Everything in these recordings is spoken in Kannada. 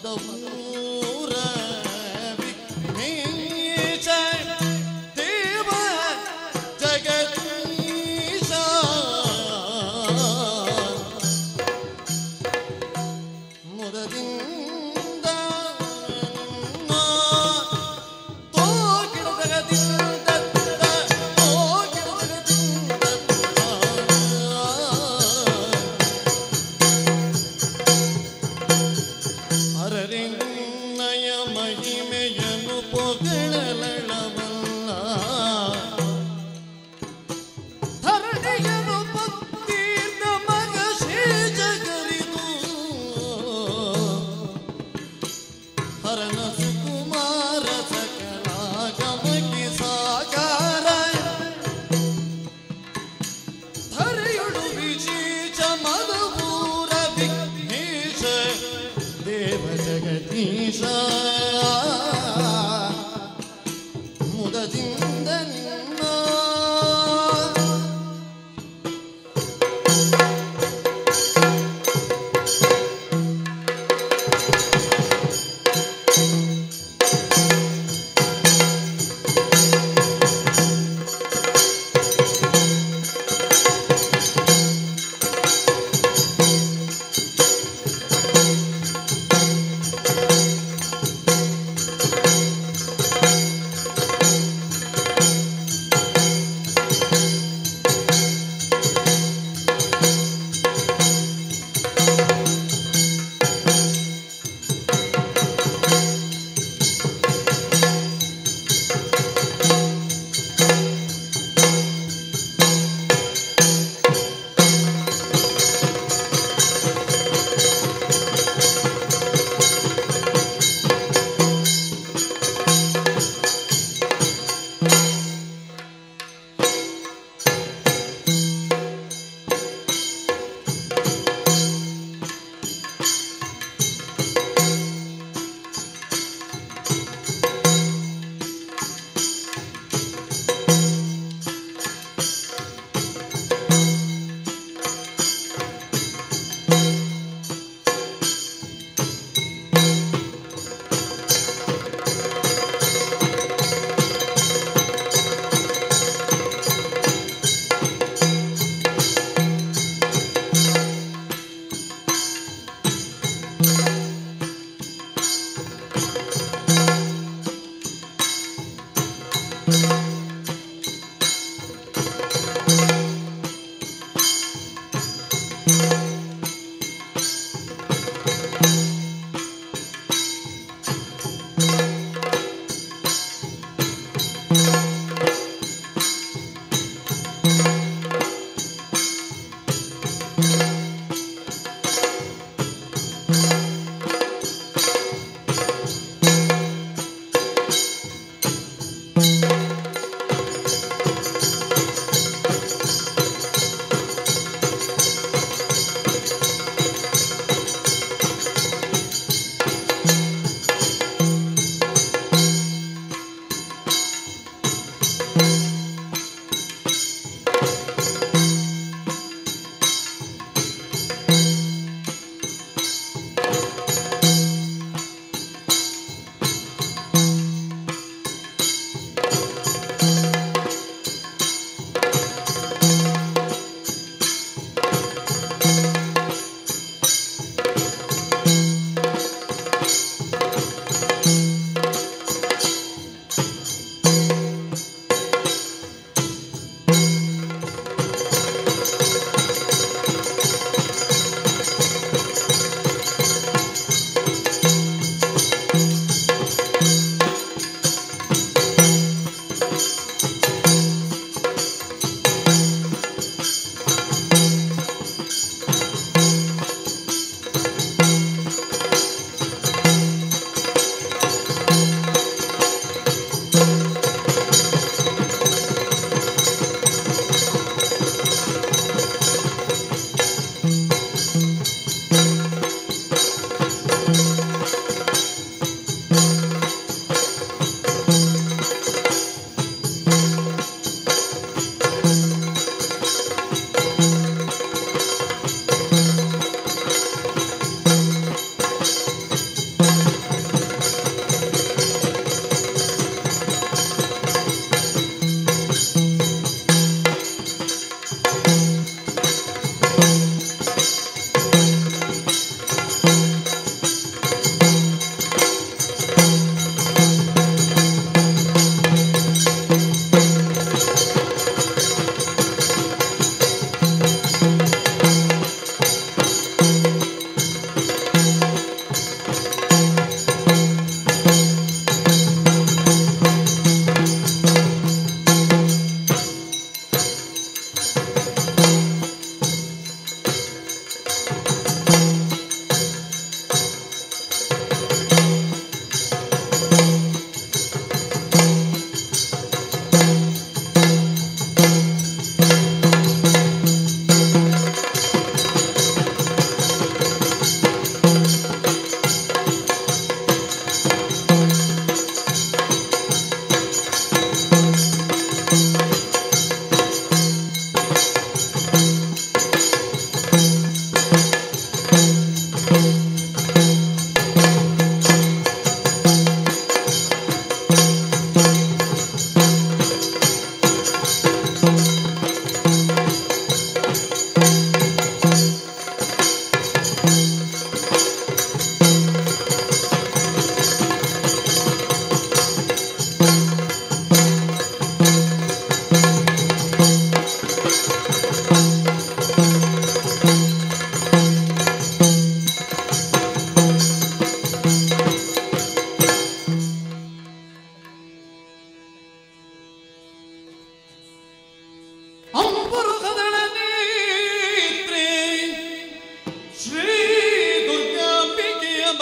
ಮದಮೂರ ವಿಘ್ನೇಶ ದೇವ ಜಗದೀಶ ಮುದದಿಂದ ಹರರಿನ್ನಯ ಮಹಿಮೆಯನು ಪೊಗಳಲಳವಲ್ಲ ಧರಣಿಯನು ಭಕ್ತಿಯಿಂದ ಮಗ ಶ್ರೀ ಜಗರಿದು ಹರನ ಸುಕುಮಾರ ಸಕಲಾಗಮಕಿ ಸಾಕಾರ ಧರೆಯುಡು ವಿಶೇಷ ಮದಪೂರ ವಿಘ್ನೇಶ ದೇವ ಜಗದೀಶ ಮುದದಿಂದ ನಿನ್ನ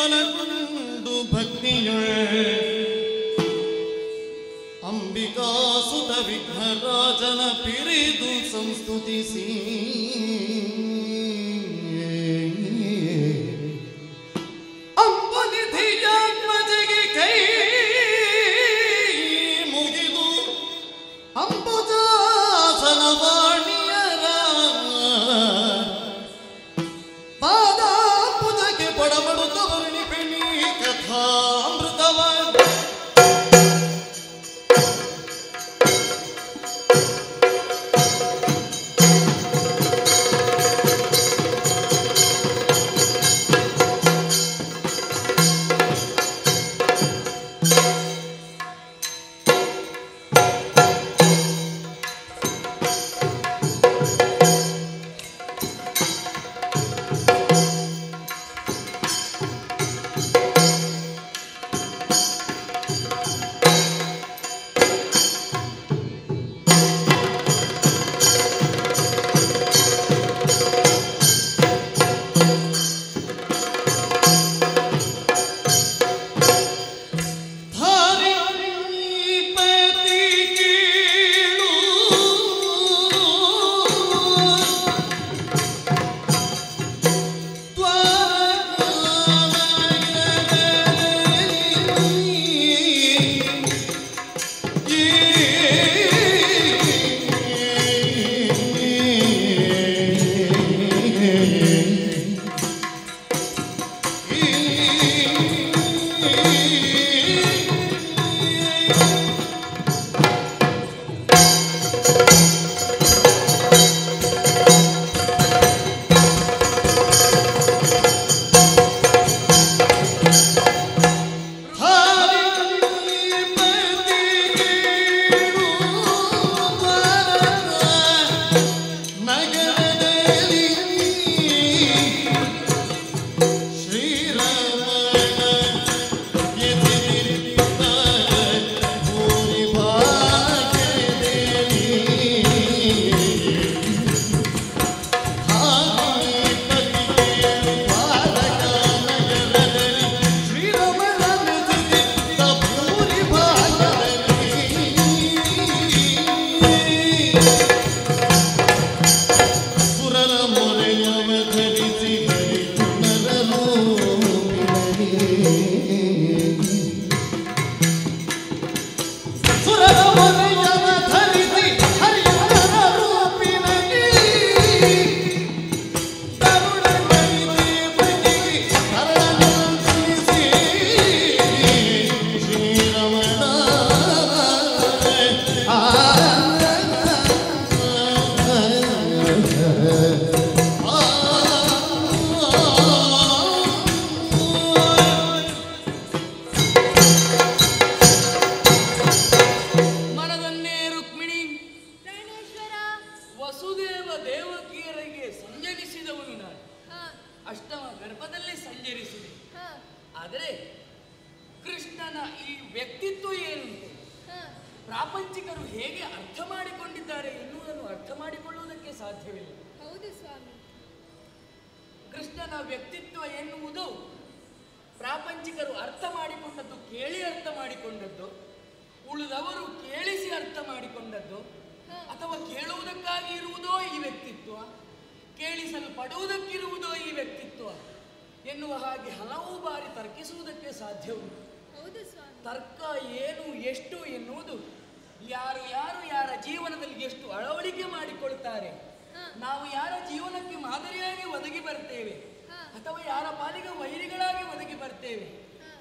ಮನಗುಂಡು ಭಕ್ತಿಯೊಳ್ ಅಂಬಿಕಾ ಸುತ ವಿಘ್ನರಾಜನ ಪಿರಿದು ಸಂಸ್ತುತಿಸಿ ಅಂಬನಿಧಿಯಾತ್ಮಜೆಗೆ ಕೈ ಮುಗಿದು ಅಂಬುಜಾಸನ ವಾಣಿಯರ ಪಾದ ಪೂಜೆಗೆ ಪಡಬಡುತ್ತ ವರ್ಣಿಪಿಣಿ ಕಥಾಮೃತವ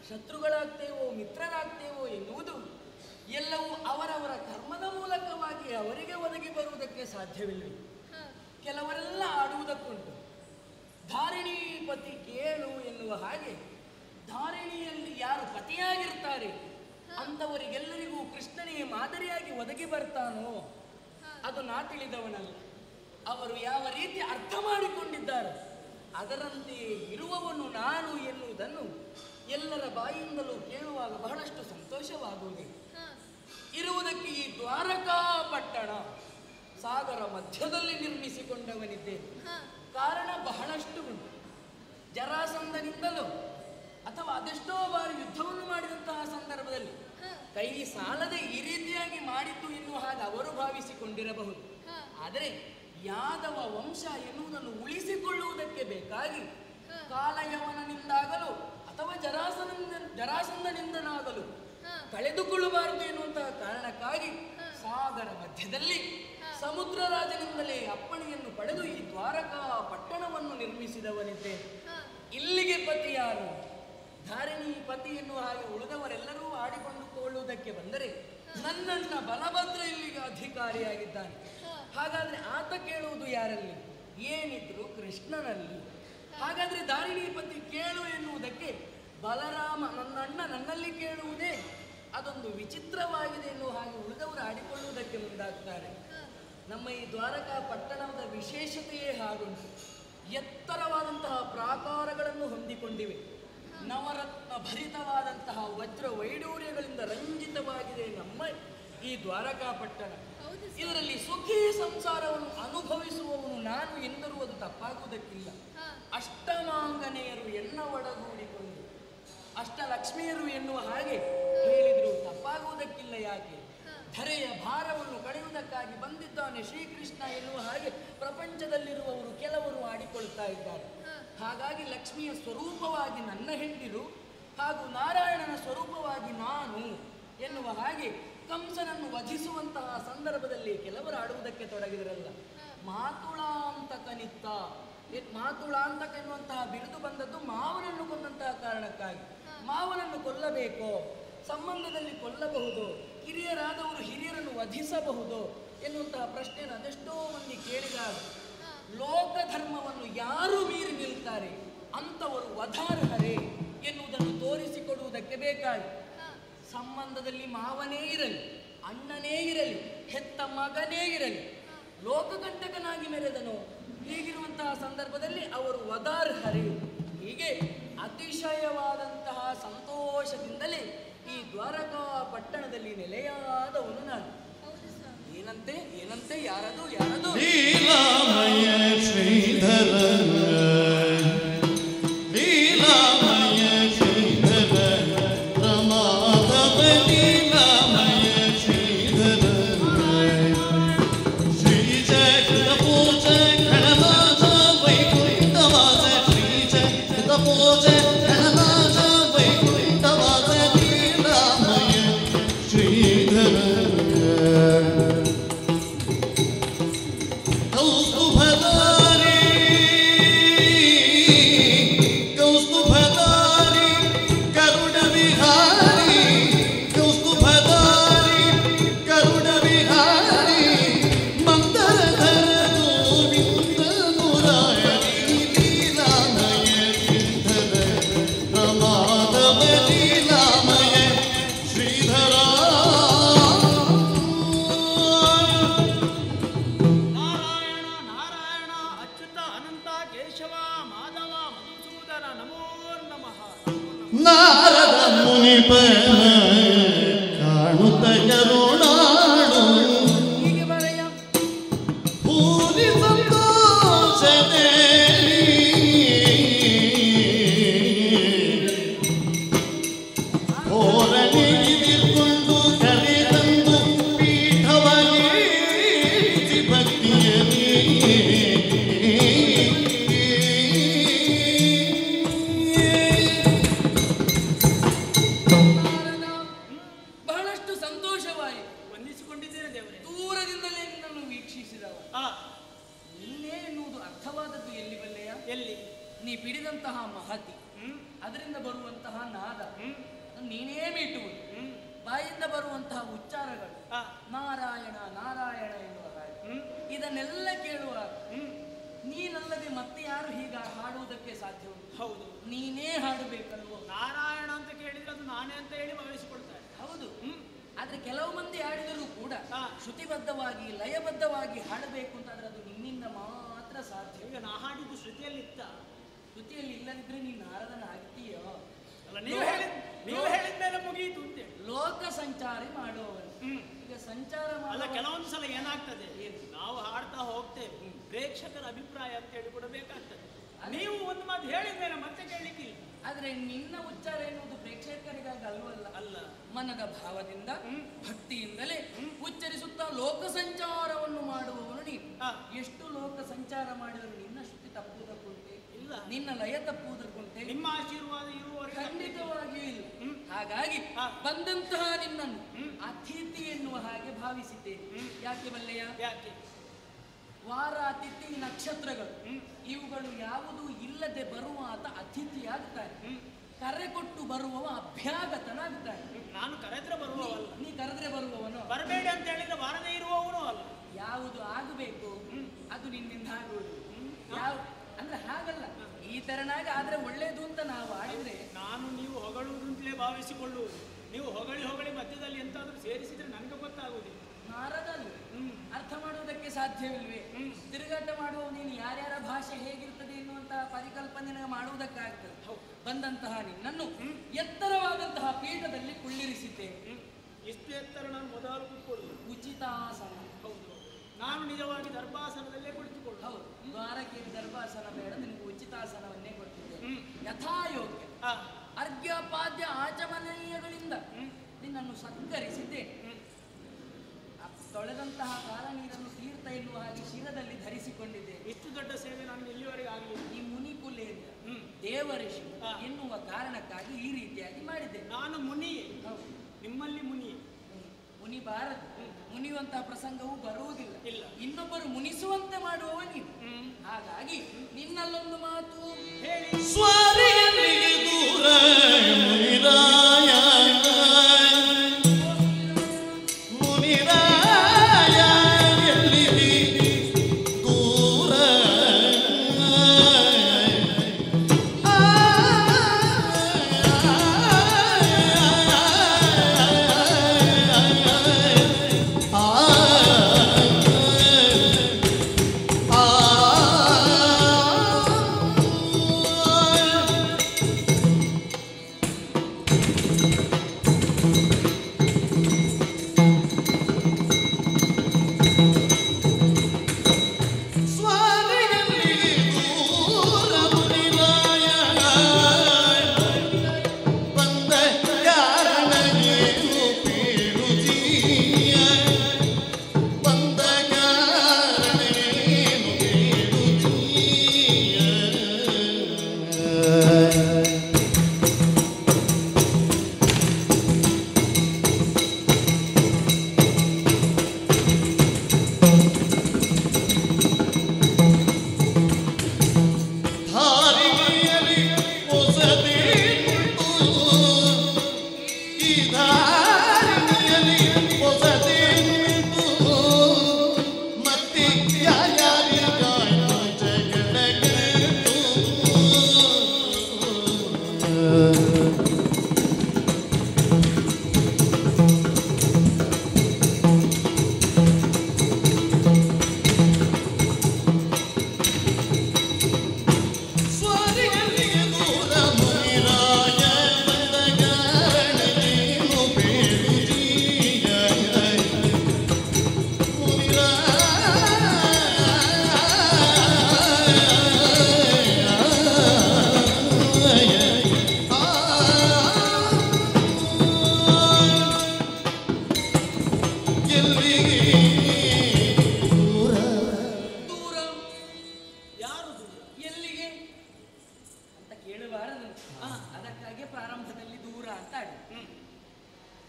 ಶತ್ರುಗಳಾಗ್ತೇವೋ ಮಿತ್ರರಾಗ್ತೇವೋ ಎನ್ನುವುದು ಎಲ್ಲವೂ ಅವರವರ ಕರ್ಮದ ಮೂಲಕವಾಗಿ ಅವರಿಗೆ ಒದಗಿ ಬರುವುದಕ್ಕೆ ಸಾಧ್ಯವಿಲ್ಲ. ಕೆಲವರೆಲ್ಲ ಆಡುವುದಕ್ಕುಂಟು. ಧಾರಿಣಿ ಪತಿ ಕೇಳು ಎನ್ನುವ ಹಾಗೆ ಧಾರಿಣಿಯಲ್ಲಿ ಯಾರು ಪತಿಯಾಗಿರ್ತಾರೆ ಅಂಥವರಿಗೆಲ್ಲರಿಗೂ ಕೃಷ್ಣನೇ ಮಾದರಿಯಾಗಿ ಒದಗಿ ಬರ್ತಾನೋ ಅದು ನಾ ತಿಳಿದವನಲ್ಲ. ಅವರು ಯಾವ ರೀತಿ ಅರ್ಥ ಮಾಡಿಕೊಂಡಿದ್ದಾರೆ ಅದರಂತೆಯೇ ಇರುವವನು ನಾನು ಎನ್ನುವುದನ್ನು ಎಲ್ಲರ ಬಾಯಿಂದಲೂ ಕೇಳುವಾಗ ಬಹಳಷ್ಟು ಸಂತೋಷವಾಗುವುದಿದೆ. ಇರುವುದಕ್ಕೆ ಈ ದ್ವಾರಕಾ ಪಟ್ಟಣ ಸಾಗರ ಮಧ್ಯದಲ್ಲಿ ನಿರ್ಮಿಸಿಕೊಂಡವನಿದ್ದೇನೆ. ಕಾರಣ ಬಹಳಷ್ಟು ಉಂಟು. ಜರಾಸಂಧನಿಂದಲೂ ಅಥವಾ ಅದೆಷ್ಟೋ ಬಾರಿ ಯುದ್ಧವನ್ನು ಮಾಡಿದಂತಹ ಸಂದರ್ಭದಲ್ಲಿ ಕೈ ಸಾಲದೆ ಈ ರೀತಿಯಾಗಿ ಮಾಡಿದ್ದು ಎನ್ನುವ ಹಾಗೆ ಅವರು ಭಾವಿಸಿಕೊಂಡಿರಬಹುದು. ಆದರೆ ಯಾದವ ವಂಶ ಎನ್ನುವುದನ್ನು ಉಳಿಸಿಕೊಳ್ಳುವುದಕ್ಕೆ ಬೇಕಾಗಿ ಕಾಲಯವನಿಂದಾಗಲು ಅಥವಾ ಜರಾಸಂಧನಿಂದನಾಗಲು ಕಳೆದುಕೊಳ್ಳಬಾರದು ಎನ್ನುವಂತಹ ಕಾರಣಕ್ಕಾಗಿ ಸಾಗರ ಮಧ್ಯದಲ್ಲಿ ಸಮುದ್ರ ರಾಜನಿಂದಲೇ ಅಪ್ಪಣೆಯನ್ನು ಪಡೆದು ಈ ದ್ವಾರಕಾ ಪಟ್ಟಣವನ್ನು ನಿರ್ಮಿಸಿದವನಿದ್ದೆ. ಇಲ್ಲಿಗೆ ಪತಿ ಯಾರು? ಧಾರಿಣಿ ಪತಿ ಎನ್ನುವ ಹಾಗೆ ಉಳಿದವರೆಲ್ಲರೂ ಆಡಿಕೊಂಡುಕೊಳ್ಳುವುದಕ್ಕೆ ಬಂದರೆ ನನ್ನಣ್ಣ ಬಲಭದ್ರ ಇಲ್ಲಿಗೆ ಅಧಿಕಾರಿಯಾಗಿದ್ದಾನೆ. ಹಾಗಾದ್ರೆ ಆತ ಕೇಳುವುದು ಯಾರಲ್ಲಿ? ಏನಿದ್ರು ಕೃಷ್ಣನಲ್ಲಿ. ಹಾಗಾದ್ರೆ ಧಾರಿಣಿ ಪತಿ ಕೇಳು ಎನ್ನುವುದಕ್ಕೆ ಬಲರಾಮ ನನ್ನ ಅಣ್ಣ ನನ್ನಲ್ಲಿ ಕೇಳುವುದೇ ಅದೊಂದು ವಿಚಿತ್ರವಾಗಿದೆ ಎನ್ನುವ ಹಾಗೆ ಉಳಿದವರು ಆಡಿಕೊಳ್ಳುವುದಕ್ಕೆ ಮುಂದಾಗ್ತಾರೆ. ನಮ್ಮ ಈ ದ್ವಾರಕಾ ಪಟ್ಟಣದ ವಿಶೇಷತೆಯೇ ಹಾಗುಂಟು. ಎತ್ತರವಾದಂತಹ ಪ್ರಾಕಾರಗಳನ್ನು ಹೊಂದಿಕೊಂಡಿವೆ. ನವರತ್ನ ಭರಿತವಾದಂತಹ ವಜ್ರ ವೈಡೂರ್ಯಗಳಿಂದ ರಂಜಿತವಾಗಿದೆ ನಮ್ಮ ಈ ದ್ವಾರಕಾ ಪಟ್ಟಣ. ಇದರಲ್ಲಿ ಸುಖಿ ಸಂಸಾರವನ್ನು ಅನುಭವಿಸುವವನು ನಾನು ಎಂದರೂ ಅದು ತಪ್ಪಾಗುವುದಕ್ಕಿಲ್ಲ. ಅಷ್ಟಮಾಂಗನೆಯರು ಎನ್ನ ಒಡಗೂಡಿಕೊಂಡು ಅಷ್ಟಲಕ್ಷ್ಮಿಯರು ಎನ್ನುವ ಹಾಗೆ ಹೇಳಿದ್ರು ತಪ್ಪಾಗುವುದಕ್ಕಿಲ್ಲ. ಯಾಕೆ? ಧರೆಯ ಭಾರವನ್ನು ಕಳೆಯುವುದಕ್ಕಾಗಿ ಬಂದಿದ್ದಾನೆ ಶ್ರೀಕೃಷ್ಣ ಎನ್ನುವ ಹಾಗೆ ಪ್ರಪಂಚದಲ್ಲಿರುವವರು ಕೆಲವರು ಆಡಿಕೊಳ್ತಾ ಇದ್ದಾರೆ. ಹಾಗಾಗಿ ಲಕ್ಷ್ಮಿಯ ಸ್ವರೂಪವಾಗಿ ನನ್ನ ಹೆಂಡಿರು ಹಾಗೂ ನಾರಾಯಣನ ಸ್ವರೂಪವಾಗಿ ನಾನು ಎನ್ನುವ ಹಾಗೆ ಕಂಸನನ್ನು ವಧಿಸುವಂತಹ ಸಂದರ್ಭದಲ್ಲಿ ಕೆಲವರು ಆಡುವುದಕ್ಕೆ ತೊಡಗಿದರಲ್ಲ. ಮಾತುಳಾಂತಕನಿತ್ತ ಮಾತುಳಾಂತಕ ಎನ್ನುವಂತಹ ಬಿರುದು ಬಂದದ್ದು ಮಾವನನ್ನು ಕೊಂದಂತಹ ಕಾರಣಕ್ಕಾಗಿ. ಮಾವನನ್ನು ಕೊಲ್ಲಬೇಕೋ? ಸಂಬಂಧದಲ್ಲಿ ಕೊಲ್ಲಬಹುದು. ಹಿರಿಯರಾದವರು ಹಿರಿಯರನ್ನು ವಧಿಸಬಹುದು ಎನ್ನುವಂತಹ ಪ್ರಶ್ನೆಯನ್ನು ಅದೆಷ್ಟೋ ಮಂದಿ ಕೇಳಿದಾಗ ಲೋಕ ಧರ್ಮವನ್ನು ಯಾರು ಮೀರಿ ನಿಲ್ತಾರೆ ಅಂತವರು ವಧಾರ್ಹರೇ ಎನ್ನುವುದನ್ನು ತೋರಿಸಿಕೊಡುವುದಕ್ಕೆ ಬೇಕಾಗಿ ಸಂಬಂಧದಲ್ಲಿ ಮಾವನೇ ಇರಲಿ, ಅಣ್ಣನೇ ಇರಲಿ, ಹೆತ್ತ ಮಗನೇ ಇರಲಿ, ಲೋಕಕಂಟಕನಾಗಿ ಮೆರೆದನು. ಹೀಗಿರುವಂತಹ ಸಂದರ್ಭದಲ್ಲಿ ಅವರು ವಧಾರ್ಹರೇ. ಹೀಗೆ ಅತಿಶಯವಾದಂತಹ ಸಂತೋಷದಿಂದಲೇ ಈ ದ್ವಾರಕಾ ಪಟ್ಟಣದಲ್ಲಿ ನೆಲೆಯಾದವನು ನಾನು. ಏನಂತೆ ಏನಂತೆ ಯಾರದು ಯಾರದು? ಲೀಲಾಮಯ ಶ್ರೀಧರ ಲೀಲಾಮಯ ಶ್ರೀಧರ ರಮಾಧವ ಲೀಲಾಮಯ ಶ್ರೀಧರ ಶ್ರೀಜ ಕೃತಪೂಜ ಗಣನಾಥ ವೈಕುಂಠವಾಸ ಶ್ರೀಜ ಕೃತಪೂಜ ಗಣನಾಥ ವೈಕುಂಠವಾಸ ಲೀಲಾಮಯ ಶ್ರೀಧರ ನಾರದ ಮುನಿಪನ ಕಾಣುತ್ತ ಕರುಣಾಡು ಭೂರಿ ಸಂತೋಷದೇ ಹೋರಣಿಗಿದಿರ್ಕೊಂಡು ಕರೆ ತಂದು ಪೀಠವಾಗಿ ಭಕ್ತಿಯಲ್ಲಿ ನೀ ಪಿಡಿದಂತಹ ಮಹತಿ ಅದರಿಂದ ಬರುವಂತಹ ನಾದ ನೀನೇ ಮೀಟುವುದು. ಬಾಯಿಂದ ಬರುವಂತಹ ಉಚ್ಚಾರಗಳು ನಾರಾಯಣ ನಾರಾಯಣ ಎನ್ನುವ ಇದನ್ನೆಲ್ಲ ಕೇಳುವಾಗ ನೀನಲ್ಲದೆ ಮತ್ತೆ ಯಾರು ಹೀಗ ಹಾಡುವುದಕ್ಕೆ ಸಾಧ್ಯ ಉಂಟು? ಹೌದು, ನೀನೇ ಹಾಡಬೇಕಲ್ವೋ. ನಾರಾಯಣ ಅಂತ ಕೇಳಿದ್ರೆ ಅದು ನಾನೇ ಅಂತ ಹೇಳಿ ಭಾವಿಸಿಕೊಳ್ತಾರೆ. ಹೌದು, ಆದ್ರೆ ಕೆಲವು ಮಂದಿ ಹಾಡಿದರೂ ಕೂಡ ಶ್ರುತಿಬದ್ಧವಾಗಿ ಲಯಬದ್ಧವಾಗಿ ಹಾಡಬೇಕು ಅಂತಂದ್ರೆ ಅದು ನಿನ್ನಿಂದ ಮಾತ್ರ ಸಾಧ್ಯ. ಈಗ ನಾ ಹಾಡಿದ್ದು ಶ್ರುತಿಯಲ್ಲಿತ್ತ, ಶ್ರುತಿಯಲ್ಲಿ ಇಲ್ಲದಿದ್ರೆ ನೀನು ನಾರದನ ಆಗ್ತೀಯೋ? ಅಲ್ಲ, ನೀವು ಹೇಳಿದ್ಮೇಲೆ ಮುಗಿಯಿತು ಅಂತ ಲೋಕ ಸಂಚಾರಿ ಮಾಡುವವರು. ಈಗ ಸಂಚಾರ ಅಲ್ಲ, ಕೆಲವೊಂದು ಸಲ ಏನಾಗ್ತದೆ, ನಾವು ಹಾಡ್ತಾ ಹೋಗ್ತೇವೆ, ಪ್ರೇಕ್ಷಕರ ಅಭಿಪ್ರಾಯ ಅಂತ ಹೇಳಿ ಕೊಡಬೇಕಾಗ್ತದೆ. ನೀವು ಒಂದು ಮಾತು ಹೇಳಿದ್ಮೇಲೆ ಮತ್ತೆ ಕೇಳಲಿಕ್ಕಿಲ್ಲ. ಆದ್ರೆ ನಿನ್ನ ಉಚ್ಚಾರ ಎನ್ನುವುದು ಪ್ರೇಕ್ಷಕರಿಗಾಗಿ ಅಲ್ವಲ್ಲ, ಅಲ್ಲ, ಮನದ ಭಾವದಿಂದ ಭಕ್ತಿಯಿಂದಲೇ ಉಚ್ಚರಿಸುತ್ತಾ ಲೋಕ ಸಂಚಾರವನ್ನು ಮಾಡುವವನು ನೀನು. ಎಷ್ಟು ಲೋಕ ಸಂಚಾರ ಮಾಡಿದರೂ ನಿನ್ನ ಶ್ರುತಿ ತಪ್ಪುವುದಕ್ಕುಂಟೆ? ಇಲ್ಲ. ನಿನ್ನ ಲಯ ತಪ್ಪುವುದಕ್ಕುಂಟೆ? ನಿಮ್ಮ ಆಶೀರ್ವಾದ ಇರುವವರೆಗೆ ಖಂಡಿತವಾಗಿಯೂ ಇಲ್ಲ. ಹಾಗಾಗಿ ಬಂದಂತಹ ನಿನ್ನನ್ನು ಅತಿಥಿ ಎನ್ನುವ ಹಾಗೆ ಭಾವಿಸಿದ್ದೇನೆ. ಯಾಕೆ ಬಲ್ಲೆಯ? ಯಾಕೆ? ವಾರ, ತಿಥಿ, ನಕ್ಷತ್ರಗಳು ಇವುಗಳು ಯಾವುದೂ ಇಲ್ಲದೆ ಬರುವ ಆತ ಅತಿಥಿಯಾಗ್ತಾನೆ. ಕರೆ ಕೊಟ್ಟು ಬರುವವ ಅಭ್ಯಾಗತನಾಗ್ತಾನೆ. ನಾನು ಕರೆದ್ರೆ ಬರುವವಲ್ಲ. ನೀ ಕರೆದ್ರೆ ಬರುವವನು. ಬರಬೇಡಿ ಅಂತ ಹೇಳಿದ್ರೆ ಬಾರದೇ ಇರುವವನು ಅಲ್ಲ. ಯಾವುದು ಆಗಬೇಕು ಅದು ನಿನ್ನಿಂದ ಆಗುವುದು. ಅಂದ್ರೆ ಹಾಗಲ್ಲ, ಈ ತೆರನಾಗಿ ಆದ್ರೆ ಒಳ್ಳೇದು ಅಂತ ನಾವು ಆಡಿದ್ರೆ. ನಾನು ನೀವು ಹೊಗಳುವುದಂತಲೇ ಭಾವಿಸಿಕೊಳ್ಳುವುದು. ನೀವು ಹೊಗಳಿ ಹೊಗಳಿ ಮಧ್ಯದಲ್ಲಿ ಎಂತಾದ್ರೂ ಸೇರಿಸಿದ್ರೆ ನನಗೆ ಗೊತ್ತಾಗುವುದಿಲ್ಲ. ನಾರದಲ್ಲ, ಅರ್ಥ ಮಾಡುವುದಕ್ಕೆ ಸಾಧ್ಯವಿಲ್ವೇ? ತಿರುಗಾಟ ಮಾಡುವ ನೀನು ಯಾರ್ಯಾರ ಭಾಷೆ ಹೇಗಿರ್ತದೆ ಎನ್ನುವಂತಹ ಪರಿಕಲ್ಪನೆ ಮಾಡುವುದಕ್ಕಾಗ್ತದೆ. ಬಂದಂತಹ ನಿನ್ನನ್ನು ಎತ್ತರವಾದಂತಹ ಪೀಠದಲ್ಲಿ ಕುಳ್ಳಿರಿಸಿದ್ದೇನೆ. ಇಷ್ಟು ಎತ್ತರ ನಾನು ಮೊದಲು ಕೂತ್ಕೊಳ್ಳುವುದು ಉಚಿತಾಸನ. ಹೌದು, ನಾನು ನಿಜವಾಗಿ ದರ್ಭಾಸನದಲ್ಲೇ ಕುಳಿತುಕೊಳ್ಳು. ಹೌದು, ದ್ವಾರಕ್ಕೆ ದರ್ಭಾಸನ ಬೇಡ, ನಿನಗೆ ಉಚಿತಾಸನವನ್ನೇ ಕೊಟ್ಟಿದ್ದೇನೆ. ಯಥಾಯೋಗ್ಯ ಅರ್ಘ್ಯ ಪಾದ್ಯ ಆಚಮನೀಯಗಳಿಂದ ನಿನ್ನನ್ನು ಸತ್ಕರಿಸಿದ್ದೇನೆ. ತೊಳೆದಂತಹ ಕಾಲ ನೀರನ್ನು ತೀರ್ಥ ಎನ್ನುವ ಹಾಗೆ ಶಿರದಲ್ಲಿ ಧರಿಸಿಕೊಂಡಿದ್ದೇನೆ. ಇಷ್ಟು ದೊಡ್ಡ ಸೇವೆ ನಾನು ಇಲ್ಲಿವರೆಗೆ ಆಗಲಿಲ್ಲ. ಈ ಮುನಿಕುಲೇಂದ್ರ ದೇವಋಷಿ ಎನ್ನುವ ಕಾರಣಕ್ಕಾಗಿ ಈ ರೀತಿಯಾಗಿ ಮಾಡಿದ್ದೇನೆ. ನಾನು ಮುನಿಯೇ, ನಿಮ್ಮಲ್ಲಿ ಮುನಿಯೇ. ಮುನಿಬಾರದು, ಮುನಿಯುವಂತಹ ಪ್ರಸಂಗವೂ ಬರುವುದಿಲ್ಲ. ಇಲ್ಲ, ಇನ್ನೊಬ್ಬರು ಮುನಿಸುವಂತೆ ಮಾಡುವವ ನೀನು. ಹಾಗಾಗಿ ನಿನ್ನಲ್ಲೊಂದು ಮಾತು ಹೇಳಿ. ಸ್ವಾರಿಯರಿಗೆ ದೂರ ಮುನಿರಾಯ, ಮುನಿರಾಯ ಎಲ್ಲಿದಿ ದೂರ.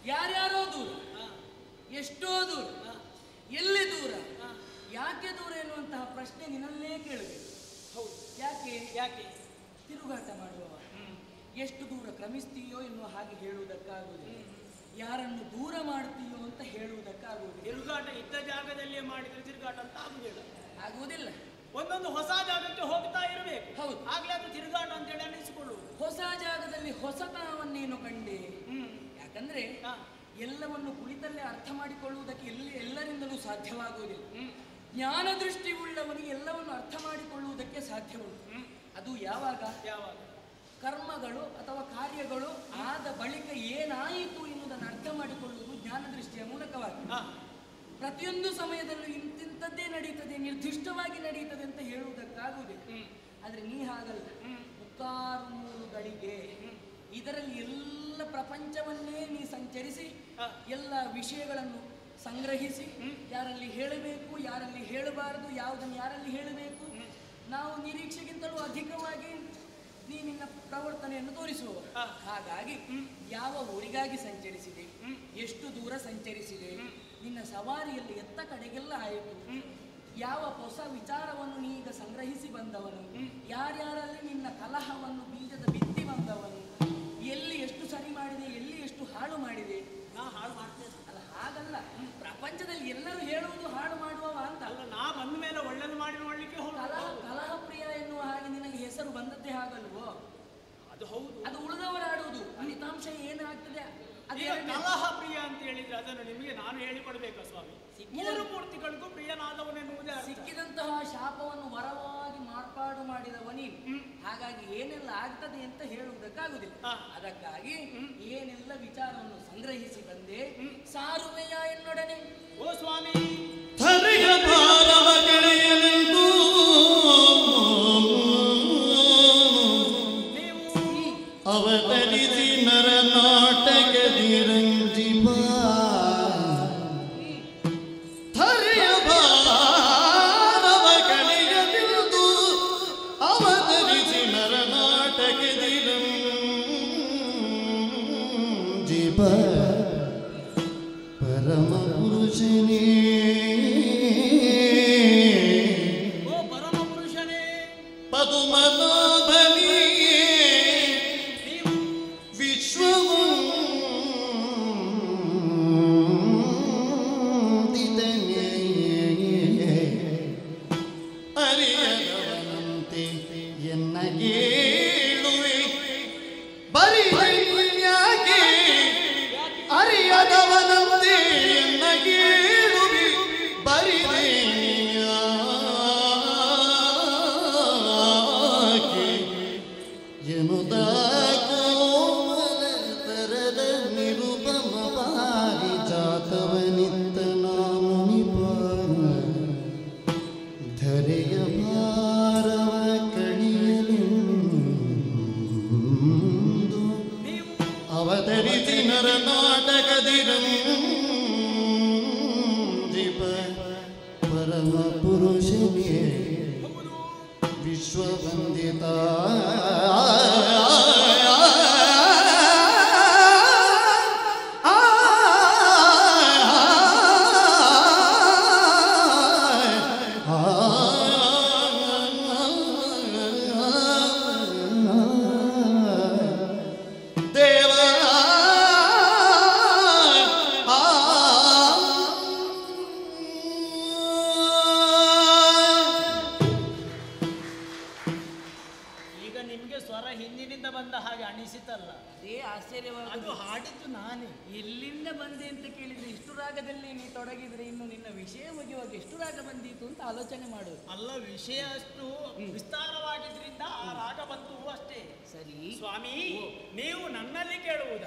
ಯಾರ್ಯಾರೋ ದೂರ, ಎಷ್ಟೋ ದೂರ, ಎಲ್ಲಿ ದೂರ, ಯಾಕೆ ದೂರ ಎನ್ನುವಂತಹ ಪ್ರಶ್ನೆ ನಿನ್ನಲ್ಲೇ ಕೇಳಬೇಕು. ಹೌದು, ಯಾಕೆ ಯಾಕೆ ತಿರುಗಾಟ ಮಾಡುವವ ಎಷ್ಟು ದೂರ ಕ್ರಮಿಸ್ತೀಯೋ ಎನ್ನುವ ಹಾಗೆ ಹೇಳುವುದಕ್ಕಾಗುವುದಿಲ್ಲ, ಯಾರನ್ನು ದೂರ ಮಾಡ್ತೀಯೋ ಅಂತ ಹೇಳುವುದಕ್ಕಾಗುವುದಿಲ್ಲ. ತಿರುಗಾಟ ಇದ್ದ ಜಾಗದಲ್ಲೇ ಮಾಡಿದ್ರೆ ತಿರುಗಾಟ ಅಂತ ಆಗುವುದಿಲ್ಲ. ಒಂದೊಂದು ಹೊಸ ಜಾಗಕ್ಕೆ ಹೋಗ್ತಾ ಇರಬೇಕು. ಹೌದು, ಆಗ್ಲೇ ಅದು ತಿರುಗಾಟ ಅಂತೇಳಿ ಅನ್ನಿಸಿಕೊಳ್ಳುವುದು. ಹೊಸ ಜಾಗದಲ್ಲಿ ಹೊಸತನವನ್ನೇನು ಕಂಡೆ? ಯಾಕಂದ್ರೆ ಎಲ್ಲವನ್ನು ಕುಳಿತಲ್ಲೇ ಅರ್ಥ ಮಾಡಿಕೊಳ್ಳುವುದಕ್ಕೆ ಎಲ್ಲರಿಂದಲೂ ಸಾಧ್ಯವಾಗುವುದಿಲ್ಲ. ಜ್ಞಾನ ದೃಷ್ಟಿ ಉಳ್ಳವನಿಗೆ ಎಲ್ಲವನ್ನು ಅರ್ಥ ಮಾಡಿಕೊಳ್ಳುವುದಕ್ಕೆ ಸಾಧ್ಯವುಂಟು. ಅದು ಯಾವಾಗ ಕರ್ಮಗಳು ಅಥವಾ ಕಾರ್ಯಗಳು ಆದ ಬಳಿಕ ಏನಾಯಿತು ಎನ್ನುವುದನ್ನು ಅರ್ಥ ಮಾಡಿಕೊಳ್ಳುವುದು ಜ್ಞಾನ ದೃಷ್ಟಿಯ ಮೂಲಕವಾಗಿ. ಪ್ರತಿಯೊಂದು ಸಮಯದಲ್ಲೂ ಇಂತಿಂಥದ್ದೇ ನಡೀತದೆ, ನಿರ್ದಿಷ್ಟವಾಗಿ ನಡೀತದೆ ಅಂತ ಹೇಳುವುದಕ್ಕಾಗುವುದಿಲ್ಲ. ಆದ್ರೆ ನೀ ಹಾಗಲ್ಲ, 3 ಗಳಿಗೆ ಇದರಲ್ಲಿ ಎಲ್ಲ ಪ್ರಪಂಚವನ್ನೇ ನೀ ಸಂಚರಿಸಿ ಹ. ಎಲ್ಲ ವಿಷಯಗಳನ್ನು ಸಂಗ್ರಹಿಸಿ ಯಾರಲ್ಲಿ ಹೇಳಬೇಕು ಯಾರಲ್ಲಿ ಹೇಳಬಾರದು ಯಾವುದನ್ನು ಯಾರಲ್ಲಿ ಹೇಳಬೇಕು ನಾವು ನಿರೀಕ್ಷೆಗಿಂತಲೂ ಅಧಿಕವಾಗಿ ನೀ ನಿನ್ನ ಪ್ರವರ್ತನೆಯನ್ನು ತೋರಿಸುವ. ಹ. ಹಾಗಾಗಿ ಯಾವ ಊರಿಗಾಗಿ ಸಂಚರಿಸಿದೆ, ಎಷ್ಟು ದೂರ ಸಂಚರಿಸಿದೆ, ನಿನ್ನ ಸವಾರಿಯಲ್ಲಿ ಎತ್ತ ಕಡೆಗೆಲ್ಲ ಆಯಿತು, ಯಾವ ಹೊಸ ವಿಚಾರವನ್ನು ನೀ ಈಗ ಸಂಗ್ರಹಿಸಿ ಬಂದವನು, ಯಾರ್ಯಾರಲ್ಲಿ ನಿನ್ನ ಕಲಹವನ್ನು ಬೀಜದ ಬಿತ್ತಿ ಬಂದವನು, ಎಲ್ಲಿ ಎಷ್ಟು ಸರಿ ಮಾಡಿದೆ, ಎಲ್ಲಿ ಎಷ್ಟು ಹಾಳು ಮಾಡಿದೆ. ನಾ ಹಾಳು ಮಾಡ್ತೇನೆ ಅಲ್ಲ ಹಾಗಲ್ಲ, ಪ್ರಪಂಚದಲ್ಲಿ ಎಲ್ಲರೂ ಹೇಳುವುದು ಹಾಳು ಮಾಡುವವ ಅಂತ. ಅಲ್ಲ, ನಾ ಬಂದ ಮೇಲೆ ಒಳ್ಳೇದು ಮಾಡಿ ನೋಡ್ಲಿಕ್ಕೆ ಕಲಹ ಪ್ರಿಯ ಎನ್ನುವ ಹಾಗೆ ನಿನಗೆ ಹೆಸರು ಬಂದದ್ದೇ ಹಾಗಲ್ವೋ? ಅದು ಹೌದು. ಅದು ಉಳಿದವರಾಡುವುದು, ಫಲಿತಾಂಶ ಏನಾಗ್ತದೆ ಈಗ ಕಲಹ ಪ್ರಿಯ ಅಂತ ಹೇಳಿದ್ರೆ ಅದನ್ನು ನಿಮಗೆ ನಾನು ಹೇಳಿಕೊಡ್ಬೇಕಾ ಸ್ವಾಮಿ? ಮೂರು ಮೂರ್ತಿಗಳಿಗೂ ಪ್ರಿಯನಾದವನೆನ್ನುವುದೇ ಅರ್ಥ. ಸಿಕ್ಕಿದಂತಹ ಶಾಪವನ್ನು ವರವಾಗಿ ಮಾರ್ಪಾಡು ಮಾಡಿದವ ನೀನು. ಹಾಗಾಗಿ ಏನೆಲ್ಲ ಆಗ್ತದೆ ಅಂತ ಹೇಳುವುದಕ್ಕಾಗುದಿಲ್ಲ. ಅದಕ್ಕಾಗಿ ಏನೆಲ್ಲ ವಿಚಾರವನ್ನು ಸಂಗ್ರಹಿಸಿ ಬಂದೆ ಸಾರುವೆಯ ಎನ್ನೊಡನೆ. ಓ ಸ್ವಾಮಿ, ಹರಿಯ ಭಾರವ ಗೆಳೆಯನೆಂದು ಅವತರಿಸಿ ನರನಾಟಕದಿ ರಂಜಿಬ. ಹರಿಯ ಭಾರವ ಗೆಳೆಯನೆಂದು ಅವತರಿಸಿ ನರನಾಟಕದಿ ರಂಜಿಬ. ಪರಮ ಪುರುಷನೇ, ಓ ಪರಮ ಪುರುಷನೇ, ಪದುಮನಾಭನೇ, ನೀವು ವಿಶ್ವವಂದಿತನೇ, ಅರಿಯದವನಂತೆ ಎನ್ನ ಗೇಳುವೆ ಬರಿಯಾಕೆ, ಅರಿಯದವನಂತೆ ಎನ್ನ ಗೇಳುವೆ ಬರಿಯಾಕೆ ಎನ್ನುತ್ತ ಕೋಮಲ ತರದ ನಿರುಪಮ ಪಾರಿಜಾತವನಿತ್ತ ನಾಮುನಿಪ. ಧರೆಯ ಭಾರವ ಕಣಿಯಲೆಂದು ಅವತರಿಸಿ ನರನಾಟಕದಿ ರಂಜಿಪ. ಪರಮ ಪುರುಷನೇ, ವಿಶ್ವವಂದಿತ, ದೇವ ಈಗ ನಿಮ್ಗೆ ಸ್ವರ ಹಿಂದಿನಿಂದ ಬಂದ ಹಾಗೆ ಅನಿಸಿತಲ್ಲ. ಅದೇ ಆಶ್ಚರ್ಯವಾದ ಅದು ಹಾಡಿದ್ದು ನಾನೇ. ಎಲ್ಲಿಂದ ಬಂದೆ ಅಂತ ಕೇಳಿದ್ರೆ ಇಷ್ಟು ರಾಗದಲ್ಲಿ ನೀ ತೊಡಗಿದ್ರೆ ಇನ್ನು ನಿನ್ನ ವಿಷಯ ಮುಗಿಯುವಾಗ ಎಷ್ಟು ರಾಗ ಬಂದೀತು ಅಂತ ಆಲೋಚನೆ ಮಾಡುವುದು. ಅಲ್ಲ, ವಿಷಯ ಅಷ್ಟು ವಿಸ್ತಾರವಾಗಿದ್ರಿಂದ ಆ ರಾಗ ಬಂತು ಅಷ್ಟೇ. ಸರಿ ಸ್ವಾಮಿ, ನೀವು ನನ್ನಲ್ಲಿ ಕೇಳುವುದ?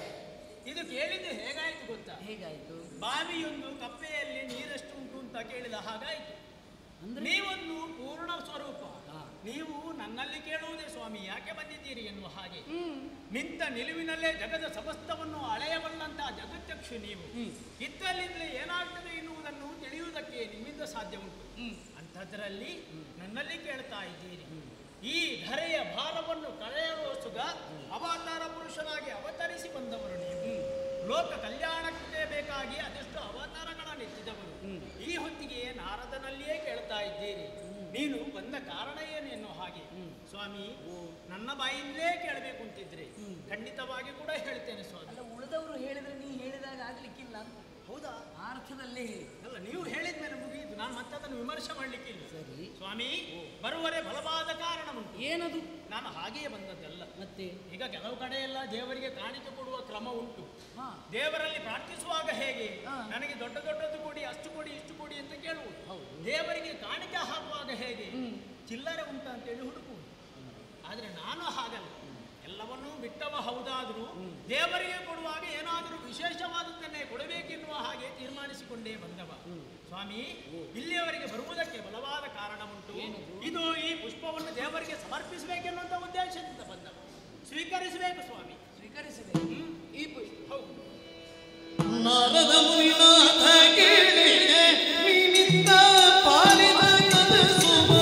ಇದು ಕೇಳಿದ್ದು ಹೇಗಾಯ್ತು ಗೊತ್ತಾ? ಹೇಗಾಯ್ತು? ಬಾವಿಯೊಂದು ಕಪ್ಪೆಯಲ್ಲಿ ನೀರೆಷ್ಟು ಉಂಟು ಅಂತ ಕೇಳಿದ ಹಾಗಾಯ್ತು. ಅಂದ್ರೆ ನೀವೊಂದು ಪೂರ್ಣ ಸ್ವರೂಪ. ಹಾ. ನೀವು ನನ್ನಲ್ಲಿ ಕೇಳುವುದೇ ಸ್ವಾಮಿ ಯಾಕೆ ಬಂದಿದ್ದೀರಿ ಎನ್ನುವ ಹಾಗೆ. ನಿಂತ ನಿಲುವಿನಲ್ಲೇ ಜಗದ ಸಮಸ್ತವನ್ನು ಅಳೆಯಬಲ್ಲಂತಹ ಜಗತ್ಯಕ್ಷು ನೀವು. ಇದ್ದಲ್ಲಿಂದಲೇ ಏನಾಗ್ತದೆ ಎನ್ನುವುದನ್ನು ತಿಳಿಯುವುದಕ್ಕೆ ನಿಮ್ಮಿಂದ ಸಾಧ್ಯ ಉಂಟು. ಅಂಥದ್ರಲ್ಲಿ ನನ್ನಲ್ಲಿ ಕೇಳ್ತಾ ಇದ್ದೀರಿ. ಈ ಧರೆಯ ಭಾರವನ್ನು ಕಳೆಯುವ ಸುಗ ಅವತಾರ ಪುರುಷನಾಗಿ ಅವತರಿಸಿ ಬಂದವರು ನೀವು. ಲೋಕ ಕಲ್ಯಾಣಕ್ಕೆ ಬೇಕಾಗಿ ಅದೆಷ್ಟು ಅವತಾರಗಳನ್ನೆತ್ತಿದವರು. ಈ ಹೊತ್ತಿಗೆ ನಾರದನಲ್ಲಿಯೇ ಕೇಳ್ತಾ ಇದ್ದೀರಿ, ನೀನು ಬಂದ ಕಾರಣ ಏನು ಎನ್ನುವ ಹಾಗೆ. ಸ್ವಾಮಿ, ನನ್ನ ಬಾಯಿಂದಲೇ ಕೇಳಬೇಕು ಅಂತಿದ್ರೆ ಖಂಡಿತವಾಗಿ ಕೂಡ ಹೇಳ್ತೇನೆ ಸ್ವಾಮಿ. ಅಲ್ಲ, ಉಳಿದವರು ಹೇಳಿದ್ರೆ ನೀ ಹೇಳಿದಾಗ ಆಗ್ಲಿಕ್ಕಿಲ್ಲ ಅಂತ. ಹೌದಾ? ಆ ಅರ್ಥದಲ್ಲೇ ಹೇಳಿ. ಅಲ್ಲ, ನೀವು ಹೇಳಿದ ಮೇಲೆ ಮುಗಿಯಿತು, ನಾನು ಮತ್ತೆ ಅದನ್ನು ವಿಮರ್ಶೆ ಮಾಡಲಿಕ್ಕಿಲ್ಲ. ಸರಿ ಸ್ವಾಮಿ, ಬರುವರೆ ಬಲವಾದ ಕಾರಣ ಉಂಟು. ಏನದು? ನಾನು ಹಾಗೆಯೇ ಬಂದದ್ದಲ್ಲ. ಮತ್ತೆ ಈಗ ಕೆಲವು ಕಡೆ ಎಲ್ಲ ದೇವರಿಗೆ ಕಾಣಿಕೆ ಕೊಡುವ ಕ್ರಮ ಉಂಟು. ಹಾ ದೇವರಲ್ಲಿ ಪ್ರಾರ್ಥಿಸುವಾಗ ಹೇಗೆ ಹಾ. ನನಗೆ ದೊಡ್ಡದು ಕೊಡಿ, ಅಷ್ಟು ಕೊಡಿ, ಇಷ್ಟು ಕೊಡಿ ಅಂತ ಕೇಳುವುದು. ಹೌದು. ದೇವರಿಗೆ ಕಾಣಿಕೆ ಹಾಕುವಾಗ ಹೇಗೆ ಚಿಲ್ಲರೆ ಉಂಟ ಅಂತೇಳಿ ಹುಡುಕುವುದು. ಆದ್ರೆ ನಾನು ಹಾಗಲ್ಲ, ಎಲ್ಲವನ್ನೂ ಬಿಟ್ಟವ ಹೌದಾದರೂ ದೇವರಿಗೆ ಕೊಡುವಾಗ ಏನಾದರೂ ವಿಶೇಷವಾದದ್ದನ್ನೇ ಕೊಡಬೇಕೆನ್ನುವ ಹಾಗೆ ತೀರ್ಮಾನಿಸಿಕೊಂಡೇ ಬಂದವ. ಸ್ವಾಮಿ, ಇಲ್ಲಿಯವರೆಗೆ ಬರುವುದಕ್ಕೆ ಬಲವಾದ ಕಾರಣ ಉಂಟು. ಇದು ಈ ಪುಷ್ಪವನ್ನು ದೇವರಿಗೆ ಸಮರ್ಪಿಸಬೇಕೆನ್ನುವಂಥ ಉದ್ದೇಶದಿಂದ ಬಂದವ. ಸ್ವೀಕರಿಸಬೇಕು ಸ್ವಾಮಿ. ಸ್ವೀಕರಿಸಿದೆ ಈ ಪುಷ್ಪ. ಹೌದು. ನಾರದ ಮುನಿನಾಥ ಕೇಳಿದೆ ನಿನ್ನಿಂದ ಪಾಲಿದ ಕನಸುವು.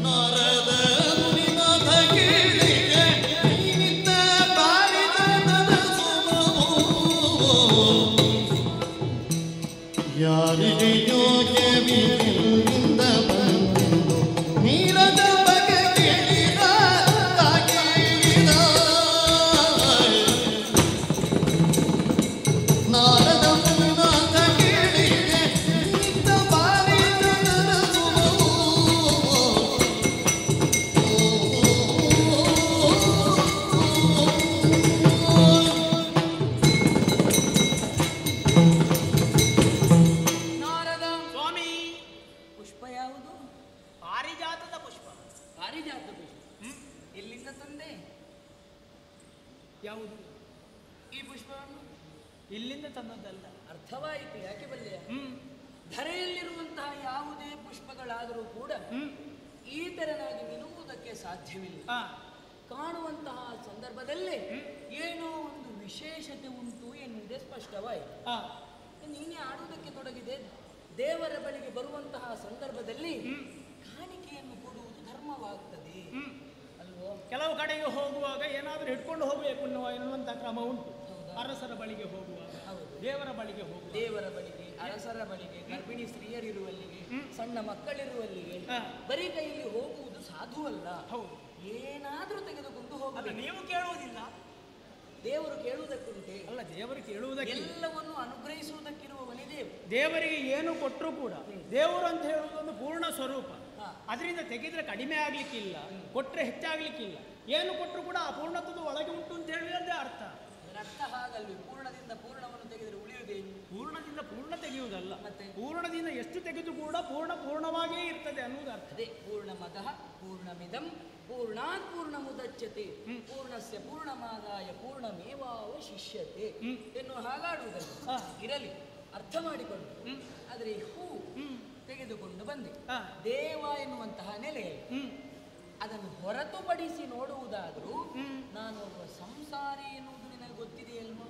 ನಾರದ ಮುನಿನಾಥ ಕೇಳಿದೆ ನಿನ್ನಿಂದ ಪಾಲಿದ ಕನಸುವು. ಯಾರಿಗೆ ಯೋಗ್ಯವಿಲ್ಲ ಬಂದು ನೀರದ ಬಗೆ ಕೇಳಿದ ತಾಕೀದ. ನಾರದ ಮುನಿನಾಥ ಕೇಳಿದೆ ನಿನ್ನಿಂದ ಪಾಲಿದ ಕನಸುವು. ನಾರದ, ಸ್ವಾಮಿ, ಪುಷ್ಪ ಯಾವುದು? ಪಾರಿಜಾತದ ಪುಷ್ಪ. ಪಾರಿಜಾತ ಪುಷ್ಪ. ಎಲ್ಲಿಂದ ತಂದೆ ಯಾವುದು? ಈ ಪುಷ್ಪವನ್ನು? ಇಲ್ಲಿಂದ ತಂದದ್ದಲ್ಲ. ಅರ್ಥವಾಯಿತು, ಯಾಕೆ ಬಲ್ಲೆಯ? ಹ್ಮ್ ಧರೆಯಲ್ಲಿರುವಂತಹ ಯಾವುದೇ ಪುಷ್ಪಗಳಾದರೂ ಕೂಡ ಹ್ಮ್ ಈ ತೆರನಾಗಿ ನಿಲ್ಲುವುದಕ್ಕೆ ಸಾಧ್ಯವಿಲ್ಲ. ಆ, ಕಾಣುವಂತಹ ಸಂದರ್ಭದಲ್ಲೇ ಏನೋ ಒಂದು ವಿಶೇಷತೆ ಉಂಟು ಎನ್ನುವುದೇ ಸ್ಪಷ್ಟವಾಯಿತು. ಆ, ನೀನೇ ಆಡುವುದಕ್ಕೆ ತೊಡಗಿದೆ. ದೇವರ ಬಳಿಗೆ ಬರುವಂತಹ ಸಂದರ್ಭದಲ್ಲಿ ಕಾಣಿಕೆಯನ್ನು ಕೊಡುವುದು ಧರ್ಮವಾಗ್ತದೆ ಹ್ಮ್ ಅಲ್ವೋ? ಕೆಲವು ಕಡೆಗೆ ಹೋಗುವಾಗ ಏನಾದರೂ ಹಿಡ್ಕೊಂಡು ಹೋಗಬೇಕು ಎನ್ನುವಂಥ ಕ್ರಮ ಉಂಟು. ಹೌದಾ? ಅರಸರ ಬಳಿಗೆ ಹೋಗುವಾಗ, ಹೌದು. ದೇವರ ಬಳಿಗೆ ಹೋಗುವಾಗ. ದೇವರ ಬಳಿಗೆ, ಅರಸರ ಬಳಿಗೆ, ಗರ್ಭಿಣಿ ಸ್ತ್ರೀಯರಿರುವಲ್ಲಿಗೆ, ಸಣ್ಣ ಮಕ್ಕಳಿರುವಲ್ಲಿಗೆ ಹಾ. ಬರೀ ಕೈಯಲ್ಲಿ ಹೋಗುವುದು ಸಾಧುವಲ್ಲ. ಹೌದು. ಏನಾದ್ರೂ ತೆಗೆದುಕೊಂಡು ಅಲ್ಲ, ಹೋಗಬೇಕು. ನೀವು ಕೇಳುವುದಿಲ್ಲ. ದೇವರು ಕೇಳುವುದಕ್ಕುಂಟೆ. ಅಲ್ಲ, ದೇವರು ಕೇಳುವುದಕ್ಕೆ, ಎಲ್ಲವನ್ನು ಅನುಗ್ರಹಿಸುವುದಕ್ಕಿರುವವನೇ ದೇವರು. ದೇವರಿಗೆ ಏನು ಕೊಟ್ಟರೂ ಕೂಡ ದೇವರು ಅಂತ ಹೇಳುವುದು ಒಂದು ಪೂರ್ಣ ಸ್ವರೂಪ. ಹಾ. ಅದರಿಂದ ತೆಗೆದ್ರೆ ಕಡಿಮೆ ಆಗ್ಲಿಕ್ಕಿಲ್ಲ, ಕೊಟ್ರೆ ಹೆಚ್ಚಾಗ್ಲಿಕ್ಕಿಲ್ಲ. ಏನು ಕೊಟ್ಟರು ಕೂಡ ಆ ಪೂರ್ಣತ್ವದ ಒಳಗೆ ಉಂಟು ಅಂತ ಹೇಳಿದ್ರೆ ಅರ್ಥ. ಅದರ ಅರ್ಥ ಹಾಗಲ್ವಿ. ಪೂರ್ಣದಿಂದ ಪೂರ್ಣವನ್ನು ತೆಗೆದರೆ ಉಳಿಯುವುದೇನು? ಪೂರ್ಣದಿಂದ ಪೂರ್ಣ ತೆಗೆಯುವುದಲ್ಲ, ಮತ್ತೆ? ಪೂರ್ಣದಿಂದ ಎಷ್ಟು ತೆಗೆದು ಕೂಡ ಪೂರ್ಣವಾಗಿಯೇ ಇರ್ತದೆ ಅನ್ನುವುದು ಅರ್ಥ. ಅದೇ ಪೂರ್ಣಮದಃ ಪೂರ್ಣಮಿದಂ ಪೂರ್ಣಾತ್ ಪೂರ್ಣಮುದಚ್ಯತೆ ಪೂರ್ಣಸ್ಯ ಪೂರ್ಣಮಾದಾಯ ಪೂರ್ಣಮೇವಾವಶಿಷ್ಯತೆ ಎನ್ನುವ ಹಾಗಾಡುವುದಲ್ಲ. ಹಾ. ಇರಲಿ, ಅರ್ಥ ಮಾಡಿಕೊಂಡು. ಆದರೆ ಈ ಹೂ ತೆಗೆದುಕೊಂಡು ಬಂದೆ ಹಾ. ದೇವ ಎನ್ನುವಂತಹ ನೆಲೆಯಲ್ಲಿ ಅದನ್ನು ಹೊರತುಪಡಿಸಿ ನೋಡುವುದಾದರೂ ನಾನು ಒಬ್ಬ ಸಂಸಾರಿ ಎನ್ನುವುದು ನಿನಗೆ ಗೊತ್ತಿದೆಯಲ್ವ?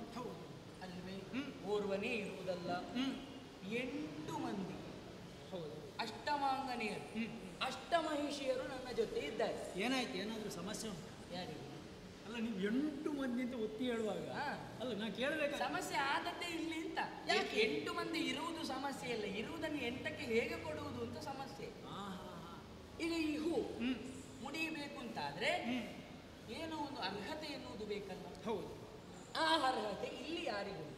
ಅಲ್ವೇ? ಓರ್ವನೇ ಇರುವುದಲ್ಲ, 8 ಮಂದಿ ಹೌದು. ಅಷ್ಟಮಾಂಗನೆಯರು, ಅಷ್ಟಮಹಿಷಿಯರು ನನ್ನ ಜೊತೆ ಇದ್ದಾರೆ. ಏನಾಯ್ತು? ಏನಾದರೂ ಸಮಸ್ಯೆ ಉಂಟು? ಯಾರಿಗೆ? ಅಲ್ಲ, ನೀವು 8 ಮಂದಿ ಅಂತ ಒತ್ತಿ ಹೇಳುವಾಗ, ಹಾ. ಅಲ್ಲ ನಾನು ಕೇಳಬೇಕು. ಸಮಸ್ಯೆ ಆದದ್ದೇ ಇಲ್ಲಿ ಅಂತ. ಯಾಕೆ? 8 ಮಂದಿ ಇರುವುದು ಸಮಸ್ಯೆ ಇಲ್ಲ, ಇರುವುದನ್ನು 8ಕ್ಕೆ ಹೇಗೆ ಕೊಡುವುದು ಅಂತ ಸಮಸ್ಯೆ. ಈಗ ಈ ಹೂ ಮುಡಿಯಬೇಕು ಅಂತಾದ್ರೆ ಏನೋ ಒಂದು ಅರ್ಹತೆ ಎನ್ನುವುದು ಬೇಕಲ್ಲ. ಹೌದು. ಆ ಅರ್ಹತೆ ಇಲ್ಲಿ ಯಾರಿಗುಂಟು?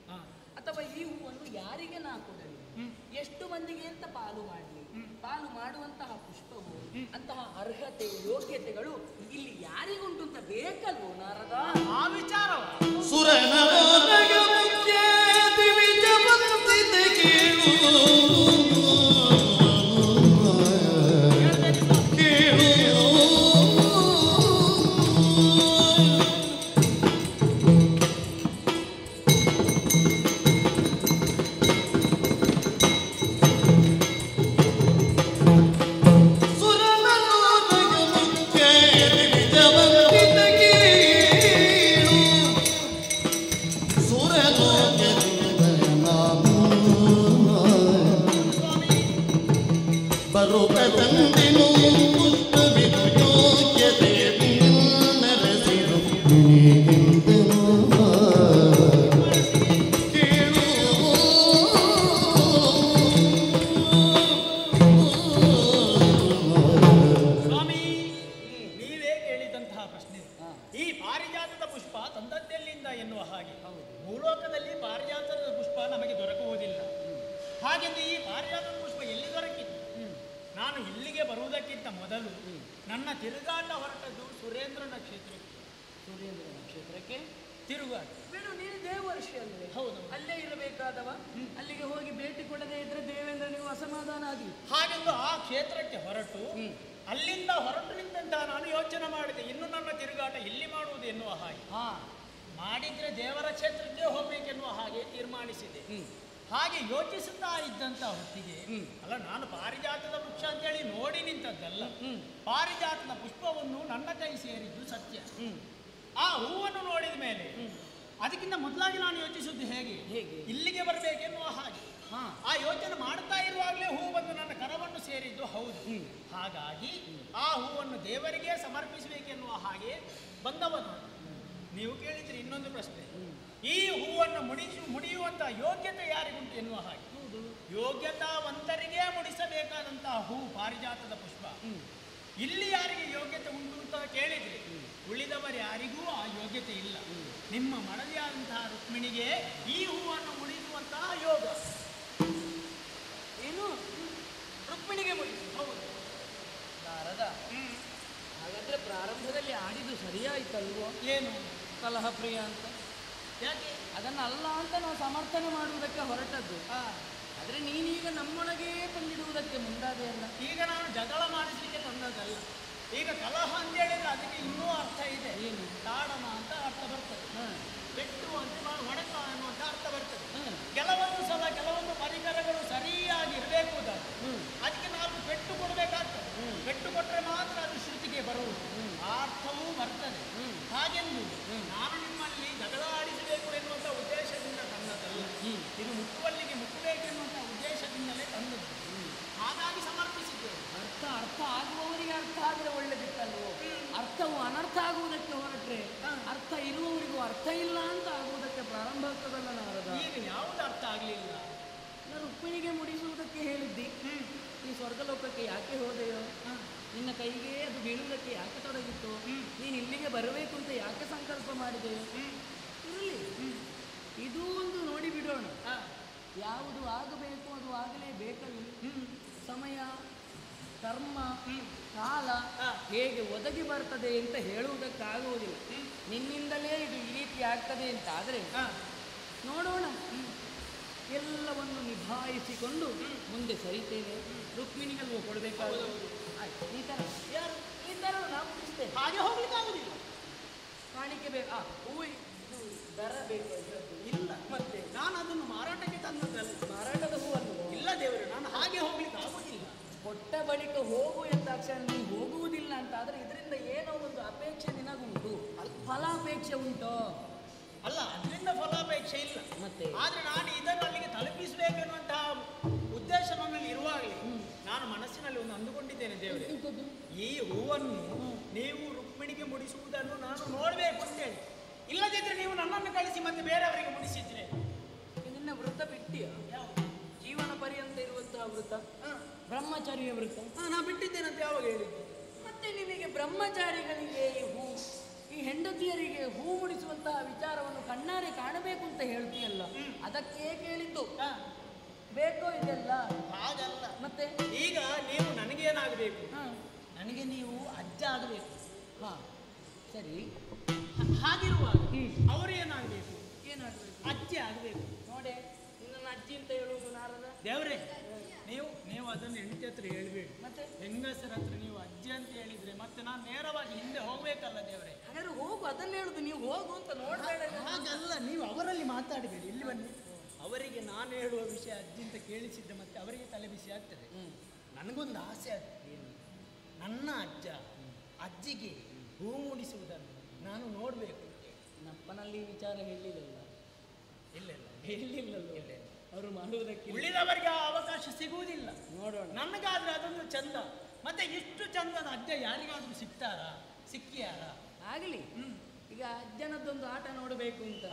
ಹಾ. ಅಥವಾ ಈ ಹೂವನ್ನು ಯಾರಿಗೆ ನಾ ಕೊಡಲಿ? ಎಷ್ಟು ಮಂದಿಗೆ ಅಂತ ಪಾಲು ಮಾಡಲಿ? ಪಾಲು ಮಾಡುವಂತಹ ಪುಷ್ಪವು ಅಂತಹ ಅರ್ಹತೆ ಯೋಗ್ಯತೆಗಳು ಇಲ್ಲಿ ಯಾರಿಗುಂಟು ಅಂತ ಬೇಕಲ್ವೋ ನಾರದ? ಆ ವಿಚಾರ ಸುರನರನಗ ಮುಖ್ಯ ದಿವಿಜ ಬಂದಿದೆ ಕೇಳು. ಹಾಗೆಂದು ಈ ಪಾರಿಜಾತದ ಪುಷ್ಪ ಎಲ್ಲಿ ದೊರಕಿತು? ನಾನು ಇಲ್ಲಿಗೆ ಬರುವುದಕ್ಕಿಂತ ಮೊದಲು ನನ್ನ ತಿರುಗಾಟ ಹೊರಟದ್ದು ಸುರೇಂದ್ರ ನಕ್ಷತ್ರಕ್ಕೆ. ಸೂರ್ಯೇಂದ್ರ ನಕ್ಷತ್ರಕ್ಕೆ ತಿರುಗಾಟ. ಬೇಡ, ನೀನು ದೇವರ್ಷಿ ಅಲ್ಲೇ. ಹೌದು. ಅಲ್ಲೇ ಇರಬೇಕಾದವ. ಅಲ್ಲಿಗೆ ಹೋಗಿ ಭೇಟಿ ಕೊಡದೇ ಇದ್ರೆ ದೇವೇಂದ್ರನಿಗೂ ಅಸಮಾಧಾನ ಆಗಲಿ. ಹಾಗೆಂದು ಆ ಕ್ಷೇತ್ರಕ್ಕೆ ಹೊರಟು ಅಲ್ಲಿಂದ ಹೊರಟು ನಿಂತಹ ನಾನು ಯೋಚನೆ ಮಾಡಿದೆ, ಇನ್ನು ನನ್ನ ತಿರುಗಾಟ ಇಲ್ಲಿ ಮಾಡುವುದು ಎನ್ನುವ ಹಾಗೆ. ಮಾಡಿದ್ರೆ ದೇವರ ಕ್ಷೇತ್ರಕ್ಕೆ ಹೋಗ್ಬೇಕೆನ್ನುವ ಹಾಗೆ ತೀರ್ಮಾನಿಸಿದೆ. ಹಾಗೆ ಯೋಚಿಸುತ್ತಾ ಇದ್ದಂತ ಹೊತ್ತಿಗೆ ಅಲ್ಲ, ನಾನು ಪಾರಿಜಾತದ ವೃಕ್ಷ ಅಂತೇಳಿ ನೋಡಿ ನಿಂತದ್ದಲ್ಲ. ಪಾರಿಜಾತದ ಪುಷ್ಪವನ್ನು ನನ್ನ ಕೈ ಸೇರಿದ್ದು ಸತ್ಯ. ಆ ಹೂವನ್ನು ನೋಡಿದ ಮೇಲೆ ಅದಕ್ಕಿಂತ ಮೊದಲಾಗಿ ನಾನು ಯೋಚಿಸುವುದು ಹೇಗೆ ಇಲ್ಲಿಗೆ ಬರಬೇಕೆನ್ನುವ ಹಾಗೆ. ಆ ಯೋಚನೆ ಮಾಡ್ತಾ ಇರುವಾಗಲೇ ಹೂ ಬಂದು ನನ್ನ ಕರವನ್ನು ಸೇರಿದ್ದು ಹೌದು. ಹಾಗಾಗಿ ಆ ಹೂವನ್ನು ದೇವರಿಗೆ ಸಮರ್ಪಿಸಬೇಕೆನ್ನುವ ಹಾಗೆ ಬಂದವನು. ನೀವು ಕೇಳಿದ್ರೆ ಇನ್ನೊಂದು ಪ್ರಶ್ನೆ, ಈ ಹೂವನ್ನು ಮುಡಿಯುವಂತ ಯೋಗ್ಯತೆ ಯಾರಿಗುಂಟು ಎನ್ನುವ ಹಾಗೆ. ಯೋಗ್ಯತಾವಂತರಿಗೆ ಮುಡಿಸಬೇಕಾದಂತಹ ಹೂ ಪಾರಿಜಾತದ ಪುಷ್ಪ. ಇಲ್ಲಿ ಯಾರಿಗೆ ಯೋಗ್ಯತೆ ಉಂಟು ಅಂತ ಕೇಳಿದ್ರೆ ಉಳಿದವರು ಯಾರಿಗೂ ಆ ಯೋಗ್ಯತೆ ಇಲ್ಲ. ನಿಮ್ಮ ಮಡದಿಯಾದಂತಹ ರುಕ್ಮಿಣಿಗೆ ಈ ಹೂವನ್ನು ಮುಡಿಸುವಂತಹ ಯೋಗ. ಏನು ರುಕ್ಮಿಣಿಗೆ ಮುಡಿಸು? ಹೌದು ನಾರದ. ಹಾಗಾದ್ರೆ ಪ್ರಾರಂಭದಲ್ಲಿ ಆಡಿದ್ದು ಸರಿಯಾಯ್ತಲ್ವೋ? ಏನು ಕಲಹ ಪ್ರಿಯ ಅಂತ ಯಾಕೆ ಅದನ್ನ ಅಲ್ಲ ಅಂತ ನಾವು ಸಮರ್ಥನೆ ಮಾಡುವುದಕ್ಕೆ ಹೊರಟದ್ದು. ಆದ್ರೆ ನೀನೀಗ ನಮ್ಮೊಳಗೇ ತಂದಿಡುವುದಕ್ಕೆ ಮುಂದಾದೆ ಅಲ್ಲ. ಈಗ ನಾನು ಜಗಳ ಮಾಡಿಸಲಿಕ್ಕೆ ತಂದದ್ದಲ್ಲ. ಈಗ ಕಲಹ ಅಂತ ಹೇಳಿದ್ರೆ ಅದಕ್ಕೆ ಇನ್ನೂ ಅರ್ಥ ಇದೆ. ಏನು? ತಾಡನ ಅಂತ ಅರ್ಥ ಬರ್ತದೆ, ಬೆಟ್ಟು ಅಂತ ಹೊಡೆತ ಅನ್ನುವಂಥ ಅರ್ಥ ಬರ್ತದೆ. ಕೆಲವೊಂದು ಸಲ ಕೆಲವೊಂದು ಪರಿಕರಗಳು ಸರಿಯಾಗಿ ಇರಬೇಕು, ಅದಕ್ಕೆ ನಾವು ಪೆಟ್ಟು ಕೊಡಬೇಕಾಗ್ತದೆ. ಪೆಟ್ಟು ಕೊಟ್ಟರೆ ಮಾತ್ರ ಅದು ಶ್ರುತಿಗೆ ಬರುವುದು, ಆ ಅರ್ಥವೂ ಬರ್ತದೆ. ಹಾಗೆಂದು ನಾನು ನಿಮ್ಮಲ್ಲಿ ಜಗಳ ಆಡಿಸಬೇಕು ಎನ್ನುವಂಥ ಉದ್ದೇಶದಿಂದ ತಂದದ್ದಲ್ಲ. ಇದು ಮುಟ್ಟುವಲ್ಲಿಗೆ ಮುಟ್ಟಬೇಕೆನ್ನುವಂಥ ಉದ್ದೇಶದಿಂದಲೇ ತಂದದ್ದು. ಹಾಗಾಗಿ ಸಮರ್ಪಿಸಿದ್ದೇವೆ. ಅರ್ಥ ಆಗುವವರಿಗೆ ಅರ್ಥ ಆದರೆ ಒಳ್ಳೆದಿತ್ತಲ್ವೋ? ಅರ್ಥವು ಅನರ್ಥ ಆಗುವುದಕ್ಕೆ ಹೊರಟ್ರೆ ಅರ್ಥ ಇರುವವರಿಗೂ ಅರ್ಥ ಇಲ್ಲ ಅಂತ ಆಗುವುದಕ್ಕೆ ಪ್ರಾರಂಭ ಆಗ್ತದಲ್ಲ ನಾರದ. ಈಗ ಯಾವುದು ಅರ್ಥ ಆಗಲಿಲ್ಲ? ರುಕ್ಮಿಣಿಗೆ ಮುಡಿಸುವುದಕ್ಕೆ ಹೇಳಿದ್ದಿ, ಈ ಸ್ವರ್ಗಲೋಕಕ್ಕೆ ಯಾಕೆ ಹೋದೆಯೋ? ನಿನ್ನ ಕೈಗೆ ಅದು ಬೀಳುವುದಕ್ಕೆ ಯಾಕೆ ತೊಡಗಿತ್ತು? ನೀನು ಇಲ್ಲಿಗೆ ಬರಬೇಕು ಅಂತ ಯಾಕೆ ಸಂಕಲ್ಪ ಮಾಡಿದೆಯೋ? ಇರಲಿ, ಇದು ಒಂದು ನೋಡಿ ಬಿಡೋಣ. ಯಾವುದು ಆಗಬೇಕು ಅದು ಆಗಲೇಬೇಕಲ್ಲ. ಸಮಯ, ಕರ್ಮ, ಕಾಲ ಹೇಗೆ ಒದಗಿ ಬರ್ತದೆ ಅಂತ ಹೇಳುವುದಕ್ಕಾಗುವುದಿಲ್ಲ. ನಿನ್ನಿಂದಲೇ ಇದು ಈ ರೀತಿ ಆಗ್ತದೆ ಅಂತ ಆದರೆ ನೋಡೋಣ. ಎಲ್ಲವನ್ನು ನಿಭಾಯಿಸಿಕೊಂಡು ಮುಂದೆ ಸರಿತೇವೆ. ರುಕ್ಮಿಣಿಗಲ್ವೋ ಕೊಡಬೇಕಾದ್ರು ಈ ಥರ ಯಾರು ಈ ಥರ ನಾವು ಮುಗಿಸ್ತೇವೆ. ಹಾಗೆ ಹೋಗ್ಲಿಕ್ಕಾಗುದಿಲ್ಲ. ಕಾಣಿಕೆ ಬೇಕು, ಹೂವು ದರ ಬೇಕು ಇಲ್ಲ. ಮತ್ತೆ ನಾನು ಅದನ್ನು ಮಾರಾಟಕ್ಕೆ ತಂದದ್ದಲ್ಲ. ಮಾರಾಟದ ಹೂವನ್ನು ಇಲ್ಲ ದೇವರು, ನಾನು ಹಾಗೆ ಹೋಗ್ಲಿಕ್ಕೆ ಆಗುದಿಲ್ಲ. ಕೊಟ್ಟ ಬಳಿಕ ಹೋಗು ಎಂದಾಕ್ಷಣ ನೀವು ಹೋಗುವುದಿಲ್ಲ ಅಂತ ಆದರೆ ಇದರಿಂದ ಏನೋ ಒಂದು ಅಪೇಕ್ಷೆ ನಿನಗುಂಟು, ಫಲಾಪೇಕ್ಷೆ ಉಂಟು. ಅಲ್ಲ, ಅದರಿಂದ ಫಲಾಪೇಕ್ಷೆ ಇಲ್ಲ. ಮತ್ತೆ ಆದ್ರೆ ನಾನು ಇದನ್ನು ಅಲ್ಲಿಗೆ ತಲುಪಿಸಬೇಕೆನ್ನುವಂತಹ ಉದ್ದೇಶ ನನ್ನಲ್ಲಿ ಇರುವಾಗಲೇ ನಾನು ಮನಸ್ಸಿನಲ್ಲಿ ಒಂದು ಅಂದುಕೊಂಡಿದ್ದೇನೆ ದೇವರೇ, ಈ ಹೂವನ್ನು ನೀವು ರುಕ್ಮಿಣಿಗೆ ಮುಡಿಸುವುದನ್ನು ನಾನು ನೋಡಬೇಕು ಅಂತೇಳಿ. ಇಲ್ಲದಿದ್ರೆ ನೀವು ನನ್ನನ್ನು ಕಳಿಸಿ ಮತ್ತೆ ಬೇರೆಯವರಿಗೆ ಮುಡಿಸಿದ್ರೆ ನಿನ್ನ ವೃತ್ತ ಬಿಟ್ಟಿಯ ಜೀವನ ಪರ್ಯಂತ ಇರುವಂತಹ ವೃತ್ತ, ಬ್ರಹ್ಮಚಾರಿಯ ವೃತ್ತ ನಾ ಬಿಟ್ಟಿದ್ದೇನೆ ಅಂತ ಯಾವಾಗ ಹೇಳಿದ್ದು? ಮತ್ತೆ ನಿನಗೆ ಬ್ರಹ್ಮಚಾರಿಗಳಿಗೆ ಈ ಹೆಂಡತಿಯರಿಗೆ ಹೂ ಮುಡಿಸುವಂತಹ ವಿಚಾರವನ್ನು ಕಣ್ಣಾರೆ ಕಾಣಬೇಕು ಅಂತ ಹೇಳ್ತೀಯಲ್ಲ, ಅದಕ್ಕೆ ಕೇಳಿದ್ದು. ಬೇಕೋ ಇದೆಲ್ಲ? ಹಾಗಲ್ಲ. ಮತ್ತೆ ಈಗ ನೀವು ನನಗೇನಾಗಬೇಕು? ನನಗೆ ನೀವು ಅಜ್ಜ ಆಗಬೇಕು. ಸರಿ. ಹಾಗಿರುವಾಗ ಅವರು ಏನಾಗಬೇಕು? ಏನಾಗಬೇಕು? ಅಜ್ಜಿ ಆಗಬೇಕು. ನೋಡೆ, ನಿನ್ನ ಅಜ್ಜಿ ಅಂತ ಹೇಳುವುದು ನಾರದ ದೇವರೇ, ನೀವು ಅದನ್ನು ಹೆಂಡತಿ ಹತ್ರ ಹೇಳ್ಬೇಡಿ. ಮತ್ತೆ ಹೆಂಗಸರ ಹತ್ರ ನೀವು ಅಜ್ಜಿ ಅಂತ ಹೇಳಿದ್ರೆ ಮತ್ತೆ ನಾನು ನೇರವಾಗಿ ಹಿಂದೆ ಹೋಗ್ಬೇಕಲ್ಲ ದೇವರೇ. ಹಾಗಾದ್ರೆ ಹೋಗು, ಅದನ್ನ ಹೇಳುದು. ನೀವು ಹೋಗು ಅಂತ ನೋಡ್ಬೇಡ. ಹಾಗಲ್ಲ, ನೀವು ಅವರಲ್ಲಿ ಮಾತಾಡಬೇಡಿ. ಇಲ್ಲಿ ಬನ್ನಿ. ಅವರಿಗೆ ನಾನು ಹೇಳುವ ವಿಷಯ ಅಜ್ಜಿ ಅಂತ ಕೇಳಿಸಿದ್ದೆ ಮತ್ತೆ ಅವರಿಗೆ ತಲೆ ಬಿಸಿ ಆಗ್ತದೆ. ನನಗೊಂದು ಆಸೆ ಆಗ್ತದೆ, ನನ್ನ ಅಜ್ಜಿಗೆ ಹೂ ಮೂಡಿಸುವುದನ್ನು ನಾನು ನೋಡಬೇಕು. ನಪ್ಪನಲ್ಲಿ ವಿಚಾರ ಹೇಳಿಲ್ಲಲ್ಲ. ಇಲ್ಲ ಹೇಳಿಲ್ಲಲ್ಲ. ಅವರು ಮಾಡುವುದಕ್ಕೆ ಉಳಿದವರಿಗೆ ಆ ಅವಕಾಶ ಸಿಗುವುದಿಲ್ಲ. ನೋಡೋಣ. ನನಗಾದ್ರೆ ಅದೊಂದು ಚಂದ. ಮತ್ತೆ ಇಷ್ಟು ಚಂದದ ಅಜ್ಜ ಯಾರಿಗಾದ್ರೂ ಸಿಕ್ಕಿಯಾರ? ಆಗಲಿ. ಈಗ ಅಜ್ಜನದ್ದೊಂದು ಆಟ ನೋಡಬೇಕು ಅಂತ,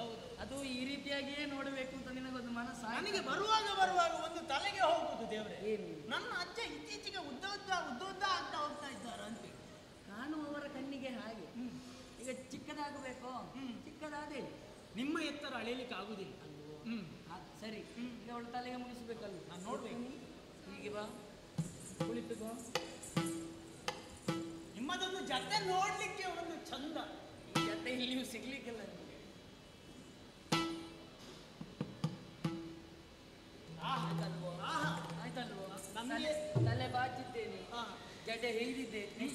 ಅದು ಈ ರೀತಿಯಾಗಿಯೇ ನೋಡಬೇಕು ಅಂತ ನಿನಗೊಂದು ಮನಸ್ಸು. ನನಗೆ ಬರುವಾಗ ಒಂದು ತಲೆಗೆ ಹೋಗುದು ದೇವರೇ, ನನ್ನ ಅಜ್ಜ ಇತ್ತೀಚೆಗೆ ಉದ್ದ ಆಗ್ತಾ ಹೋಗ್ತಾ ಇದ್ದಾರ ಅಂತ ಕಾಣುವವರ ಕಣ್ಣಿಗೆ ಹಾಗೆ. ಈಗ ಚಿಕ್ಕದಾಗಬೇಕು, ಚಿಕ್ಕದಾದೆ. ನಿಮ್ಮ ಎತ್ತರ ಅಳೆಯಲಿಕ್ಕೆ ಆಗುದಿಲ್ಲ ಅಲ್ವೋ? ಸರಿ, ಈಗ ಅವಳ ತಲೆಗೆ ಮುಗಿಸ್ಬೇಕಲ್ವ? ನಾನು ನೋಡ್ಬೇಕು. ಹೀಗೆ ಬಾ, ಕುಳಿತುಕೋ. ನಿಮ್ಮದೊಂದು ಜತೆ ನೋಡ್ಲಿಕ್ಕೆ ಒಂದು ಚಂದ. ಈ ಜತೆ ಇಲ್ಲಿಯೂ ಸಿಗ್ಲಿಕ್ಕಿಲ್ಲ ನಿಮಗೆ. ಜಡೆ ಹೇದಿದ್ದೇನೆ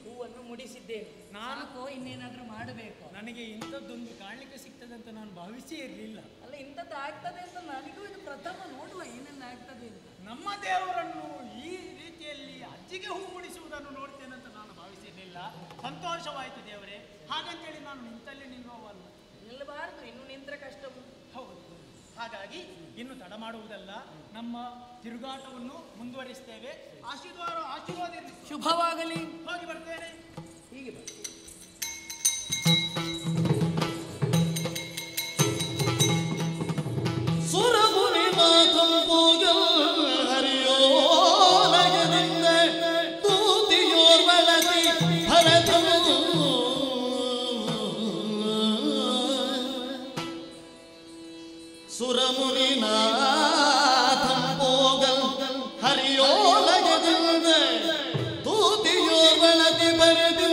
ಹೂವನ್ನು ಮುಡಿಸಿದ್ದೇನೆ. ನಾಲ್ಕು ಇನ್ನೇನಾದ್ರೂ ಮಾಡಬೇಕು. ನನಗೆ ಇಂಥದ್ದೊಂದು ಕಾಣಲಿಕ್ಕೆ ಸಿಗ್ತದೆ ಅಂತ ನಾನು ಭಾವಿಸೇ ಇರಲಿಲ್ಲ. ಅಲ್ಲ, ಇಂಥದ್ದು ಆಗ್ತದೆ ಅಂತ ನನಗೂ ಇದು ಪ್ರಥಮ. ನೋಡುವ ಏನೆಲ್ಲ ಆಗ್ತದೆ ಅಂತ. ನಮ್ಮ ದೇವರನ್ನು ಈ ರೀತಿಯಲ್ಲಿ ಅಜ್ಜಿಗೆ ಹೂ ಮುಡಿಸುವುದನ್ನು ನೋಡ್ತೇನೆ ಅಂತ ನಾನು ಭಾವಿಸಿರಲಿಲ್ಲ. ಸಂತೋಷವಾಯಿತು ದೇವರೇ. ಹಾಗಂತೇಳಿ ನಾನು ನಿಂತಲ್ಲಿ ನಿಲ್ಲುವವಲ್ಲ. ನಿಲ್ಲಬಾರದು, ಇನ್ನು ನಿಂತರೆ ಕಷ್ಟ ಉಂಟು. ಹೌದು. ಹಾಗಾಗಿ ಇನ್ನು ತಡ ಮಾಡುವುದಲ್ಲ, ನಮ್ಮ ತಿರುಗಾಟವನ್ನು ಮುಂದುವರಿಸ್ತೇವೆ. ಆಶೀರ್ವಾದ ಇರಲಿ. ಶುಭವಾಗಲಿ. ಹೋಗಿ ಬರ್ತೇನೆ. ಹೀಗೆ ಬರ್ತೇನೆ. ಸುರಮುನಿ ಮಾತಂ ಪೂಜಲ್ ಹರಿಯೋ ನಗದಿಂದ ತೂತಿಯೋರ್ ಬಳಸಿ ಭರತಂ ಸುರಮುನಿ ನಾಥಂ ಪೂಜಲ್ ಹರಿಯೋ ನಗದಿಂದ ತೂತಿಯೋರ್ ಬಳಸಿ ಬರೆದು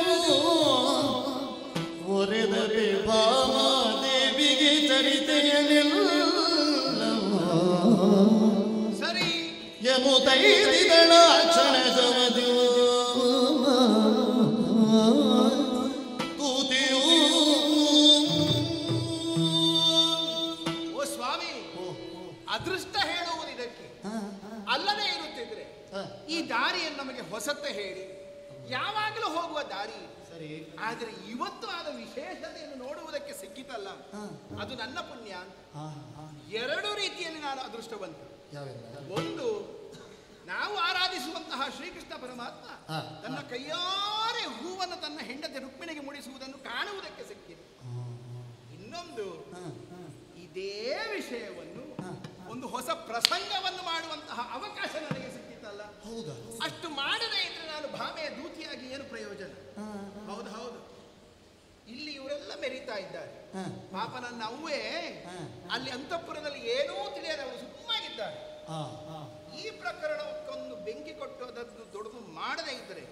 ಒರೆದರೆ ಭಾಮಾದೇವಿಗೆ ಚರಿತೆಯಲಿಲ್ಲ ಸರಿ ಯಮುದೈದಿಗಳ ಕ್ಷಣದವದು ತೂತಿಯೂ. ಓ ಸ್ವಾಮಿ, ಅದೃಷ್ಟ ಹೇಳುವುದು ಇದಕ್ಕೆ ಅಲ್ಲದೆ ಇರುತ್ತಿದ್ರೆ ಈ ದಾರಿಯನ್ನು ನಮಗೆ ಹೊಸತೆ ಹೇಳಿ ಯಾವಾಗಲೂ ಹೋಗುವ ದಾರಿ. ಸರಿ, ಆದರೆ ಇವತ್ತು ಆದ ವಿಶೇಷತೆಯನ್ನು ನೋಡುವುದಕ್ಕೆ ಸಿಕ್ಕಿತಲ್ಲ, ಅದು ನನ್ನ ಪುಣ್ಯ ಅಂತ. ಎರಡು ರೀತಿಯಲ್ಲಿ ನಾನು ಅದೃಷ್ಟವಂತ. ಒಂದು, ನಾವು ಆರಾಧಿಸುವಂತಹ ಶ್ರೀಕೃಷ್ಣ ಪರಮಾತ್ಮ ತನ್ನ ಕೈಯಾರೆ ಹೂವನ್ನು ತನ್ನ ಹೆಂಡತಿ ರುಕ್ಮಿಣಿಗೆ ಮುಡಿಸುವುದನ್ನು ಕಾಣುವುದಕ್ಕೆ ಸಿಕ್ಕಿದೆ. ಇನ್ನೊಂದು, ಇದೇ ವಿಷಯವನ್ನು ಒಂದು ಹೊಸ ಪ್ರಸಂಗವನ್ನು ಮಾಡುವಂತಹ ಅವಕಾಶ ನನಗೆ ಸಿಕ್ಕಿತಲ್ಲ. ಅಷ್ಟು ಮಾಡದೇ ಇದ್ರೆ ನಾನು ಭಾಮೆಯ ದೂತಿಯಾಗಿ ಏನು ಪ್ರಯೋಜನ? ಹೌದು ಹೌದು, ಇಲ್ಲಿ ಇವರೆಲ್ಲ ಮೆರೀತಾ ಇದ್ದಾರೆ. ಪಾಪ ನನ್ನ ಅವ್ವೇ ಅಲ್ಲಿ ಅಂತಃಪುರದಲ್ಲಿ ಏನೂ ತಿಳಿಯದೆ ಅವರು ಸುಮ್ಮನಾಗಿದ್ದಾರೆ. ಈ ಪ್ರಕರಣಕ್ಕೊಂದು ಬೆಂಕಿ ಕೊಟ್ಟು ಅದನ್ನು ದೊಡ್ಡದು ಮಾಡದೇ ಇದ್ದರೆ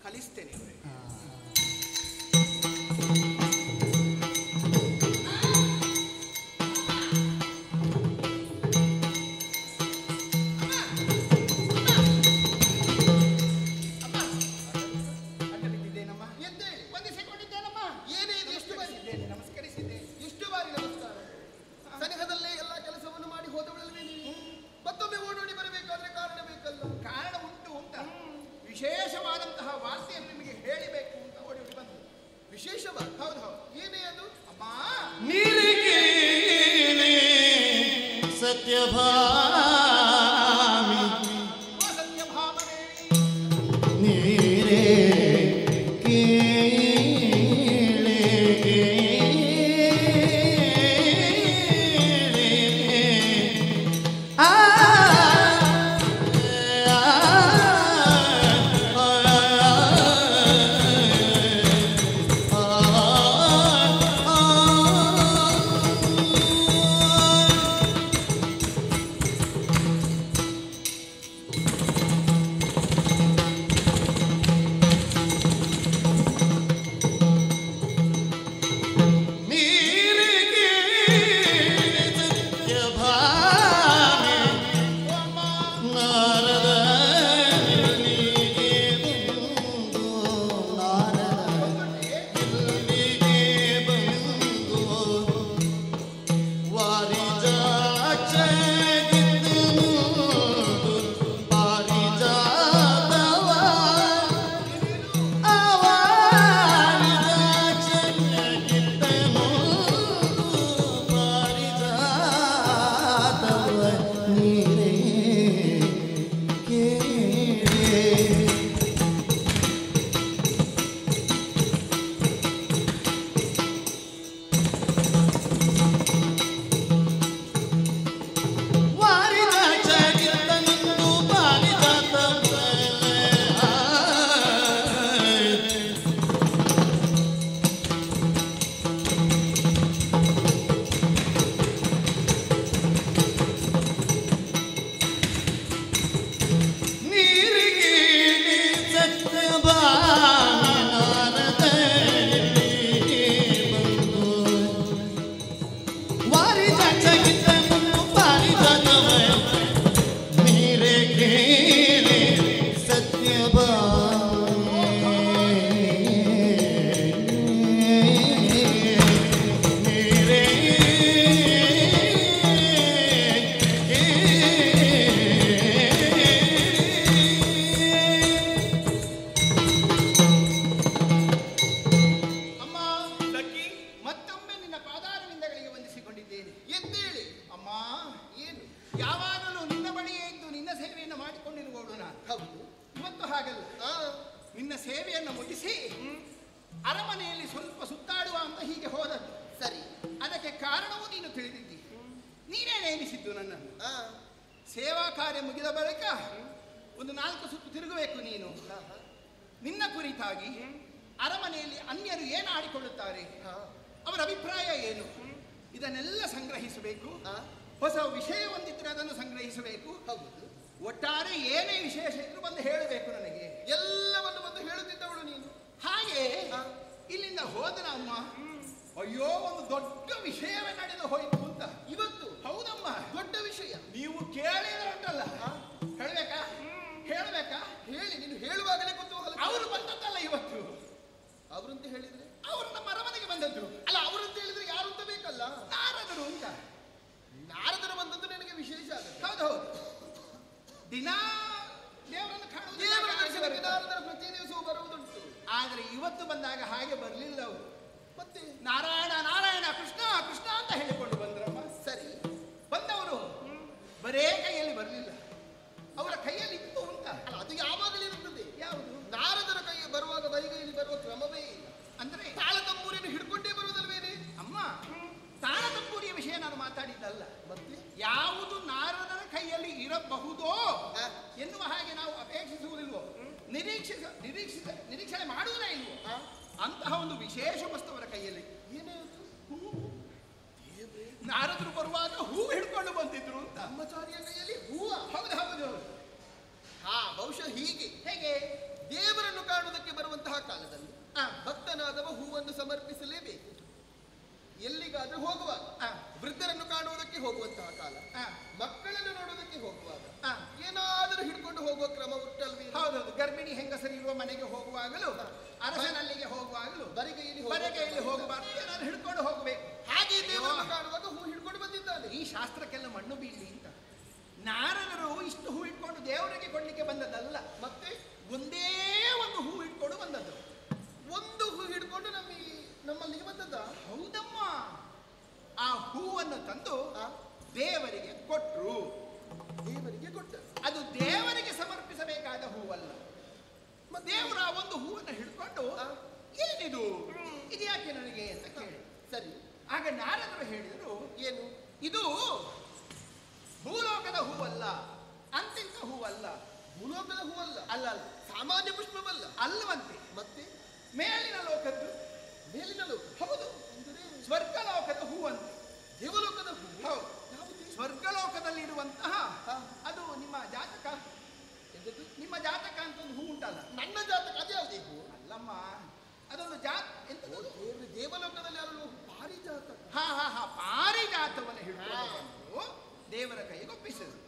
ಕಲಿಸ್ತೇನೆ ಇವರೇ. ವಿಶೇಷವಾದಂತಹ ವಾರ್ತೆಯನ್ನು ನಿಮಗೆ ಹೇಳಬೇಕು ಅಂತ ಓಡಿ ಬಂದು. ವಿಶೇಷವಾದ? ಹೌದು ಹೌದು. ಏನೇ ಅದು? ಅಮ್ಮ ನೀರಿಗೇಳಿ ಸತ್ಯಭಾಮಿ ಸತ್ಯಭಾಮನೇ ನೀರೇ ನಿನ್ನ ಸೇವೆಯನ್ನು ಮುಗಿಸಿ ಅರಮನೆಯಲ್ಲಿ ಸ್ವಲ್ಪ ಸುತ್ತಾಡುವ ಅಂತ ಹೀಗೆ ಹೋದದ್ದು. ಸರಿ. ಅದಕ್ಕೆ ಕಾರಣವೂ ನೀನು ತಿಳಿದಿದ್ದಿ. ನೀನೇ ನೇಮಿಸಿದ್ದು ನನ್ನನ್ನು. ಸೇವಾ ಕಾರ್ಯ ಮುಗಿದ ಬಳಿಕ ಒಂದು 4 ಸುತ್ತು ತಿರುಗಬೇಕು ನೀನು. ನಿನ್ನ ಕುರಿತಾಗಿ ಅರಮನೆಯಲ್ಲಿ ಅನ್ಯರು ಏನು ಆಡಿಕೊಳ್ಳುತ್ತಾರೆ, ಅವರ ಅಭಿಪ್ರಾಯ ಏನು, ಇದನ್ನೆಲ್ಲ ಸಂಗ್ರಹಿಸಬೇಕು. ಹೊಸ ವಿಷಯ ಒಂದಿದ್ರೆ ಅದನ್ನು ಸಂಗ್ರಹಿಸಬೇಕು. ಒಟ್ಟಾರೆ ಏನೇ ವಿಶೇಷ ಇದ್ರು ಬಂದು ಹೇಳಬೇಕು ನನಗೆ. ಎಲ್ಲವನ್ನು ಬಂದು ಹೇಳುತ್ತಿದ್ದವಳು ನೀನು. ಹಾಗೆ ಇಲ್ಲಿಂದ ಹೋದನ ಅಮ್ಮ, ಅಯ್ಯೋ ಒಂದು ದೊಡ್ಡ ವಿಷಯವೇ ನಡೆದು ಹೋಯಿತು ಅಂತ. ಇವತ್ತು? ಹೌದಮ್ಮ, ದೊಡ್ಡ ವಿಷಯ. ನೀವು ಕೇಳಿದ್ರೆ ಉಂಟಲ್ಲ, ಹೇಳಬೇಕಾ ಹೇಳಬೇಕಾ? ಹೇಳಿ, ನೀನು ಹೇಳುವಾಗಲೇ ಕುತೂಹಲ. ಅವರು ಬಂದದ್ದಲ್ಲ ಇವತ್ತು. ಅವರಂತ ಹೇಳಿದ್ರೆ? ಅವರು ನಮ್ಮ ಅರಮನೆಗೆ ಬಂದದ್ದು. ಅಲ್ಲ, ಅವರಂತ ಹೇಳಿದ್ರೆ ಯಾರು ಅಂತ ಬೇಕಲ್ಲ. ನಾರದರು ಅಂತ. ನಾರದರು ಬಂದದ್ದು ನನಗೆ ವಿಶೇಷ ಆಗುತ್ತೆ. ಹೌದು ಹೌದು, ದಿನ ದೇವರನ್ನು ಕಾಣುವುದು. ದೇವರ ದರ್ಶನಕ್ಕೆ ನಾರದರು ಪ್ರತಿ ದಿವಸವೂ ಬರುವುದುಂಟು. ಆದ್ರೆ ಇವತ್ತು ಬಂದಾಗ ಹಾಗೆ ಬರಲಿಲ್ಲ ಅವರು. ಮತ್ತೆ ನಾರಾಯಣ ನಾರಾಯಣ ಕೃಷ್ಣ ಕೃಷ್ಣ ಅಂತ ಹೇಳಿಕೊಂಡು ಬಂದ್ರಮ್ಮ. ಸರಿ. ಬಂದವರು ಬರೇ ಕೈಯಲ್ಲಿ ಬರಲಿಲ್ಲ, ಅವರ ಕೈಯಲ್ಲಿ ಇತ್ತು ಅಂತ. ಅಲ್ಲ, ಅದು ಯಾವಾಗಲಿರುತ್ತದೆ. ಯಾವುದು? ನಾರದರ ಕೈಗೆ ಬರುವಾಗ ಬರಿಗೈಯಲ್ಲಿ ಬರುವ ಕ್ರಮವೇ ಇಲ್ಲ. ಅಂದ್ರೆ ತಾಳತಂಬೂರಿಯನ್ನು ಹಿಡ್ಕೊಂಡೇ ಬರುವುದಲ್ವೇನೆ? ಅಮ್ಮ, ತಾಳತಂಬೂರಿಯ ವಿಷಯ ನಾನು ಮಾತಾಡಿದ್ದಲ್ಲ. ಮತ್ತೆ ಯಾವುದು ನಾರದರ ಕೈಯಲ್ಲಿ ಇರಬಹುದೋ ಎನ್ನುವ ಹಾಗೆ ನಾವು ಅಪೇಕ್ಷಿಸುವುದಿಲ್ವೋ, ನಿರೀಕ್ಷಣೆ ಮಾಡುವುದೇ ಇಲ್ವೋ, ಅಂತಹ ಒಂದು ವಿಶೇಷ ವಸ್ತು ಅವರ ಕೈಯಲ್ಲಿ. ಏನೇ ಹೂ. ನಾರದರು ಬರುವಾಗ ಹೂ ಹಿಡ್ಕೊಂಡು ಬಂದಿದ್ರು ಅಂತ. ಬ್ರಹ್ಮಚಾರಿಯ ಕೈಯಲ್ಲಿ ಹೂವ? ಹೌದು ಹೌದು. ಬಹುಶಃ ಹೀಗೆ. ಹೇಗೆ? ದೇವರನ್ನು ಕಾಣುವುದಕ್ಕೆ ಬರುವಂತಹ ಕಾಲದಲ್ಲಿ ಭಕ್ತನಾದವ ಹೂವನ್ನು ಸಮರ್ಪಿಸಲೇಬೇಕು. ಎಲ್ಲಿಗಾದ್ರೂ ಹೋಗುವಾಗ, ವೃದ್ಧರನ್ನು ಕಾಣುವುದಕ್ಕೆ ಹೋಗುವಂತಹ ಕಾಲ, ಮಕ್ಕಳನ್ನು ನೋಡುವುದಕ್ಕೆ ಹೋಗುವಾಗ ಏನಾದರೂ ಹಿಡ್ಕೊಂಡು ಹೋಗುವ ಕ್ರಮ ಉಂಟಲ್ವೇ? ಹೌದೌದು. ಗರ್ಭಿಣಿ ಹೆಂಗಸರಿರುವ ಮನೆಗೆ ಹೋಗುವಾಗಲೂ, ಅರಸನಲ್ಲಿಗೆ ಹೋಗುವಾಗಲೂ ಬರಿಗೈಯಲ್ಲಿ ಹೋಗಬಾರ್ದು, ಏನಾದ್ರು ಹಿಡ್ಕೊಂಡು ಹೋಗಬೇಕು. ಹಾಗೆ ದೇವರನ್ನು ಕಾಣುವಾಗ ಹೂ ಹಿಡ್ಕೊಂಡು ಬಂದಿದ್ದಾನೆ. ಈ ಶಾಸ್ತ್ರಕ್ಕೆಲ್ಲ ಮಣ್ಣು ಬೀಳಲಿ ಅಂತ. ನಾರದರು ಇಷ್ಟು ಹೂ ಇಟ್ಕೊಂಡು ದೇವರಿಗೆ ಕೊಡ್ಲಿಕ್ಕೆ ಬಂದದ್ದಲ್ಲ, ಮತ್ತೆ ಒಂದೇ ಒಂದು ಹೂ ಇಟ್ಕೊಂಡು ಬಂದದ್ದು. ಒಂದು ಹೂ ಹಿಡ್ಕೊಂಡು ನಮ್ಮಲ್ಲಿಗೆ ಬಂದದ್ದ? ಹೌದಮ್ಮ. ಆ ಹೂವನ್ನು ತಂದು ದೇವರಿಗೆ ಕೊಟ್ರು. ದೇವರಿಗೆ ಕೊಟ್ಟ. ಅದು ದೇವರಿಗೆ ಸಮರ್ಪಿಸಬೇಕಾದ ಹೂವಲ್ಲ. ದೇವರ ಒಂದು ಹೂವನ್ನು ಹಿಡ್ಕೊಂಡು ಏನಿದು, ಇದು ಯಾಕೆ ನನಗೆ ಅಂತ ಕೇಳಿ. ಸರಿ. ಆಗ ನಾರದರು ಹೇಳಿದರು, ಏನು ಇದು ಭೂಲೋಕದ ಹೂವಲ್ಲ, ಅಂತಿಂತ ಹೂವಲ್ಲ. ಭೂಲೋಕದ ಹೂವಲ್ಲ? ಅಲ್ಲ ಅಲ್ಲ, ಸಾಮಾನ್ಯ ಪುಷ್ಪವಲ್ಲ ಅಲ್ಲವಂತೆ. ಮತ್ತೆ ಮೇಲಿನ ಲೋಕದ್ದು. ಮೇಲಿನ ಲೋಕ? ಹೌದು, ಸ್ವರ್ಗಲೋಕದ ಹೂವಂತೆ. ದೇವಲೋಕದ ಹೂ? ಹೌದು. ಸ್ವರ್ಗಲೋಕದಲ್ಲಿರುವಂತಹ ಅದು ನಿಮ್ಮ ಜಾತಕ. ನಿಮ್ಮ ಜಾತಕ ಅಂತ ಒಂದು ಹೂ ಉಂಟಲ್ಲ. ನನ್ನ ಜಾತಕ ಅದು ಯಾವುದೇ ಹೂ? ಅಲ್ಲಮ್ಮ, ಅದೊಂದು ಎಂತದ್ದು? ದೇವಲೋಕದಲ್ಲಿ ಯಾರು ಪಾರಿಜಾತ? ಪಾರಿಜಾತವನ್ನು ಹಿಡಿದು ಬಂದು ದೇವರ ಕೈಗೆ ಒಪ್ಪಿಸಿದರು.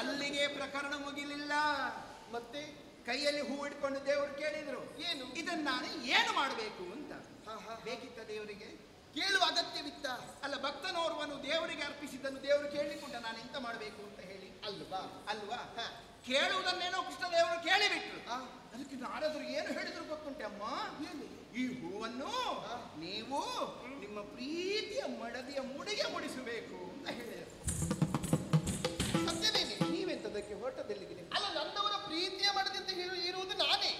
ಅಲ್ಲಿಗೆ ಪ್ರಕರಣ ಮುಗಿಲಿಲ್ಲ. ಮತ್ತೆ ಕೈಯಲ್ಲಿ ಹೂ ಇಟ್ಕೊಂಡು ದೇವರು ಕೇಳಿದ್ರು, ಏನು ಇದನ್ನ ನಾನು ಏನು ಮಾಡಬೇಕು ಅಂತ. ಬೇಕಿತ್ತ ದೇವರಿಗೆ? ಕೇಳುವ ಅಗತ್ಯವಿತ್ತ? ಅಲ್ಲ, ಭಕ್ತನೋರ್ವನು ದೇವರಿಗೆ ಅರ್ಪಿಸಿದ್ದನ್ನು ದೇವರು ಕೇಳಿಕೊಂಡ ನಾನು ಎಂತ ಮಾಡಬೇಕು ಅಂತ ಹೇಳಿ. ಅಲ್ವಾ? ಅಲ್ವಾ? ಕೇಳುವುದನ್ನೇನೋ ಕೃಷ್ಣ ದೇವರು ಕೇಳಿಬಿಟ್ರು. ಅದಕ್ಕೆ ನಾರದರು ಏನು ಹೇಳಿದ್ರು ಗೊತ್ತುಂಟೆ ಅಮ್ಮ? ಈ ಹೂವನ್ನು ನೀವು ನಿಮ್ಮ ಪ್ರೀತಿಯ ಮಡದಿಯ ಮುಡಿಗೆ ಮುಡಿಸಬೇಕು ಅಂತ ಹೇಳಿದರು. ಸತ್ಯವೇನೆ? ನೀವೆಂತದಕ್ಕೆ ಹೊರಟದಲ್ಲಿಗೆ? ಅಲ್ಲ, ನನ್ನವರ ಪ್ರೀತಿಯ ಮಡದಿಂತ ಇರುವುದು ನಾನೇ.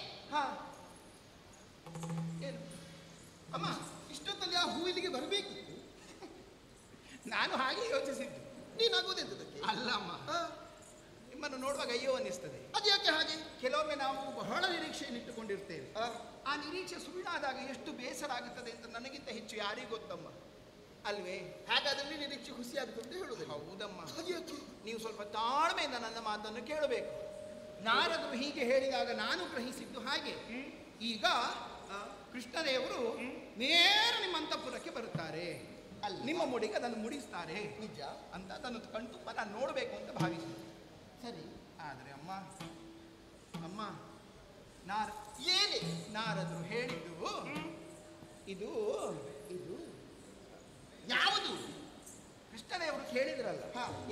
ಏನು ಅಮ್ಮ, ಇಷ್ಟೊತ್ತಲ್ಲಿ ಆ ಹೂ ಇಲ್ಲಿಗೆ ಬರಬೇಕಿತ್ತು. ನಾನು ಹಾಗೆ ಯೋಚಿಸಿದ್ದು. ನೀನಾಗುವುದೆಂತದಕ್ಕೆ? ಅಲ್ಲಮ್ಮ, ನಿಮ್ಮನ್ನು ನೋಡುವಾಗ ಅಯ್ಯೋ ಅನ್ನಿಸ್ತದೆ. ಅದು ಯಾಕೆ ಹಾಗೆ? ಕೆಲವೊಮ್ಮೆ ನಾವು ಬಹಳ ನಿರೀಕ್ಷೆಯನ್ನು ಇಟ್ಟುಕೊಂಡಿರ್ತೇವೆ. ಆ ನಿರೀಕ್ಷೆ ಸುಳ್ಳಾದಾಗ ಎಷ್ಟು ಬೇಸರ ಆಗುತ್ತದೆ ಅಂತ ನನಗಿಂತ ಹೆಚ್ಚು ಯಾರಿಗೂ ಗೊತ್ತಮ್ಮ, ಅಲ್ವೇ? ಹಾಗಾದ್ರೆ ನಿರೀಕ್ಷೆ ಖುಷಿ ಆಗುತ್ತೆ ಅಂತ ಹೇಳುದು? ಹೌದಮ್ಮ. ಅದ್ಯಾಕೆ? ನೀವು ಸ್ವಲ್ಪ ತಾಳ್ಮೆಯಿಂದ ನನ್ನ ಮಾತನ್ನು ಕೇಳಬೇಕು. ನಾರದರು ಹೀಗೆ ಹೇಳಿದಾಗ ನಾನು ಗ್ರಹಿಸಿದ್ದು ಹಾಗೆ. ಈಗ ಕೃಷ್ಣದೇವರು ನೇರ ನಿಮ್ಮ ಅಂತಃಪುರಕ್ಕೆ ಬರುತ್ತಾರೆ, ನಿಮ್ಮ ಮುಡಿಗೆ ಅದನ್ನು ಮುಡಿಸ್ತಾರೆ. ನಿಜ ಅಂತ ಅದನ್ನು ಕಣ್ತುಂಬ ನಾನು ನೋಡಬೇಕು ಅಂತ ಭಾವಿಸಿದೆ. ಸರಿ. ಆದರೆ ಅಮ್ಮ, ಏನೇ ನಾರದರು ಹೇಳಿದ್ದು ಇದು ಯಾವುದು? ಕೃಷ್ಣದೇವರು ಕೇಳಿದ್ರಲ್ಲ,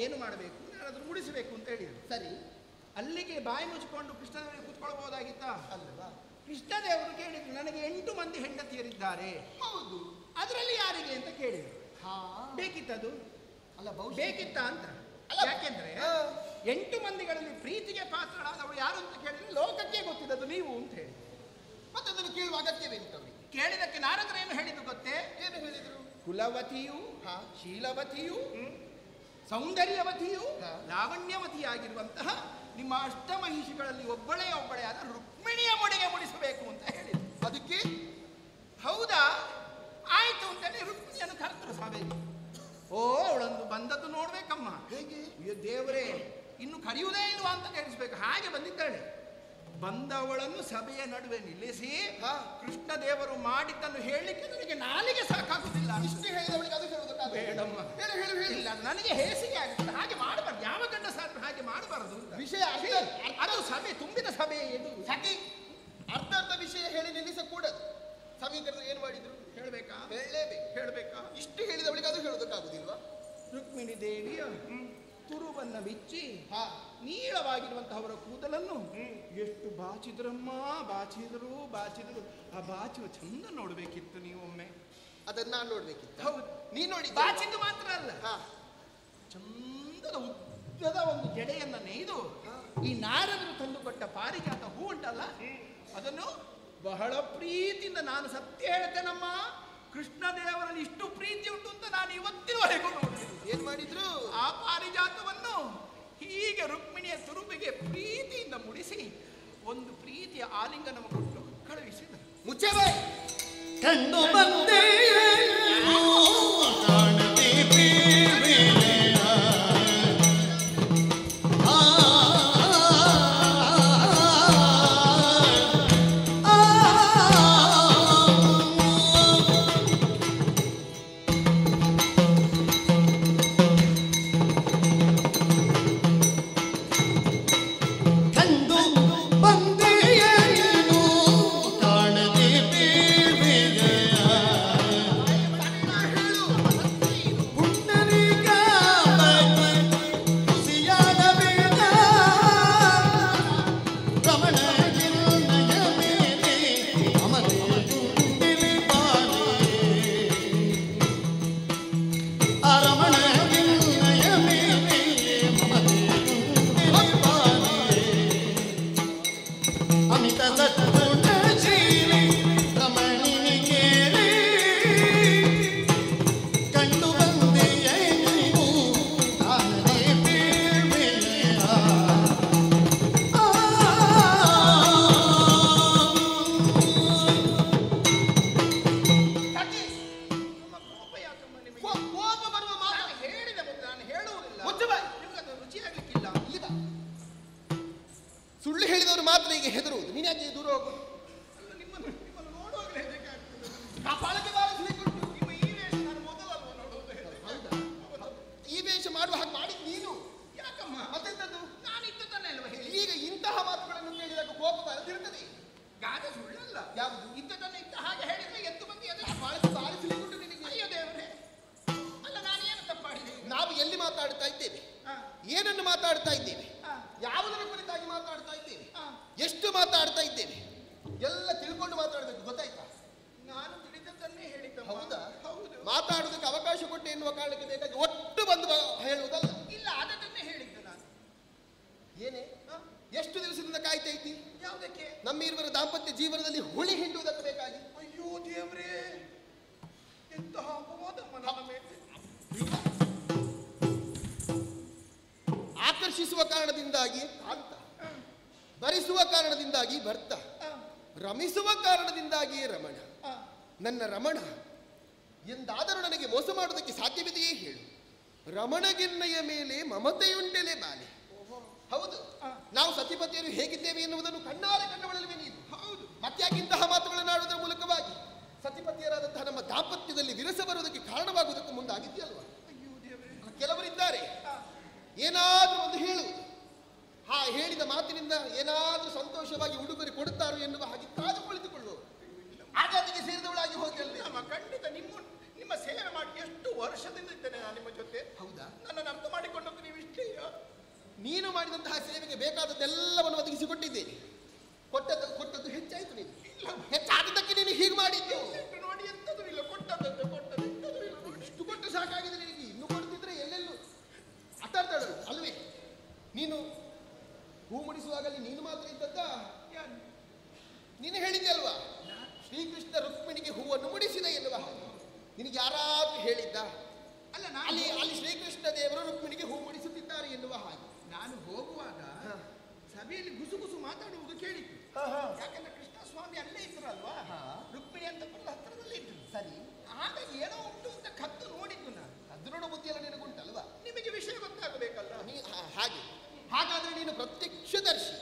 ಏನು ಮಾಡಬೇಕು, ನಾರದರು ಮುಡಿಸಬೇಕು ಅಂತ ಹೇಳಿದರು. ಸರಿ. ಅಲ್ಲಿಗೆ ಬಾಯಿ ಮುಚ್ಚಿಕೊಂಡು ಕೃಷ್ಣದೇವರಿಗೆ ಕೂತ್ಕೊಳ್ಬಹುದಾಗಿತ್ತ? ಅಲ್ವಾ? ಕೃಷ್ಣದೇವರು ಕೇಳಿದ್ರು, ನನಗೆ 8 ಮಂದಿ ಹೆಂಡತಿಯರಿದ್ದಾರೆ. ಹೌದು. ಅದರಲ್ಲಿ ಯಾರಿಗೆ ಅಂತ ಕೇಳಿದರು. ಬೇಕಿತ್ತದು? ಅಲ್ಲ, ಬೇಕಿತ್ತ ಅಂತ. ಯಾಕೆಂದ್ರೆ 8 ಮಂದಿಗಳಲ್ಲಿ ಪ್ರೀತಿಗೆ ಪಾತ್ರರಾದವಳು ಯಾರು ಅಂತ ಕೇಳಿದ್ರೆ ಲೋಕಕ್ಕೆ ಗೊತ್ತಿದ್ದದು ನೀವು ಅಂತ ಹೇಳಿ. ಅಗತ್ಯವೆಂತ ಅವರಿಗೆ? ಕೇಳಿದಕ್ಕೆ ನಾರದರೇನು ಹೇಳಿದ್ದು ಗೊತ್ತೇ? ಏನು ಹೇಳಿದ್ರು? ಕುಲವತಿಯು ಶೀಲವತಿಯು ಸೌಂದರ್ಯವತಿಯು ಲಾವಣ್ಯವತಿಯಾಗಿರುವಂತಹ ನಿಮ್ಮ ಅಷ್ಟಮಹಿಷಿಗಳಲ್ಲಿ ಒಬ್ಬಳೇ ಆದ ರುಕ್ಮಿಣಿಯ ಮುಡಿಗೆ ಮುಡಿಸಬೇಕು ಅಂತ ಹೇಳಿದ್ರು. ಅದಕ್ಕೆ ಹೌದಾ ಆಯ್ತು ಅಂತೇಳಿ ರುಕ್ಮಿಣಿಯನ್ನು ಕರೆದ್ರು ಸಭೆಗೆ. ಓ ಅವಳೊಂದು ಬಂದದ್ದು ನೋಡ್ಬೇಕಮ್ಮ. ಹೇಗೆ? ಅಯ್ಯೋ ದೇವರೇ, ಇನ್ನು ಕರೆಯುವುದೇ ಇಲ್ವಾ ಅಂತ ಕೇಳಿಸ್ಬೇಕು. ಹಾಗೆ ಬಂದಿದ್ದಾಳೆ. ಬಂದವಳನ್ನು ಸಭೆಯ ನಡುವೆ ನಿಲ್ಲಿಸಿ ಕೃಷ್ಣ ದೇವರು ಮಾಡಿದ್ದನ್ನು ಹೇಳಲಿಕ್ಕೆ ನನಗೆ ನಾಲಿಗೆ ಸಾಕಾಗುತ್ತಿಲ್ಲ. ಇಷ್ಟು ಹೇಳಿದವಳಿಗೆ ಅದು ಹೇಳುವುದಕ್ಕಾಗ ಬೇಡಮ್ಮ. ಹೇಳು ಹೇಳು ಹೇಳು. ಇಲ್ಲ, ನನಗೆ ಹೇಸಿಗೆ ಆಗುತ್ತೆ. ಹಾಗೆ ಮಾಡಬಾರ್ದು. ಯಾವ ಗಂಡಸಾದ್ರೂ ಹಾಗೆ ಮಾಡಬಾರದು ಅಂತ. ವಿಷಯ ಅದು ಸಭೆ, ತುಂಬಿದ ಸಭೆ ಇದು. ಸಖಿ ಅರ್ಧ ವಿಷಯ ಹೇಳಿ ನಿಲ್ಲಿಸಕೂಡದು. ಸಮೀಕರಣ ಏನು ಮಾಡಿದ್ರು ಹೇಳ್ಬೇಕಾ? ಹೇಳಬೇಕಾ? ಇಷ್ಟು ಹೇಳಿದವಳಿಗೆ ಅದು ಹೇಳುವುದಕ್ಕಾಗುದಿಲ್ವಾ? ರುಕ್ಮಿಣಿ ದೇವಿಯ ತುರುವನ್ನ ಬಿಚ್ಚಿ ನೀಳವಾಗಿರುವಂತಹವರ ಕೂದಲನ್ನು ಎಷ್ಟು ಬಾಚಿದ್ರಮ್ಮ, ಬಾಚಿದ್ರು. ಆ ಬಾಚುವ ಚಂದ ನೋಡ್ಬೇಕಿತ್ತು ನೀವು ಒಮ್ಮೆ. ಅದನ್ನ ನಾನು ನೋಡ್ಬೇಕಿತ್ತು. ಹೌದು, ನೀ ನೋಡಿ. ಬಾಚಿದ್ದು ಮಾತ್ರ ಅಲ್ಲ, ಚಂದದ ಉದ್ದದ ಒಂದು ಜಡೆಯನ್ನ ನೇಯ್ದು ಈ ನಾರದರು ತಂದುಕೊಟ್ಟ ಪಾರಿಜಾತ ಹೂ ಉಂಟಲ್ಲ, ಅದನ್ನು ಬಹಳ ಪ್ರೀತಿಯಿಂದ, ನಾನು ಸತ್ಯ ಹೇಳ್ತೇನಮ್ಮ, ಕೃಷ್ಣ ದೇವರಲ್ಲಿ ಇಷ್ಟು ಪ್ರೀತಿ ಉಂಟು ಅಂತ ನಾನು ಇವತ್ತಿನವರೆಗೂ ನೋಡಿದ್ರು. ಏನ್ ಮಾಡಿದ್ರು? ಆ ಪಾರಿಜಾತವನ್ನು ಹೀಗೆ ರುಕ್ಮಿಣಿಯ ತುರುಬಿಗೆ ಪ್ರೀತಿಯಿಂದ ಮುಡಿಸಿ ಒಂದು ಪ್ರೀತಿಯ ಆಲಿಂಗನ ಕೊಟ್ಟು ಕಳುಹಿಸಿದರು. ಮುಚ್ಚೆ ಬಾಯಿ. ಕಂಡು ಬಂದೆ ಸುಳ್ಳು ಹೇಳಿದವರು ಮಾತ್ರ ಈಗ ಹೆದರುವುದು. ನೀನು ಯಾಕೆ ದೂರ ಹೋಗು? ನಿಮ್ಮನ್ನು ನೋಡುವಾಗಲೇ ಹೆದರಿಕಾಗ್ತದೆ. ಕಪಾಳಕ್ಕೆ ಬಾರಿಸಲಿಕ್ಕುಂಟು. ನಿಮ್ಮ ಈ ವೇಷ ನಾನು ಮೊದಲಲ್ವ ನೋಡುವುದು. ಹೌದಾ? ಈ ವೇಷ ಮಾಡುವ ಹಾಗೆ ಮಾಡಿದ್ ನೀನು. ಯಾಕಮ್ಮ? ಮತ್ತೆಂತದ್ದು? ನಾನು ಇದ್ದದನ್ನೇ ಅಲ್ವ ಹೇಳಿ. ಈಗ ಇಂತಹ ಮಾತುಗಳನ್ನು ಕೇಳಿದಾಗ ಕೋಪ ಬರದಿರ್ತದೆ. ಗಾದೆ ಸುಳ್ಳಲ್ಲ. ಯಾವುದು? ಇದ್ದದನ್ನೇ ಇದ್ದ ಹಾಗೆ ಹೇಳಿದ್ರೆ ಎದ್ದು ಬಂದು ಎದೆ ಬಾರಿಸಲಿಕ್ಕುಂಟು ನಿನಗೆ. ಅಯ್ಯೋ ದೇವರೇ, ಅಲ್ಲ ನಾನೇನು ತಪ್ಪಾಡಿದೆ? ನಾವು ಎಲ್ಲಿ ಮಾತಾಡ್ತಾ ಇದ್ದೇವೆ? ಏನನ್ನು ಮಾತಾಡ್ತಾ ಇದ್ದೇವೆ? ಯಾವುದರ ಕುರಿತಾಗಿ ಮಾತಾಡ್ತಾ ಇದ್ದೇವೆ? ಎಷ್ಟು ಮಾತಾಡ್ತಾ ಇದ್ದೇವೆ? ಎಲ್ಲ ತಿಳ್ಕೊಂಡು ಮಾತಾಡಬೇಕು, ಗೊತ್ತಾಯ್ತಾ? ನಾನು ತಿಳಿದದ್ದನ್ನೇ ಹೇಳಿದ್ದ. ಹೌದಾ? ಹೌದು. ಮಾತಾಡುವುದಕ್ಕೆ ಅವಕಾಶ ಕೊಟ್ಟೆ ಎನ್ನುವ ಕಾರಣಕ್ಕೆ ಬೇಕಾಗಿ ಒಟ್ಟು ಬಂದು ಹೇಳುವುದಲ್ಲ. ಇಲ್ಲ, ಅದನ್ನೇ ಹೇಳಿದ್ದೆ ನಾನು. ಏನೇ? ಎಷ್ಟು ದಿವಸದಿಂದ ಕಾಯ್ತಾ ಇದ್ದಿ? ಯಾವುದಕ್ಕೆ? ನಮ್ಮಿರುವರ ದಾಂಪತ್ಯ ಜೀವನದಲ್ಲಿ ಹುಳಿ ಹಿಂಡುವುದಕ್ಕೆ ಬೇಕಾಗಿ. ಅಯ್ಯೋ ದೇವ್ರೇ, ಎಂತಹ ಅಪವಾದಮ್ಮ ನನ್ನ ಮೇಲೆ. ಆಕರ್ಷಿಸುವ ಕಾರಣದಿಂದಾಗಿ ಕಾಂತ, ಭರಿಸುವ ಕಾರಣದಿಂದಾಗಿ ಭರ್ತ, ರಮಿಸುವ ಕಾರಣದಿಂದಾಗಿ ರಮಣ. ನನ್ನ ರಮಣ ಎಂದಾದರೂ ನನಗೆ ಮೋಸ ಮಾಡುವುದಕ್ಕೆ ಸಾಧ್ಯವಿದೆಯೇ ಹೇಳು? ರಮಣಗೆನ್ನಯ ಮೇಲೆ ಮಮತೆಯುಂಟೆಲೆ ಬಾಲೆ. ಹೌದು, ನಾವು ಸತಿಪತಿಯರು ಹೇಗಿದ್ದೇವೆ ಎನ್ನುವುದನ್ನು ಕಣ್ಣಾರೆ ಕಂಡುಕೊಳ್ಳುವೆ ನೀನು. ಹೌದು, ಮತ್ಯಾಕಿಂತಹ ಮಾತುಗಳನ್ನು ಆಡುವುದರ ಮೂಲಕವಾಗಿ ಸತಿಪತಿಯರಾದಂತಹ ನಮ್ಮ ದಾಂಪತ್ಯದಲ್ಲಿ ವಿರಸ ಬರುವುದಕ್ಕೆ ಕಾರಣವಾಗುವುದಕ್ಕೆ ಮುಂದಾಗಿದೆಯಲ್ವಾ? ಕೆಲವರಿದ್ದಾರೆ, ಏನಾದರೂ ಒಂದು ಹೇಳುವುದು, ಹೇಳಿದ ಮಾತಿನಿಂದ ಏನಾದರೂ ಸಂತೋಷವಾಗಿ ಉಡುಗೊರೆ ಕೊಡುತ್ತಾರೋ ಎನ್ನುವ ಹಾಗೆ ಕಾದು ಕುಳಿತುಕೊಳ್ಳುವರು. ಆಗಾದಿಗೆ ಸೇರಿದವಳಾಗಿ ಹೋಗಲಿ. ನಮ್ಮ ಖಂಡಿತ ನಿಮ್ಮ ಸೇವೆ ಮಾಡಿ ಎಷ್ಟು ವರ್ಷದಿಂದ ಇದ್ದೇನೆ ನಾನು ನಿಮ್ಮ ಜೊತೆ. ಹೌದಾ? ನನ್ನನ್ನು ಅರ್ಥ ಮಾಡಿಕೊಂಡದ್ದು ನೀವು ಇಷ್ಟೇ. ನೀನು ಮಾಡಿದಂತಹ ಸೇವೆಗೆ ಬೇಕಾದದ್ದೆಲ್ಲವನ್ನು ಒದಗಿಸಿಕೊಟ್ಟಿದ್ದೇನೆ. ಕೊಟ್ಟದ್ದು ಹೆಚ್ಚಾಯ್ತು. ನೀನು ಹೆಚ್ಚಾದದ್ದಕ್ಕೆ ನೀನು ಹೀಗೆ ಮಾಡಿದ್ದು ನೋಡಿ. ಎಂತದೂ ಇಲ್ಲ, ಕೊಟ್ಟದ್ದು ಎಂತದೂ ಇಲ್ಲ. ಇಷ್ಟು ಕೊಟ್ಟು ಸಾಕಾಗಿದೆ ನಿನಗೆ. ಇನ್ನು ಕೊಡ್ತಿದ್ರೆ ಎಲ್ಲೆಲ್ಲೂ ಆಟಾಡ್ತಾಳು ಅಲ್ವೇ? ನೀನು ಹೂ ಮುಡಿಸುವಾಗಲಿ ನೀನು ಮಾತ್ರ ಇದ್ದದ್ದ? ನೀನು ಹೇಳಿದ್ದೆ ಅಲ್ವಾ, ಶ್ರೀ ರುಕ್ಮಿಣಿಗೆ ಹೂವನ್ನು ಮುಡಿಸಿದೆ ಎನ್ನುವ ಹಾಗೆ ನಿನಗೆ ಯಾರಾದ್ರೂ ಹೇಳಿದ್ದ? ಅಲ್ಲ ಅಲ್ಲಿ ಶ್ರೀಕೃಷ್ಣ ದೇವರು ರುಕ್ಮಿಣಿಗೆ ಹೂ ಮುಡಿಸುತ್ತಿದ್ದಾರೆ ಎನ್ನುವ ಹಾಗೆ ನಾನು ಹೋಗುವಾಗ ಸಭೆಯಲ್ಲಿ ಗುಸುಗುಸು ಮಾತಾಡುವುದು ಕೇಳಿತ್ತು. ಯಾಕಂದ್ರೆ ಕೃಷ್ಣ ಸ್ವಾಮಿ ಅಲ್ಲೇ ಇದ್ರಲ್ವಾ, ರುಕ್ಮಿಣಿ ಅಂತ ಹತ್ತಿರದಲ್ಲೇ ಇದ್ರು. ಸರಿ, ಆಗ ಏನೋ ಉಂಟು ಅಂತ ಕದ್ದು ನೋಡಿದ್ದು ನಾನು. ಅದು ನೋಡೋ ಬುದ್ಧಿ ಎಲ್ಲ ನಿನಗುಂಟಲ್ವಾ? ನಿಮಗೆ ವಿಷಯ ಗೊತ್ತಾಗಬೇಕಲ್ಲ. ಹಾಗೆ ಹಾಗಾದ್ರೆ ನೀನು ಪ್ರತ್ಯಕ್ಷದರ್ಶಿ.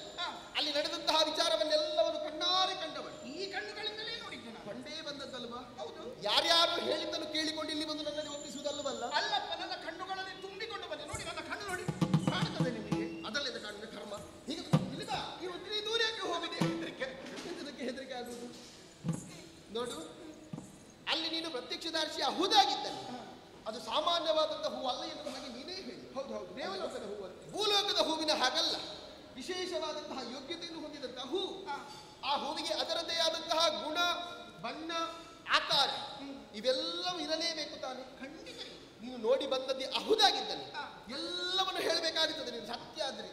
ಅಲ್ಲಿ ನಡೆದಂತಹ ವಿಚಾರವನ್ನೆಲ್ಲವನ್ನು ಕಣ್ಣಾರೆ ಕಂಡವಳು. ಈ ಕಣ್ಣುಗಳಿಂದಲೇ ನೋಡಿದ್ದು ನಾನು. ಕೊಂಡೇ ಬಂದದ್ದಲ್ವಾ? ಹೌದು. ಯಾರ್ಯಾರು ಹೇಳಿದ್ದನ್ನು ಕೇಳಿಕೊಂಡು ಇಲ್ಲಿ ಬಂದು ನನ್ನಲ್ಲಿ ಒಪ್ಪಿಸುವುದಲ್ಲವಲ್ಲ? ಅಲ್ಲಪ್ಪ, ನನ್ನ ಕಣ್ಣುಗಳಲ್ಲಿ ತುಂಬಿಕೊಂಡು ಬಂದೆ. ನೋಡಿ, ನನ್ನ ಕಣ್ಣು ನೋಡಿ ಕಾಣುತ್ತದೆ ನಿಮಗೆ? ಅದಲ್ಲದೆ ಕಾಣಿದ ಕರ್ಮ. ಹೀಗೆ ಇಲ್ಲಿದ ಈ ಒತ್ತಿಗೆ ದೂರ ಯಾಕೆ ಹೋಗಿದೆ? ಹೆದರಿಕೆ ಆಗುವುದು ನೋಡು. ಅಲ್ಲಿ ನೀನು ಪ್ರತ್ಯಕ್ಷದರ್ಶಿ ಅಹುದಾಗಿದ್ದಲ್ಲಿ ಅದು ಸಾಮಾನ್ಯವಾದಂತಹ ಹೂ ಅಲ್ಲ ಎನ್ನುವ ಹಾಗೆ ನೀನೇ ಹೇಳಿ. ಹೌದು ಹೌದು, ದೇವಲೋಕದ ಹೂ. ಭೂಲೋಕದ ಹೂವಿನ ಹಾಗಲ್ಲ, ವಿಶೇಷವಾದಂತಹ ಯೋಗ್ಯತೆಯನ್ನು ಹೊಂದಿದಂತಹ ಹೂ. ಆ ಹೂವಿಗೆ ಅದರದೇ ಆದಂತಹ ಗುಣ, ಬಣ್ಣ, ಆಕಾರ ಇವೆಲ್ಲವೂ ಇರಲೇಬೇಕು ತಾನೆ. ಖಂಡಿತ ನೀನು ನೋಡಿ ಬಂದದ್ದೇ ಅಹುದಾಗಿದ್ದಲ್ಲಿ ಎಲ್ಲವನ್ನು ಹೇಳಬೇಕಾಗುತ್ತದೆ ನೀನು ಸತ್ಯ ಆದ್ರೆ.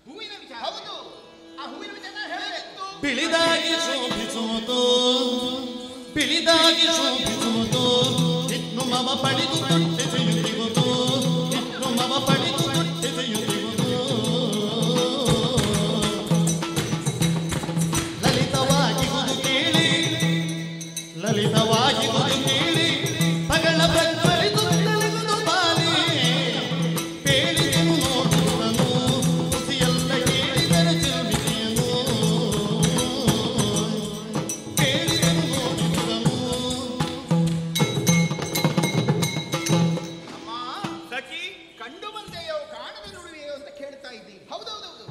ಹೂವಿನ ವಿಚಾರ. ಹೌದು, ಆ ಹೂವಿನ ವಿಚಾರ ಹೇಳಬೇಕು. ಬಿಳಿದಾಗಿ ಶೋಭಿಸುವುದು, ಬಿಳಿದಾಗಿ ಶೋಭಿಸುವುದು, ಇನ್ನು ಮಮ ಪಡೆದು ತೊಟ್ಟೆಸೆಯುತ್ತಿರುವುದು, ಇನ್ನು ಮಮ ಪಡೆದು ತೊಟ್ಟೆಸೆಯುತ್ತಿರುವುದು. ಲಲಿತವಾಗಿ ಗುದು ಕೇಳಿ, ಲಲಿತವಾಗಿ ಗುದು ಕೇಳಿ, ಪಗಳ ಪ್ರಜ್ವಲಿದು ತಲೆದು ಬಾಲಿ, ಬೇಳಿದೆನು ನೋಡುವುದನು, ಹುಸಿಯಲ್ಲ ಕೇಳಿದರೆ ಚಿರುಮಿತಿಯನು, ಬೇಳಿದೆನು ನೋಡುವುದನು. ಅಮ್ಮ ಸಖಿ, ಕಂಡು ಬಂದೆಯೋ ಕಾಣದೆ ನೋಡುವೆಯೋ ಅಂತ ಕೇಳ್ತಾ ಇದ್ದೀನಿ. ಹೌದೌದೌದು,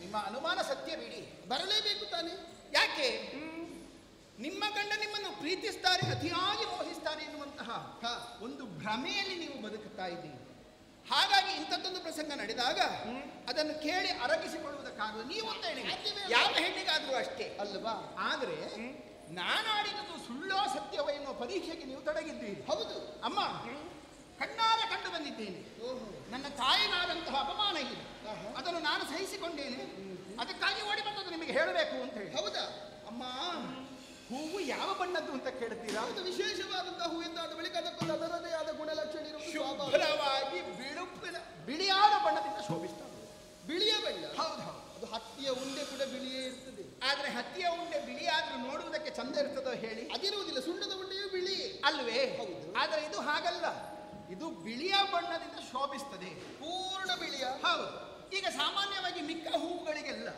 ನಿಮ್ಮ ಅನುಮಾನ ಸತ್ಯ ಬಿಡಿ. ಬರಲೇಬೇಕು ತಾನೆ. ಯಾಕೆ? ನಿಮ್ಮ ಗಂಡ ನಿಮ್ಮನ್ನು ಪ್ರೀತಿಸ್ತಾರೆ, ಅತಿಯಾಗಿ ಮೋಹಿಸ್ತಾರೆ ಎನ್ನುವಂತಹ ಒಂದು ಭ್ರಮೆಯಲ್ಲಿ ನೀವು ಬದುಕುತ್ತಾ ಇದ್ದೀರಿ. ಹಾಗಾಗಿ ಇಂಥದ್ದೊಂದು ಪ್ರಸಂಗ ನಡೆದಾಗ ಅದನ್ನು ಕೇಳಿ ಅರಗಿಸಿಕೊಳ್ಳುವುದಕ್ಕಾಗದು. ನೀವು ಅಂತ ಹೇಳಿ ಯಾವ ಹೆಣ್ಣಿಗಾದ್ರೂ ಅಷ್ಟೇ ಅಲ್ವಾ? ಆದರೆ ನಾನಾಡಿದ್ದು ಸುಳ್ಳೋ ಸತ್ಯವೋ ಎನ್ನುವ ಪರೀಕ್ಷೆಗೆ ನೀವು ತೊಡಗಿದ್ದೀರಿ. ಹೌದು ಅಮ್ಮ, ಕಣ್ಣಾರೆ ಕಂಡು ಬಂದಿದ್ದೇನೆ. ನನ್ನ ತಾಯಿಗಾದಂತಹ ಅಪಮಾನ ಇದೆ, ಅದನ್ನು ನಾನು ಸಹಿಸಿಕೊಂಡೇನೆ. ಅದಕ್ಕಾಗಿ ಓಡಿ ಬಂದದ್ದು ನಿಮಗೆ ಹೇಳಬೇಕು ಅಂತ ಹೇಳಿ. ಹೌದಾ? ಅಮ್ಮ, ಹೂವು ಯಾವ ಬಣ್ಣದ್ದು ಅಂತ ಕೇಳ್ತೀರಾ? ಅದು ವಿಶೇಷವಾದಂತಹ ಹೂ ಎಂದಾದ ಬಳಿಕ ಅದಕ್ಕೊಂದು ಅದರದೇ ಆದ ಗುಣಲಕ್ಷಣ ಇರುವುದು ಸ್ವಾಭಾವಿಕ. ಶುಭ್ರವಾಗಿ ಬಿಳಿಯಾದ ಬಣ್ಣದಿಂದ ಶೋಭಿಸ್ತಾರೆ. ಬಿಳಿಯ ಬಣ್ಣ? ಹೌದು ಹೌದು. ಅದು ಹತ್ತಿಯ ಉಂಡೆ ಕೂಡ ಬಿಳಿಯೇ ಇರ್ತದೆ. ಆದ್ರೆ ಹತ್ತಿಯ ಉಂಡೆ ಬಿಳಿಯಾದ್ರೂ ನೋಡುವುದಕ್ಕೆ ಚಂದ ಇರ್ತದೋ ಹೇಳಿ? ಅದಿರುವುದಿಲ್ಲ, ಸುಣ್ಣದ ಉಂಡೆಯೂ ಬಿಳಿ ಅಲ್ವೇ? ಹೌದು. ಆದ್ರೆ ಇದು ಹಾಗಲ್ಲ, ಇದು ಬಿಳಿಯ ಬಣ್ಣದಿಂದ ಶೋಭಿಸ್ತದೆ, ಪೂರ್ಣ ಬಿಳಿಯ. ಹೌದು. ಈಗ ಸಾಮಾನ್ಯವಾಗಿ ಮಿಕ್ಕ ಹೂವುಗಳಿಗೆಲ್ಲ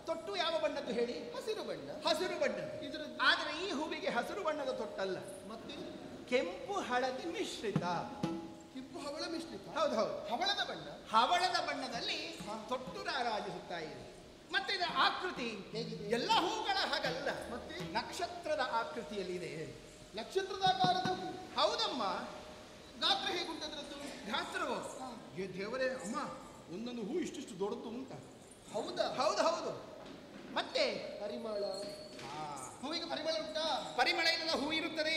ತೊಟ್ಟು ಯಾವ ಬಣ್ಣದ್ದು ಹೇಳಿ? ಹಸಿರು ಬಣ್ಣ. ಹಸಿರು ಬಣ್ಣ. ಇದರ ಆದ್ರೆ ಈ ಹೂವಿಗೆ ಹಸಿರು ಬಣ್ಣದ ತೊಟ್ಟಲ್ಲ, ಮತ್ತೆ ಕೆಂಪು ಹಳದಿ ಮಿಶ್ರಿತ. ಕೆಂಪು ಹವಳ ಮಿಶ್ರಿತ. ಹೌದು ಹೌದು. ಹವಳದ ಬಣ್ಣ. ಹವಳದ ಬಣ್ಣದಲ್ಲಿ ತೊಟ್ಟು ರಾರಾಜಿಸುತ್ತಾ ಇದೆ. ಮತ್ತೆ ಇದರ ಆಕೃತಿ ಹೇಗಿದೆ? ಎಲ್ಲ ಹೂಗಳ ಹಾಗಲ್ಲ, ಮತ್ತೆ ನಕ್ಷತ್ರದ ಆಕೃತಿಯಲ್ಲಿದೆ. ನಕ್ಷತ್ರಾಕಾರದ ಹೂ. ಹೌದಮ್ಮ. ಗಾತ್ರ ಹೇಗುಂಟದ್ರದ್ದು? ಗಾತ್ರವು ಏ ದೇವರೇ ಅಮ್ಮ, ಒಂದೊಂದು ಹೂ ಇಷ್ಟಿಷ್ಟು ದೊಡ್ಡದು ಅಂತ. ಹೌದಾ? ಹೌದು ಹೌದು. ಮತ್ತೆ ಪರಿಮಳ. ಹೂವಿಗೆ ಪರಿಮಳ ಉಂಟಾ? ಪರಿಮಳ ಇಲ್ಲದ ಹೂ ಇರುತ್ತದೆ.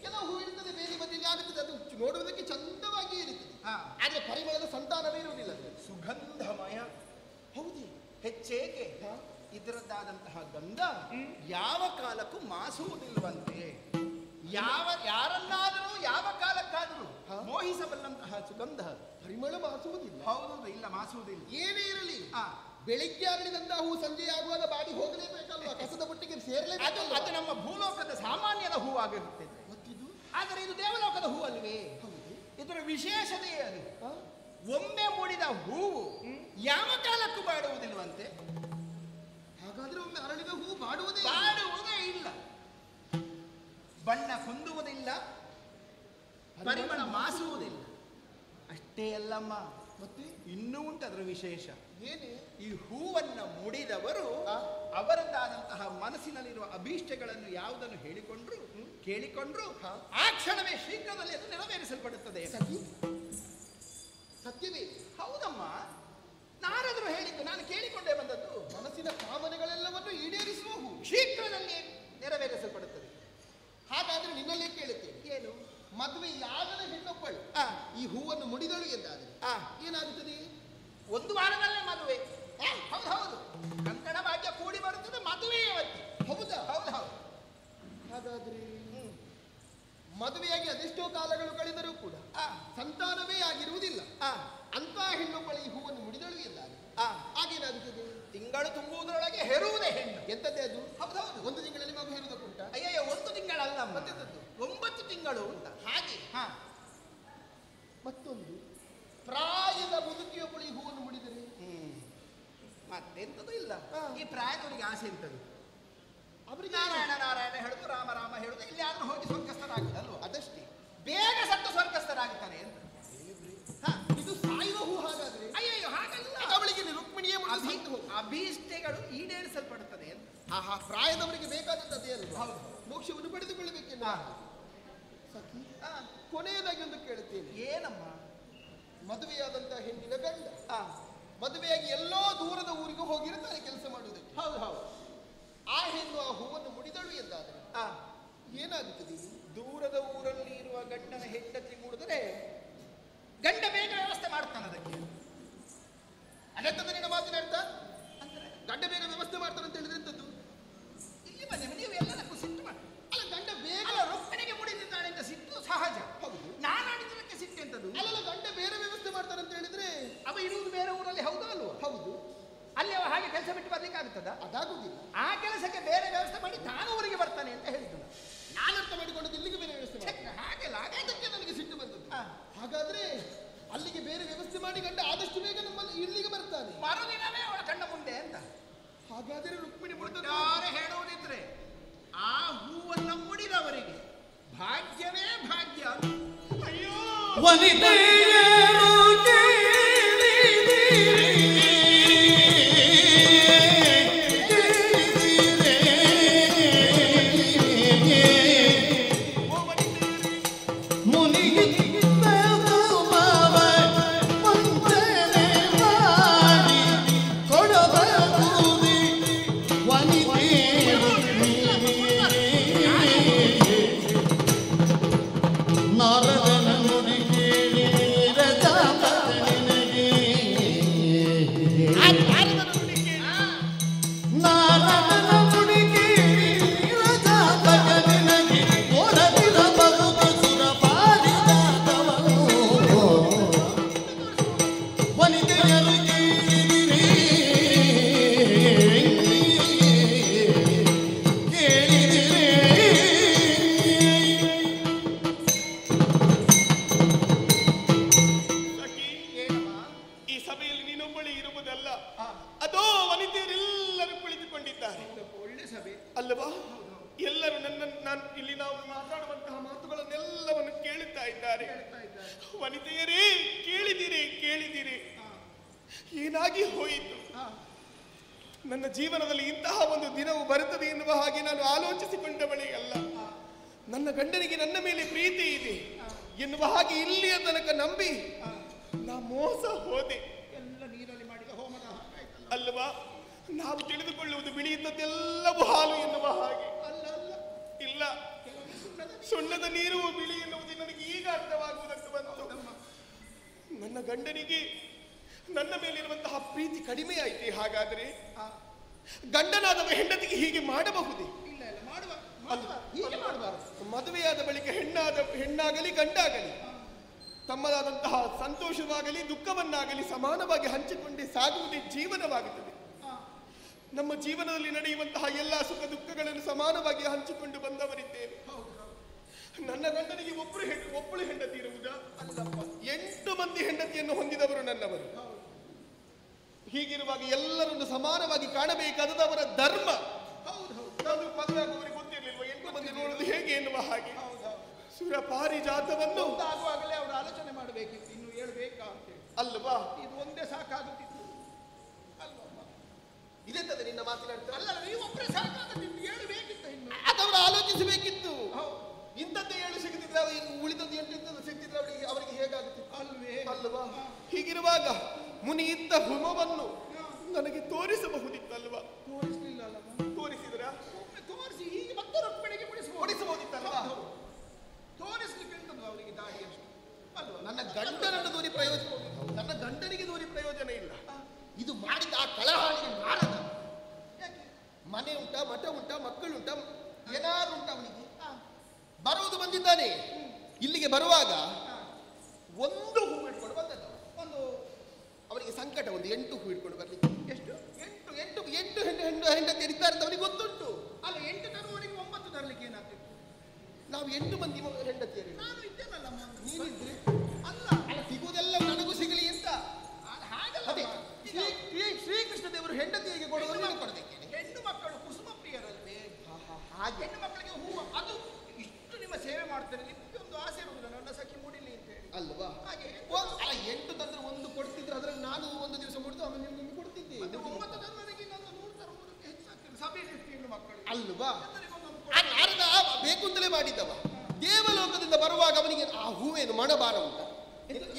ಕೆಲವು ಹೂ ಇರ್ತದೆ ಬೇಲಿ ಬದಿಯಲ್ಲಿ ಆಗುತ್ತದೆ, ಅದು ನೋಡುವುದಕ್ಕೆ ಚಂದವಾಗಿ ಇರುತ್ತದೆ. ಹಾ. ಆದ್ರೆ ಪರಿಮಳದ ಸಂತಾನವೇ ಇರುವುದಿಲ್ಲ ಅದು. ಸುಗಂಧಮಯ. ಹೌದು. ಹೆಚ್ಚೇಕೆ ಇದರದ್ದಾದಂತಹ ಗಂಧ ಯಾವ ಕಾಲಕ್ಕೂ ಮಾಸುವುದಿಲ್ವಂತೆ. ಯಾರನ್ನಾದರೂ ಯಾವ ಕಾಲಕ್ಕಾದರೂ ಮೋಹಿಸಬಲ್ಲಂತಹ ಸುಗಂಧ. ಪರಿಮಳ ಮಾಸುವುದಿಲ್ಲ. ಹೌದು, ಇಲ್ಲ ಮಾಸುವುದಿಲ್ಲ. ಏನೇ ಇರಲಿ, ಆ, ಬೆಳಿಗ್ಗೆ ಅರಳಿದಂತಹ ಹೂ ಸಂಜೆ ಆಗುವಾಗ ಬಾಡಿ ಹೋಗಲೇಬೇಕಲ್ವಾ? ಕಸದ ಬುಟ್ಟಿಗೆ ಅದು ಸೇರಲೇಬೇಕು. ಅದು ನಮ್ಮ ಭೂಲೋಕದ ಸಾಮಾನ್ಯದ ಹೂ ಆಗಿರುತ್ತದೆ. ಗೊತ್ತಿದ್ದು? ಆದರೆ ಇದು ದೇವಲೋಕದ ಹೂ ಅಲ್ವೇ? ಇದರ ವಿಶೇಷತೆ ಅದು. ಒಮ್ಮೆ ಮೂಡಿದ ಹೂವು ಯಾವ ಕಾಲಕ್ಕೂ ಬಾಡುವುದಿಲ್ವಂತೆ. ಹಾಗಾದ್ರೆ ಒಮ್ಮೆ ಅರಳಿದ ಹೂ ಬಾಡುವುದೇ ಬಾಡುವುದೇ ಇಲ್ಲ, ಬಣ್ಣ ಹೊಂದುವುದಿಲ್ಲ, ಪರಿಮಳ ಮಾಸುವುದಿಲ್ಲ. ಅಷ್ಟೇ ಅಲ್ಲಮ್ಮ, ಮತ್ತೆ ಇನ್ನೂ ಉಂಟು ಅದರ ವಿಶೇಷ. ಏನೇ? ಈ ಹೂವನ್ನ ಮುಡಿದವರು ಅವರದ್ದಾದಂತಹ ಮನಸ್ಸಿನಲ್ಲಿರುವ ಅಭೀಷ್ಟಗಳನ್ನು ಯಾವುದನ್ನು ಹೇಳಿಕೊಂಡ್ರು ಕೇಳಿಕೊಂಡ್ರು ಆ ಕ್ಷಣವೇ ಶೀಘ್ರದಲ್ಲಿ ಅದು ನೆರವೇರಿಸಲ್ಪಡುತ್ತದೆ. ಸತ್ಯವೇ? ಹೌದಮ್ಮ, ನಾರದರು ಹೇಳಿದ್ದು ನಾನು ಕೇಳಿಕೊಂಡೇ ಬಂದದ್ದು. ಮನಸ್ಸಿನ ಕಾಮನೆಗಳೆಲ್ಲವನ್ನು ಈಡೇರಿಸುವ ಹೂ ಶೀಘ್ರದಲ್ಲಿ ನೆರವೇರಿಸಲ್ಪಡುತ್ತದೆ. ಹಾಗಾದ್ರೆ ನಿನ್ನಲ್ಲೇ ಕೇಳುತ್ತೇನೆ, ಏನು? ಮದುವೆ ಯಾಗದ ಹೆಣ್ಣೊಬ್ಬಳು ಈ ಹೂವನ್ನು ಮುಡಿದಳು ಎಂದಾದರೆ ಏನಾಗುತ್ತದೆ? ಒಂದು ವಾರದಲ್ಲೇ ಮದುವೆ. ಹೌದು ಹೌದು, ಕಂಕಣ ಭಾಗ್ಯ ಕೂಡಿ ಬರುತ್ತದೆ, ಮದುವೆ ಅವತ್ತು. ಹೌದಾ? ಹೌದು ಹೌದು. ಹಾಗಾದ್ರೆ ಮದುವೆಯಾಗಿ ಅದೆಷ್ಟೋ ಕಾಲಗಳು ಕಳೆದರೂ ಕೂಡ ಸಂತಾನವೇ ಆಗಿರುವುದಿಲ್ಲ. ಅಂತ ಹೆಣ್ಣು ಬಳಿ ಹೂವನ್ನು ಮುಡಿದಳು ಎಂದಾಗ ಹಾಗೇನಾಗುತ್ತದೆ? ತಿಂಗಳು ತುಂಬುವುದರೊಳಗೆ ಹೆರುವುದೇ ಹೆಣ್ಣು. ಎಂತದ್ದೇ ಅದು? ಹೌದೌದು. ಒಂದು ತಿಂಗಳಲ್ಲಿ ಮಗು ಹೆರುವುದಕ್ಕುಂಟ? ಅಯ್ಯಯ್ಯ, 1 ತಿಂಗಳಲ್ಲ, ಮತ್ತೆಂತದ್ದು 9 ತಿಂಗಳು ಅಂತ. ಹಾಗೆ ಮತ್ತೊಂದು ಪ್ರಾಯದ ಮುದುಕಿಯ ಬಳಿ ಹೂವನ್ನು ಮುಡಿದರೆ ಮತ್ತೆಂತದ್ದು ಇಲ್ಲ. ಈ ಪ್ರಾಯದವರಿಗೆ ಆಸೆ ಇರ್ತದೆ. ಅವರಿಗೆ ನಾರಾಯಣ ನಾರಾಯಣ ಹೇಳುದು, ರಾಮ ರಾಮ ಹೇಳುದು, ಇಲ್ಲಿ ಆದ್ರೂ ಹೋಗಿ ಸ್ವರ್ಗಸ್ಥರಾಗುದಲ್ವ? ಅದಷ್ಟೇ. ಬೇಗ ಸತ್ತು ಸ್ವರ್ಗಸ್ಥರಾಗುತ್ತಾರೆ ಅಂತ. ಇದು ಸಾಯುವ ಹೂ ಹಾಗಾದ್ರೆ? ಅಯ್ಯಯ್ಯೋ, ಹಾಗಲ್ಲ. ಅವಳಿಗೆ ರುಕ್ಮಿಣಿಯೇ ಅಭೀಷ್ಟೆಗಳು ಈಡೇರಿಸಲ್ಪಡುತ್ತದೆ ಅಂತ. ಪ್ರಾಯದವರಿಗೆ ಬೇಕಾದದ್ದೇ ಅಲ್ವಾ? ಮೋಕ್ಷವನ್ನು ಪಡೆದುಕೊಳ್ಳಬೇಕೆಲ್ಲ. ಸಖಿ, ಕೊನೆಯದಾಗಿ ಒಂದು ಕೇಳುತ್ತೇನೆ. ಏನಮ್ಮ? ಮದುವೆಯಾದಂತಹ ಹೆಣ್ಣಿನ ಗಂಡ ಮದುವೆಯಾಗಿ ಎಲ್ಲೋ ದೂರದ ಊರಿಗೆ ಹೋಗಿರುತ್ತಾರೆ ಕೆಲಸ ಮಾಡುವುದಕ್ಕೆ. ಹೌದು ಹೌದು. ಆ ಹೆಣ್ಣು ಆ ಹೂವನ್ನು ಮುಡಿದಳು ಎಂದಾದರೆ ಏನಾಗುತ್ತದೆ? ದೂರದ ಊರಲ್ಲಿ ಇರುವ ಗಂಡನ ಹೆಂಡತಿ ಮುಡಿದರೆ ಗಂಡ ಬೇಗ ವ್ಯವಸ್ಥೆ ಮಾಡ್ತಾನೆ ಅದಕ್ಕೆ. ಅದೆಂತದ ನಿನ್ನ ಮಾತಿನ ಅರ್ಥ? ಗಂಡ ಬೇಗ ವ್ಯವಸ್ಥೆ ಮಾಡ್ತಾನೆ ಅಂತ ಹೇಳಿದ್ರೆ ಎಂತದ್ದು? ಇಲ್ಲಿ ಬನ್ನಿ, ನೀವು ಎಲ್ಲದಕ್ಕೂ ಸಿಟ್ಟು ಮಾಡಿ. ಅಲ್ಲ, ಗಂಡ ಬೇಗ ರೊಕ್ಕಣಿಗೆ ಮುಡಿದಿದ್ದಾಳೆ ಅಂತ ಸಿಟ್ಟು ಸಹಜ. ಹೌದು. ನಾನು ಆಡಿದ್ದಕ್ಕೆ ಸಿಟ್ಟೆಂತದ್ದು? ಅಲ್ಲ, ಗಂಡ ಬೇರೆ ವ್ಯವಸ್ಥೆ ಮಾಡ್ತಾನೆ ಅಂತ ಹೇಳಿದ್ರೆ ಅವ ಇರುವುದು ಬೇರೆ ಊರಲ್ಲಿ, ಹೌದಾ ಅಲ್ವಾ? ಹೌದು. ಅಲ್ಲಿ ಅವ ಹಾಗೆ ಕೆಲಸ ಬಿಟ್ಟು ಬರ್ಲಿಕ್ಕೆ ಆಗುತ್ತದ? ಅದಾಗುದಿಲ್ಲ. ಆ ಕೆಲಸಕ್ಕೆ ಬೇರೆ ವ್ಯವಸ್ಥೆ ಮಾಡಿ ತಾನು ಊರಿಗೆ ಬರ್ತಾನೆ ಅಂತ ಹೇಳಿದ್ದು. ನಾನು ಅರ್ಥ ಮಾಡಿಕೊಂಡದ್ದು ಇಲ್ಲಿಗೆ ಬೇರೆ ವ್ಯವಸ್ಥೆ ಮಾಡಿ. ಹಾಗೆಲ್ಲ ಅದಕ್ಕೆ ನನಗೆ ಸಿಟ್ಟು ಬಂದದ್ದು. ಹಾಗಾದ್ರೆ ಅಲ್ಲಿಗೆ ಬೇರೆ ವ್ಯವಸ್ಥೆ ಮಾಡಿ ಗಂಡ ಆದಷ್ಟು ಬೇಗ ನಮ್ಮಲ್ಲಿ ಇಲ್ಲಿಗೆ ಬರ್ತಾನೆ. ಮರುದಿನವೇ ಅವಳ ಕಣ್ಣ ಮುಂದೆ ಅಂತ. ಹಾಗಾದ್ರೆ ರುಕ್ಮಿಣಿ ಒಟ್ಟಾರೆ ಹೇಳುವುದಿದ್ರೆ ಆ ಹೂವನ್ನು ಮುಡಿದವರಿಗೆ ಭಾಗ್ಯವೇ ಭಾಗ್ಯ. ಅಯ್ಯೋ, ವನಿತೆಯರು ವನಿತೆಯರೇ ಕೇಳಿದಿರಿ ಏನಾಗಿ ಹೋಯಿತು? ನನ್ನ ಜೀವನದಲ್ಲಿ ಇಂತಹ ಒಂದು ದಿನವು ಬರುತ್ತದೆ ಎನ್ನುವ ಹಾಗೆ ನಾನು ಆಲೋಚಿಸಿಕೊಂಡವಳೇ ಅಲ್ಲ. ನನ್ನ ಗಂಡನಿಗೆ ನನ್ನ ಮೇಲೆ ಪ್ರೀತಿ ಇದೆ ಎನ್ನುವ ಹಾಗೆ ಇಲ್ಲಿಯ ತನಕ ನಂಬಿ ನಾ ಮೋಸ ಹೋದೆ. ಎಲ್ಲ ನೀರಲ್ಲಿ ಮಾಡಿದ ಹೋಮದ ಅಲ್ವಾ? ನಾವು ತಿಳಿದುಕೊಳ್ಳುವುದು ಬಿಳಿ ಇದ್ದದ್ದೆಲ್ಲವೂ ಹಾಲು ಎನ್ನುವ ಹಾಗೆ. ಇಲ್ಲ, ಸುಣ್ಣದ ನೀರು ಬಿಳಿ ಎನ್ನುವುದು ನನಗೆ ಈಗ ಅರ್ಥವಾಗುವುದಕ್ಕೆ ಬಂತು. ನನ್ನ ಗಂಡನಿಗೆ ನನ್ನ ಮೇಲಿರುವಂತಹ ಪ್ರೀತಿ ಕಡಿಮೆ ಆಯ್ತು. ಹಾಗಾದ್ರೆ ಗಂಡನಾದವ ಹೆಂಡತಿಗೆ ಹೀಗೆ ಮಾಡಬಹುದೇ? ಮದುವೆಯಾದ ಬಳಿಕ ಹೆಣ್ಣಾಗಲಿ ಗಂಡಾಗಲಿ ತಮ್ಮದಾದಂತಹ ಸಂತೋಷವಾಗಲಿ ದುಃಖವನ್ನಾಗಲಿ ಸಮಾನವಾಗಿ ಹಂಚಿಕೊಂಡೇ ಸಾಗುವುದೇ ಜೀವನವಾಗುತ್ತದೆ. ನಮ್ಮ ಜೀವನದಲ್ಲಿ ನಡೆಯುವಂತಹ ಎಲ್ಲ ಸುಖ ದುಃಖಗಳನ್ನು ಸಮಾನವಾಗಿ ಹಂಚಿಕೊಂಡು ಬಂದವರಿದ್ದೇವೆ. ನನ್ನ ಗಂಡನಿಗೆ ಒಬ್ಬಳು ಹೆಂಡತಿ ಇರುವುದಾ? 8 ಮಂದಿ ಹೆಂಡತಿಯನ್ನು ಹೊಂದಿದವರು ನನ್ನವರು. ಹೀಗಿರುವಾಗ ಎಲ್ಲರನ್ನು ಸಮಾನವಾಗಿ ಕಾಣಬೇಕಾದದ್ದು ಅವರ ಧರ್ಮ. ಅದು ಮದುವೆ ಆಗುವವರಿಗೆ ಗೊತ್ತಿರಲಿಲ್ವ 8 ಮಂದಿ ನೋಡುವುದು ಹೇಗೆ ಎನ್ನುವ ಹಾಗೆ. ಸುರ ಪಾರಿಜಾತವನ್ನು ಆಗುವಾಗಲೇ ಅವರು ಆಲೋಚನೆ ಮಾಡಬೇಕಿತ್ತು, ಇನ್ನು ಹೇಳ್ಬೇಕಾ ಅಂತೇಳಿ. ಅಲ್ವಾ? ಇದು ಒಂದೇ ಸಾಕಾಗುತ್ತಿತ್ತು ಅಲ್ವಾ? ಇದೆಂತದೆ ನಿನ್ನ ಮಾತಿನ ಅಲ್ಲ, ನೀವು ಒಬ್ಬರೇ ಸಾಕಾಗುತ್ತಿತ್ತು, ಹೇಳಬೇಕಿತ್ತು, ಇನ್ನು ಅದವರು ಆಲೋಚಿಸಬೇಕಿತ್ತು. ಇಂಥದ್ದೇ ಹೇಳಿ ಸಿಗುತ್ತಿದ್ರೆ ಉಳಿದದ್ದು 8 ಸಿಗ್ತಿದ್ರೆ ಅವರಿಗೆ ಹೇಗಾಗುತ್ತಿತ್ತು ಅಲ್ವಾ? ಹೀಗಿರುವಾಗ ಮುನಿ ಇದ್ದ ಹುಮವನ್ನು ನನಗೆ ತೋರಿಸಬಹುದಿತ್ತಲ್ವಾ? ತೋರಿಸಲಿಲ್ಲ. ತೋರಿಸಿದ್ರ? ತೋರಿಸಿ ಹೀಗೆ ಮತ್ತೆ ರೊಕ್ಕಣಿಗೆ ಹೊಡಿಸಬಹುದಿತ್ತಲ್ವಾ? ತೋರಿಸ್ಲಿಕ್ಕೆ ಉಂಟದು ಅವರಿಗೆ ದಾಡಿ ಅಷ್ಟು ಅಲ್ವಾ? ನನ್ನ ಗಂಡನನ್ನು ದೂರಿ ಪ್ರಯೋಜನ, ನನ್ನ ಗಂಡನಿಗೆ ದೂರಿ ಪ್ರಯೋಜನ ಇಲ್ಲ. ಇದು ಮಾಡಿದ ಆ ಕಳಹಾಳಿಗೆ ನಾರದ ಮನೆ ಉಂಟಾ, ಮಠ ಉಂಟಾ, ಮಕ್ಕಳುಂಟಾ, ಏನಾದ್ರು ಉಂಟಾ ಅವನಿಗೆ? ಬರುವುದು ಬಂದಿದ್ದಾನೆ. ಇಲ್ಲಿಗೆ ಬರುವಾಗ ಒಂದು ಹೂ ಇಟ್ಕೊಂಡು ಬಂದದ್ದು. ಒಂದು ಅವನಿಗೆ ಸಂಕಟ, ಒಂದು 8 ಹೂ ಇಟ್ಕೊಂಡು ಬರ್ಲಿಕ್ಕೆ. ಎಷ್ಟು? 8 ಹೆಂಡತಿ ಇರ್ತಾರೆ ಅಂತ ಅವನಿಗೆ ಗೊತ್ತುಂಟು. ಅಲ್ಲ 8 ತರುವವರಿಗೆ 9 ತರಲಿಕ್ಕೆ ಏನಾಗ್ತಿತ್ತು? ನಾವು 8 ಮಂದಿ ಹೆಂಡತಿಯರು. ನಾನು ಇದ್ದೇನಲ್ಲ ನೀನಿದ್ರೆ ಅಲ್ಲ ಅಲ್ಲ, ಸಿಗುವುದೆಲ್ಲ ನನಗೂ ಸಿಗಲಿ ಅಂತ. ಹಾಗಲ್ಲ. ಅದೇ ಶ್ರೀಕೃಷ್ಣ ದೇವರು ಹೆಂಡತಿಗೆ ಕೊಡುವುದು ಕೊಡಬೇಕೇನೆ. ಹೆಣ್ಣು ಮಕ್ಕಳು ಕುಸುಮ ಪ್ರಿಯರಲ್ವೇ? ಹಾಗೆ ಹೆಣ್ಣು ಮಕ್ಕಳಿಗೆ ಹೂವು ಅದು ಇಷ್ಟು ನಿಮ್ಮ ಸೇವೆ ಮಾಡ್ತಾರೆ, ನಿಮಗೆ ಒಂದು ಆಸೆ ಇರುವುದಿಲ್ಲ ನನ್ನ ಸಖಿ ಮೂಡಿಲಿ ಅಂತ ಹೇಳಿ ಅಲ್ವಾ? ಹಾಗೆ ಅಲ್ಲ 8 ತಂದ್ರೆ ಒಂದು ಕೊಡ್ತಿದ್ರೆ ಅದ್ರಲ್ಲಿ ನಾನು ಒಂದು ದಿವಸ ಮುಡಿದು ಆಮೇಲೆ ನಿಮ್ಗೆ ಕೊಡ್ತಿದ್ದೆ. ಮತ್ತೆ 9 ತರುವವರಿಗೆ ನನ್ನ 100 ತರುವುದಕ್ಕೆ ಹೆಚ್ಚಾಗ್ತದೆ. ಸಭೆಯಲ್ಲಿ ಎಷ್ಟು ಹೆಣ್ಣು ಮಕ್ಕಳು ಅಲ್ವಾ? ಎಲ್ಲರಿಗೊಂದೊಂದು ಆ ನಾರದ ಬೇಕು ಅಂತಲೇ ಮಾಡಿದ್ದವ. ದೇವಲೋಕದಿಂದ ಬರುವಾಗ ಅವನಿಗೆ ಆ ಹೂವೇನು ಮಣಬಾರ ಉಂಟ?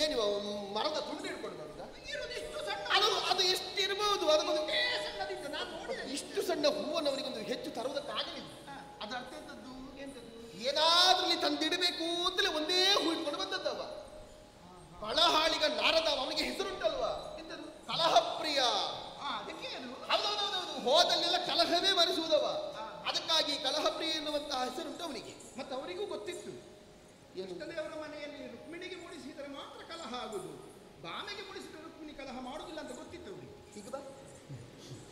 ಏನಿವ ಮರದ ತುಂಡು ಹಿಡ್ಕೊಂಡು ಬರುದ? ಇರುವುದು ಇಷ್ಟು ಸಣ್ಣ ಅದು ಎಷ್ಟಿರ್ಬೋದು? ಅದಕ್ಕೊಂದು ಸಣ್ಣದಿತ್ತು ನಾನು ನೋಡಿದೆ. ಇಷ್ಟು ಸಣ್ಣ ಹೂವನ್ನು ಅವನಿಗೊಂದು ಹೆಚ್ಚು ತರುವುದಕ್ಕಾಗಲಿಲ್ಲ. ಅದರ ಅರ್ಥ ಎಂತದ್ದು? ಏನಾದ್ರೂ ಇಲ್ಲಿ ತಂದಿಡಬೇಕು ಅಂತಲೇ ಒಂದೇ ಹೂ ಇಟ್ಕೊಂಡು ಬಂದದ್ದವ. ಕಳಹಾಳಿಗ ನಾರದ, ಅವನಿಗೆ ಹೆಸರುಂಟಲ್ವಾ? ಎಂತದ್ದು? ಕಲಹಪ್ರಿಯ. ಅದಕ್ಕೆ ಅದು ಹೌದೌದೌದು, ಹೋದಲ್ಲೆಲ್ಲ ಕಲಹವೇ ಮರೆಸುವುದವ. ಅದಕ್ಕಾಗಿ ಕಲಹಪ್ರಿಯ ಎನ್ನುವಂತಹ ಹೆಸರುಂಟು ಅವನಿಗೆ. ಮತ್ತೆ ಅವರಿಗೂ ಗೊತ್ತಿತ್ತು ಏನು? ಕೃಷ್ಣದೇವರ ಮನೆಯಲ್ಲಿ ರುಕ್ಮಿಣಿಗೆ ಮುಡಿಸಿದರೆ ಮಾತ್ರ ಕಲಹ ಆಗುದು, ಬಾಮೆಗೆ ಮುಡಿಸಿದರೆ ರುಕ್ಮಿಣಿ ಕಲಹ ಮಾಡುದಿಲ್ಲ ಅಂತ ಗೊತ್ತಿತ್ತು ಅವರಿಗೆ. ಈಗ ಬಾ.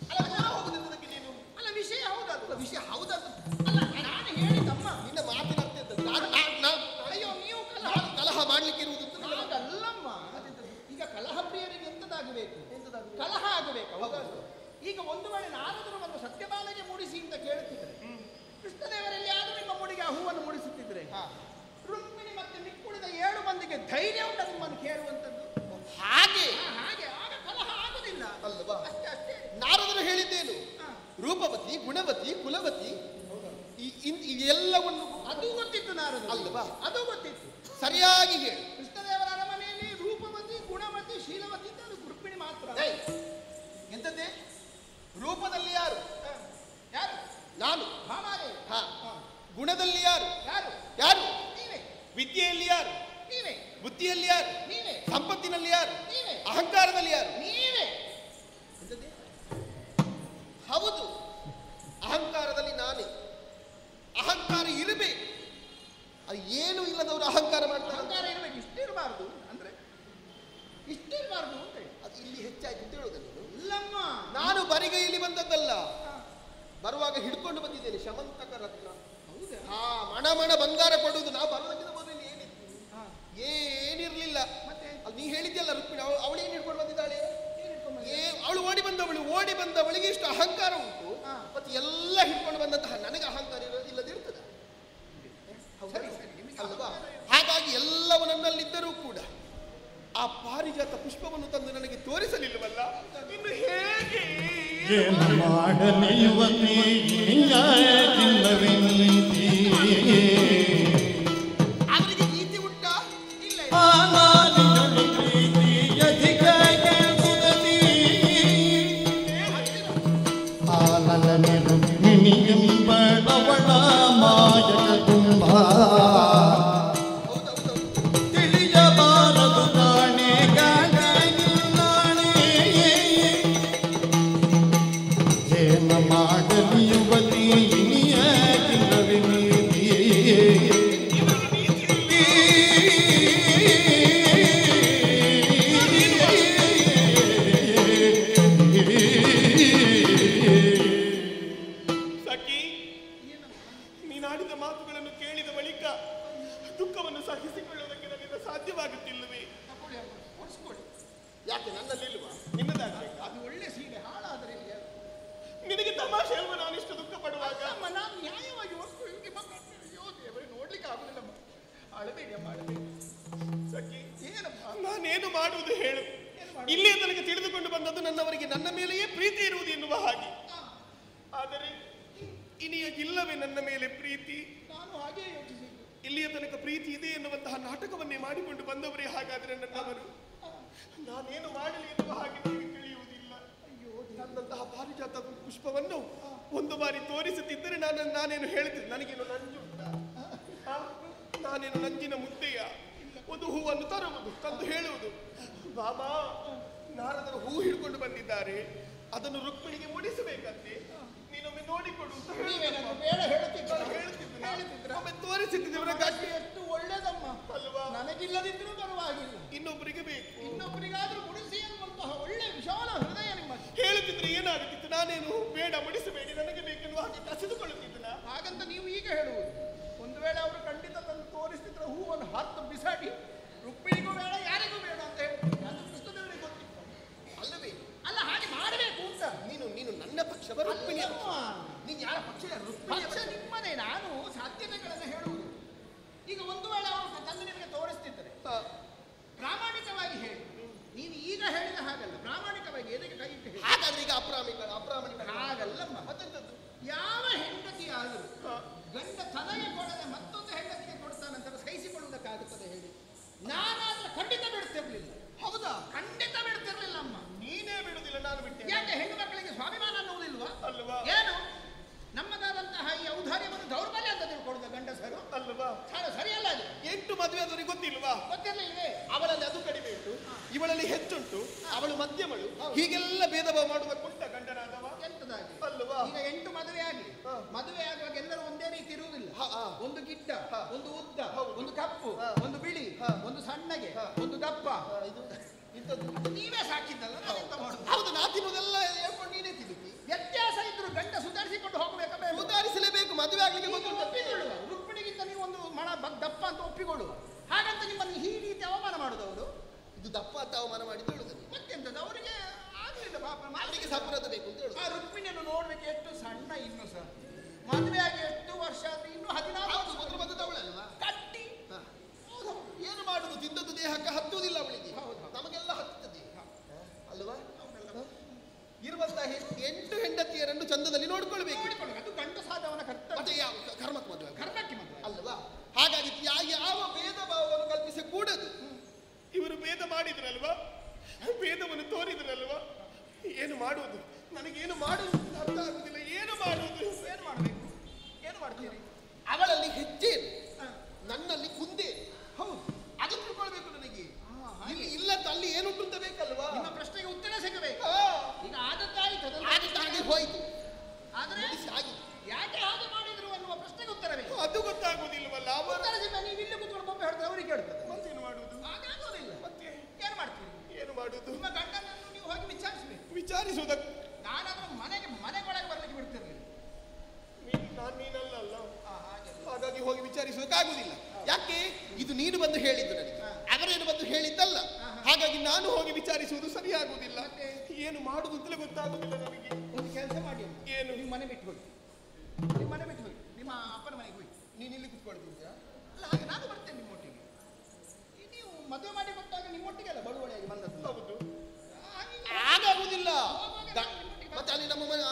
ಅಲ್ಲ ನಾವು ಹೋಗುದಕ್ಕೆ ನೀನು ಅಲ್ಲ ವಿಷಯ ಹೌದಲ್ಲ, ವಿಷಯ ಹೌದಲ್ಲ. ಅಲ್ಲ ನಾನು ಹೇಳಿದಮ್ಮ ನಿನ್ನ ಮಾತಿನ ಅರ್ಥ ಎಂತದ್ದು? ಅಯ್ಯೋ ನೀವು ನಾನು ಕಲಹ ಮಾಡ್ಲಿಕ್ಕೆ ಇರುವುದು ಅಂತ ನಿನ್ನ ಮಾತು. ಹಾಗಲ್ಲಮ್ಮ. ಈಗ ಕಲಹ ಪ್ರಿಯರಿಗೆ ಎಂತದಾಗಬೇಕು? ಕಲಹ ಆಗಬೇಕು. ಹೌದಲ್ಲ? ಈಗ ಒಂದು ವೇಳೆ ನಾರದರು ಒಂದು ಸತ್ಯಭಾಮೆಗೆ ಮೂಡಿಸಿ ಅಂತ ಕೇಳುತ್ತಿದ್ರೆ, ಕೃಷ್ಣದೇವರಲ್ಲಿ ಯಾರು ನಿಮ್ಮ ಮುಡಿಗೆ ಆ ಹೂವನ್ನು ಮೂಡಿಸುತ್ತಿದ್ರೆ, ರುಕ್ಮಿಣಿ ಮತ್ತೆ ಮಿಕ್ಕುಳಿದ 7 ಮಂದಿಗೆ ಧೈರ್ಯ ಉಂಟ ನಿಮ್ಮನ್ನು ಕೇಳುವಂಥದ್ದು? ಹಾಗೆ ಹಾಗೆ ಆಗ ಕಲಹ ಆಗುದಿಲ್ಲ ಅಲ್ವಾ? ಅಷ್ಟೇ ಅಷ್ಟೇ. ನಾರದರು ಹೇಳಿದ್ದೇನು? ರೂಪವತಿ, ಗುಣವತಿ, ಕುಲವತಿ ಇವೆಲ್ಲವನ್ನು ಅದು ಗೊತ್ತಿತ್ತು ನಾರದರು ಅಲ್ವಾ? ಅದು ಗೊತ್ತಿತ್ತು. ಸರಿಯಾಗಿ ಹೇಳಿ. ಕೃಷ್ಣದೇವರ ಅರಮನೆಯಲ್ಲಿ ರೂಪವತಿ, ಗುಣವತಿ, ಶೀಲವತಿ ಅಂತ ಅದು ರುಕ್ಮಿಣಿ ಮಾತ್ರ. ಎಂತದ್ದೇ? ರೂಪದಲ್ಲಿ ಯಾರು? ಯಾರು? ನಾನು. ಭಾಮಾರೆ. ಗುಣದಲ್ಲಿ ಯಾರು? ಯಾರು? ಯಾರು? ನೀವೇ. ವಿದ್ಯೆಯಲ್ಲಿ ಯಾರು? ನೀವೇ. ಬುದ್ಧಿಯಲ್ಲಿ ಯಾರು? ನೀವೇ. ಸಂಪತ್ತಿನಲ್ಲಿ ಯಾರು? ನೀವೇ. ಅಹಂಕಾರದಲ್ಲಿ ಯಾರು? ನೀವೇ. ಎಂತದ್ದೇ? ಹೌದು, ಅಹಂಕಾರದಲ್ಲಿ ನಾನೇ. ಅಹಂಕಾರ ಇರಬೇಕು. ಅದು ಏನು ಇಲ್ಲದವರು ಅಹಂಕಾರ ಮಾಡ್ತಾರೆ. ಅಹಂಕಾರ ಇರಬೇಕು, ಇಷ್ಟಿರಬಾರ್ದು ಅಂದ್ರೆ ಇಷ್ಟಿರಬಾರ್ದು ಅಂತ ಹೇಳಿ. ಅದು ಇಲ್ಲಿ ಹೆಚ್ಚಾಯ್ತು ಅಂತ ಹೇಳೋದಲ್ಲ. ಇಲ್ಲಮ್ಮ, ನಾನು ಬರಿಗೈಯಲ್ಲಿ ಬಂದದ್ದಲ್ಲ, ಬರುವಾಗ ಹಿಡ್ಕೊಂಡು ಬಂದಿದ್ದೇನೆ ಶಮಂತಕ ರತ್ನ. ಮಣ ಮಣ ಬಂಗಾರ ಕೊಡುವುದು. ನಾವು ಬರೋದಕ್ಕಿಂತ ಮೊದಲು ಏನಿತ್ತು? ಏನಿರ್ಲಿಲ್ಲ. ಮತ್ತೆ ಅದು ನೀ ಹೇಳಿದ್ಯಲ್ಲ ರುಕ್ಮಿಣಿ, ಅವಳೇನು ಹಿಡ್ಕೊಂಡು ಬಂದಿದ್ದಾಳೆ? ಅವಳು ಓಡಿ ಬಂದವಳಿಗೆ ಇಷ್ಟು ಅಹಂಕಾರ ಉಂಟು. ಮತ್ತೆ ಎಲ್ಲ ಹಿಡ್ಕೊಂಡು ಬಂದಂತಹ ನನಗೆ ಅಹಂಕಾರ ಇಲ್ಲದಿರ್ತದೆ ಅಲ್ವಾ? ಹಾಗಾಗಿ ಎಲ್ಲವೂ ನನ್ನಲ್ಲಿದ್ದರೂ ಕೂಡ ಆ ಪಾರಿಜಾತ ಪುಷ್ಪವನ್ನು ತಂದು ನನಗೆ ತೋರಿಸಲಿಲ್ಲವಲ್ಲ, ಇನ್ನು ಹೇಗೆ ಅವರಿಗೆ ನೀತಿ ಉಂಟಾ? ರುಕ್ಮಿಣಿಯಂಬಳವಳ ಮಾಯಕ ತುಂಬ ತಿಳಿಯಬಾರದು ಕಾಣೆ ಗಾಣೆ ಏನ ಮಾಡಲಿ ಯುವತಿ ಇನಿಯ ಚಿನ್ನವಿನೀತಿ ನೀನಾಡಿದ ಮಾತುಗಳನ್ನು ಕೇಳಿದ ಬಳಿಕ ದುಃಖವನ್ನು ಸಹಿಸಿಕೊಳ್ಳುವುದಕ್ಕೆ ನನ್ನಿಂದ ಸಾಧ್ಯವಾಗುತ್ತಿಲ್ಲವೇ? ಯಾಕೆ ನನ್ನಲ್ಲಿಲ್ವಾ? ನಿನ್ನದಾಗಬೇಕು. ಅದು ಒಳ್ಳೆ ಸೀರೆ ಹಾಳಾದರೆ ನಿನಗೆ ತಮಾಷೆ ಅಲ್ವಾ ನಾನಿಷ್ಟು ದುಃಖ ಪಡುವಾಗ? ನಾನು ನ್ಯಾಯವಾಗಿ ಒಪ್ಪಿಗೆ ದೇವರೇ ನೋಡ್ಲಿಕ್ಕೆ ಆಗುದಿಲ್ಲ. ಅಳಬೇಡಿ ಅಮ್ಮ, ಅಳಬೇಡಿ. ಸಖಿ, ಏನಪ್ಪ ನಾನೇನು ಮಾಡುವುದು ಹೇಳು? ಇಲ್ಲಿಯ ತನಕ ತಿಳಿದುಕೊಂಡು ಬಂದದ್ದು ನನ್ನವರಿಗೆ ನನ್ನ ಮೇಲೆಯೇ ಪ್ರೀತಿ ಇರುವುದು ಎನ್ನುವ ಹಾಗೆ. ಆದರೆ ಇನಿಯಾಗಿಲ್ಲವೇ ನನ್ನ ಮೇಲೆ ಪ್ರೀತಿ? ನಾನು ಹಾಗೆ ಯೋಚಿಸಿದ್ದು. ಇಲ್ಲಿಯ ತನಕ ಪ್ರೀತಿ ಇದೆ ಎನ್ನುವಂತಹ ನಾಟಕವನ್ನೇ ಮಾಡಿಕೊಂಡು ಬಂದವರೇ ಹಾಗಾದರೆ ನನ್ನವರು. ನಾನೇನು ಮಾಡಲಿ ಎನ್ನುವ ಹಾಗೆ ನನಗೆ ತಿಳಿಯುವುದಿಲ್ಲ. ಅಯ್ಯೋ, ನನ್ನಂತಹ ಪಾರಿಜಾತ ಪುಷ್ಪವನ್ನು ಒಂದು ಬಾರಿ ತೋರಿಸುತ್ತಿದ್ದರೆ ನಾನೇನು ಹೇಳ್ತೇನೆ? ನನಗೇನು ನಂಜು? ನಾನೇನು ನಂಜಿನ ಮುದ್ದೆಯ? ಒಂದು ಹೂವನ್ನು ತರುವುದು, ತಂದು ಹೇಳುವುದು, ಬಾಬಾ ನಾರದರು ಹೂ ಹಿಡ್ಕೊಂಡು ಬಂದಿದ್ದಾರೆ, ಅದನ್ನು ರುಕ್ಮಿಣಿಗೆ ಮುಡಿಸಬೇಕಂತೆ, ನೀನೊಮ್ಮೆ ನೋಡಿಕೊಡು ಅಂತ ಬೇಡ ಹೇಳುತ್ತಿದ್ದ ಒಮ್ಮೆ ತೋರಿಸುತ್ತಿದ್ದೇವೆ. ಅರ್ಥ ಬಿಸಾಡಿ ರುಕ್ಮಿಣಿಗೂ ಬೇಡ ಯಾರಿಗೂ ಬೇಡ ಅಂತ ಹೇಳಿ ಅದು ಕೃಷ್ಣದೇವರಿಗೆ ಗೊತ್ತಿತ್ತು ಅಲ್ಲವೇ? ಅಲ್ಲ ಹಾಗೆ ಮಾಡಬೇಕು ಅಂತ ನೀನು ನೀನು ನನ್ನ ಪಕ್ಷವ ರುಕ್ಮಿಣಿಯ ಪಕ್ಷ? ನೀನು ಯಾರ ಪಕ್ಷ? ರುಕ್ಮಿಣಿಯ ಪಕ್ಷ ಪಕ್ಷ. ನಿಮ್ಮದೇ. ನಾನು ಸಾಧ್ಯತೆಗಳನ್ನು ಹೇಳುವುದು. ಈಗ ಒಂದು ವೇಳೆ ಅವರು ತಂದು ನಿಮಗೆ ತೋರಿಸ್ತಿದ್ದಾರೆ, ಪ್ರಾಮಾಣಿಕವಾಗಿ ಹೇಳಿ. ನೀನು ಈಗ ಹೇಳಿದ ಹಾಗಲ್ಲ, ಪ್ರಾಮಾಣಿಕವಾಗಿ ಎದಕ್ಕೆ ಕೈ ಇಟ್ಟು ಹೇಳಿ. ಹಾಗಾದ್ರೆ ಈಗ ಅಪ್ರಾಮಾಣಿಕ ಹಾಗಲ್ಲಮ್ಮ. ಮತ್ತೆಂತದ್ದು? ಯಾವ ಹೆಂಡತಿ ಆದರೂ ಗಂಡ ತನಗೆ ಕೊಡದೆ ಮತ್ತೊಂದು ಹೆಂಡತಿಗೆ ಕೊಡ್ತಾನಂತ ಸಹಿಸಿಕೊಳ್ಳುವುದಕ್ಕಾಗುತ್ತದೆ ಹೇಳಿ? ನಾನಾದ್ರೆ ಖಂಡಿತ ಬಿಡ್ತಿರ್ಲಿಲ್ಲ. ಹೌದಾ? ಖಂಡಿತ ಬಿಡ್ತಿರ್ಲಿಲ್ಲ ಅಮ್ಮ. ನೀನೇ ಬಿಡುದಿಲ್ಲ, ನಾನು ಬಿಟ್ಟೆ. ಯಾಕೆ ಹೆಣ್ಣು ಮಕ್ಕಳಿಗೆ ಸ್ವಾಭಿಮಾನ ಅನ್ನುವುದಿಲ್ವಾ? ಅಲ್ವಾ? ಏನು ನಮ್ಮದಾದಂತಹ ಈ ಔದಾರ್ಯವನ್ನು ದೌರ್ಬಲ್ಯ ಅಂತ ತಿಳ್ಕೊಳ್ಳುದ ಗಂಡಸರು ಅಲ್ವಾ? ಸರಿಯಲ್ಲ ಅದು. 8 ಮದುವೆ ಆದವರಿಗೆ ಗೊತ್ತಿಲ್ವಾ? ಗೊತ್ತಿರಲಿಲ್ಲವೇ? ಅವಳಲ್ಲಿ ಅದು ಕಡಿಮೆ ಉಂಟು, ಇವಳಲ್ಲಿ ಹೆಚ್ಚುಂಟು, ಅವಳು ಮಧ್ಯಮಳು, ಹೀಗೆಲ್ಲ ಭೇದ ಭಾವ ಮಾಡುವ ಕುಂಟ ಗಂಡನಾದವ ಎಂತದಾಗಿ ಅಲ್ವಾ? ಈಗ 8 ಮದುವೆ ಆಗಿ ಮದುವೆ ಆಗುವಾಗ ಎಲ್ಲರೂ ಒಂದೇ ರೀತಿ ಇರುವುದಿಲ್ಲ. ಒಂದು ಗಿಡ್ಡ, ಒಂದು ಉದ್ದ, ಒಂದು ಕಪ್ಪು, ಒಂದು ಬಿಳಿ, ಒಂದು ಸಣ್ಣಗೆ, ಒಂದು ದಪ್ಪ. ಇಂಥದ್ದು ನೀವೇ ಸಾಕಿದ್ದಲ್ಲ, ನಾನೆಂತ ಮಾಡುದು? ಹೌದು, ನಾ ತಿನ್ನುವುದೆಲ್ಲ ಹೇಳ್ಕೊಂಡು ನೀನೇ ತಿನ್ನುತ್ತಿ. ವ್ಯತ್ಯಾಸ ಇದ್ರು ಗಂಡ ಸುಧಾರಿಸಿಕೊಂಡು ಹೋಗಬೇಕಲ್ಲ. ಸುಧಾರಿಸಲೇಬೇಕು, ಮದುವೆ ಆಗ್ಲಿಕ್ಕೆ ಗೊತ್ತುಂಟು. ಒಪ್ಪಿಕೊಳ್ಳುವ ರುಕ್ಮಿಣಿಗಿಂತ ನೀವು ಒಂದು ಮಣ ದಪ್ಪ ಅಂತ ಒಪ್ಪಿಕೊಳ್ಳುವ. ಹಾಗಂತ ನಿಮ್ಮನ್ನು ಈ ರೀತಿ ಅವಮಾನ ಮಾಡುದವರು. ಇದು ದಪ್ಪ ಅಂತ ಅವಮಾನ ಮಾಡಿ ಹೇಳುತ್ತದೆ. ಮತ್ತೆಂತದ್ದು ಅವರಿಗೆ ಆಗಲಿಲ್ಲ ಪಾಪ. ಅವರಿಗೆ ಸಪುರದ ಬೇಕು ಅಂತ ಹೇಳುದು. ಆ ರುಕ್ಮಿಣಿಯನ್ನು ನೋಡ್ಲಿಕ್ಕೆ ಎಷ್ಟು ಸಣ್ಣ ಇನ್ನು ಸಹ. ಮದುವೆ ಆಗಿ ಎಷ್ಟು ವರ್ಷ ಆದ್ರೆ ಇನ್ನು 14 ಮೊದಲು ಬಂದದವಳಲ್ವಾ? ಕಟ್ಟಿ. ಏನು ಮಾಡುದು? ತಿಂದದ್ದು ದೇಹಕ್ಕೆ ಹತ್ತುವುದಿಲ್ಲ ಅವಳಿಗೆ. ಹೌದು. ನಮಗೆಲ್ಲ ಹತ್ತುತ್ತದೆ ಅಲ್ವಾ? ಇರುವಂತಹ 8 ಹೆಂಡತಿಯರನ್ನು ಚಂದದಲ್ಲಿ ನೋಡ್ಕೊಳ್ಬೇಕು. ಅದು ಗಂಡಸಾದವನ ಕರ್ತವ್ಯ. ಮತ್ತೆ ಯಾವ ಕರ್ಮಕ್ಕೆ ಮದುವೆ ಕರ್ಮಕ್ಕೆ ಮದುವೆ ಅಲ್ವಾ? ಹಾಗಾಗಿ ಯಾವ ಭೇದ ಭಾವವನ್ನು ಕಲ್ಪಿಸಿ ಕೂಡದು. ಇವರು ಭೇದ ಮಾಡಿದ್ರಲ್ವಾ, ಭೇದವನ್ನು ತೋರಿದ್ರಲ್ವಾ? ಏನು ಮಾಡುವುದು? ನನಗೇನು ಮಾಡುವುದು ಅರ್ಥ ಆಗುದಿಲ್ಲ. ಏನು ಮಾಡುವುದು? ಏನು ಮಾಡಬೇಕು? ಏನು ಮಾಡ್ತೀರಿ? ಅವಳಲ್ಲಿ ಹೆಜ್ಜೇನು, ನನ್ನಲ್ಲಿ ಕುಂದೆ. ಹೌದು, ಅದು ತಿಳ್ಕೊಳ್ಬೇಕು ನನಗೆ. ಇಲ್ಲಿ ಇಲ್ಲಂತ ಅಲ್ಲಿ ಏನುಂಟು ಅಂತ ಬೇಕಲ್ವಾ? ನಿಮ್ಮ ಪ್ರಶ್ನೆಗೆ ಉತ್ತರ ಸಿಗಬೇಕು. ಹಾ. ಈಗ ಆದದ್ದಾಯಿತು, ಆಗಿ ಹೋಯ್ತು, ಆದರೆ ಆಗಿ ಯಾಕೆ ಹಾಗೆ ಮಾಡಿದ್ರು ಅನ್ನುವ ಪ್ರಶ್ನೆಗೆ ಉತ್ತರ ಬೇಕು. ಅದು ಗೊತ್ತಾಗುದಿಲ್ವಲ್ಲ. ಅವರ ಉತ್ತರ ಸಿಗ ನೀವು ಇಲ್ಲಿ ಕೂತ್ಕೊಂಡು ಬೊಬ್ಬೆ ಹೇಳ್ತಾರೆ, ಅವರಿಗೆ ಕೇಳ್ತದೆ. ಮತ್ತೇನು ಮಾಡುವುದು? ಹಾಗಾಗೋದಿಲ್ಲ. ಮತ್ತೆ ಏನು ಮಾಡ್ತೀರಿ? ಏನು ಮಾಡುವುದು? ನಿಮ್ಮ ಗಂಡನನ್ನು ನೀವು ಹೋಗಿ ವಿಚಾರಿಸಬೇಕು. ವಿಚಾರಿಸುವುದಕ್ಕೆ ನಾನಾದ್ರೂ ಮನೆಗೊಳಗೆ ಬರ್ಲಿಕ್ಕೆ ಬಿಡ್ತಿರ್ಲಿಲ್ಲ. ನೀನಲ್ಲ ಅಲ್ಲ, ಹಾಗಾಗಿ ಹೋಗಿ ವಿಚಾರಿಸುವುದಕ್ಕಾಗುದಿಲ್ಲ. ಯಾಕೆ? ಇದು ನೀನು ಬಂದು ಹೇಳಿದ್ದು ನನಗೆ, ಅವರೇನು ಬಂದು ಹೇಳಿದ್ದಲ್ಲ. ಹಾಗಾಗಿ ನಾನು ಹೋಗಿ ವಿಚಾರಿಸುವುದು ಸರಿಯಾಗುವುದಿಲ್ಲ. ಏನು ಮಾಡುವುದು ಅಂತಲೇ ಗೊತ್ತಾಗುದಿಲ್ಲ ನನಗೆ. ಒಂದು ಕೆಲಸ ಮಾಡಿ. ಏನು? ನೀವು ಮನೆ ಬಿಟ್ಟು ಹೋಗಿ, ನಿಮ್ಮ ಮನೆ ಬಿಟ್ಟು ಹೋಗಿ, ನಿಮ್ಮ ಅಪ್ಪನ ಮನೆಗೆ ಹೋಗಿ. ನೀನು ಇಲ್ಲಿ ಕುತ್ಕೊಳ್ತಿದ್ಯಾ? ಅಲ್ಲ, ಹಾಗೆ ನಾನು ಬರ್ತೇನೆ ನಿಮ್ಮೊಟ್ಟಿಗೆ. ನೀವು ಮದುವೆ ಮಾಡಿ ಕೊಟ್ಟಾಗ ನಿಮ್ಮೊಟ್ಟಿಗೆ ಅಲ್ಲ ಬಳುವಳಿಯಾಗಿ ಬಂದದ್ದು. ಹೌದು, ಆಗುವುದಿಲ್ಲ. ಮತ್ತೆ ಅಲ್ಲಿ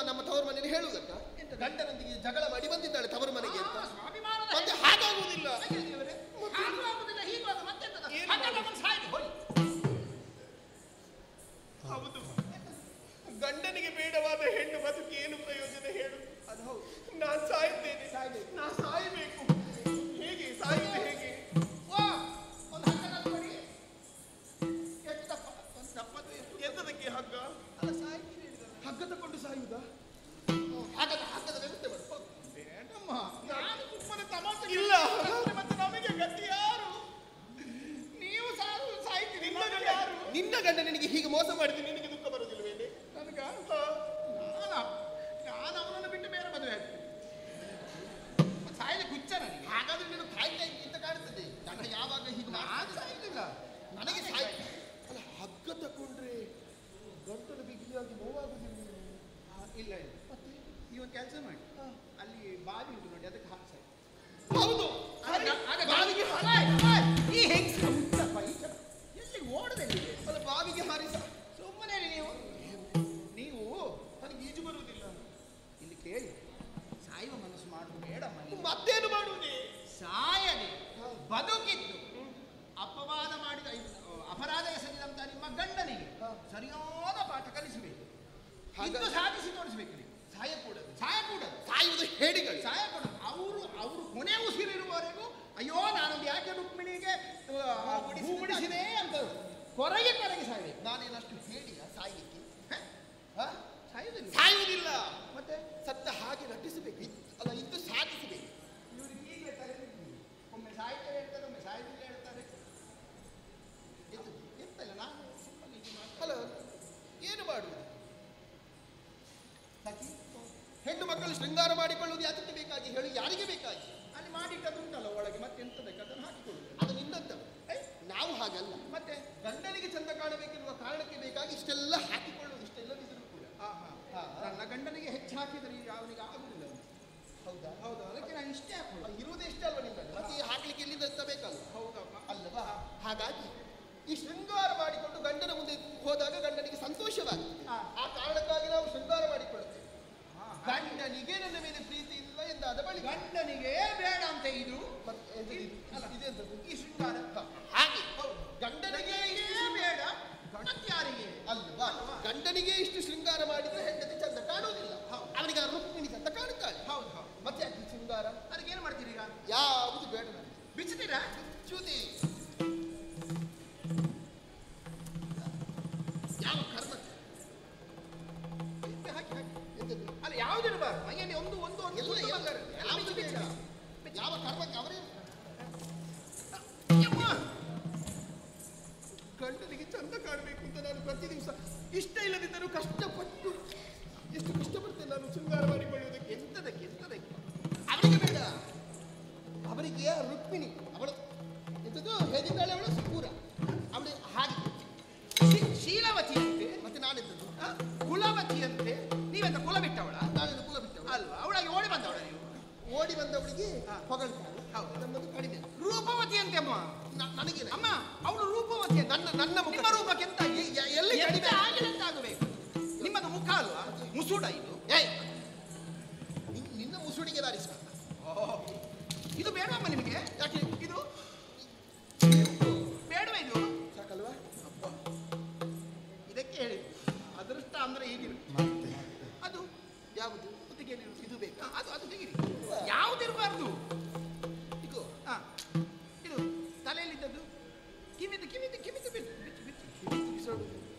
ನಮ್ಮ ತವರು ಮನೆಯಲ್ಲಿ ಹೇಳುವುದಕ್ಕ ಗಂಡನೊಂದಿಗೆ ಜಗಳ ಮಾಡಿ ಬಂದಿದ್ದಾಳೆ ತವರು ಮನೆಗೆ ಅಂತ. ಸ್ವಾಭಿಮಾನದ ಮತ್ತೆ ಹಾಗಾಗುವುದಿಲ್ಲ. ಹಾಗೂ ಆಗುದಿಲ್ಲ, ಹೀಗೂ ಆಗ ಮತ್ತೆಂತದ? ಸಾಯ್ದು ಹೋಗಿ. ಹೌದು, ಗಂಡನಿಗೆ ಬೇಡವಾದ ಹೆಣ್ಣು ಬದುಕಿ ಏನು ಪ್ರಯೋಜನ ಹೇಳು? ಅದು ಹೌದು. ನಾನು ಸಾಯ್ತೇನೆ, ಸಾಯ್ಬೇಕು. ನಾ ಸಾಯಬೇಕು. ಹೇಗೆ ಸಾಯುವುದು? ಹೇಗೆ? ಒಂದು ಹಗ್ಗದಲ್ಲಿ ಕೊಡಿ. ಎಷ್ಟು ದಪ್ಪ? ಒಂದು ದಪ್ಪದ್ದು ಎಷ್ಟು? ಎಂತದಕ್ಕೆ ಹಗ್ಗ? ಅಲ್ಲ, ಸಾಯ್ತು ಹೇಳಿದಲ್ಲ. ಹಗ್ಗ ತಕೊಂಡು ಸಾಯುವುದಾ? ಹಗ್ಗದ ವ್ಯವಸ್ಥೆ ಮಾಡು. ಬೇಡಮ್ಮ, ನಾನು ಸುಮ್ಮನೆ ತಮಾಷೆ ಇಲ್ಲ. ಮತ್ತೆ ನಮಗೆ ಗತಿ ಯಾರು? ನೀವು ಸಾಯ್ತೀರಿ, ಯಾರು? ನಿನ್ನ ಗಂಡ ನಿನಗೆ ಹೀಗೆ ಮೋಸ ಮಾಡಿದ್ರೆ ನಿನಗೆ ದುಃಖ ಬರುವುದಿಲ್ಲವೇನೆ? ನನಗ ನಾನು ಅವನನ್ನು ಬಿಟ್ಟು ಬೇರೆ ಮದುವೆ ಆಗ್ತೀನಿ. ಸಾಯಲಿಕ್ಕೆ ಹುಚ್ಚ ನನಗೆ. ಹಾಗಾದ್ರೆ ನೀನು ಕಾಯ್ತಾ ಅಂತ ಕಾಣ್ತದೆ. ಗಂಡ ಯಾವಾಗ ಹೀಗೆ ನಾನು ಸಾಯುದಿಲ್ಲ. ನನಗೆ ಸಾಯ್ ಅಲ್ಲ, ಹಗ್ಗ ತಕೊಂಡ್ರೆ ಗಂಟಲು ಬಿಗಿಯಾಗಿ ನೋವಾಗುದಿಲ್ಲ. ಇಲ್ಲ ಇಲ್ಲ. ಮತ್ತೆ ನೀವೊಂದು ಕೆಲಸ ಮಾಡಿ, ಅಲ್ಲಿ ಬಾವಿ ಉಂಟು ನೋಡಿ, ಅದಕ್ಕೆ ಹಾಕಿ ಸಾಯಿ. ಹೌದು, ಬಾವಿಗೆ ಈ ಹೆಂಗಸ ಉಂಟಪ್ಪ, ಎಲ್ಲಿ ಓಡದಲ್ಲಿದೆ? ಅಲ್ಲ, ಬಾವಿಗೆ ಹಾರಿಸ. ಸುಮ್ಮನೆ ನೀವು ನನಗೆ ಈಜು ಬರುವುದಿಲ್ಲ. ಇಲ್ಲಿ ಕೇಳಿ, ಸಾಯುವ ಮನಸ್ಸು ಮಾಡುದು ಬೇಡಮ್ಮ. ನೀವು ಮತ್ತೇನು ಮಾಡುವುದೇ? ಸಾಯದೆ ಬದುಕಿದ್ದು ಅಪವಾದ ಮಾಡಿದ ಅಪರಾಧ ಎಸಗಿದಂತ ನಿಮ್ಮ ಗಂಡನಿಗೆ ಸರಿಯಾದ ಪಾಠ ಕಲಿಸಬೇಕು. ಇದು ಸಾಧಿಸಿ ತೋರಿಸಬೇಕು. ನೀವು ಸಾಯಕೂಡದು. ಸಾಯುವುದು ಹೇಡಿಗಳು. ಸಾಯಕೂಡದು. ಅವರು ಕೊನೆ ಉಸಿರಿರುವವರೆಗೂ ಅಯ್ಯೋ ನಾನೊಂದು ಯಾಕೆ ರುಕ್ಮಿಣಿಗೆ ಬಿಡಿಸಿದೆ ಅಂತ ಕೊರಗೆ ಸಾಯಬೇಕು. ನಾನೇನಷ್ಟು ಹೇಳಿಯ ಸಾಯಲಿಕ್ಕೆ? ಸಾಯುವುದಿಲ್ಲ. ಮತ್ತೆ ಸತ್ತ ಹಾಗೆ ನಟಿಸಬೇಕು. ಅಲ್ಲ, ಇದು ಸಾಧಿಸಬೇಕು. ಇವ್ರಿಗೆ ಈಗಲೇ ತಲೆಬಿದ್ದು. ಒಮ್ಮೆ ಸಾಯ್ತೇವೆ ಹೇಳ್ತಾರೆ, ಒಮ್ಮೆ ಸಾಯುವುದಿಲ್ಲ ಹೇಳ್ತಾರೆ. ಎಂತಲ್ಲ, ನಾನು ಅಲ್ಲ, ಏನು ಮಾಡುವುದು? ಹೆಣ್ಣು ಮಕ್ಕಳು ಶೃಂಗಾರ ಮಾಡಿಕೊಳ್ಳುವುದು ಯಾತಕ್ಕೆ ಬೇಕಾಗಿ ಹೇಳಿ? ಯಾರಿಗೆ ಬೇಕಾಗಿ? ಅಲ್ಲಿ ಮಾಡಿಟ್ಟದುಂಟಲ್ಲ ಒಳಗೆ, ಮತ್ತೆ ಎಂತ ಬೇಕು ಅದನ್ನು ಹಾಕಿಕೊಳ್ಳುವುದು. ಅದು ನಿನ್ನದ್ದು. ಗಂಡನಿಗೆ ಚಂದ ಕಾಣಬೇಕೆನ್ನುವ ಕಾರಣಕ್ಕೆ ಬೇಕಾಗಿ ಇಷ್ಟೆಲ್ಲ ಹಾಕಿಕೊಳ್ಳುವುದು, ಇಷ್ಟೆಲ್ಲದಿದ್ರೂ ಕೂಡ. ನನ್ನ ಗಂಡನಿಗೆ ಹೆಚ್ಚು ಹಾಕಿದರೆ ಅವನಿಗೆ ಆಗುದಿಲ್ಲ. ಹೌದಾ? ಹೌದು, ಅದಕ್ಕೆ ನಾನು ಇಷ್ಟೇ ಹಾಕೋದು. ಇರುವುದೇ ಇಷ್ಟ ಅಲ್ವಾ ನಿಮ್ಮಲ್ಲಿ, ಮತ್ತೆ ಈ ಹಾಕ್ಲಿಕ್ಕೆ ಎಲ್ಲಿಂದ ಎತ್ತಬೇಕಲ್ಲ? ಹೌದಪ್ಪ. ಅಲ್ಲವಾ? ಹಾಗಾಗಿ ಈ ಶೃಂಗಾರ ಮಾಡಿಕೊಂಡು ಗಂಡನ ಮುಂದೆ ಹೋದಾಗ ಗಂಡನಿಗೆ ಸಂತೋಷವಾಗ್ತದೆ. ಆ ಕಾರಣಕ್ಕಾಗಿ ನಾವು ಶೃಂಗಾರ ಮಾಡಿಕೊಳ್ಳುತ್ತೇವೆ. ಗಂಡನಿಗೆ ನನ್ನ ಮೇಲೆ ಪ್ರೀತಿ ಇಲ್ಲ ಎಂದಾದ ಬಳಿ ಗಂಡನಿಗೆ ಬೇಡ ಅಂತ ಇದು ಇದೆಂತದ್ದು? ಈ ಶೃಂಗಾರ ಹಾಗೆ ಗಂಡನಿಗೆ ಬೇಡ, ಯಾರಿಗೆ ಅಲ್ವಾ? ಗಂಡನಿಗೆ ಇಷ್ಟು ಶೃಂಗಾರ ಮಾಡಿದ್ರೆ ಹೆಂಡತಿ ಚಂದ ಕಾಣುವುದಿಲ್ಲ, ಅವನಿಗೆ ಆ ರುಕ್ಮಿಣಿ ಚಂದ ಕಾಣುತ್ತಾಳೆ. ಹೌದು ಹೌದು. ಮತ್ತೆ ಯಾಕೆ ಶೃಂಗಾರ? ಅದಕ್ಕೆ ಏನು ಮಾಡ್ತೀರಿ ಈಗ? ಯಾವುದು ಬೇಡ ನನಗೆ. ಬಿಚ್ಚುತ್ತೀರಾ? ಚೂತಿ ಯಾವ ಕರ್ಮಕ್ಕೆ ಹಾಕಿ ಹಾಕಿ. ಎಂತದ್ದು? ಅಲ್ಲ, ಯಾವುದಿರಬಾರ್ದು ಮೈಯಲ್ಲಿ ಒಂದು ಒಂದು ಒಂದು ಎಲ್ಲ ಒಂದು ಬಂಗಾರ. ಯಾವುದು ಬೇಡ? ಯಾವ ಕರ್ಮಕ್ಕೆ ಅವರೇ ಯಮ್ಮ! ಗಂಡನಿಗೆ ಚಂದ ಕಾಣಬೇಕು ಅಂತ ನಾನು ಪ್ರತಿ ದಿವಸ ಇಷ್ಟ ಇಲ್ಲದಿದ್ದರೂ ಕಷ್ಟಪಟ್ಟು ಎಷ್ಟು ಕಷ್ಟಪಡ್ತೇನೆ ನಾನು ಶೃಂಗಾರ ಮಾಡಿಕೊಳ್ಳುವುದಕ್ಕೆ. ಎಂತದಕ್ಕೆ ಎಂತದಕ್ಕೆ? ಅವರಿಗೆ ಬೇಡ, ಅವರಿಗೆ ರುಕ್ಮಿಣಿ ಅವಳು ಎಂತದ್ದು ಹೇಗಿದ್ದಾಳೆ ಅವಳು ಸುಪೂರ ಅವಳು ಹಾಗೆ ಶೀಲವತಿಯಂತೆ ಮತ್ತೆ ನಾನೆಂತದ್ದು ಕುಲವತಿಯಂತೆ. ನೀವೆಂತ ಕುಲ ಬಿಟ್ಟವಳ? ನಾಳೆಂದು ಕುಲ ಬಿಟ್ಟವಳು ಅಲ್ವಾ? ಅವಳಾಗಿ ಓಡಿ ಬಂದವಳ ನೀವು? ಓಡಿ ಬಂದವಳಿಗೆ ಹೊಗಳ್ತಾಳೆ. ಹೌದು. ನಮ್ಮದು ಕಡಿಮೆ. ರೂಪವತಿಯಂತೆ ಅಮ್ಮ. ನನಗೇನೆ ಅಮ್ಮ ಅವಳು ರೂಪವತಿ. ನನ್ನ ಮುಖ ನಿಮ್ಮ ರೂಪಕ್ಕೆ ಎಂತ ಎಲ್ಲಿ ಕಡಿಮೆ ಆಗಿಲ್ಲ ಅಂತ ಆಗಬೇಕು. ನಿಮ್ಮದು ಮುಖ ಅಲ್ವಾ? ಮುಸುಡ ಇದು. ಏಯ್ ನಿನ್ನ ಮುಸುಡಿಗೆ ದಾರಿಸ. ಇದು ಬೇಡವಮ್ಮ ನಿಮಗೆ? ಯಾಕೆ ಇದು ಬೇಡವ? ಇದು ಸಾಕಲ್ವಾ? ಇದಕ್ಕೆ ಹೇಳಿ ಅದೃಷ್ಟ ಅಂದ್ರೆ ಹೀಗಿರು. ಅದು ಯಾವುದು? ಒತ್ತಿಗೆ ಇದು ಬೇಕಾ? ಅದು ಅದು ತೆಗಿರಿ. ಯಾವುದಿರಬಾರ್ದು. ಇದು ಇದು ತಲೆಯಲ್ಲಿದ್ದದ್ದು ಕಿವಿದು ಕಿವಿದು ಕಿವಿದು ಬಿಚ್ಚು ಬಿಚ್ಚು ಬಿಚ್ಚು ಬಿಸಾಡು.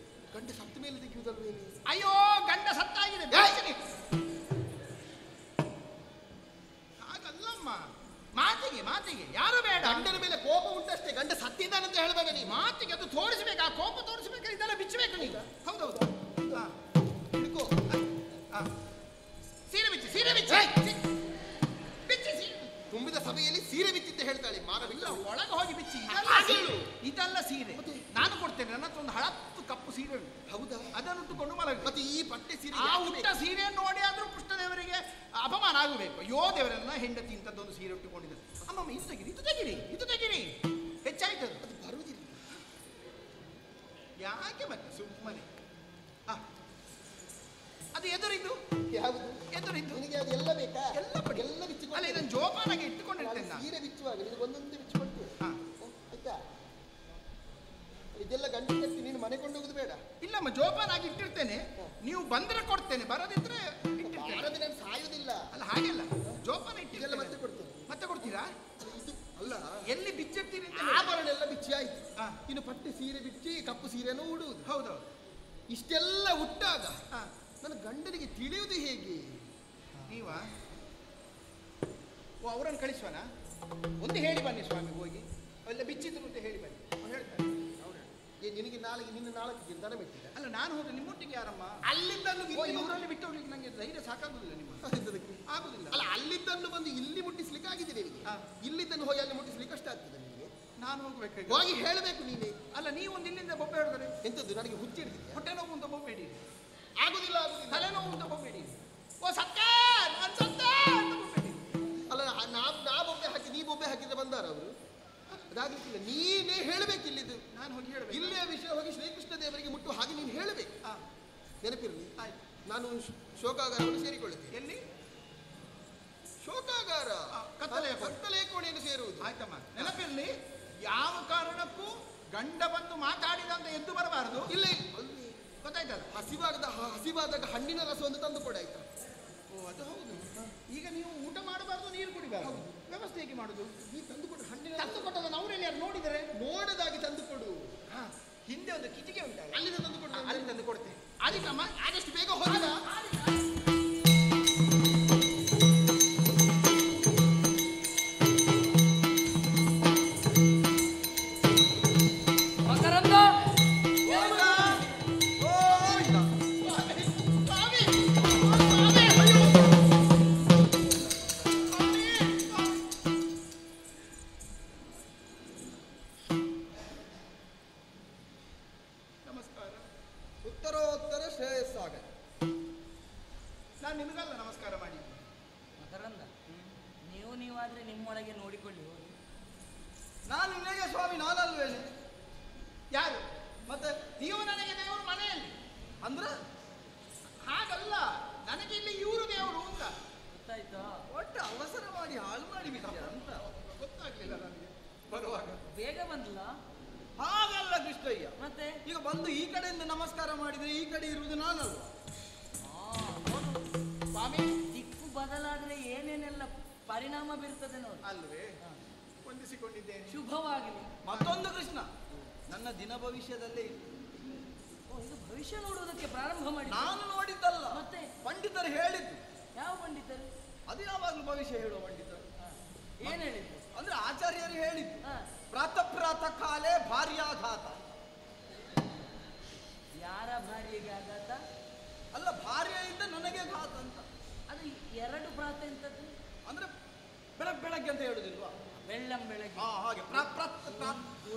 ಗಂಡ ಸತ್ತ ಮೇಲೆ ತೆಗೆಯುವುದಲ್ವೇ? ಅಯ್ಯೋ ಗಂಡ ಸತ್ತಾಗಿದೆ. ಹಾಗಲ್ಲಮ್ಮ, ಮಾತಿಗೆ ಮಾತಿಗೆ ಯಾರು ಬೇಡ. ಗಂಡನ ಮೇಲೆ ಕೋಪ ಉಂಟಷ್ಟೇ, ಗಂಡ ಸತ್ತಿದ್ದಾನಂತ ಹೇಳಬೇಡ ನೀ. ಮಾತಿಗೆ ಅದು ತೋರಿಸ್ಬೇಕು, ಆ ಕೋಪ ತೋರಿಸ್ಬೇಕು. ಇದೆಲ್ಲ ಬಿಚ್ಚಬೇಕು ನೀವು. ಹೌದೌದು. ಹಿಡ್ಕೋ. ಸೀರೆ ಬಿಚ್ಚಿ ಸೀರೆ ಬಿಚ್ಚಿ ಬಿಚ್ಚಿ ಸೀರೆ. ತುಂಬಿದ ಸಭೆಯಲ್ಲಿ ಸೀರೆ ಬಿಚ್ಚಿದ್ದೆ ಹೇಳ್ತಾಳೆ. ಮಾನವಿಲ್ಲ, ಒಳಗೆ ಹೋಗಿ ಬಿಚ್ಚಿ. ಇದೆಲ್ಲ ಸೀರೆ ನಾನು ಕೊಡ್ತೇನೆ. ನನ್ನ ಹತ್ರ ಒಂದು ಹಳತ್ತು ಕಪ್ಪು ಸೀರೆ ಉಂಟು. ಹೌದಾ? ಅದನ್ನು ಉಟ್ಟುಕೊಂಡು ಮಲಗಿ. ಮತ್ತೆ ಈ ಪಟ್ಟೆ ಸೀರೆ ಆ ಉಟ್ಟ ಸೀರೆಯನ್ನು ನೋಡಿ ಆದ್ರೂ ಕೃಷ್ಣದೇವರಿಗೆ ಅಪಮಾನ ಆಗಬೇಕು. ಅಯ್ಯೋ ದೇವರನ್ನ ಹೆಂಡತಿ ಇಂಥದ್ದೊಂದು ಸೀರೆ ಉಟ್ಟುಕೊಂಡಿದ್ದಾರೆ. ಅಮ್ಮಮ್ಮ ಇದು ತೆಗಿರಿ, ಇದು ತೆಗಿರಿ, ಇದು ತೆಗಿರಿ. ಹೆಚ್ಚಾಯ್ತು ಅದು. ಅದು ಬರುವುದಿಲ್ಲ. ಯಾಕೆ ಮತ್ತೆ ಸುಮ್ಮನೆ? ಅದು ಎದುರಿದ್ದು ಯಾವುದು? ಎದುರಿದ್ದು ನಿನಗೆ ಅದು ಎಲ್ಲ ಬೇಕಾ? ಎಲ್ಲ ಪಡಿ. ಎಲ್ಲ ಬಿಚ್ಚಿಕೊಂಡು ಅಲ್ಲ, ಇದನ್ನು ಜೋಪಾನಾಗಿ ಇಟ್ಟುಕೊಂಡಿರ್ತೇನೆ ನಾನು. ಸೀರೆ ಬಿಚ್ಚುವಾಗ ನಿನಗೆ ಒಂದೊಂದು ಬಿಚ್ಚಿಕೊಳ್ತು. ಹಾ. ಆಯ್ತಾ? ಇದೆಲ್ಲ ಗಂಟು ಕಟ್ಟಿ ನೀನು ಮನೆ ಕೊಂಡೋಗುದು ಬೇಡ. ಇಲ್ಲಮ್ಮ, ಜೋಪಾನಾಗಿ ಇಟ್ಟಿರ್ತೇನೆ. ನೀವು ಬಂದ್ರೆ ಕೊಡ್ತೇನೆ, ಬರದಿದ್ರೆ ಇಟ್ಟಿರ್ತೇನೆ. ಬಾರದೆ ನಾನು ಸಾಯುವುದಿಲ್ಲ. ಅಲ್ಲ ಹಾಗೆಲ್ಲ ಜೋಪಾನ ಇದೆಲ್ಲ ಇಟ್ಟಿಲ್ಲ. ಮತ್ತೆ ಕೊಡ್ತೇನೆ. ಮತ್ತೆ ಕೊಡ್ತೀರಾ? ಇದು ಅಲ್ಲ, ಎಲ್ಲಿ ಬಿಚ್ಚಿರ್ತೀರಿ ಅಂತ ಆಭರಣ ಎಲ್ಲ ಬಿಚ್ಚಿ ಆಯ್ತು. ಹಾ. ಇನ್ನು ಪಟ್ಟೆ ಸೀರೆ ಬಿಚ್ಚಿ ಕಪ್ಪು ಸೀರೆನೂ ಉಡುವುದು. ಹೌದೌದು. ಇಷ್ಟೆಲ್ಲ ಉಟ್ಟಾಗ ಹಾ. ನನ್ನ ಗಂಡನಿಗೆ ತಿಳಿಯುವುದು ಹೇಗೆ? ನೀವಾ? ಓ, ಅವರನ್ನು ಕಳಿಸುವನ? ಒಂದು ಹೇಳಿ ಬನ್ನಿ ಸ್ವಾಮಿ, ಹೋಗಿ ಅಲ್ಲ ಬಿಚ್ಚಿದ್ರು ಅಂತ ಹೇಳಿ ಬನ್ನಿ. ಅವ್ರು ಹೇಳ್ತಾರೆ. ನಿನಗೆ ನಾಳೆಗೆ ನಿನ್ನ ನಾಲ್ಕು ದನ ಬಿಟ್ಟಿಲ್ಲ. ಅಲ್ಲ, ನಾನು ಹೋದ್ರೆ ನಿಮ್ಮೊಟ್ಟಿಗೆ ಯಾರಮ್ಮ? ಅಲ್ಲಿದ್ದನ್ನು ಇವರಲ್ಲಿ ಬಿಟ್ಟು ಹೋಗ್ಲಿಕ್ಕೆ ನಂಗೆ ಧೈರ್ಯ ಸಾಕಾಗುದಿಲ್ಲ. ನಿಮ್ಮ ಆಗುದಿಲ್ಲ. ಅಲ್ಲ, ಅಲ್ಲಿದ್ದನ್ನು ಬಂದು ಇಲ್ಲಿ ಮುಟ್ಟಿಸ್ಲಿಕ್ಕೆ ಆಗಿದೆ ನಿನಗೆ. ಹಾ. ಇಲ್ಲಿದ್ದನ್ನು ಹೋಗಿ ಅಲ್ಲಿ ಮುಟ್ಟಿಸ್ಲಿಕ್ಕೆ ಕಷ್ಟ ಆಗ್ತದೆ ನಿನಗೆ. ನಾನು ಹೋಗ್ಬೇಕು. ಹೋಗಿ ಹೇಳಬೇಕು ನೀನೆ. ಅಲ್ಲ, ನೀವೊಂದು ಇಲ್ಲಿಂದ ಬೊಬ್ಬೆ ಹಿಡಿದ್ರೆ ಎಂತದ್ದು ನನಗೆ ಹುಚ್ಚಿಡಿದ್ಯಾ? ಹೊಟ್ಟೆ ನೋವು ಅಂತ ಬೊಬ್ಬೆಡಿ, ಆಗುದಿಲ್ಲ ಆಗುದಿಲ್ಲ. ತಲೆನೋವು ಅಂತ ಬೊಬ್ಬೆಡಿ, ಓ ಸತ್ತ ನಾನು ಸತ್ತ ಅಂತ ಬೊಬ್ಬೆಡಿ. ಅಲ್ಲ, ನಾ ಬೊಬ್ಬೆ ಹಾಕಿ ನೀ ಬೊಬ್ಬೆ ಹಾಕಿದ್ರೆ ಬಂದಾರ ಅವರು? ಅದಾಗಲಿಕ್ಕಿಲ್ಲ. ನೀನೇ ಹೇಳಬೇಕು ಇಲ್ಲಿದ್ದು. ನಾನು ಹೋಗಿ ಹೇಳಬೇಕು. ಇಲ್ಲಿಯ ವಿಷಯ ಹೋಗಿ ಶ್ರೀಕೃಷ್ಣ ದೇವರಿಗೆ ಮುಟ್ಟು ಹಾಗೆ ನೀನು ಹೇಳಬೇಕು. ನೆನಪಿರಲಿ. ಆಯ್ತು. ನಾನು ಶೋಕಾಗಾರವನ್ನು ಸೇರಿಕೊಳ್ಳುತ್ತೇನೆ. ಎಲ್ಲಿ? ಶೋಕಾಗಾರ ಕತ್ತಲೆ ಕೋಣೆಯನ್ನು ಸೇರುವುದು. ಆಯ್ತಮ್ಮ, ನೆನಪಿರಲಿ. ಯಾವ ಕಾರಣಕ್ಕೂ ಗಂಡ ಬಂದು ಮಾತಾಡಿದ ಅಂತ ಎದ್ದು ಬರಬಾರದು. ಇಲ್ಲ ಅಲ್ಲಿ ಗೊತ್ತಾಯ್ತಲ್ಲ? ಹಸಿವಾದಾಗ ಹಣ್ಣಿನ ರಸವನ್ನು ತಂದು ಕೊಡ ಆಯ್ತಾ? ಓ, ಅದು ಹೌದು. ಈಗ ನೀವು ಊಟ ಮಾಡಬಾರ್ದು, ನೀರು ಕುಡಿಬಾರ್ದು. ವ್ಯವಸ್ಥೆ ಹೇಗೆ ಮಾಡುದು? ನೀ ತಂದು ಕೊಡು. ಹಣ್ಣಿನ ತಂದು ಕೊಟ್ಟದನ್ನು ಅವರಲ್ಲಿ ಯಾರು ನೋಡಿದರೆ? ನೋಡದಾಗಿ ತಂದು ಕೊಡು. ಹಿಂದೆ ಒಂದು ಕಿಟಿಕೆ ಉಂಟಲ್ಲ, ಅಲ್ಲಿಂದ ತಂದು ಕೊಡು. ಅಲ್ಲಿ ತಂದು ಕೊಡ್ತೇನೆ. ಅದಕ್ಕಮ್ಮ ಆದಷ್ಟು ಬೇಗ ಹೋದ. ಮಕರಂದ ನಿಮಗಲ್ಲ ನಮಸ್ಕಾರ ಮಾಡಿದ್ದು. ಮಕರಂದ, ನೀವಾದ್ರೆ ನಿಮ್ಮೊಳಗೆ ನೋಡಿಕೊಳ್ಳಿ ಹೋಗಿ. ನಾನು ನಿನಗೆ ಸ್ವಾಮಿ ನಾನಲ್ವೇನೆ? ಯಾರು? ಮತ್ತೆ ನೀವು ನನಗೆ ದೇವರು ಮನೆಯಲ್ಲಿ ಅಂದ್ರ ಹಾಗಲ್ಲ, ನನಗೆ ಇಲ್ಲಿ ಇವರು ದೇವರು ಅಂತ. ಗೊತ್ತಾಯ್ತಾ? ಒಟ್ಟು ಅವಸರ ಮಾಡಿ ಹಾಳು ಮಾಡಿಬಿಟ್ಟ ಅಂತ ಗೊತ್ತಾಗ್ಲಿಲ್ಲ ನನಗೆ ಬರುವಾಗ. ಬೇಗ ಬಂದ್ಲ? ಹಾಗಲ್ಲ ಕೃಷ್ಣಯ್ಯ. ಮತ್ತೆ ಈಗ ಬಂದು ಈ ಕಡೆಯಿಂದ ನಮಸ್ಕಾರ ಮಾಡಿದ್ರೆ ಈ ಕಡೆ ಇರುವುದು ನಾನಲ್ವ? ಸ್ವಾಮಿ ದಿಕ್ಕು ಬದಲಾದ್ರೆ ಏನೇನೆಲ್ಲ ಪರಿಣಾಮ ಬೀರ್ತದೆ ನೋಡಿ. ಅಲ್ವೇ? ವಂದಿಸಿಕೊಂಡಿದ್ದೇನೆ. ಶುಭವಾಗಲಿ. ಮತ್ತೊಂದು ಕೃಷ್ಣ, ನನ್ನ ದಿನ ಭವಿಷ್ಯದಲ್ಲೇ ಇದೆ. ಓ, ಇದು ಭವಿಷ್ಯ ನೋಡುವುದಕ್ಕೆ ಪ್ರಾರಂಭ ಮಾಡಿ. ನಾನು ನೋಡಿದ್ದಲ್ಲ, ಮತ್ತೆ ಪಂಡಿತರು ಹೇಳಿದ್ದು. ಯಾವ ಪಂಡಿತರು? ಅದು ಯಾವಾಗಲೂ ಭವಿಷ್ಯ ಹೇಳುವ ಪಂಡಿತರು. ಏನ್ ಹೇಳಿದ್ರು? ಅಂದ್ರೆ ಆಚಾರ್ಯರು ಹೇಳಿದ್ದು, ಹಾ. ಪ್ರಾತಃ ಕಾಲೇ ಭಾರ್ಯಾಘಾತ. ಯಾರ ಭಾರ್ಯೆಗೆ ಆಘಾತ? ಅಲ್ಲ, ಭಾರ್ಯೆಯಿಂದ ನನಗೆ ಘಾತ ಅಂತ. ಅದು ಎರಡು ಪ್ರಾತ ಎಂತದ್ದು? ಅಂದ್ರೆ ಬೆಳಗ್ಗೆ ಅಂತ ಹೇಳುದಿಲ್ವಾ? ಬೆಳ್ಳಂ ಬೆಳಗ್ಗೆ. ಹಾಗೆ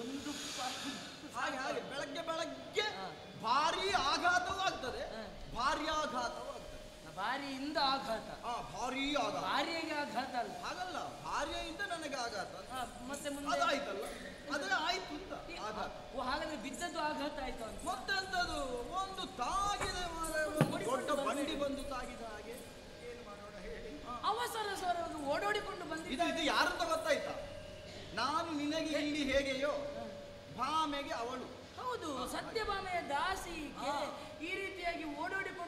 ಒಂದು ಹಾಗೆ ಬೆಳಗ್ಗೆ ಹಾ. ಭಾರಿ ಆಘಾತವೂ ಆಗ್ತದೆ, ಹಾ. ಭಾರ್ಯಾಘಾತವೂ ಆಗ್ತದೆ. ಭಾರ್ಯೆಯಿಂದ ಆಘಾತ. ಭಾರಿ ಆಘಾತ. ಭಾರ್ಯೆಗೆ ಆಘಾತ ಅಲ್ಲ. ಹಾಗಲ್ಲ, ಭಾರ್ಯೆಯಿಂದ ನನಗೆ ಆಘಾತ. ಮತ್ತೆ ಮುಂದೆ ಅದಾಯ್ತಲ್ಲ, ಅದೇ ಆಯ್ತು ಅಂತ ಆಘಾತ. ಓ, ಹಾಗಾದ್ರೆ ಬಿದ್ದದ್ದು ಆಘಾತ ಆಯ್ತು ಅಂತ. ಮತ್ತೆಂತದು, ಒಂದು ತಾಗಿದೆ ಮಾರ್ರೆ, ಒಂದು ದೊಡ್ಡ ಬಂಡಿ ಬಂದು ತಾಗಿದ ಹಾಗೆ. ಏನು ಮಾಡೋಣ ಹೇಳಿ? ಅವಸರ ಸ್ವರವನ್ನು ಓಡೋಡಿಕೊಂಡು ಬಂದಿದ್ದ. ಇದು ಯಾರಂತ ಗೊತ್ತಾಯ್ತಾ? ನಾನು ನಿನಗೆ ಇಲ್ಲಿ ಹೇಗೆಯೋ ಭಾಮೆಗೆ ಅವಳು. ಹೌದು, ಸತ್ಯಭಾಮೆಯ ದಾಸಿ. ಈ ರೀತಿಯಾಗಿ ಓಡೋಡಿಕೊಂಡು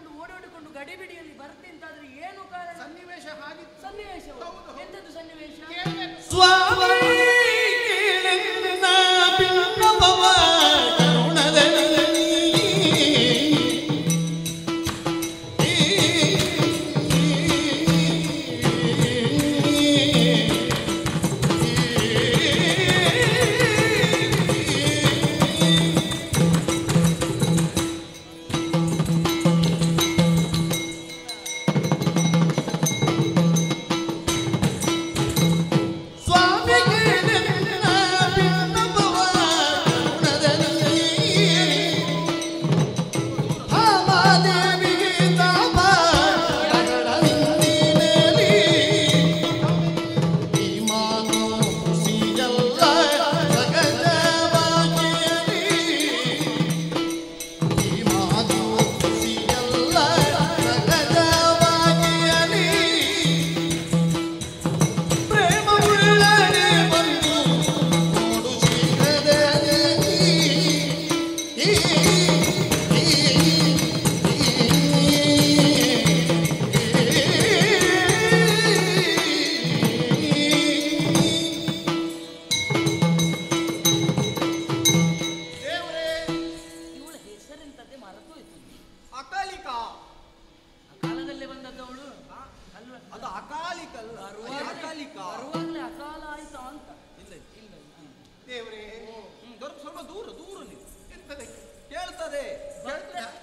ಗಡಿಬಿಡಿಯಲ್ಲಿ ಬರ್ತಿಂತಾದ್ರೆ ಏನು ಕಾರಣ? ಸನ್ನಿವೇಶ ಹಾಗಿತ್ತು. ಸನ್ನಿವೇಶ. ಎಂತದ್ದು ಸನ್ನಿವೇಶ? ಕೇಳಬೇಕು. ಸ್ವಾಮಿ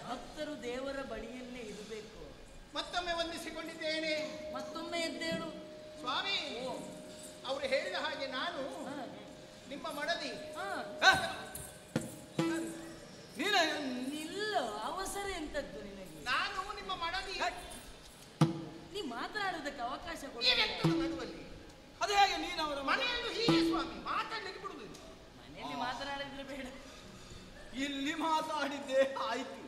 ಭಕ್ತರು ದೇವರ ಬಳಿಯಲ್ಲೇ ಇರಬೇಕು. ಮತ್ತೊಮ್ಮೆ ವಂದಿಸಿಕೊಂಡಿದ್ದೇನೆ. ಮತ್ತೊಮ್ಮೆ ಎದ್ದೇಳು ಸ್ವಾಮಿ. ಅವರು ಹೇಳಿದ ಹಾಗೆ ನಾನು ನಿಮ್ಮ ಮಡದಿ. ನಿಲ್ಲ, ಅವಸರ ಎಂತದ್ದು ನಿನಗೆ? ನಾನು ನಿಮ್ಮ ಮಡದಿ. ನೀ ಮಾತನಾಡುವುದಕ್ಕೆ ಅವಕಾಶ ಕೊಡಿ. ನಡುವಲ್ಲಿ ಅದೇ ಹೇಗೆ ನೀನು ಅವರ ಮನೆಯಲ್ಲೂ ಹೀಗೆ ಸ್ವಾಮಿ ಮಾತಾಡ್ಲಿಕ್ಕೆ ಬಿಡುವುದಿಲ್ಲ. ಮನೆಯಲ್ಲಿ ಮಾತನಾಡಿದ್ರೆ ಬೇಡ, ಇಲ್ಲಿ ಮಾತಾಡಿದ್ದೆ ಆಯ್ತು.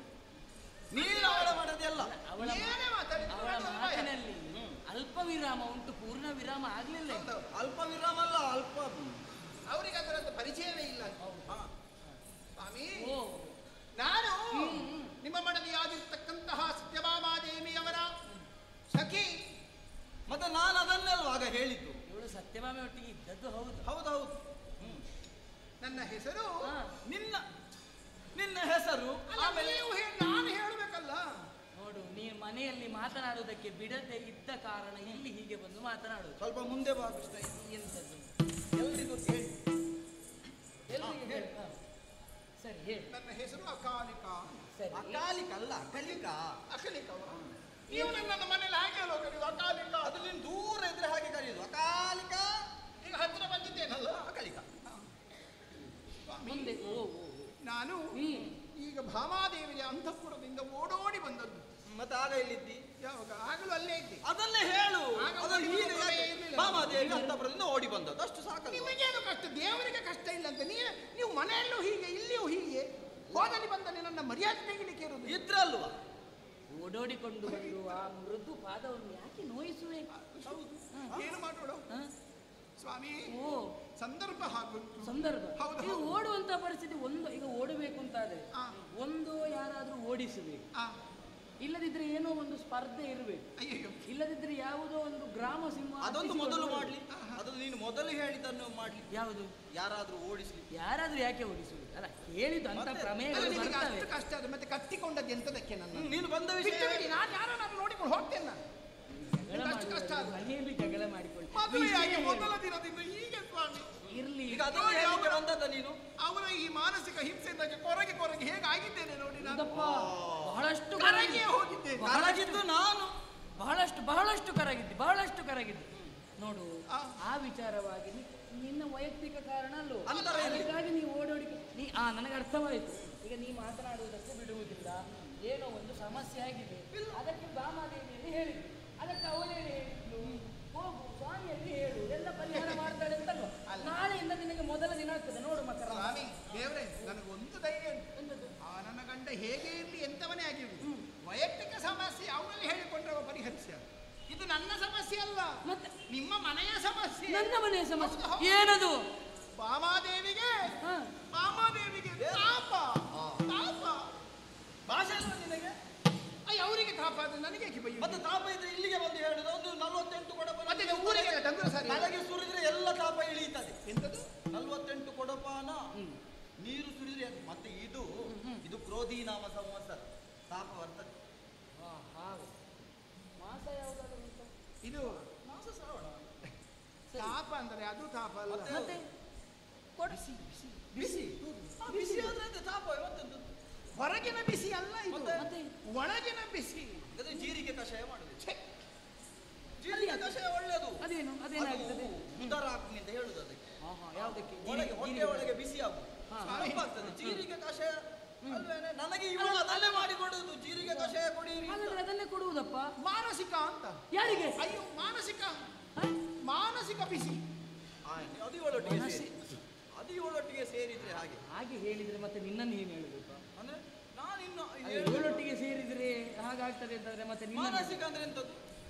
ನೀನು ಅವಳ ಮಡದಿಯಲ್ಲ. ಅವಳ ಮಾತಿನಲ್ಲಿ ಅಲ್ಪ ವಿರಾಮ ಉಂಟು, ಪೂರ್ಣ ವಿರಾಮ ಆಗ್ಲಿಲ್ಲ. ಅಲ್ಪ ವಿರಾಮ ಅಲ್ಲ, ಅಲ್ಪ. ಅವರಿಗೆ ಅದರದ್ದು ಪರಿಚಯವೇ ಇಲ್ಲ. ಸ್ವಾಮಿ, ಓ, ನಾನು ನಿಮ್ಮ ಮಡದಿಯಾಗಿರ್ತಕ್ಕಂತಹ ಸತ್ಯಭಾಮಾದೇವಿಯವರ ಸಖಿ. ಮತ್ತೆ ನಾನು ಅದನ್ನೆಲ್ಲ ಆಗ ಹೇಳಿದ್ದು. ಇವಳು ಸತ್ಯಭಾಮೆ ಒಟ್ಟಿಗೆ ಇದ್ದದ್ದು. ಹೌದು ಹೌದೌದು. ನನ್ನ ಹೆಸರು ನಿನ್ನ ಹೆಸರು ಆಮೇಲೆ ನಾನು ಹೇಳಬೇಕಲ್ಲ. ನೋಡು, ನೀನು ಮನೆಯಲ್ಲಿ ಮಾತನಾಡುವುದಕ್ಕೆ ಬಿಡದೆ ಇದ್ದ ಕಾರಣ ಇಲ್ಲಿ ಹೀಗೆ ಬಂದು ಮಾತನಾಡುದು. ಸ್ವಲ್ಪ ಮುಂದೆ ಬಾ ಕೃಷ್ಣ. ಎಂತದ್ದು? ಎಲ್ರಿಗೂ ಹೇಳಿ. ಎಲ್ರಿಗೂ ಹೇಳು. ಸರಿ ಹೇಳು. ನನ್ನ ಹೆಸರು ಅಕಾಲಿಕ. ಸರಿ. ಅಕಾಲಿಕ ಅಲ್ಲ, ಅಕಲಿಕ. ಅಕಲಿಕವ. ನೀವು ನನ್ನ ಮನೇಲಿ ಹಾಗೆ ಅಲ್ಲೋ ಕರೆಯುದು ಅಕಾಲಿಕ. ಅದು ನೀನು ದೂರ ಇದ್ರೆ ಹಾಗೆ ಕರೆಯುದು ಅಕಾಲಿಕ. ಈಗ ಹತ್ತಿರ ಬಂದಿದ್ದೇನಲ್ಲ ಅಕಲಿಕ. ಮುಂದೆ ನಾನು ಈಗ ಭಾಮಾದೇವಿಯ ಅಂತಃಪುರದಿಂದ ಓಡೋಡಿ ಬಂದದ್ದು. ಮತ್ತೆ ಆಗ ಎಲ್ಲಿದ್ದಿ? ಯಾವಾಗ ಆಗಲೂ ಅಲ್ಲೇ ಇದ್ದೆ. ಅದನ್ನೇ ಹೇಳು. ಆಗ ಅದನ್ನು ಓಡಿ ಈಗ ಬರುವ ಯಾಕೆ? ಇರ್ಲಿಲ್ಲ. ಭಾಮಾದೇವಿ ಅಂತಪುರದಿಂದ ಓಡಿ ಬಂದದ್ದು ಅಷ್ಟು ಸಾಕಲ್ಲ. ನಿಮಗೇನು ಕಷ್ಟ? ದೇವರಿಗೆ ಕಷ್ಟ ಇಲ್ಲ ಅಂತ ನೀವು ಮನೆಯಲ್ಲೂ ಹೀಗೆ ಇಲ್ಲಿಯೂ ಹೀಗೆ ಹೋದಲ್ಲಿ ಬಂದ ನನ್ನ ಮರ್ಯಾದೆ ತೆಗಿಲಿಕ್ಕೆ ಇರುವುದು ಇದ್ರಲ್ವಾ? ಓಡೋಡಿಕೊಂಡು ಬಂದು ಆ ಮೃದು ಪಾದವನ್ನು ಯಾಕೆ ನೋಯಿಸುವೆ? ಏನು ಮಾಡೋಣ ಹ? ಸ್ವಾಮಿ? ಓ ಸಂದರ್ಭ ಹಾಗುಂಟು. ಸಂದರ್ಭ ಹೌದು, ಈಗ ಹೌದು. ಓಡುವಂತ ಪರಿಸ್ಥಿತಿ ಒಂದು, ಈಗ ಓಡಬೇಕು ಅಂತಾದ್ರೆ ಆ. ಒಂದು ಯಾರಾದ್ರೂ ಓಡಿಸಬೇಕು, ಆ, ಇಲ್ಲದಿದ್ರೆ ಏನೋ ಒಂದು ಸ್ಪರ್ಧೆ ಇರಬೇಕು, ಅಯ್ಯಯ್ಯೋ, ಇಲ್ಲದಿದ್ರೆ ಯಾವುದೋ ಒಂದು ಗ್ರಾಮ ಸಿಂಹ ಅದೊಂದು ಮೊದಲು ಹತ್ತಿಸಿಕೊಂಡು ಮಾಡ್ಲಿ. ಅದು ನೀನು ಮೊದಲು ಹೇಳಿದ್ದನ್ನು ಮಾಡ್ಲಿ. ಯಾವುದು? ಯಾರಾದ್ರೂ ಓಡಿಸ್ಲಿ. ಯಾರಾದ್ರೂ ಯಾಕೆ ಓಡಿಸುವುದು? ಅಲ್ಲ ಹೇಳಿದ್ದು ಅಂತ ಮತ್ತೆ? ಪ್ರಮೇಯಗಳು ಅಲ್ಲ, ನಿನಗೆ ಬರ್ತವೆ. ಅಷ್ಟು ಕಷ್ಟ ಅದು ಮತ್ತೆ ಕಟ್ಟಿಕೊಂಡದ್ದು ಎಂತದಕ್ಕೆ ನನ್ನ? ನೀನು ಬಂದ ವಿಷಯ ಬಿಟ್ಟು ಬಿಡಿ, ನಾನು ಯಾರನ್ನಾದ್ರೂ ನೋಡಿಕೊಂಡು ಹೋಗ್ತೇನೆ ನಾನು. ಜಗಳ ಅಷ್ಟು ಕಷ್ಟ ಮಾಡುವುದು, ಅದು. ಮನೆಯಲ್ಲಿ ಜಗಳ ಮಾಡಿಕೊಳ್ಳಿ. ಮದುವೆಯಾಗಿ ವಿಷಯ ಮೊದಲ ಹೇಳಿ. ದಿನದಿಂದ ಹೀಗೆ ಸ್ವಾಮಿ ಇರ್ಲಿ. ಈಗ ಅದನ್ನು ಹೇಳಲಿಕ್ಕೆ ಬಂದದ್ದ ನೀನು? ಅವರ ಈ ಮಾನಸಿಕ ಹಿಂಸೆಯಿಂದಾಗಿ ಕೊರಗೆ ಹೇಗೆ ಆಗಿದ್ದೇನೆ ನೋಡಿ ನಾನು. ಹೌದಪ್ಪ, ಬಹಳಷ್ಟು ಕರಗಿಯೇ ಹೋಗಿದ್ದೇನೆ. ಕರಗಿದ್ದು ನಾನು. ಬಹಳಷ್ಟು ಕರಗಿದ್ದು ನೋಡು. ಆ. ಆ ವಿಚಾರವಾಗಿ ನಿನ್ನ ವೈಯಕ್ತಿಕ ಕಾರಣ ಅಲ್ಲೋ, ಅಂತರ ಎಲ್ಲಿ? ಅದಕ್ಕಾಗಿ ನೀವು ಓಡೋಡಿ ನನಗೆ ಅರ್ಥವಾಯಿತು. ಈಗ ನೀ ಮಾತನಾಡುವುದಕ್ಕೆ ಬಿಡುವುದಿಲ್ಲ, ಏನೋ ಒಂದು ಸಮಸ್ಯೆ ಆಗಿದೆ, ಅದಕ್ಕೆ ಭಾಮಾದೇವಿಯಲ್ಲಿ ಹೇಳಿದ್ರು, ಅದಕ್ಕೆ ಅವಳೇನು ಹೇಳಿದ್ಲು, ಹೋಗು ಸ್ವಾಮಿಯಲ್ಲಿ ಹೇಳು, ಎಲ್ಲ ಪರಿಹಾರ ಮಾಡ್ತಾಳೆ ಅಂತಲ್ವ. ನಾಳೆಯಿಂದ ನಿನಗೆ ಮೊದಲ ದಿನ ಆಗ್ತದೆ ನೋಡು ಮಕ್ಕಳ. ಸ್ವಾಮಿ ದೇವರೇ, ನನಗೊಂದು ಧೈರ್ಯ ಉಂಟು. ಆ ನನ್ನ ಗಂಡ ಹೇಗೆ ಇರಲಿ ಎಂತವನೇ ಆಗಿರಲಿ, ವೈಯಕ್ತಿಕ ಸಮಸ್ಯೆ ಅವರಲ್ಲಿ ಹೇಳಿಕೊಂಡ್ರೆ ಅವ ಪರಿಹರಿಸ. ಇದು ನನ್ನ ಸಮಸ್ಯೆ ಅಲ್ಲ, ಮತ್ತೆ ನಿಮ್ಮ ಮನೆಯ ಸಮಸ್ಯೆ. ನನ್ನ ಮನೆಯ ಸಮಸ್ಯೆ ಹೌದು, ಹೌದು. ಏನದು? ಭಾಮಾದೇವಿಗೆ ಹ. ತಾಪ ಭಾಷೆ ಅಲ್ವಾ ನಿನಗೆ? ಅವರಿಗೆ ತಾಪ ಆದ್ರೆ ನನಗೆ ಯಾಕೆ ಬೈಯುವುದು? ಮತ್ತೆ ತಾಪ ಇದ್ರೆ ಇಲ್ಲಿಗೆ ಬಂದು ಹೇಳುದು. ಒಂದು 48 ಕೊಡಪ ಮತ್ತೆ ಇದು ಊರಿಗೆ ತಂದ್ರೆ ಸರಿ. ತಲೆಗೆ ಸುರಿದ್ರೆ ಎಲ್ಲ ತಾಪ ಇಳೀತದೆ. ಎಂತದು? 48 ಕೊಡಪಾನ ನೀರು ಸುರಿದ್ರೆ ಮತ್ತೆ ಇದು ಕ್ರೋಧಿ ನಾಮ ಸಂವತ್ಸರ ತಾಪ ಬರ್ತದೆ. ಹಾಗೆ ಮಾಸ ಯಾವುದಾದ್ರು ಉಂಟಾ? ಇದು ಮಾಸ ಶ್ರಾವಣ. ತಾಪ ಅಂದರೆ ಅದು ತಾಪ ಅಲ್ಲ. ಮತ್ತೆ ಕೊಡು. ಬಿಸಿ ಬಿಸಿ ಆದ್ರೆ ಅದು ತಾಪ ಮತ್ತೊಂದು. ಹೊರಗಿನ ಬಿಸಿ ಅಲ್ಲ ಇದು, ಮತ್ತೆ ಒಳಗಿನ ಬಿಸಿ. ಅದು ಜೀರಿಗೆ ಕಷಾಯ ಮಾಡುದು. ಛೆ, ಜೀರಿಗೆ ಕಷಾಯ ಒಳ್ಳೆಯದು. ಅದೇನಾಗ್ತದೆ? ಉದರಾಗ್ನಿ ಅಂತ ಹೇಳುದು ಅದಕ್ಕೆ. ಯಾವುದಕ್ಕೆ? ಒಳಗೆ ಹೊಟ್ಟೆ ಒಳಗೆ ಬಿಸಿ ಆಗುದು. ಹಾ. ತಂಪಾಗ್ತದೆ. ಜೀರಿಗೆ ಕಷಾಯ ಅಲ್ವೇನೆ? ನನಗೆ ಇವಳು ಅದನ್ನೇ ಮಾಡಿಕೊಡುದು. ಜೀರಿಗೆ ಕಷಾಯ ಕೊಡಿರಿ ಅಂತ. ಹಾಗಾದ್ರೆ ಅದನ್ನೇ ಕೊಡುವುದಪ್ಪ. ಮಾನಸಿಕ ಅಂತ. ಯಾರಿಗೆ? ಅಯ್ಯೋ ಮಾನಸಿಕ ಹ? ಮಾನಸಿಕ ಬಿಸಿ. ಅದು ಇವಳೊಟ್ಟಿಗೆ ಮನಸ್ಸಿ- ಅದು ಇವಳೊಟ್ಟಿಗೆ ಸೇರಿದ್ರೆ ಹಾಗೆ ಹೇಳಿದ್ರೆ ಮತ್ತೆ ನಿನ್ನನ್ನು ಏನು ಹೇಳಬೇಕು? ಅಂದ್ರೆ ನಾನಿನ್ನು ಇವಳೊಟ್ಟಿಗೆ ಸೇರಿದ್ರೆ ಹಾಗಾಗ್ತದೆ ಅಂತಂದ್ರೆ ಮತ್ತೆ ನಿನ್ನ ಮಾನಸಿಕ ಅಂದ್ರೆ ಎಂತದ್ದು?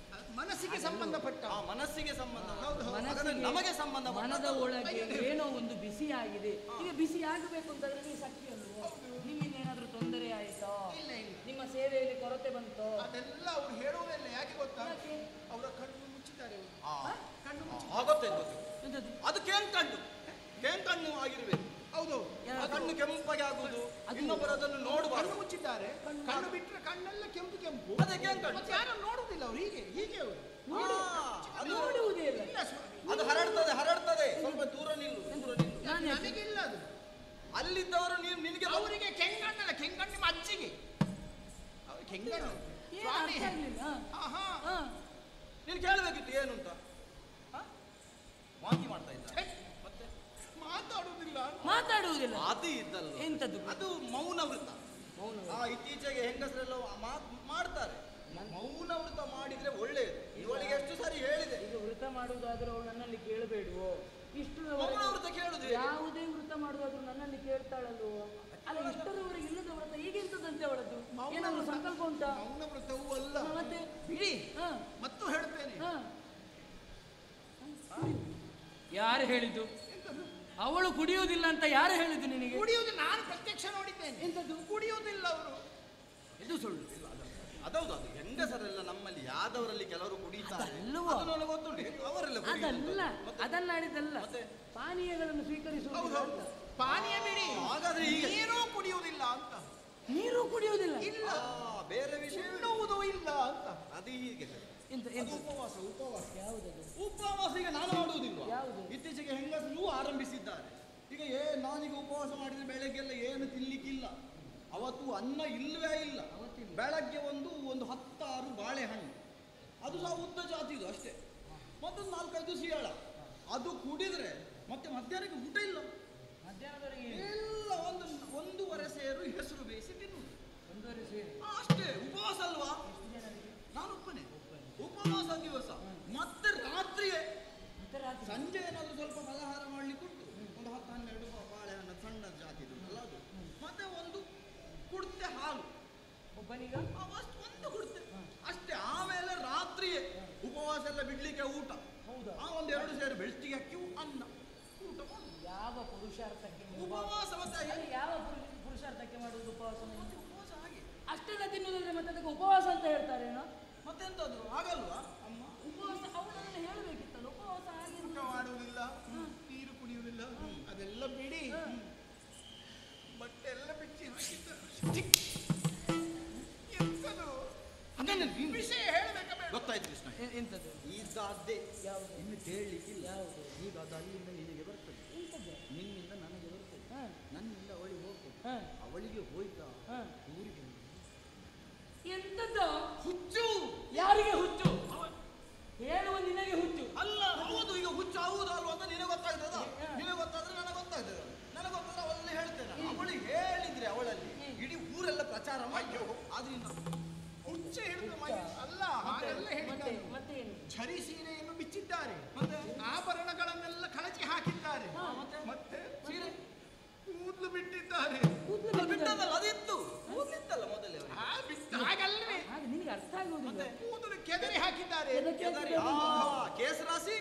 ಮನಸ್ಸಿಗೆ ಸಂಬಂಧಪಟ್ಟ. ಆ ಮನಸ್ಸಿಗೆ ಸಂಬಂಧ. ಹೌದು, ಹೌದು. ಹಾಗಾದ್ರೆ ನಮಗೆ ಸಂಬಂಧ ಮನದ ಒಳಗೆ ಏನೋ ಒಂದು ಬಿಸಿ ಆಗಿದೆ. ಈಗ ಬಿಸಿ ಆಗಬೇಕು ಅಂತಂದ್ರೆ ನೀವು ಸಖಿ ಅಲ್ವೋ? ನಿಮ್ಮಿಂದ ಏನಾದ್ರೂ ತೊಂದರೆ ಆಯ್ತಾ? ಇಲ್ಲ ಇಲ್ಲ, ನಿಮ್ಮ ಸೇವೆಯಲ್ಲಿ ಕೊರತೆ ಬಂತೋ? ಅದೆಲ್ಲ ಅವ್ರು ಹೇಳುವುದಿಲ್ಲ. ಯಾಕೆ ಗೊತ್ತಾ? ಯಾಕೆ? ಅವರ ಕಣ್ಣು ಮುಚ್ಚಿದ್ದಾರೆ ಅವರು. ಆ, ಕಣ್ಣು ಮುಚ್ಚಿ. ಗೊತ್ತೇ ಎಂತದ್ದು? ಅದು ಕೇಂಕಣ್ಣು ಆಗಿರ್ಬೇಕು. ಹೌದು, ಆ ಕಣ್ಣು ಕೆಂಪಗೆ ಆಗುದು, ಅದು- ಇನ್ನೊಬ್ಬರು ಅದನ್ನು ನೋಡಬಾರ್ದು. ಕಣ್ಣು ಮುಚ್ಚಿದ್ದಾರೆ. ಕಣ್ಣು ಬಿಟ್ಟರೆ ಕಣ್ಣೆಲ್ಲ ಕೆಂಪು ಕೆಂಪು. ಅದೇ ಕೇಂಕಣ್ಣು. ಮತ್ತೆ ಯಾರು ನೋಡುವುದಿಲ್ಲ ಅವ್ರು. ಹೀಗೆ ಅವರು. ಅದು ನೋಡುವುದೇ ಇಲ್ಲ. ಇಲ್ಲ ಸ್ವಾಮಿ, ಅದು ಹರಡ್ತದೆ. ಸ್ವಲ್ಪ ದೂರ ನಿಲ್ಲು. ನಾನು ಯಾಕೆ? ನನಗಿಲ್ಲ ಅದು. ಅಲ್ಲಿದ್ದವರು ನಿನಗೆ ಅವರಿಗೆ ಕೆಂಗಣ್ಣಲ್ಲ, ಕೆಂಗಣ್ಣು ನಿಮ್ಮ ಅಜ್ಜಿಗೆ. ಅವ್ರು ಕೆಂಗಣ್ಣು. ಏನು ಸ್ವಾಮಿ, ಅರ್ಥ ಆಗ್ಲಿಲ್ಲ? ಆಹಾ. ಹ. ನೀನು ಕೇಳಬೇಕಿತ್ತು ಏನು ಅಂತ. ವಾಂತಿ ಮಾಡ್ತಾ ಇದ್ದ. ಛೆ, ಮತ್ತೆ ಮಾತಾಡುವುದಿಲ್ಲ. ಮಾತಾಡುವುದಿಲ್ಲ. ಅದು ಇದ್ದಲ್ಲ, ಎಂತದ್ದು? ಅದು ಮೌನ ವೃತ. ಮೌನ. ಇತ್ತೀಚೆಗೆ ಹೆಂಗಸರೆಲ್ಲ ಮಾಡ್ತಾರೆ. ಮೌನ ವೃತ ಮಾಡಿದ್ರೆ ಒಳ್ಳೆಯದು. ಇವಳಿಗೆ ಎಷ್ಟು ಸರಿ ಹೇಳಿದೆ. ಈಗ ವೃತ ಮಾಡುವುದಾದ್ರೂ ಅವಳು ನನ್ನಲ್ಲಿ ಕೇಳಬೇಡುವೋ? ಮೌನ ವೃತ ಕೇಳುದು ಹೇಗೆ? ಯಾವುದೇ ವೃತ ಮಾಡುವಾದ್ರೂ ನನ್ನಲ್ಲಿ ಕೇಳ್ತಾಳಲ್ವೋ? ಅಲ್ಲ, ಇಷ್ಟರವರೆಗೆ ಇಲ್ಲದ ವ್ರತ ಈಗೆಂತದಂತೆ ಅವಳದ್ದು? ಏನಾದ್ರು ಸಂಕಲ್ಪ ಉಂಟಾ? ಮೌನ ವ್ರತವೂ ಅಲ್ಲ. ಮತ್ತೆ ಬಿಡಿ, ಹ, ಮತ್ತು ಹೇಳ್ತೇನೆ. ಹ. ಯಾರು ಹೇಳಿದ್ದು? ಎಂತದು? ಅವಳು ಕುಡಿಯುವುದಿಲ್ಲ ಅಂತ ಯಾರು ಹೇಳಿದ್ದು ನಿನಗೆ? ಕುಡಿಯುವುದು ನಾನು ಪ್ರತ್ಯಕ್ಷ ನೋಡಿದ್ದೇನೆ. ಎಂತದ್ದು? ಕುಡಿಯುವುದಿಲ್ಲ ಅವರು. ಇದು ಸುಳ್ಳು. ಅದೌದು, ಅದು ಹೆಂಗಸರೆಲ್ಲ ನಮ್ಮಲ್ಲಿ ಯಾದವರಲ್ಲಿ ಕೆಲವರು ಕುಡಿತಾರೆ. ಅದಲ್ಲವೋ? ಅದು ನನಗೆ ಗೊತ್ತುಂಟು. ಅವರೆಲ್ಲ ಕುಡಿಯುವುದು. ಅದಲ್ಲ, ಮತ್ತೆ? ಅದನ್ನಾಡಿದ್ದಲ್ಲ. ಮತ್ತೆ? ಪಾನೀಯಗಳನ್ನು ಸ್ವೀಕರಿಸುವುದಿಲ್ಲ ಹೌದು, ಅಂತ. ಪಾನೀಯ ಬಿಡಿ, ಹಾಗಾದ್ರೆ ಹೀಗೆ ನೀರೂ ಕುಡಿಯುವುದಿಲ್ಲ ಅಂತ. ನೀರು ಕುಡಿಯುವುದಿಲ್ಲ? ಇಲ್ಲ, ಬೇರೆ ವಿಷಯ ಉಣ್ಣುವುದೂ ಇಲ್ಲ ಅಂತ. ಅದು ಹೀಗೆ. ಎಂತ ಅದು ಎಂತ? ಉಪವಾಸ. ಯಾವುದದು? ಉಪವಾಸ ಈಗ ನಾನು ಮಾಡುವುದಿಲ್ಲ. ಯಾವುದು? ಇತ್ತೀಚೆಗೆ ಹೆಂಗಸರು ಆರಂಭಿಸಿದ್ದಾರೆ. ಈಗ ನಾನೀಗ ಉಪವಾಸ ಮಾಡಿದ್ರೆ ಬೆಳಗ್ಗೆಲ್ಲ ಏನು ತಿನ್ಲಿಕ್ಕಿಲ್ಲ. ಅವತ್ತು ಅನ್ನ ಇಲ್ಲವೇ ಇಲ್ಲ. ಬೆಳಗ್ಗೆ ಒಂದು 10-6 ಬಾಳೆಹಣ್ಣು, ಅದು ಸಹ ಉದ್ದ ಜಾತಿದು ಅಷ್ಟೇ, ಮತ್ತೊಂದು 4-5 ಸಿಯಾಳ. ಅದು ಕುಡಿದ್ರೆ ಮತ್ತೆ ಮಧ್ಯಾಹ್ನಕ್ಕೆ ಊಟ ಇಲ್ಲ. ಮಧ್ಯಾಹ್ನದವರೆಗೆ ಎಲ್ಲ 1-1.5 ಸೇರು ಹೆಸರು ಬೇಯಿಸಿ ತಿನ್ನುವುದು. 1.5 ಸೇರು. ಅಷ್ಟೇ ಉಪವಾಸ ಅಲ್ವಾ? ನಾನು ಉಪವಾಸ ದಿವಸ ಮತ್ತೆ ರಾತ್ರಿಯೇ ಮತ್ತೆ ರಾತ್ರಿ ಸಂಜೆ ಏನಾದ್ರು ಸ್ವಲ್ಪ ಫಲಹಾರ ಮಾಡ್ಲಿಕ್ಕೆ ಉಂಟು. ಒಂದು 10-12 ಬಾಳೆಹಣ್ಣು ಸಣ್ಣ ಜಾತಿದು ಅಲ್ಲ ಅದು. ಮತ್ತೆ ಒಂದು ಕುಡ್ತೆ ಹಾಲು ಒಬ್ಬನಿಗ ಅಷ್ಟು ಒಂದು ಕುಡ್ತೆ ಅಷ್ಟೇ. ಆಮೇಲೆ ರಾತ್ರಿಯೇ ಉಪವಾಸ ಎಲ್ಲ ಬಿಡ್ಲಿಕ್ಕೆ ಊಟ. ಹೌದಾ? ಒಂದು 2 ಸೇರು ಬೆಳ್ತಿಗೆ ಅಕ್ಕಿ ಅನ್ನ ಊಟ ಮಾಡು. ಯಾವ ಪುರುಷಾರ್ಥಕ್ಕೆ ನೀವು ಉಪವಾಸ ಮತ್ತೆ ಅಲ್ಲಿ ಯಾವ ಪುರುಷಾರ್ಥಕ್ಕೆ ಮಾಡುವುದು ಉಪವಾಸ? ಉಪವಾಸ ಹಾಗೆ ಅಷ್ಟೆಲ್ಲ ತಿನ್ನುವುದಂದ್ರೆ ಮತ್ತೆ ಅದಕ್ಕೆ ಉಪವಾಸ ಅಂತ ಹೇಳ್ತಾರೇನೋ? ಮತ್ತೆಂತದ್ದು ಹಾಗಲ್ವಾ ಅಮ್ಮ? ಉಪವಾಸ ಅವಳನ್ನು ಹೇಳಬೇಕಿತ್ತಲ್ಲ. ಉಪವಾಸ ಹಾಗೆ ಊಟ ಮಾಡುವುದಿಲ್ಲ, ನೀರು ಕುಡಿಯುವುದಿಲ್ಲ, ಅದೆಲ್ಲ ಬಿಡಿ. ಬಟ್ಟೆ ಎಲ್ಲ ಬಿಚ್ಚಿ ಹಾಕಿದ್ದಾರೆ. ಎಂತದು ವಿಷಯ ಹೇಳಬೇಕಾ ಬೇಡ? ಗೊತ್ತಾಯ್ತು ಕೃಷ್ಣ. ಎಂತದ್ದು? ಈಗ ಅದೇ ಯಾವುದು? ಇನ್ನು ಕೇಳಲಿಕ್ಕಿಲ್ಲ. ಯಾವುದು? ಈಗ ಅದು ಅಲ್ಲಿಂದ ನಿನಗೆ ಬರ್ತದೆ, ಎಂತದ್ದು? ನಿನ್ನಿಂದ ನನಗೆ ಬರ್ತದೆ, ನನ್ನಿಂದ ಅವಳಿಗೆ ಹೋಗ್ತದೆ. ಹ. ಅವಳಿಗೆ ಹೋಯ್ತಾ ಹ. ಊರಿಗೆ ಎಂತದ್ದು? ಹುಚ್ಚು. ಯಾರಿಗೆ ಹುಚ್ಚು? ಹೇಳುವ ನಿನಗೆ ಹುಚ್ಚು ಅಲ್ಲ, ಹೌದು. ಈಗ ಹುಚ್ಚು ಹೌದು ಅಲ್ವಾ ಅಂತ ನಿನಗೆ ಗೊತ್ತಾಗ್ತದ? ನಿನಗೆ ಗೊತ್ತಾದ್ರೆ ನನಗೆ ಗೊತ್ತಾಗ್ತದೆ. ನನಗೆ ಗೊತ್ತಾದ್ರೆ ಅವಳಲ್ಲಿ ಹೇಳ್ತೇನೆ. ಅವಳಿಗೆ ಹೇಳಿದ್ರೆ ಅವಳಲ್ಲಿ ಇಡೀ ಊರೆಲ್ಲ ಪ್ರಚಾರ ಮಾಡಿ ಆದ್ರಿಂದ ಹುಚ್ಚ ಹಿಡಿದು ಅಲ್ಲ, ಹಾಗೆಲ್ಲ ಮತ್ತೆ ಹೇಳಿದ್ದಾರೆ. ಮತ್ತೆ ಏನು? ಝರಿ ಸೀರೆಯನ್ನು ಬಿಚ್ಚಿದ್ದಾರೆ, ಮತ್ತೆ ಆಭರಣಗಳನ್ನೆಲ್ಲ ಕಳಚಿ ಹಾಕಿದ್ದಾರೆ, ಮತ್ತೆ ಸೀರೆ ಕೂದಲು ಬಿಟ್ಟಿದ್ದಾರೆ. ಕೂದಲು ಬಿಟ್ಟದಲ್ಲ, ಅದಿತ್ತು ಕೂದಲಿತ್ತಲ್ಲ ಮೊದಲೇ ಅವರಿಗೆ. ಹಾಗಲ್ವೇ? ಹಾಗೆ ನಿನಗೆ ಅರ್ಥ ಆಗುವುದಿಲ್ಲ. ಕೂದಲು ಕೆದರಿ ಹಾಕಿದ್ದಾರೆ. ಎದಕ್ಕೆ ಕೆದರಿ, ಹಾಕಿದ್ದಾರೆ? ಕೇಸರಾಶಿ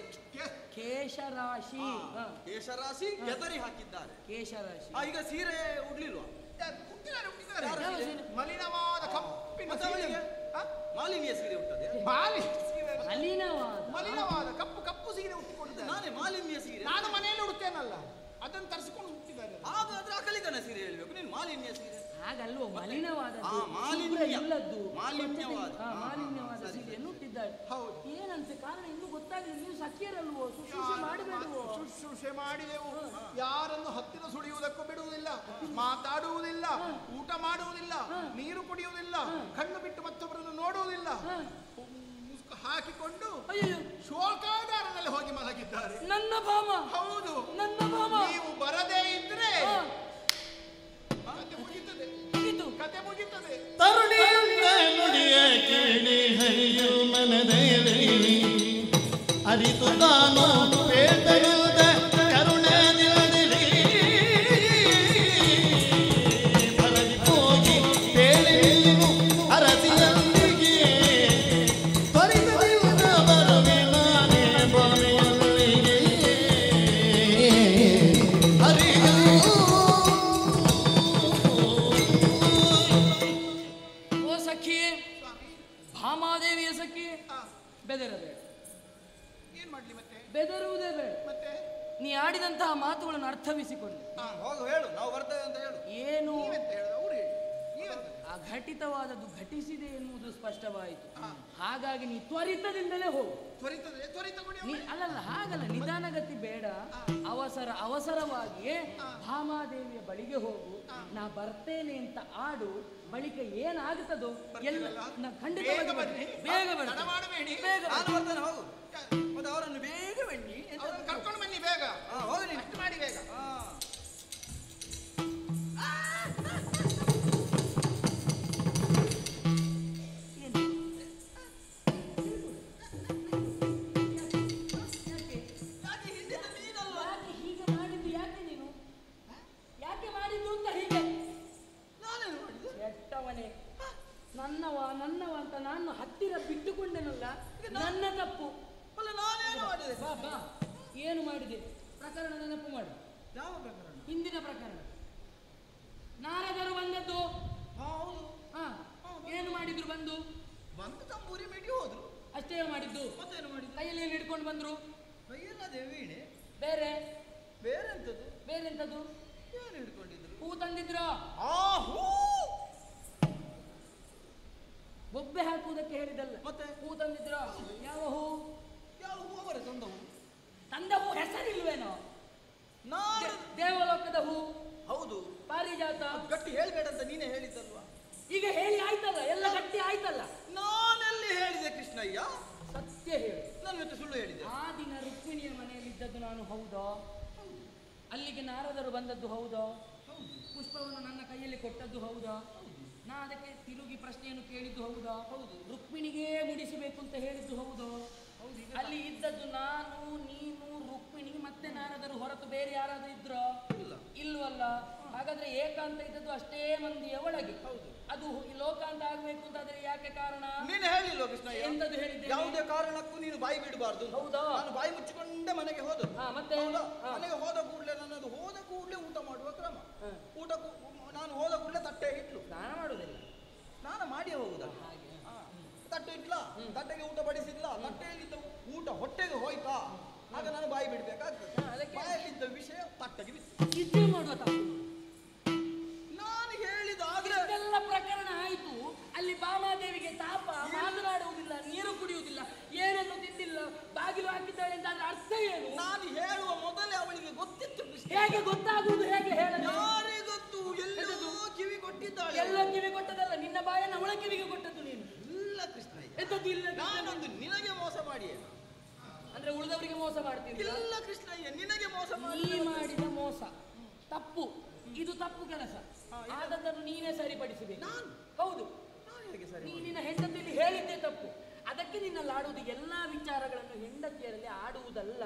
ಕೇಶರಾಶಿ. ಕೇಶರಾಶಿ ಕೆದರಿ ಹಾಕಿದ್ದಾರೆ. ಕೇಶರಾಶಿ. ಈಗ ಸೀರೆ ಉಡ್ಲಿಲ್ವಾ? ಹುಟ್ಟಿದ್ದಾರೆ, ಹುಟ್ಟಿದ್ದಾರೆ. ಯಾರು ಯಾವ ಸೀರೆ? ಸೀರೆ? ಮಲಿನವಾದ ಕಪ್ಪಿನ ಮತ್ತೆ ಅವಳಿಗೆ ಮಾಲಿನ್ಯ ಸೀರೆ ಉಟ್ಟದೆ. ಸೀರೆ ಅಲ್ಲ. ಮಲಿನವಾದ ಕಪ್ಪು ಸೀರೆ ಉಟ್ಟಿಕೊಂಡಿದ್ದಾರೆ. ನಾನೇ ಮಾಲಿನ್ಯ ಸೀರೆ. ನಾನು ಮನೆಯಲ್ಲಿ ಉಡ್ತೇನಲ್ಲ, ಅದನ್ನು ತರಿಸಿಕೊಂಡು ಹುಟ್ಟಿದ್ದಾರೆ. ಹಾಗಾದ್ರೆ ಅಕಲಿಗನ ಸೀರೆ ಹೇಳ್ಬೇಕು ನೀನು. ಮಾಲಿನ್ಯ ಸೀರೆ ಹಾಗಲ್ವೋ, ಮಲಿನವಾದದ್ದು, ಆ, ಮಾಲಿನ್ಯ. ಶುಭ್ರ ಇಲ್ಲದ್ದು, ಮಾಲಿನ್ಯವಾದ. ಮಾಲಿನ್ಯವಾದ ಸರಿ, ಸೀರೆಯನ್ನು ಹುಟ್ಟಿದ್ದಾರೆ. ಹೌದು. ಏನಂತ ಕಾರಣ ಇನ್ನೂ ಗೊತ್ತಾಗಲಿಲ್ಲ. ನೀವು ಸಖ್ಯರಲ್ವೋ? ಶುಶ್ರೂಷೆ ಮಾಡಬೇಡುವೋ? ಶುಶ್ರೂಷೆ ಮಾಡಿದೆವು. ಯಾರನ್ನು ಹತ್ತಿರ ಸುಳಿಯುವುದಕ್ಕೂ ಬಿಡುವುದಿಲ್ಲ, ಮಾತಾಡುವುದಿಲ್ಲ, ಊಟ ಮಾಡುವುದಿಲ್ಲ, ನೀರು ಕುಡಿಯುವುದಿಲ್ಲ, ಕಣ್ಣು ಬಿಟ್ಟು ಮತ್ತೊಬ್ಬರನ್ನು ನೋಡುವುದಿಲ್ಲ. ಮುಸುಕು ಹಾಕಿಕೊಂಡು ಅಯ್ಯೋ, ಶೋಕಾಗಾರದಲ್ಲಿ ಹೋಗಿ ಮಲಗಿದ್ದಾರೆ. ನನ್ನ ಭಾಮ. ಹೌದು, ನನ್ನ ಭಾಮ. ನೀವು ಬರದೇ ಇದ್ರೆ ಹಾ, ಕತೆ ಮುಗಿತದೆ, ಮುಗೀತು. ಕತೆ ಮುಗಿತದೆ. ತರುಣಿಯಿಂದ ನುಡಿಯ ಕೇಳಿ ಹರಿಯು ಮನದಲ್ಲಿ ಅರಿತು ತಾನು ಬೇಟೆಯುವುದ ಕರುಣದಿರಲಿ ಬರಲಿ ಹೋಗಿ ಬೇಳೆ ನೀನು ಅರಸಿಯಲ್ಲಿಗೆ ತ್ವರಿತದಿಂದ ಬರುವೆ ನಾನೇ ಬಾವಿಯಲ್ಲಿಗೆ ಹರಿಯು. ಓ ಸಖಿಯೇ, ಭಾಮಾದೇವಿಯ ಸಖಿಯೇ, ಬೆದರಬೇಡ. ಏನ್ ಮಾಡ್ಲಿ ಮತ್ತೆ? ಬೆದರುವುದೇ ಬೇಡ. ಮತ್ತೆ ನೀ ಆಡಿದಂತಹ ಮಾತುಗಳನ್ನು ಅರ್ಥವಿಸಿಕೊಂಡೆ. ಹೋಗು ಹೇಳು, ನಾವು ಬರ್ತೇವೆ ಅಂತ ಹೇಳು. ಏನು ನೀವೆಂತ ಹೇಳುದು? ಅವ್ರು ಹೇಳಿ, ನೀವೆಂತ? ಅಘಟಿತವಾದದ್ದು ಘಟಿಸಿದೆ ಎನ್ನುವುದು ಸ್ಪಷ್ಟವಾಯಿತು. ಹಾಗಾಗಿ ನೀ ತ್ವರಿತದಿಂದಲೇ ಹೋಗು. ತ್ವರಿತಗೊಡಿ. ನೀ ಅಲ್ಲಲ್ಲ, ಹಾಗಲ್ಲ, ನಿಧಾನಗತಿ ಬೇಡ. ಅವಸರವಾಗಿಯೇ ಭಾಮಾದೇವಿಯ ಬಳಿಗೆ ಹೋಗು. ನಾ ಬರ್ತೇನೆ ಅಂತ ಆಡು. ಬಳಿಕ ಏನಾಗುತ್ತದೋ ಎಲ್ಲ ನಾ ಖಂಡಿತವಾಗಿ ಬೇಗ ಬನ್ನಿ. ಬೇಗ ತಡ ಬರ್ತೇನೆ. ಮಾಡಬೇಡಿ. ಬೇಗ ನಾನು ಬರ್ತೇನೆ. ಬರ್ತೇನೆ, ಹೋಗು. ಮತ್ತೆ ಅವರನ್ನು ಬೇಗ ಬನ್ನಿ ಅಂತ ಅವ್ರನ್ನ ಕರ್ಕೊಂಡು ಬನ್ನಿ ಬೇಗ. ಹೋಗು ನೀನು. ಅಷ್ಟು ಮಾಡಿ ಬೇಗ. ಏನು? ಯಾಕೆ ಹಿಂದಿನ ನೀನಲ್ವಾ? ಯಾಕೆ ಹೀಗೆ ಮಾಡಿದ್ದು? ಯಾಕೆ ನೀನು ಯಾಕೆ ಮಾಡಿದ್ದು ಅಂತ ಹೀಗೆ? ನಾನೇನು ಮಾಡಿದ್ದು? ಎಟ್ಟವನೇ, ನನ್ನವ ಅಂತ ನಾನು ಹತ್ತಿರ ಬಿಟ್ಟುಕೊಂಡೆನಲ್ಲ, ನನ್ನ ತಪ್ಪು. ಅಲ್ಲ, ನಾನೇನು ಮಾಡಿದೆ? ಬಾ ಬಾ, ಏನು ಮಾಡಿದೆ? ಪ್ರಕರಣ ನೆನಪು ಮಾಡು. ಯಾವ ಪ್ರಕರಣ? ಹಿಂದಿನ ಪ್ರಕರಣ. ನಾರದರು ಬಂದದ್ದು. ಹೌದು. ಹಾ, ಏನು ಮಾಡಿದ್ರು? ಬಂದು ತಂಬೂರಿ ಮಿಡಿ ಹೋದ್ರು. ಅಷ್ಟೇ ಮಾಡಿದ್ದು. ಮತ್ತೇನು ಮಾಡಿದ್ದು? ಕೈಯಲ್ಲಿ ಏನು ಹಿಡ್ಕೊಂಡು ಬಂದ್ರು? ಕೈಯಲ್ಲದೆ ವೀಣೆ. ಬೇರೆ ಬೇರೆಂತದ್ದು? ಬೇರೆಂತದ್ದು? ಏನು ಹಿಡ್ಕೊಂಡಿದ್ರು? ಹೂ ತಂದಿದ್ರ? ಹೂ. ಬೊಬ್ಬೆ ಹಾಕುವುದಕ್ಕೆ ಹೇಳಿದಲ್ಲ, ಮತ್ತೆ ಹೂ ತಂದಿದ್ರ? ಯಾವ ಹೂ? ಯಾವ ಹೂ? ಅವರೇ ತಂದ ಹೂ. ತಂದ ಹೂ ಹೆಸರಿಲ್ವೇನೋ? ನಾನು ದೇವಲೋಕದ ಹೂ, ಹೌದು. ಪಾರಿಜಾತ. ಗಟ್ಟಿ ಹೇಳ್ಬೇಡ ಅಂತ ನೀನೇ ಹೇಳಿದ್ದಲ್ವಾ? ಈಗ ಹೇಳಿ ಆಯ್ತಲ್ಲ, ಎಲ್ಲ ಗಟ್ಟಿ ಆಯ್ತಲ್ಲ. ನಾನೆಲ್ಲಿ ಹೇಳಿದೆ ಕೃಷ್ಣಯ್ಯ? ಸತ್ಯ ಹೇಳು. ನನ್ನ ಜೊತೆ ಸುಳ್ಳು ಹೇಳಿದೆ? ಆ ದಿನ ರುಕ್ಮಿಣಿಯ ಮನೆಯಲ್ಲಿದ್ದದ್ದು ನಾನು ಹೌದಾ? ಅಲ್ಲಿಗೆ ನಾರದರು ಬಂದದ್ದು ಹೌದಾ? ಪುಷ್ಪವನ್ನು ನನ್ನ ಕೈಯಲ್ಲಿ ಕೊಟ್ಟದ್ದು ಹೌದಾ? ನಾ ಅದಕ್ಕೆ ತಿರುಗಿ ಪ್ರಶ್ನೆಯನ್ನು ಕೇಳಿದ್ದು ಹೌದಾ? ಹೌದು. ರುಕ್ಮಿಣಿಗೇ ಮುಡಿಸಬೇಕು ಅಂತ ಹೇಳಿದ್ದು ಹೌದು? ಹೌದು. ಅಲ್ಲಿ ಇದ್ದದ್ದು ನಾನು, ನೀನು, ರುಕ್ಮಿಣಿ ಮತ್ತೆ ನಾರದರು ಹೊರತು ಬೇರೆ ಯಾರಾದ್ರೂ ಇದ್ರೋ? ಇಲ್ವಲ್ಲ. ಹಾಗಾದ್ರೆ ಏಕಾಂತ ಇದ್ದದ್ದು ಅಷ್ಟೇ ಮಂದಿಯ ಒಳಗೆ. ಹೌದು. ಅದು ಲೋಕಾಂತ ಆಗ್ಬೇಕು ಅಂತಾದ್ರೆ ಯಾಕೆ ಕಾರಣ? ನೀನು ಹೇಳಿಲ್ಲ ಕೃಷ್ಣ. ಎಂತದ್ದು ಹೇಳಿದ್ದೆ? ಯಾವುದೇ ಕಾರಣಕ್ಕೂ ನೀನು ಬಾಯಿ ಬಿಡಬಾರ್ದು. ಹೌದಾ? ನಾನು ಬಾಯಿ ಮುಚ್ಚಿಕೊಂಡೆ ಮನೆಗೆ ಹೋದ. ಮತ್ತೆ ಮನೆಗೆ ಹೋದ ಕೂಡಲೇ ನನ್ನದು ಹೋದ ಕೂಡಲೇ ಊಟ ಮಾಡುವ ಕ್ರಮ. ನಾನು ಹೋದ ಕೂಡಲೇ ತಟ್ಟೆ ಇಟ್ಲು. ಸ್ನಾನ ಮಾಡುವುದಿಲ್ಲ, ಸ್ನಾನ ಮಾಡಿಯೇ ಹೋಗುದ. ತಟ್ಟೆ ಇಟ್ಲಾ, ತಟ್ಟೆಗೆ ಊಟ ಬಡಿಸಿದ್ಲ, ತಟ್ಟೆಯಲ್ಲಿದ್ದ ಊಟ ಹೊಟ್ಟೆಗೆ ಹೋಯ್ತಾ, ಆಗ ನಾನು ಬಾಯಿ ಬಿಡ್ಬೇಕಾಗ್ತದೆ. ಬಾಯಲ್ಲಿದ್ದ ವಿಷಯ ತಟ್ಟೆಗೆ ಬಿತ್ತು. ಇದೇ ಮಾಡುವ ತಪ್ಪು. ನಾನು ಹೇಳಿದಾದ್ರೆ ಎಲ್ಲ ಪ್ರಕರಣ ಆಯ್ತು. ಅಲ್ಲಿ ಬಾಮಾದೇವಿಗೆ ತಾಪ, ಮಾತನಾಡುವುದಿಲ್ಲ, ನೀರು ಕುಡಿಯುವುದಿಲ್ಲ, ಏನನ್ನು ತಿಂದಿಲ್ಲ, ಬಾಗಿಲು ಹಾಕಿದ್ದಾಳೆ ಅಂತ ಅದ್ರ ಅರ್ಥ ಏನು? ನಾನು ಹೇಳುವ ಮೊದಲೇ ಅವಳಿಗೆ ಗೊತ್ತಿತ್ತು. ಹೇಗೆ ಗೊತ್ತಾಗುವುದು? ಹೇಗೆ ಹೇಳಲು? ಯಾರೇ ಗೊತ್ತು? ಎಲ್ಲೋ ಕಿವಿ ಕೊಟ್ಟಿದ್ದಾಳೆ. ಎಲ್ಲ ಕಿವಿ ಕೊಟ್ಟದಲ್ಲ, ನಿನ್ನ ಬಾಯನ್ನು ಅವಳ ಕಿವಿಗೆ ಕೊಟ್ಟದ್ದು ನೀನು. ಇಲ್ಲ ಕೃಷ್ಣ, ಎಂತದ್ದು ಇಲ್ಲ? ನಾನೊಂದು ನಿನಗೆ ಮೋಸ ಮಾಡಿ ಅಂದ್ರೆ ಉಳಿದವರಿಗೆ ಮೋಸ ಮಾಡ್ತೀನಿ? ಇಲ್ಲ ಕೃಷ್ಣಯ್ಯ, ನಿನಗೆ ಮೋಸ ಮಾಡಿ. ನೀ ಮಾಡಿದ ಮೋಸ ತಪ್ಪು, ಇದು ತಪ್ಪು ಕೆಲಸ. ಆದದ್ದನ್ನು ನೀನೇ ಸರಿಪಡಿಸಬೇಕು. ನಾನು? ಹೌದು. ಹೇಗೆ ಸರಿ? ನಿನ್ನ ಹೆಂಡತಿಯಲ್ಲಿ ಹೇಳಿದ್ದೇ ತಪ್ಪು. ಅದಕ್ಕೆ ನಿನ್ನಲ್ಲಿ ಆಡುವುದು ಎಲ್ಲಾ ವಿಚಾರಗಳನ್ನು ಹೆಂಡತಿಯರಲ್ಲಿ ಆಡುವುದಲ್ಲ.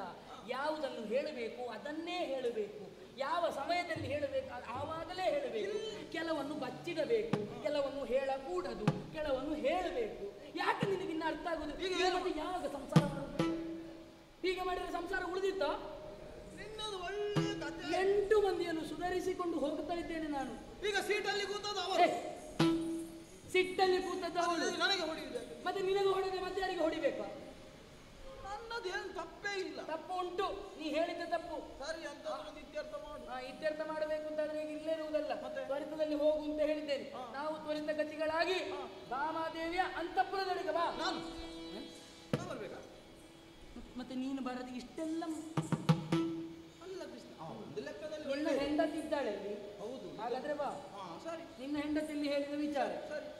ಯಾವುದನ್ನು ಹೇಳಬೇಕು ಅದನ್ನೇ ಹೇಳಬೇಕು, ಯಾವ ಸಮಯದಲ್ಲಿ ಹೇಳಬೇಕು ಆವಾಗಲೇ ಹೇಳಬೇಕು. ಕೆಲವನ್ನು ಬಚ್ಚಿಡಬೇಕು, ಕೆಲವನ್ನು ಹೇಳಕೂಡದು, ಕೆಲವನ್ನು ಹೇಳಬೇಕು. ಯಾಕೆ ನಿನಗಿನ್ನ ಅರ್ಥ ಆಗುದು? ಮತ್ತೆ ಯಾವಾಗ ಸಂಸಾರ ಮಾಡುದು? ಹೀಗೆ ಮಾಡಿದ್ರೆ ಸಂಸಾರ ಉಳಿದಿತ್ತ? ನಿನ್ನದು ಒಳ್ಳೆ ಕಥೆ. 8 ಮಂದಿಯನ್ನು ಸುಧಾರಿಸಿಕೊಂಡು ಹೋಗ್ತಾ ಇದ್ದೇನೆ ನಾನು. ಈಗ ಸೀಟಲ್ಲಿ ಕೂತದ್ದು ಅವರು. ಸಿಟ್ಟಲ್ಲಿ ಕೂತದ್ದು ಅವಳು. ನನಗೆ ಹೊಡೆಯುವುದು ಮತ್ತೆ ನಿನಗೆ ಹೊಡೆದ್ರೆ ಮತ್ತೆ ಯಾರಿಗೆ ಹೊಡಿಬೇಕಾ? ನನ್ನದೇನು ತಪ್ಪೇ ಇಲ್ಲ. ತಪ್ಪು ಉಂಟು, ನೀ ಹೇಳಿದ್ದ ತಪ್ಪು. ಸರಿ ಅಂತ ಇತ್ಯರ್ಥ ಮಾಡು. ಇತ್ಯರ್ಥ ಮಾಡಬೇಕು ಅಂತಾದ್ರೆ ಈಗ ಇಲ್ಲೇ ಇರುವುದಲ್ಲ, ತ್ವರಿತದಲ್ಲಿ ಹೋಗು ಅಂತ ಹೇಳಿದ್ದೇನೆ. ನಾವು ತ್ವರಿತ ಗತಿಗಳಾಗಿ ಬಾಮಾದೇವಿಯ ಅಂತಃಪುರದೊಳಗೆ ಬಾ. ನಾನು ಬರ್ಬೇಕಾ? ಮತ್ತೆ ನೀನು ಬರದು ಇಷ್ಟೆಲ್ಲ ಅಲ್ಲ ಕೃಷ್ಣ, ಒಂದು ಲೆಕ್ಕದಲ್ಲಿ ನಿನ್ನ ಹೆಂಡತಿ ಇದ್ದಾಳೆ ಅಲ್ಲಿ. ಹೌದು. ಹಾಗಾದ್ರೆ ಬಾ. ಸರಿ. ನಿನ್ನ ಹೆಂಡತಿಯಲ್ಲಿ ಹೇಳಿದ ವಿಚಾರ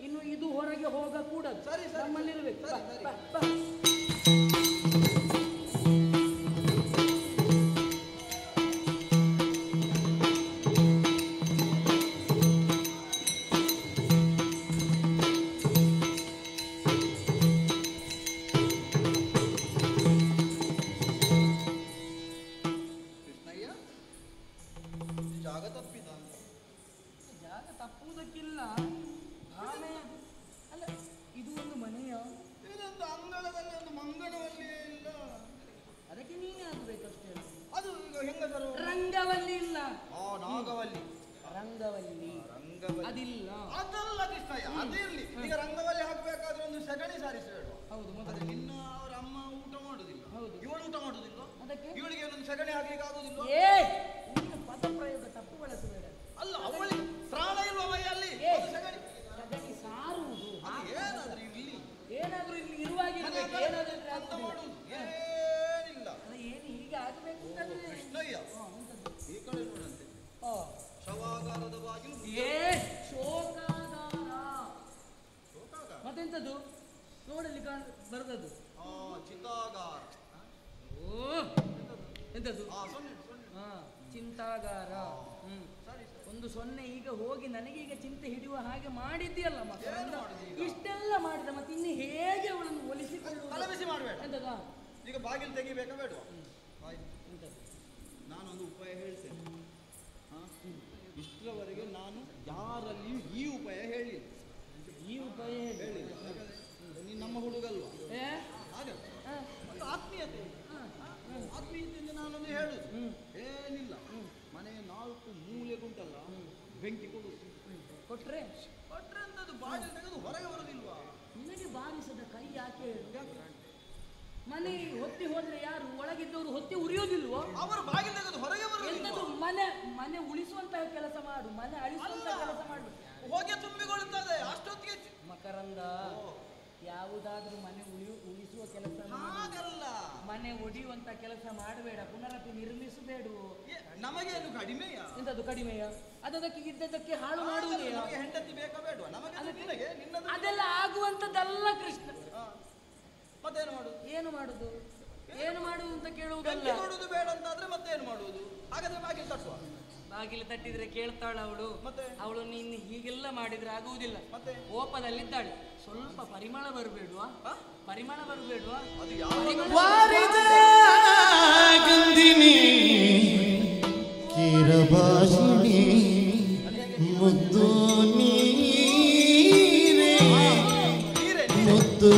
ಇನ್ನು ಇದು ಹೊರಗೆ ಹೋಗಕೂಡದು. ಸರಿ ಸರಿ, ನಮ್ಮಲ್ಲಿರ್ಬೇಕು. ಸರಿ ಸರಿ. ಬಾ, ಬಾ. ಜಾಗ ತಪ್ಪಿದ? ಜಾಗ ತಪ್ಪುವುದಕ್ಕಿಲ್ಲ. ಆಮೇಲೆ ಅಲ್ಲ, ಇದು ಒಂದು ಮನೆಯ ಇದೊಂದು ಅಂಗಳದಲ್ಲಿ ಒಂದು ಮಂಗಳವಲ್ಲಿಯೇ ಇಲ್ಲ. ಅದಕ್ಕೆ ನೀನೇ ಆಗಬೇಕಷ್ಟೇ. ಅದು ಈಗ ಹೆಂಗಸರು ರಂಗವಲ್ಲಿ ಇಲ್ಲ. ನಾಗವಲ್ಲಿ. ರಂಗವಲ್ಲಿ ರಂಗವಲ್ಲಿ ಅದಿಲ್ಲ. ಅದಲ್ಲ ಕೃಷ್ಣಯ್ಯ, ಅದಿರ್ಲಿ. ಈಗ ರಂಗವಲ್ಲಿ ಹಾಕಬೇಕಾದ್ರೆ ಒಂದು ಸಗಣಿ ಸಾರಿಸಬೇಡ. ಹೌದು. ಮತ್ತೆ ನಿನ್ನ ಅವರ ಅಮ್ಮ ಊಟ ಮಾಡುದಿಲ್ಲ. ಹೌದು. ಇವಳು ಊಟ ಮಾಡುದಿಲ್ಲ. ಅದಕ್ಕೆ ಇವಳಿಗೆ ಒಂದು ಸಗಣಿ ಹಾಕ್ಲಿಕ್ಕೆ ಆಗುದಿಲ್ಲ. ನೀನು ಪದ ಪ್ರಯೋಗ ತಪ್ಪು ಬಳಸಬೇಡ. ಅಲ್ಲ, ಅವಳಿಗೆ ಪ್ರಾಣ ಇಲ್ವ ಮೈಯಲ್ಲಿ? ಸಗಣಿ ಸಗಣಿ ಸಾರುವುದು. ಏನಾದ್ರೂ ಇರ್ಲಿ, ಏನಾದ್ರೂ ಇಲ್ಲಿ ಇರುವಾಗ ಏನಾದ್ರೂ ಅಂತ ಮಾಡುದು ಏನಿಲ್ಲ. ಏನು ಹೀಗೆ ಆಗಬೇಕು ಅಂತಂದ್ರೆ ಕೃಷ್ಣಯ್ಯ, ಈ ಕಡೆ ನೋಡಂತೆ ಶವಾಗಾರದ ಬಾಗಿಲು. ಶೋಕಾಗಾರ. ಮತ್ತೆಂತದ್ದು ನೋಡಲ್ಲಿ ಬರ್ತದ್ದು? ಚಿತಾಗಾರ. ಎಂತದ್ದು? ಚಿಂತಾಗಾರ. ಒಂದು 0 ಈಗ ಹೋಗಿ ನನಗೆ ಈಗ ಚಿಂತೆ ಹಿಡಿಯುವ ಹಾಗೆ ಮಾಡಿದ್ದೀಯಲ್ಲ ಮಕ್ಕಳು. ಇಷ್ಟೆಲ್ಲ ಮಾಡಿದ ಮತ್ತೆ ಇನ್ನು ಹೇಗೆ ಅವಳನ್ನು ಒಲಿಸಿಕೊಳ್ಳುವುದು? ತಲೆಬಿಸಿ ಮಾಡಬೇಡ. ಎಂತದ? ಈಗ ಬಾಗಿಲು ತೆಗಿಬೇಕಾ ಬೇಡವಾ? ನಾನೊಂದು ಉಪಾಯ ಹೇಳ್ತೇನೆ. ಇಷ್ಟರವರೆಗೆ ನಾನು ಯಾರಲ್ಲಿಯೂ ಈ ಉಪಾಯ ಹೇಳಿಲ್ಲ. ಈ ಉಪಾಯ ಹೇಳಿಲ್ಲ. ನೀನು ನಮ್ಮ ಹುಡುಗಲ್ವಾ? ಹಾಗೆ ಒಂದು ಆತ್ಮೀಯತೆ, ಆತ್ಮೀಯತೆಯಿಂದ ನಾನೊಂದು ಹೇಳುದು ಏನಿಲ್ಲ. ಮನೆಯ 4 ಮೂಲೆಗುಂಟಲ್ಲ, ಬೆಂಕಿ ಕೊಡುದು. ಕೊಟ್ರೆ ಅಂತದ್ದು ಬಾಗಿಲು ತೆಗೆದು ಹೊರಗೆ ಬರುದಿಲ್ವಾ? ನಿನಗೆ ಬಾರಿಸದ ಕೈ ಯಾಕೆ ಹೇಳು? ಮನೆ ಹೊತ್ತಿ ಹೋದ್ರೆ ಯಾರು ಒಳಗಿದ್ದವರು ಹೊತ್ತಿ ಉರಿಯೋದಿಲ್ವೋ? ಅವರು ಬಾಗಿಲು ತೆಗೆದು ಹೊರಗೆ ಎಂತದ್ದು? ಮನೆ ಉಳಿಸುವಂತಹ ಕೆಲಸ ಮಾಡು, ಮನೆ ಅಳಿಸುವಂತಹ ಕೆಲಸ ಮಾಡು. ಹೊಗೆ ತುಂಬಿಕೊಳ್ಳುತ್ತದೆ ಅಷ್ಟೊತ್ತಿಗೆ. ಮಕರಂದ, ಯಾವುದಾದ್ರೂ ಮನೆ ಉಳಿಸುವ ಕೆಲಸ ಹಾಗಲ್ಲ, ಮನೆ ಒಡೆಯುವಂತ ಕೆಲಸ ಮಾಡಬೇಡ. ಪುನರಪಿ ನಿರ್ಮಿಸಬೇಡ. ನಮಗೇನು ಕಡಿಮೆಯ? ಎಂತದ್ದು ಕಡಿಮೆಯ? ಅದಕ್ಕೆ ಇದ್ದದಕ್ಕೆ ಹಾಳು ಮಾಡುವುದೇ? ಹೆಂಡತಿ ಬೇಕಾ ಬೇಡವಾ ನಮಗೆ? ಅದೆಲ್ಲ ಆಗುವಂತದ್ದಲ್ಲ ಕೃಷ್ಣ. ಮತ್ತೇನು ಮಾಡುದು? ಏನು ಮಾಡುದು? ಏನು ಮಾಡುದು ಅಂತ ಕೇಳುವುದಲ್ಲ. ನೋಡುದು ಬೇಡ ಅಂತಾದ್ರೆ ಮತ್ತೇನು ಮಾಡುವುದು? ಹಾಗಾದ್ರೆ ಬಾಗಿಲು ತಟ್ಟುವ. ಬಾಗಿಲು ತಟ್ಟಿದ್ರೆ ಕೇಳ್ತಾಳ ಅವಳು. ಮತ್ತೆ? ಅವಳು ನೀನು ಹೀಗೆಲ್ಲ ಮಾಡಿದ್ರೆ ಆಗುವುದಿಲ್ಲ. ಮತ್ತೆ? ಕೋಪದಲ್ಲಿದ್ದಾಳೆ. ಸ್ವಲ್ಪ ಪರಿಮಳ ಬರಬೇಡುವಾ? ಪರಿಮಳ ಬರಬೇಡುವಾ? ಅದು ಯಾವ ಗಂಧಿನಿ ಕಿರಭಾಷಿಣಿ ಮುದ್ದು ನೀರೇ ಮುದ್ದು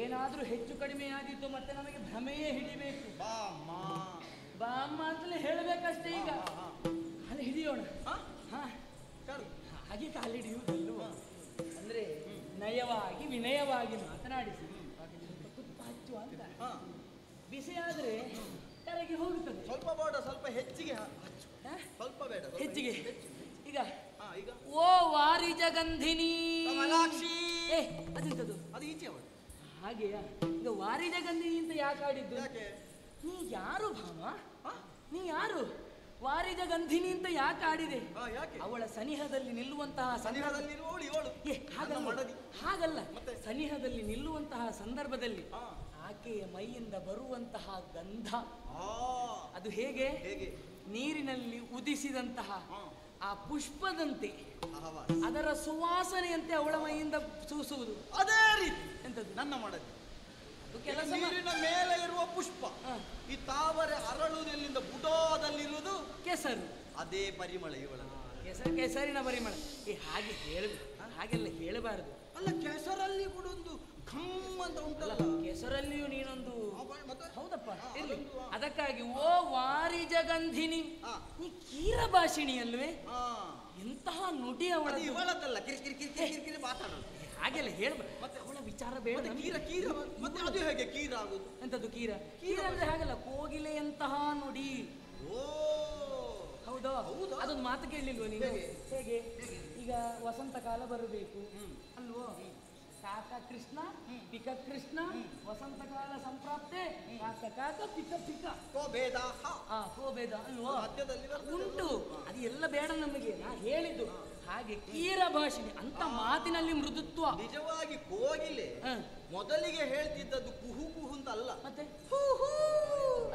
ಏನಾದ್ರೂ ಹೆಚ್ಚು ಕಡಿಮೆ ಆಗಿತ್ತು ಮತ್ತೆ ನಮಗೆ ಭ್ರಮೆಯೇ ಹಿಡಿಬೇಕು. ಬಾಮ್ಮ ಅಂತಲೇ ಹೇಳಬೇಕಷ್ಟೇ. ಈಗ ಕಾಲು ಹಿಡಿಯೋಣ. ಹಾಗೆ ಕಾಲು ಹಿಡಿಯುವುದಲ್ವ ಅಂದ್ರೆ ನಯವಾಗಿ ವಿನಯವಾಗಿ ಮಾತನಾಡಿಸಿ ತುಪ್ಪ ಹಚ್ಚುವ ಅಂತ. ಬಿಸಿ ಆದ್ರೆ ಕರಗಿ ಹೋಗುತ್ತದೆ. ಸ್ವಲ್ಪ ಬೇಡ, ಸ್ವಲ್ಪ ಹೆಚ್ಚಿಗೆ ಹಚ್ಚು. ಸ್ವಲ್ಪ ಬೇಡ, ಹೆಚ್ಚಿಗೆ. ಈಗ ಈಗ ಓ ವಾರಿಜ ಗಂಧಿನಿ ಕಮಲಾಕ್ಷಿ. ಅದೆಂತದ್ದು? ಅದು ಈಚೆ ಅವಳು. ಹಾಗೆಯಾ? ಈಗ ವಾರಿಜ ಗಂಧಿನಿ ಅಂತ ಯಾಕೆ ಆಡಿದ್ದು? ಯಾಕೆ? ನೀ ಯಾರು ಭಾಮ? ನೀ ಯಾರು? ವಾರಿಜ ಗಂಧಿನಿ ಅಂತ ಯಾಕೆ ಆಡಿದೆ? ಯಾಕೆ? ಅವಳ ಸನಿಹದಲ್ಲಿ ನಿಲ್ಲುವಂತಹ ಸನಿಹದಲ್ಲಿರುವವಳು ಇವಳು. ಹಾಗಲ್ಲ, ಸನಿಹದಲ್ಲಿ ನಿಲ್ಲುವಂತಹ ಸಂದರ್ಭದಲ್ಲಿ ಆಕೆಯ ಮೈಯಿಂದ ಬರುವಂತಹ ಗಂಧ ಅದು ಹೇಗೆ? ನೀರಿನಲ್ಲಿ ಉದಿಸಿದಂತಹ ಆ ಪುಷ್ಪದಂತೆ ಅದರ ಸುವಾಸನೆಯಂತೆ ಅವಳ ಮೈಯಿಂದ ಸೂಸುವುದು. ಅದೇ ರೀತಿ ಎಂತದ್ದು? ನನ್ನ ಮಾಡದಿ ಕೆಲಸ. ನೀರಿನ ಮೇಲೆ ಇರುವ ಪುಷ್ಪ, ಈ ತಾವರೆ ಅರಳುವುದೆಲ್ಲಿಂದ ಬುಡದಲ್ಲಿರುವುದು ಕೆಸರು. ಅದೇ ಪರಿಮಳ ಇವಳ. ಕೆಸರಿನ ಪರಿಮಳ. ಹಾಗೆ ಹೇಳಬೇಕು, ಹಾಗೆಲ್ಲ ಹೇಳಬಾರದು. ಅಲ್ಲ, ಕೆಸರಲ್ಲಿ ಕೂಡ ಒಂದು ಘಮ್ ಅಂತ ಉಂಟಲ್ಲ. ಕೆಸರಲ್ಲಿಯೂ ನೀನೊಂದು ಹೌದಪ್ಪ ಇರ್ಲಿ. ಅದಕ್ಕಾಗಿ ಓ ವಾರಿಜ ಗಂಧಿನಿ, ನೀ ಕೀರ ಭಾಷಿಣಿ ಅಲ್ವೇ? ಎಂತಹ ನುಡಿ ಅವಳ. ಇವಳದಲ್ಲ, ಕಿರಿಕಿರಿ ಮಾತಾಡೋದು. ಹಾಗೆಲ್ಲ ಹೇಳ್ಬೇಡ. ಮತ್ತೆ ಅವಳ ವಿಚಾರ ಬೇಡ. ಕೀರ ಮತ್ತೆ ಅದು ಹೇಗೆ ಕೀರ ಆಗುದು? ಎಂತದ್ದು ಕೀರ? ಕೀರ ಅಂದ್ರೆ ಹಾಗಲ್ಲ, ಕೋಗಿಲೆಯಂತಹ ನುಡಿ. ಹೌದಾ? ಅದೊಂದು ಮಾತು ಕೇಳಲಿಲ್ವ ನೀನು? ಹೇಗೆ? ಈಗ ವಸಂತ ಕಾಲ ಬರಬೇಕು ಅಲ್ವೋ? ಕಾಕ ಕೃಷ್ಣ ಪಿಕ ಕೃಷ್ಣ ವಸಂತ ಕಾಲ ಸಂಪ್ರಾಪ್ತೆ ಕಾಕ ಕಾಕ ಪಿಕ ಪಿಕ ಕೋಬೇದ ಅಲ್ವೋ? ಉಂಟು. ಅದು ಎಲ್ಲ ಬೇಡ ನಮಗೆ. ನಾ ಹೇಳಿದ್ದು ಹಾಗೆ ಕೀರ ಭಾಷಿಣಿ ಅಂತ ಮಾತಿನಲ್ಲಿ ಮೃದುತ್ವ. ನಿಜವಾಗಿ ಕೋಗಿಲೆ ಮೊದಲಿಗೆ ಹೇಳ್ತಿದ್ದದ್ದು ಕುಹು ಕುಹು ಅಂತ ಅಲ್ಲ, ಮತ್ತೆ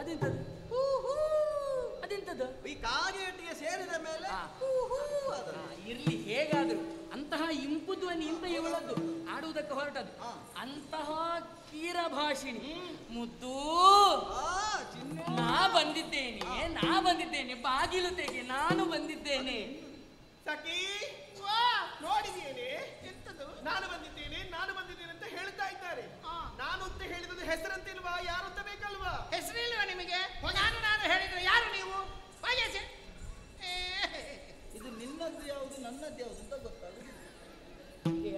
ಅದೆಂತದ್ದು? ಅದೆಂತದ್ದು? ಈ ಕಾಗೆಯೊಟ್ಟಿಗೆ ಸೇರಿದ ಮೇಲೆ ಇರ್ಲಿ. ಹೇಗಾದ್ರು ಅಂತಹ ಇಂಪು ಧ್ವನಿಯಿಂದ ಇವಳದ್ದು ಆಡುವುದಕ್ಕೆ ಹೊರಟದ್ದು. ಅಂತಹ ಕೀರ ಭಾಷಿಣಿ ಮುದ್ದು ನಾ ಬಂದಿದ್ದೇನೆ, ನಾ ಬಂದಿದ್ದೇನೆ, ಬಾಗಿಲು ತೆಗೆ, ನಾನು ಬಂದಿದ್ದೇನೆ. ಸಖಿ ನೋಡಿದ್ದೇನೆ, ಎಂತದು ನಾನು ಬಂದಿದ್ದೇನೆ ಅಂತ ಹೇಳ್ತಾ ಇದ್ದಾರೆ. ನಾನು ಅಂತ ಹೇಳಿದ್ದು ಹೆಸರಂತಿಲ್ವಾ, ಯಾರು ಅಂತ ಬೇಕಲ್ವಾ? ಹೆಸರಿಲ್ವಾ ನಿಮಗೆ? ನಾನು ಹೇಳಿದ್ರೆ ಯಾರು ನೀವು? ಇದು ನಿನ್ನದ್ದು ಯಾವುದು ನನ್ನದ್ದು ಯಾವುದು ಅಂತ ಗೊತ್ತಾಗುದಿಲ್ಲ.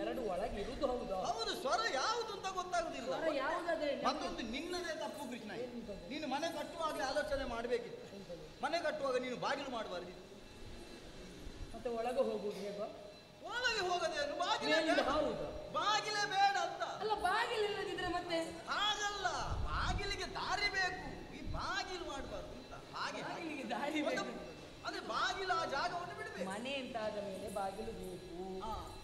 ಎರಡು ಒಳಗೆ ಇರುವುದು ಹೌದಾ? ಹೌದು, ಸ್ವರ ಯಾವುದು ಅಂತ ಗೊತ್ತಾಗುದಿಲ್ಲ. ಸ್ವರ ಯಾವುದಾದ್ರೆ ಮತ್ತೊಂದು ನಿನ್ನದೇ ತಪ್ಪು ಕೃಷ್ಣ. ನೀನು ಮನೆ ಕಟ್ಟುವಾಗ ಆಲೋಚನೆ ಮಾಡಬೇಕಿತ್ತು. ಮನೆ ಕಟ್ಟುವಾಗ ನೀನು ಬಾಗಿಲು ಮಾಡಬಾರ್ದಿತ್ತು. ಮತ್ತೆ ಒಳಗೆ ಹೋಗುವುದು ಹೇಗೋ? ಒಳಗೆ ಹೋಗದೇನು, ಬಾಗಿಲೇ ಹೌದು, ಬಾಗಿಲೇ ಬೇಡ ಅಂತ. ಅಲ್ಲ ಬಾಗಿಲು ಇಲ್ಲದಿದ್ರೆ ಮತ್ತೆ ಹಾಗಲ್ಲ, ಬಾಗಿಲಿಗೆ ದಾರಿ ಬೇಕು, ಈ ಬಾಗಿಲು ಮಾಡಬಾರ್ದು ಅಂತ. ಹಾಗೆ ಬಾಗಿಲಿಗೆ ದಾರಿ ಬೇಕು. ಅದೇ ಬಾಗಿಲು ಆ ಜಾಗವನ್ನು ಬಿಡಬೇಕು. ಮನೆ ಅಂತಾದ ಮೇಲೆ ಬಾಗಿಲು ಬೇಕು.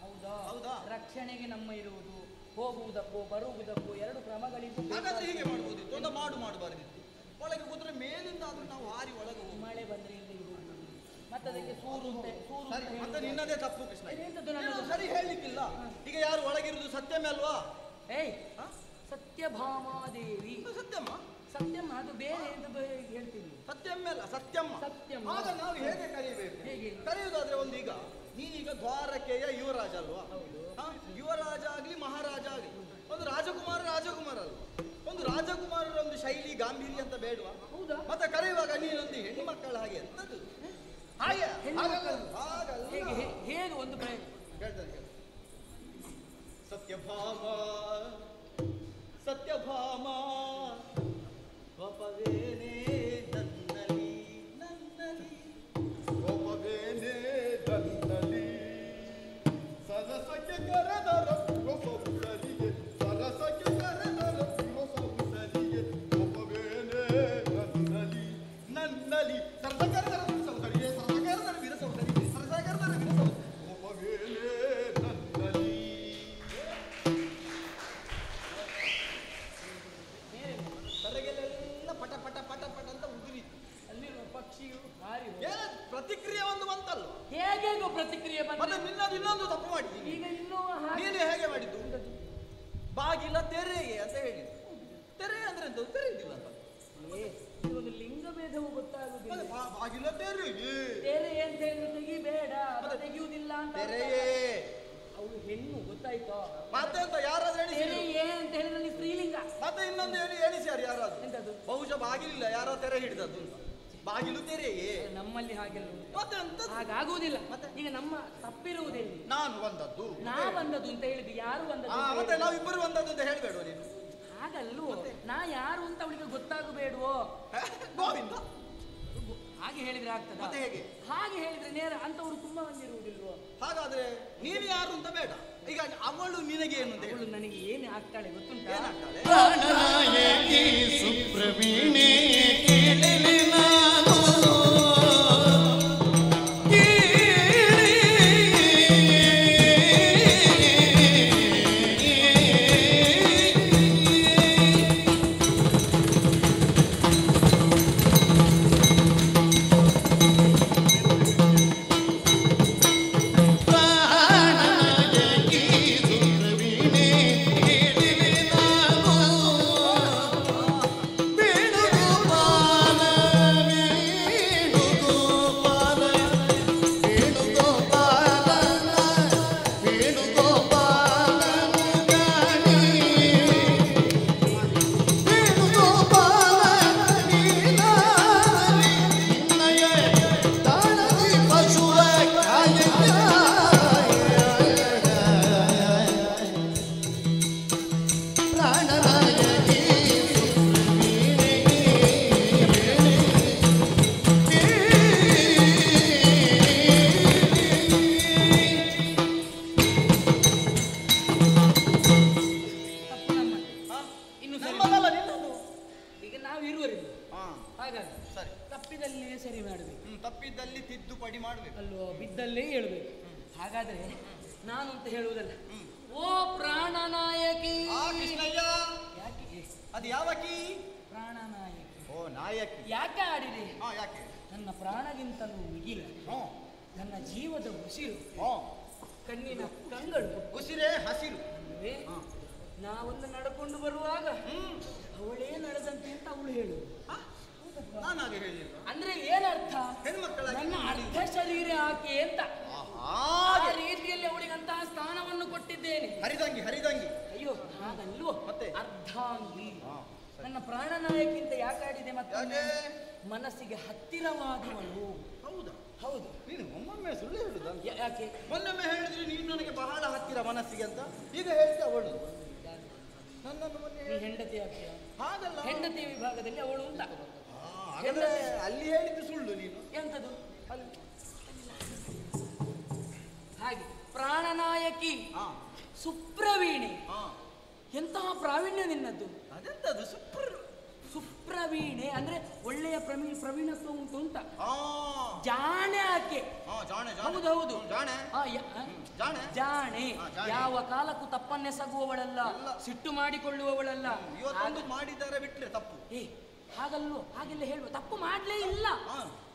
ಹೌದಾ? ಹೌದಾ? ರಕ್ಷಣೆಗೆ ನಮ್ಮ ಇರುವುದು, ಹೋಗುವುದಕ್ಕೂ ಬರುವುದಕ್ಕೂ ಎರಡು ಕ್ರಮಗಳಿದ್ದು. ಹಾಗಾದ್ರೆ ಹೀಗೆ ಮಾಡಬಹುದಿತ್ತು, ಒಂದು ಮಾಡಬಾರ್ದಿತ್ತು. ಒಳಗೆ ಕೂತ್ರೆ ಮೇಲಿಂದ ಆದ್ರೂ ನಾವು ಹಾರಿ ಒಳಗೆ ಹೋಗಿ ಮಳೆ ಬಂದ್ರೆ ಇಲ್ಲಿ ಇರುವುದು, ಮತ್ತೆ ಅದಕ್ಕೆ ಸೂರು ಮತ್ತೆ ನಿನ್ನದೇ ತಪ್ಪು ಕೃಷ್ಣ. ಎಂತದ್ದು ನನ್ನದು? ಸರಿ ಹೇಳಲಿಕ್ಕಿಲ್ಲ. ಈಗ ಯಾರು ಒಳಗಿರುವುದು? ಸತ್ಯಮೇ ಅಲ್ವಾ? ಏಯ್, ಸತ್ಯಭಾಮಾದೇವಿ. ಸತ್ಯಮ್ಮ? ಸತ್ಯಮ್ಮ ಅದು ಬೇರೆ ಎಂತದ್ದು ಹೇಳ್ತೀನಿ. ಸತ್ಯಮ್ಮ ಅಲ್ಲ, ಸತ್ಯಮ್ಮ. ಸತ್ಯಮ್ಮ. ಆಗ ನಾವು ಹೇಗೆ ಕರೆಯಬೇಕು? ಹೇಗೆ ಕರೆಯುವುದಾದ್ರೆ ಒಂದು, ಈಗ ನೀನೀಗ ದ್ವಾರಕೆಯ ಯುವರಾಜ ಅಲ್ವಾ? ಯುವರಾಜ ಆಗ್ಲಿ ಮಹಾರಾಜ ಆಗ್ಲಿ ಒಂದು ರಾಜಕುಮಾರ ಅಲ್ವಾ? ಒಂದು ರಾಜಕುಮಾರರ ಒಂದು ಶೈಲಿ ಗಾಂಭೀರ್ಯ ಅಂತ ಬೇಡವಾ? ಹೌದಾ? ಮತ್ತೆ ಕರೆಯುವಾಗ ನೀನೊಂದು ಹೆಣ್ಣು ಮಕ್ಕಳ ಹಾಗೆ ಎಂತದ್ದು ಹಾಗೆ ಹೇಗೆ ಒಂದು ಪ್ರಯತ್ನ ಹೇಳ್ತಾರೆ. ಸತ್ಯಭಾಮ ಸತ್ಯಭಾಮ ಗೋಪವೇನೇ ನನ್ನಲಿ ಗೋಪವೇನೇ ನನ್ನಲಿ ಸರಸಕ್ಕೆ ಕರೆದರ ಸೊಬಸರಿಗೆ ಸರಸಕ್ಕೆ ಕರೆದರ ಸೊಬಸರಿಗೆ ಗೋಪವೇನೇ ನನ್ನಲಿ ಸರಸಕರದರ ಸೊಬಸರಿಗೆ ಸರಸಕರದರ ವೀರ ಸೊಬಸರಿಗೆ ಸರಸಕರದರ ವೀರ ಸೊಬಸರಿಗೆ ಗೋಪವೇನೇ ನನ್ನಲಿ. ತಲೆಗೆಲ್ಲ ಪಟ ಪಟ ಪಟ ಪಟ ಅಂತ ಉದುರಿತು. ಅಲ್ಲಿರುವ ಪಕ್ಷಿಯು ಹಾರಿ ಪ್ರತಿಕ್ರಿಯೆ ಒಂದು ಬಂತಲ್ಲ? ಹೇಗೆ ಪ್ರತಿಕ್ರಿಯೆ ಮತ್ತೆ ನಿನ್ನದು ಇನ್ನೊಂದು ತಪ್ಪು ಮಾಡಿದ್ದೀನಿ. ಈಗ ಇನ್ನೂ ನೀನೇ ಹೇಗೆ ಮಾಡಿದ್ದು? ಬಾಗಿಲ ತೆರೆಗೆ ಅಂತ ಹೇಳಿದ್ದು. ತೆರೆ ಅಂದ್ರೆ ಎಂತ? ತೆರೆಯುವುದಿಲ್ಲ ಅಂತ. ಒಂದು ಲಿಂಗ ಭೇದವು ಗೊತ್ತಾಗುದಿಲ್ಲ. ಬಾಗಿಲ ತೆರೆಗೆ ತೆರೆ ಅಂತ ಹೇಳಿ ತೆಗಿಬೇಡ, ತೆಗಿಯುವುದಿಲ್ಲ ಅಂತ. ತೆರೆಯೇ ಅವಳು ಹೆಣ್ಣು, ಗೊತ್ತಾಯ್ತಾ? ಮತ್ತೆ ಅಂತ ಯಾರಾದ್ರೂ ಎಣಿಸಿ ತೆರೆಯೇ ಅಂತ ಹೇಳಿದ್ರೆ ಸ್ತ್ರೀಲಿಂಗ. ಮತ್ತೆ ಇನ್ನೊಂದು ಎಣಿಸ್ಯಾರು ಯಾರಾದ್ರೂ? ಎಂತದ್ದು? ಬಹುಶಃ ಬಾಗಿಲಿಲ್ಲ, ಯಾರೋ ತೆರೆ ಹಿಡಿದದ್ದು ಅಂತ. ಬಾಗಿಲು ತೆರೆಯೇ. ನಮ್ಮಲ್ಲಿ ಹಾಗೆಲ್ಲ ಉಂಟು. ಮತ್ತೆ ಅಂತ ಹಾಗಾಗುವುದಿಲ್ಲ. ಮತ್ತೆ ಈಗ ನಮ್ಮ ತಪ್ಪಿರುವುದಿಲ್ಲ. ನಾನು ಬಂದದ್ದು ನಾ ಬಂದದ್ದು ಅಂತ ಹೇಳಿದ್ದು, ಯಾರು ಬಂದದ್ದು? ಮತ್ತೆ ನಾವಿಬ್ಬರು ಬಂದದ್ದು ಅಂತ ಹೇಳ್ಬೇಡುವ ನೀನು? ಹಾಗಲ್ಲೂ, ನಾ ಯಾರು ಅಂತ ಅವಳಿಗೆ ಗೊತ್ತಾಗಬೇಡುವೋ? ಗೋವಿಂದ ಹಾಗೆ ಹೇಳಿದ್ರೆ ಆಗ್ತದ? ಮತ್ತೆ ಹೇಗೆ? ಹಾಗೆ ಹೇಳಿದ್ರೆ ನೇರ ಅಂತವ್ರು ತುಂಬಾ ಮಂದಿ ಇರುವುದಿಲ್ವೋ? ಹಾಗಾದ್ರೆ ನೀನು ಯಾರು ಅಂತ ಬೇಡ. ಈಗ ಅವಳು ನಿನಗೆ ಏನು ಅಂತ ಹೇಳು. ನನಗೆ ಏನು ಆಗ್ತಾಳೆ ಗೊತ್ತುಂಟ? ಏನಾಗ್ತಾಳೆ? ಪ್ರಾಣನಾಯಕಿ ಸುಪ್ರವೀಣೆ ಕೇಳಲಿ ನಾನು ತಪ್ಪಿದ್ದಲ್ಲಿ ತಿದ್ದುಪಡಿ ಮಾಡಬೇಕು ಅಲ್ವೋ? ಬಿದ್ದಲ್ಲೇ ಹೇಳ್ಬೇಕು. ಹಾಗಾದ್ರೆ ನಾನು ಅಂತ ಹೇಳುವುದಲ್ಲ. ಓ ಪ್ರಾಣನಾಯಕಿ. ಕೃಷ್ಣಯ್ಯ, ಯಾಕೆ ಅದು ಯಾವ ಕೀ? ಪ್ರಾಣನಾಯಕಿ. ಓ ನಾಯಕಿ. ಯಾಕೆ ಆಡಿದೆ? ಯಾಕೆ? ನನ್ನ ಪ್ರಾಣಗಿಂತಲೂ ಮಿಗಿಲ, ನನ್ನ ಜೀವದ ಉಸಿರು, ಕಣ್ಣಿನ ಕಂಗಳು, ಉಸಿರೇ ಹಸಿರು. ನಾವೊಂದು ನಡ್ಕೊಂಡು ಬರುವಾಗ ಅವಳೇ ನಡೆದಂತೆ ಅಂತ ಅವಳು ಹೇಳು. ನಾನು ಹಾಗೆ ಹೇಳಿಲ್ಲ. ಅಂದ್ರೆ ಹಾಗಲ್ವೋ ಮತ್ತೆ? ಅರ್ಧಾಂಗಿ. ನನ್ನ ಪ್ರಾಣನಾಯಕ್ಕಿಂತ ಯಾಕಾಡಿದೆ ಮತ್ತೆ ಯಾಕೆ? ಮನಸ್ಸಿಗೆ ಹತ್ತಿರವಾದವಳು. ಹೌದಾ? ಹೌದು. ನೀನು ಒಮ್ಮೊಮ್ಮೆ ಸುಳ್ಳು ಹೇಳುದ? ಯಾಕೆ? ಮೊನ್ನೊಮ್ಮೆ ಹೇಳಿದ್ರೆ ನೀನು ನನಗೆ ಬಹಳ ಹತ್ತಿರ ಮನಸ್ಸಿಗೆ ಅಂತ, ಈಗ ಹೇಳ್ತಾ ಅವಳು ನನ್ನನ್ನು ಮೊನ್ನೆ ನೀ ಹೆಂಡತಿ ಆಗ್ತೀಯ? ಹಾಗಲ್ಲ, ಹೆಂಡತಿ ವಿಭಾಗದಲ್ಲಿ ಅವಳು ಉಂಟ. ಹಾಗಾದ್ರೆ ಅಲ್ಲಿ ಹೇಳಿದ್ದು ಸುಳ್ಳು ನೀನು. ಎಂತದು? ಹಾಗೆ ಪ್ರಾಣನಾಯಕಿ ಸುಪ್ರವೀಣೆ. ಎಂತಹ ಪ್ರಾವೀಣ್ಯ ನಿನ್ನದ್ದು. ಅದೆಂತದು ಸುಪ್ರವೀಣೆ ಅಂದ್ರೆ ಒಳ್ಳೆಯ ಪ್ರವೀಣತ್ವ ಉಂಟು ಅಂತ. ಜಾಣೆ ಆಕೆ. ಹೌದು ಹೌದು, ಜಾಣೆ. ಯಾವ ಕಾಲಕ್ಕೂ ತಪ್ಪನ್ನೆಸಗುವವಳಲ್ಲ, ಸಿಟ್ಟು ಮಾಡಿಕೊಳ್ಳುವವಳಲ್ಲ. ಇವತ್ತೊಂದು ಮಾಡಿದ್ದಾರೆ ಬಿಟ್ರೆ ತಪ್ಪು. ಹಾಗಲ್ವೋ? ಹಾಗೆಲ್ಲ ಹೇಳುವ. ತಪ್ಪು ಮಾಡ್ಲೇ ಇಲ್ಲ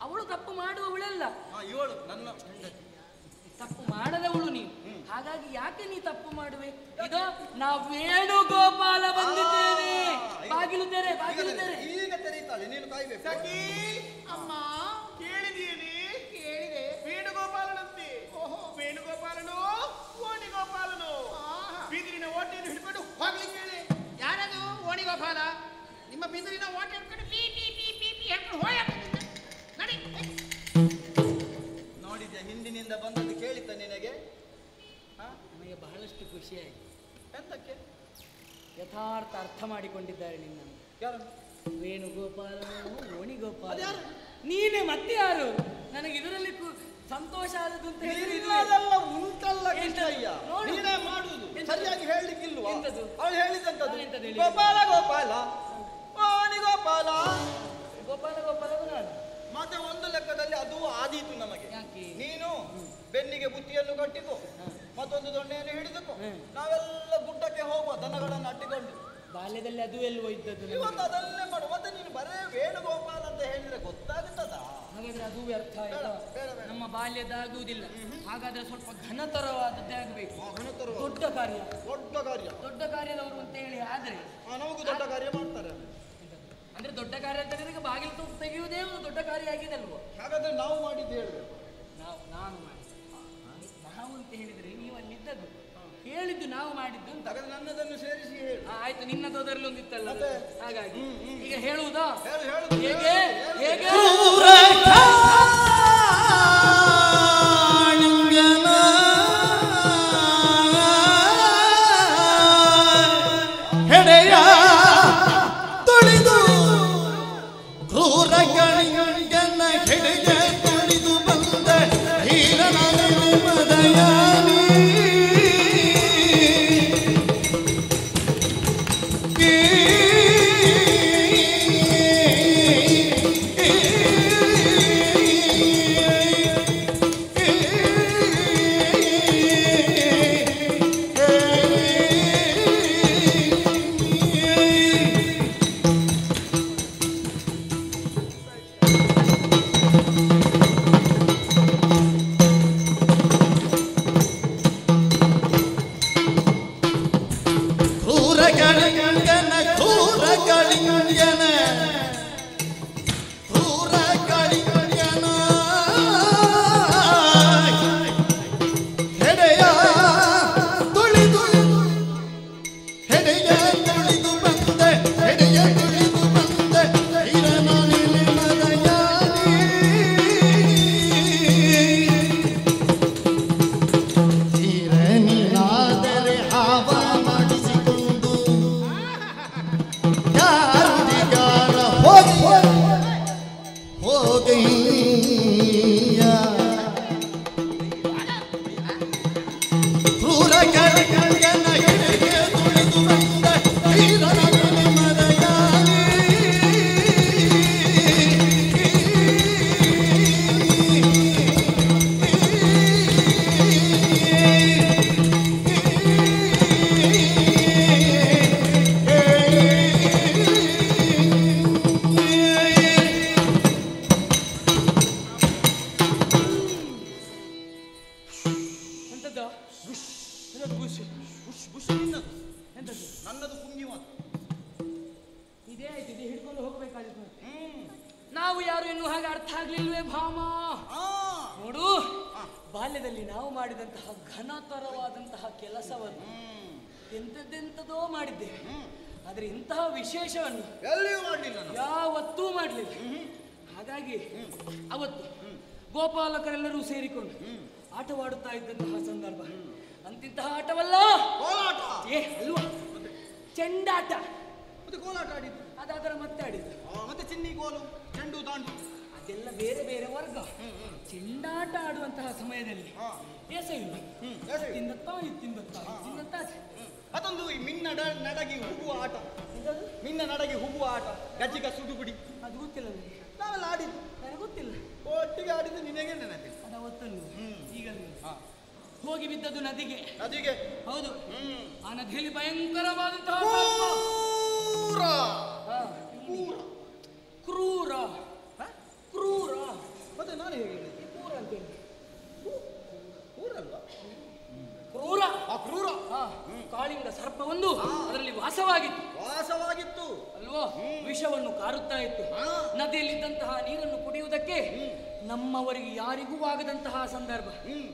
ಅವಳು, ತಪ್ಪು ಮಾಡುವವಳಲ್ಲ ಇವಳು ನನ್ನ ಹೆಂಡತಿ. ತಪ್ಪು ಮಾಡದವಳು ನೀನು. ಹಾಗಾಗಿ ಯಾಕೆ ನೀ ತಪ್ಪು ಮಾಡುವೆ? ಇದು ನಾವು ವೇಣುಗೋಪಾಲ ಬಂದಿದ್ದೇನೆ. ಬಾಗಿಲು ತೆರೆ, ಬಾಗಿಲು ತೆರೆ. ಈಗ ತೆರೀತಾಳೆ, ನೀನು ಕಾಯ್ಬೇಕು. ಸಖಿ ಅಮ್ಮ ಕೇಳಿದೀನಿ? ಕೇಳಿದೆ. ವೇಣುಗೋಪಾಲನಂತೆ. ವೇಣುಗೋಪಾಲನು ಓಣಿಗೋಪಾಲನು ಬಿದಿರಿನ ಓಟೆಯನ್ನು ಹಿಡ್ಕೊಂಡು ಹೋಗ್ಲಿಕ್ಕೆ ಹೇಳಿ. ಯಾರದು ಓಣಿಗೋಪಾಲ? ನಿಮ್ಮ ಬಿದಿರಿನ ಓಟೆ ಹಿಡ್ಕೊಂಡು ಪೀ ಪೀ ಪೀ ಪೀ ಪೀ ಹೇಳ್ಕೊಂಡು ಹೋಯ ನಡಿ. ನೋಡಿದ್ಯಾ, ಹಿಂದಿನಿಂದ ಬಂದದ್ದು ಕೇಳಿದ್ದ ನಿನಗೆ? ನನಗೆ ಬಹಳಷ್ಟು ಖುಷಿಯಾಯಿತು. ಎಂತಕ್ಕೆ? ಯಥಾರ್ಥ ಅರ್ಥ ಮಾಡಿಕೊಂಡಿದ್ದಾರೆ ನಿನ್ನನ್ನು. ಯಾರು? ವೇಣುಗೋಪಾಲನು ಓಣಿಗೋಪಾಲ. ನೀನೇ ಮತ್ತೆ ಯಾರು? ನನಗೆ ಇದರಲ್ಲಿ ಸಂತೋಷ ಆದದ್ದು ಅಂತ ಅದೆಲ್ಲ ಉಂಟಲ್ಲ ಕೃಷ್ಣಯ್ಯ, ನೀನೇ ಮಾಡುವುದು. ಸರಿಯಾಗಿ ಹೇಳಲಿಕ್ಕಿಲ್ವಾ? ಅವಳು ಹೇಳಿದಂತದ್ದು ಗೋಪಾಲ ಗೋಪಾಲ ಓಣಿಗೋಪಾಲ. ಗೋಪಾಲ ಗೋಪಾಲ ನಾನು. ಮತ್ತೆ ಒಂದು ಲೆಕ್ಕದಲ್ಲಿ ಅದು ಆದೀತು ನಮಗೆ. ನೀನು ಬೆನ್ನಿಗೆ ಬುತ್ತಿಯನ್ನು ಕಟ್ಟಿಕೊ, ಮತ್ತೊಂದು ದೊಣ್ಣೆಯನ್ನು ಹಿಡಿದುಕೊ, ನಾವೆಲ್ಲ ಗುಡ್ಡಕ್ಕೆ ಹೋಗುವ ದನಗಳನ್ನು ಅಟ್ಟಿಕೊಂಡು. ಬಾಲ್ಯದಲ್ಲಿ ಅದು ಎಲ್ಲೋ ಇದ್ದದ್ದು. ಇವತ್ತು ಅದನ್ನೇ ಮಾಡು. ಮತ್ತೆ ನೀನು ಬರೇ ವೇಣುಗೋಪಾಲ ಅಂತ ಹೇಳಿದ್ರೆ ಗೊತ್ತಾಗುತ್ತದ? ಹಾಗಾದ್ರೆ ಅದು ವ್ಯರ್ಥ ಆಯ್ತಾ? ನಮ್ಮ ಬಾಲ್ಯದ ಆಗುವುದಿಲ್ಲ. ಹಾಗಾದ್ರೆ ಸ್ವಲ್ಪ ಘನತರವಾದದ್ದೇ ಆಗಬೇಕು. ದೊಡ್ಡ ಕಾರ್ಯ, ದೊಡ್ಡ ಕಾರ್ಯದವರು ಅಂತ ಹೇಳಿ ಆದ್ರೆ ನಮಗೂ ದೊಡ್ಡ ಕಾರ್ಯ ಮಾಡ್ತಾರೆ. ಅಂದ್ರೆ ದೊಡ್ಡ ಕಾರ್ಯ ಅಂತ ಹೇಳಿದ್ರೆ ಬಾಗಿಲು ತೆಗೆಯುವುದೇ ಒಂದು ದೊಡ್ಡ ಕಾರ್ಯ ಆಗಿದೆ ಅಲ್ವೋ? ಹಾಗಾದ್ರೆ ನಾವು ಮಾಡಿದ್ದು ಹೇಳ್ಬೇಕು. ನಾನು ಮಾಡಿದ್ದು ನಾವು ಅಂತ ಹೇಳಿದ್ರೆ ನೀವು ಅಲ್ಲಿದ್ದದ್ದು ಹೇಳಿದ್ದು ನಾವು ಮಾಡಿದ್ದು ಅಂತ. ಹಾಗಾದ್ರೆ ನನ್ನದನ್ನು ಸೇರಿಸಿ ಹೇಳು. ಆಯ್ತು, ನಿನ್ನದೋದರಲ್ಲಿ ಒಂದಿತ್ತಲ್ಲ, ಹಾಗಾಗಿ ಈಗ ಹೇಳುವುದಾ? ಹೇಳು. ಹೇಗೆ ಹೇಗೆ ಹೆಡೆಯ ತೊಳೆದು ಕ್ರೂರ ಗಣಿಗನ ಹೆಡೆಯ ತೊಳೆದು ಬಂದ ಹೀರನ ಮದಯಾನಿ ನನ್ನದು ಪುಣ್ಯವಾದ. ಇದೇ ಆಯ್ತು, ಇದೇ ಹಿಡ್ಕೊಂಡು ಹೋಗ್ಬೇಕಾಗಿತ್ತು. ನಾವು ಯಾರು ಎನ್ನುವ ಹಾಗೆ ಅರ್ಥ ಆಗ್ಲಿಲ್ವೇ ಭಾಮ? ನೋಡು, ಬಾಲ್ಯದಲ್ಲಿ ನಾವು ಮಾಡಿದಂತಹ ಘನತರವಾದಂತಹ ಕೆಲಸವನ್ನು ಎಂಥದ್ದೆಂಥದೋ ಮಾಡಿದ್ದೆ, ಆದರೆ ಇಂತಹ ವಿಶೇಷವನ್ನು ಎಲ್ಲಿಯೂ ಮಾಡಲಿಲ್ಲ ನಾವು. ಯಾವತ್ತೂ ಮಾಡಲಿಲ್ಲ. ಹಾಗಾಗಿ ಅವತ್ತು ಗೋಪಾಲಕರೆಲ್ಲರೂ ಸೇರಿಕೊಂಡು ಆಟವಾಡುತ್ತಾ ಇದ್ದಂತಹ ಸಂದರ್ಭ, ಅಂತಿಂತಹ ಆಟವಲ್ಲ, ಕೋಲಾಟ. ಏ ಅಲ್ವಾ, ಚೆಂಡಾಟ. ಮತ್ತೆ ಕೋಲಾಟ ಆಡಿದ್ದು, ಅದಾದರ ಮತ್ತೆ ಆಡಿದ್ದು, ಮತ್ತೆ ಚಿನ್ನಿ ಕೋಲು, ಚೆಂಡು ದಾಂಡು, ಅದೆಲ್ಲ ಬೇರೆ ಬೇರೆ ವರ್ಗ. ಚೆಂಡಾಟ ಆಡುವಂತಹ ಸಮಯದಲ್ಲಿ ಎಸೆಯುವ, ತಿಂದತ್ತ ಇತ್ತಿಂದತ್ತ ತಿಂದತ್ತ. ಅದೊಂದು ಈ ನಡಗಿ ಹುಗುವ ಆಟ, ನಡಗಿ ಹುಗುವ ಆಟ, ಗಜ್ಜಿಗ ಸುಡುಗುಡಿ, ಅದು ಗೊತ್ತಿಲ್ಲ ನನಗೆ. ನಾವೆಲ್ಲ ಆಡಿದ್ದು, ನನಗೆ ಗೊತ್ತಿಲ್ಲ. ಒಟ್ಟಿಗೆ ಆಡಿದ್ದು ನಿನಗೆ ನೆನಪಿಲ್ಲ. ಅದು ಅವತ್ತಲ್ಲ, ಈಗಲೂ ಹೋಗಿ ಬಿದ್ದದ್ದು ನದಿಗೆ. ನದಿಗೆ? ಹೌದು. ಆ ನದಿಯಲ್ಲಿ ಭಯಂಕರವಾದಂತಹ ಕ್ರೂರ ಕ್ರೂರ ಕ್ರೂರ. ಮತ್ತೆ ನಾನು ಹೇಗೆ ಹೇಳಿದೆ? ಕ್ರೂರ ಅಂತೇಳಿ ಊರಲ್ವಾ? ಕ್ರೂರ. ಕ್ರೂರ. ಕಾಳಿಂಗ ಸರ್ಪವೊಂದು ಅದರಲ್ಲಿ ವಾಸವಾಗಿತ್ತು ಅಲ್ವೋ. ವಿಷವನ್ನು ಕಾರುತ್ತಾ ಇತ್ತು. ನದಿಯಲ್ಲಿದ್ದಂತಹ ನೀರನ್ನು ಕುಡಿಯುವುದಕ್ಕೆ ನಮ್ಮವರಿಗೆ ಯಾರಿಗೂ ಆಗದಂತಹ ಸಂದರ್ಭ.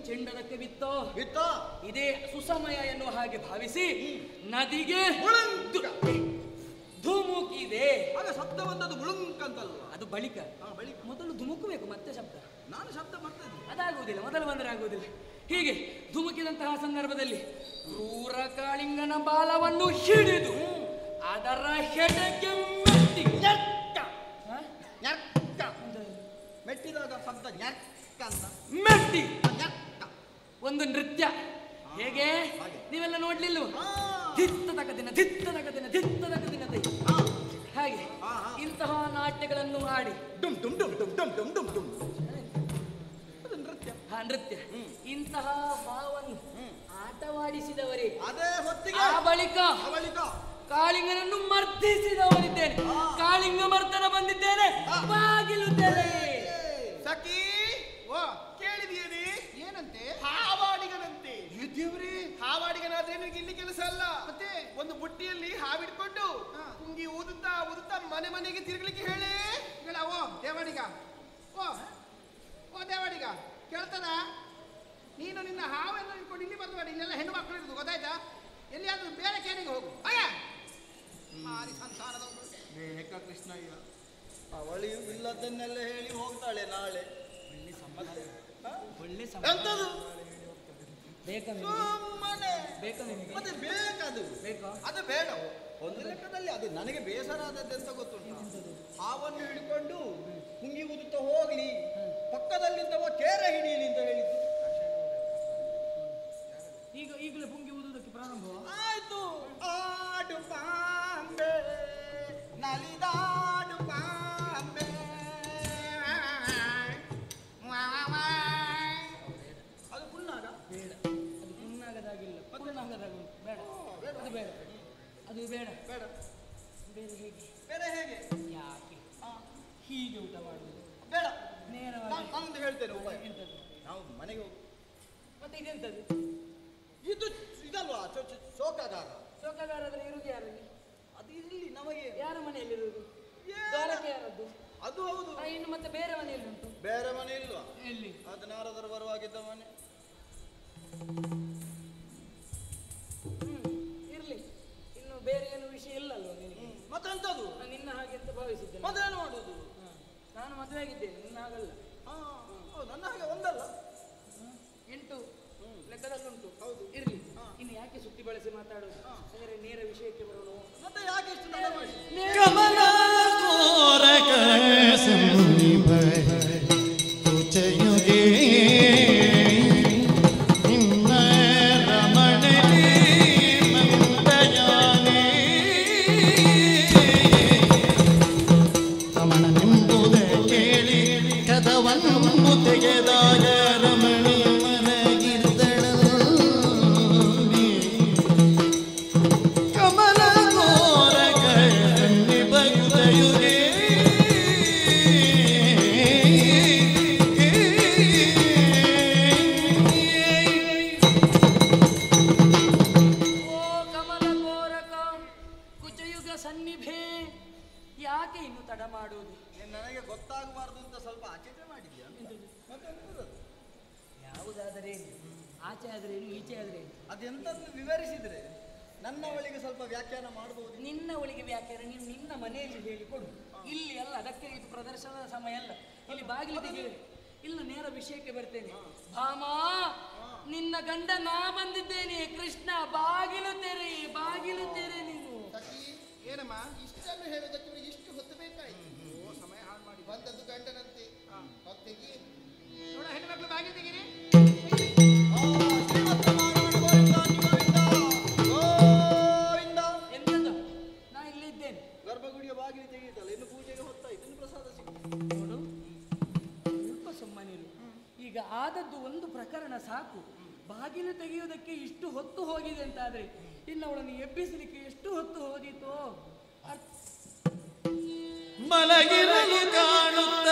ಚೆಂಡದಕ್ಕೆ ಬಿತ್ತೋ ಇದೇ ಸುಸಮಯ ಎನ್ನುವ ಹಾಗೆ ಭಾವಿಸಿ ನದಿಗೆ ಧುಮುಕಿದೆ. ಆಗ ಶಬ್ದ ಬಂದದ್ದು ಬುಳುಂಕ್ ಅಂತಲ್ವ? ಅದು ಬಳಿಕ ಮೊದಲು ಧುಮುಕಬೇಕು, ಮತ್ತೆ ಶಬ್ದ. ನಾನು ಶಬ್ದ ಮಾಡ್ತೇನೆ, ಅದಾಗುವುದಿಲ್ಲ, ಮೊದಲು ಬಂದರೆ ಆಗುವುದಿಲ್ಲ. ಹೀಗೆ ಧುಮುಕಿದಂತಹ ಸಂದರ್ಭದಲ್ಲಿ ಕ್ರೂರ ಕಾಳಿಂಗನ ಬಾಲವನ್ನು ಹಿಡಿದು ಅದರ ಹೆಡೆಗೆ ಮೆಟ್ಟಿ ಮೆಟ್ಟಿದಾಗ ಶಬ್ದ ಅಂತ ಮೆಟ್ಟಿ ಒಂದು ನೃತ್ಯ. ಹೇಗೆ ನೀವೆಲ್ಲ ನೋಡ್ಲಿಲ್ವ? ಧಿತ್ತದಕ ದಿನ ಹಾಗೆ ಇಂತಹ ನಾಟ್ಯಗಳನ್ನು ಆಡಿ ಡುಮ್ ಡುಮ್ ಡುಮ್ ಡುಮ್ ಡುಮ್ ಡುಮ್ ಡುಮ್ ಡುಮ್ ನೃತ್ಯ ಇಂತಹ ಭಾವವನ್ನು ಆಟವಾಡಿಸಿದವರೇ. ಅದೇ ಹೊತ್ತಿಗೆ ಆ ಬಳಿಕ ಕಾಳಿಂಗನನ್ನು ಮರ್ದಿಸಿದವರಿದ್ದೇನೆ. ಕಾಳಿಂಗ ಮರ್ದನ ಬಂದಿದ್ದೇನೆ, ಬಾಗಿಲು ತೆರೆ. ಸಖಿ ಕೇಳಿದೀಯೇ? ಏನಂತೆ? ಹಾವಾಡಿಗನಂತೆ. ಹಾವಾಡಿಗನಾದ್ರೆ ನಿನಗೆ ಇಲ್ಲಿ ಕೆಲಸ ಅಲ್ಲ. ಮತ್ತೆ ಒಂದು ಬುಟ್ಟಿಯಲ್ಲಿ ಹಾವಿಡ್ಕೊಂಡು ಕುಂಗಿ ಊದುತ್ತಾ ಮನೆ ಮನೆಗೆ ತಿರುಗಲಿಕ್ಕೆ ಹೇಳಿ. ಓ ದೇವಾಡಿಗ, ಓ ದೇವಾಡಿಗ, ಕೇಳ್ತದ? ನೀನು ನಿನ್ನ ಹಾವನ್ನು ಇಟ್ಕೊಂಡು ಇಲ್ಲಿ ಬಂದು ಮಾಡಿ. ಇಲ್ಲೆಲ್ಲ ಹೆಣ್ಣು ಮಕ್ಕಳು ಇರುದು ಗೊತ್ತಾಯ್ತಾ? ಎಲ್ಲಿಯಾದ್ರೂ ಬೇರೆ ಕೇರಿಗೆ ಹೋಗು. ಮಾರಿ ಸಂತಾನದವರು ನೇಕ ಕೃಷ್ಣಯ್ಯ ಅವಳಿಯು ಇಲ್ಲದನ್ನೆಲ್ಲ ಹೇಳಿ ಹೋಗ್ತಾಳೆ ನಾಳೆ. ಒಳ್ಳೆ ಎಂತದು ಬೇಕಾ ಮತ್ತೆ ಬೇಕದು ಬೇಕಾ? ಅದು ಬೇಡ. ಒಂದು ಲೆಕ್ಕದಲ್ಲಿ ಅದು ನನಗೆ ಬೇಸರ ಆದದ್ದೆಂತ ಗೊತ್ತುಂಟು? ಹಾವನ್ನು ಹಿಡ್ಕೊಂಡು ಕುಂಗಿ ಊದುತ್ತಾ ಹೋಗ್ಲಿ, ಪಕ್ಕದಲ್ಲಿದ್ದವ ಕೇರ ಹಿಡಿಯಲಿ ಅಂತ ಹೇಳಿದ್ದು. ಈಗಲೇ ಪುಂಗಿ ಊದುವುದಕ್ಕೆ ಪ್ರಾರಂಭ ಆಯ್ತು. ಆಡು ಬಾಂಬೆ ನಲಿದಾಡು ಬಾಂಬೆ, ಅದು ಪುನ್ನಾಗ ಬೇಡ. ಅದು ಪುನ್ನಾಗದಾಗಿಲ್ಲ, ಪುನ್ನಾಗದಾಗ ಬೇಡ. ಅದು ಬೇಡ, ಅದು ಬೇಡ. ಬೇಡ. ಬೇರೆ ಹೇಗೆ? ಬೇರೆ ಹೇಗೆ? ಯಾಕೆ ಹೀಗೆ ಊಟ ಮಾಡುವುದು? ಬೇಡ. ನೇರವಾಗಿ ನಾನೊಂದು ಹೇಳ್ತೇನೆ ಉಪಾಯ. ಎಂತದ್ದು? ನಾವು ಮನೆಗೆ ಹೋಗಿ. ಮತ್ತೆ ಇದೆಂತದ್ದು? ಇದು ಇದಲ್ವಾ ಶೋಕಾಗಾರ? ಶೋಕಾಗಾರದಲ್ಲಿ ಇರುವುದು ಯಾರಲ್ಲಿ? ಅದು ಇಲ್ಲಿ ನಮಗೆ ಯಾರ ಮನೆಯಲ್ಲಿ ಇರುವುದು? ದ್ವಾರಕ್ಕೆ ಯಾರದ್ದು? ಅದು ಹೌದು. ಇನ್ನು ಮತ್ತೆ ಬೇರೆ ಮನೆಯಲ್ಲಿ ಉಂಟು? ಬೇರೆ ಮನೆ ಇಲ್ವಾ? ಎಲ್ಲಿ? ಅದು ನಾರದರು ಬರುವಾಗಿದ್ದ ಮನೆ. ಇರ್ಲಿ, ಇನ್ನು ಬೇರೆ ಏನು ವಿಷಯ ಇಲ್ಲಲ್ವ ನಿನಗೆ? ಮತ್ತೆಂತದು? ನಿನ್ನ ಹಾಗೆ ಅಂತ ಭಾವಿಸಿದ್ದೆ. ಮತ್ತೇನು ಮಾಡುದು? ನಾನು ಮದುವೆ ಆಗಿದ್ದೇನೆ, ನಿನ್ನ ಹಾಗಲ್ಲ. ನನ್ನ ಹಾಗೆ ಒಂದಲ್ಲ 8 ಲೆಕ್ಕದಲ್ಲುಂಟು. ಹೌದು, ಇರ್ಲಿ. ಇನ್ನು ಯಾಕೆ ಸುತ್ತಿ ಬಳಸಿ ಮಾತಾಡೋದು? ಬೇರೆ ನೇರ ವಿಷಯಕ್ಕೆ ಬರೋಣ. ಮತ್ತೆ ಯಾಕೆ ಇಷ್ಟು ತಡ ಮಾಡಿ? ಕಮಲ ಕೋರಕ ಸಮೀಪ ತುಚಯುಗೆ ನಿನ್ನ ರಮಣೆ ಮಂದಯಾನೆ ರಮಣನೆಂಬುದ ಕೇಳಿ ಕದವನ್ನು ತೆಗೆದಾಗ ರಮಣಿ ಯಾಕೆ ಇನ್ನು ತಡ ಮಾಡುವುದು? ನನಗೆ ಗೊತ್ತಾಗಬಾರ್ದು ಅಂತ ಸ್ವಲ್ಪ ಆಚೆ ಮಾಡಿದ್ಯಾ? ಯಾವುದಾದರೇನು, ಆಚೆ ಆದ್ರೇನು ಈಚೆ ಆದ್ರೇನು? ಅದೆಂತದ್ದು ವಿವರಿಸಿದ್ರೆ ನನ್ನವಳಿಗೆ ಸ್ವಲ್ಪ ವ್ಯಾಖ್ಯಾನ ಮಾಡಬಹುದು. ನಿನ್ನ ಒಳಿಗೆ ವ್ಯಾಖ್ಯಾನ ನೀನು ನಿನ್ನ ಮನೆಯಲ್ಲಿ ಹೇಳಿಕೊಡು. ಇಲ್ಲಿ ಅಲ್ಲ, ಅದಕ್ಕೆ ಇದು ಪ್ರದರ್ಶನದ ಸಮಯ ಅಲ್ಲ. ಇಲ್ಲಿ ಬಾಗಿಲು ತೆಗೆಯಿರಿ. ಇಲ್ಲ, ನೇರ ವಿಷಯಕ್ಕೆ ಬರ್ತೇನೆ. ಭಾಮ, ನಿನ್ನ ಗಂಡ ನಾ ಬಂದಿದ್ದೇನೆ. ಕೃಷ್ಣ, ಬಾಗಿಲು ತೆರೆ, ಬಾಗಿಲು ತೆರೆ. ನೀನು ಏನಮ್ಮ ಇಷ್ಟನ್ನು ಹೇಳೋದಕ್ಕೆ ಇವರಿಗೆ ಇಷ್ಟು ಹೊತ್ತು ಬೇಕಾಯ್ತು? ಸಮಯ ಹಾಳು ಮಾಡಿ ಬಂದದ್ದು ಗಂಡನಂತೆ. ತೆಗಿ ನೋಡ, ಹೆಣ್ಮಕ್ಳು ಬಾಗಿಲು ತೆಗೀರಿ. ಎಂತದ್ದು? ನಾ ಇಲ್ಲಿ ಇದ್ದೇನೆ. ಗರ್ಭಗುಡಿಯ ಬಾಗಿಲು ತೆಗೆಯುತ್ತಲ್ಲ, ಇನ್ನು ಪೂಜೆಗೆ ಹೊತ್ತಾಯ್ತು, ಇನ್ನು ಪ್ರಸಾದ ಸಿಗ್ತದೆ. ನೋಡು, ಸ್ವಲ್ಪ ಸುಮ್ಮನಿರು. ಈಗ ಆದದ್ದು ಒಂದು ಪ್ರಕರಣ ಸಾಕು. ಬಾಗಿಲು ತೆಗೆಯುವುದಕ್ಕೆ ಇಷ್ಟು ಹೊತ್ತು ಹೋಗಿದೆ ಅಂತಾದ್ರೆ ಇನ್ನು ಅವಳನ್ನು ಎಬ್ಬಿಸಲಿಕ್ಕೆ ಎಷ್ಟು ಹೊತ್ತು ಹೋದೀತೋ. ಮಲಗಿರಲು ಕಾಣುತ್ತ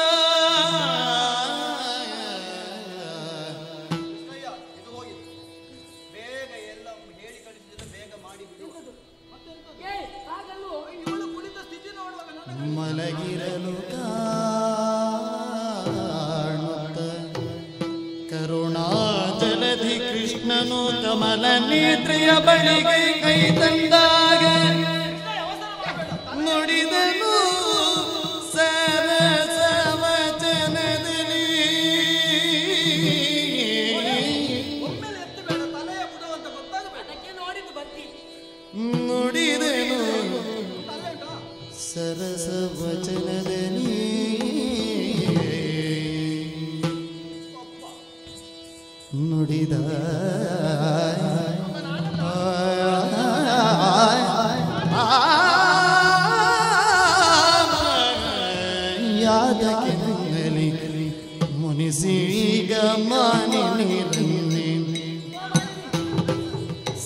ಕೃಷ್ಣಯ್ಯ, ಇದು ಹೋಗಿ ಬೇಗ ಎಲ್ಲ ಹೇಳಿ ಕಳಿಸಿದ್ರೆ ಬೇಗ ಮಾಡಿ ಬಿಡುವುದು. ಏ, ಹಾಗಲ್ಲೋ, ಇವಳು ಕುಳಿತ ಸ್ಥಿತಿ ನೋಡುವಾಗ ನನಗೆ ಮಲಗಿರಲು ಕಾಣುತ್ತ ಕರುಣಾಜಲಧಿ ಕೃಷ್ಣನು ಕಮಲ ನೇತ್ರೆಯ ಬಳಿಗೆ ಕೈ ತಂದಾಗ ನುಡಿದನು ಸರಸ ವಚನದಲ್ಲಿ. ಒಮ್ಮೆಲೆ ಎತ್ತು ಬೇಡ, ತಲೆಯ ಬುಡ ಅಂತ ಗೊತ್ತಾಗಬೇಡ. ಅದಕ್ಕೆ ನೋಡಿದ್ದು ಬತ್ತಿ. ನುಡಿದನು ತಲೆ ಉಂಟಾ? ಸರಸ ವಚನದಲ್ಲಿ. ನುಡಿದ ಯಾದಕಿನಲ್ಲಿ ಮುನಿಸೀಗ ಮಾನಿನಿ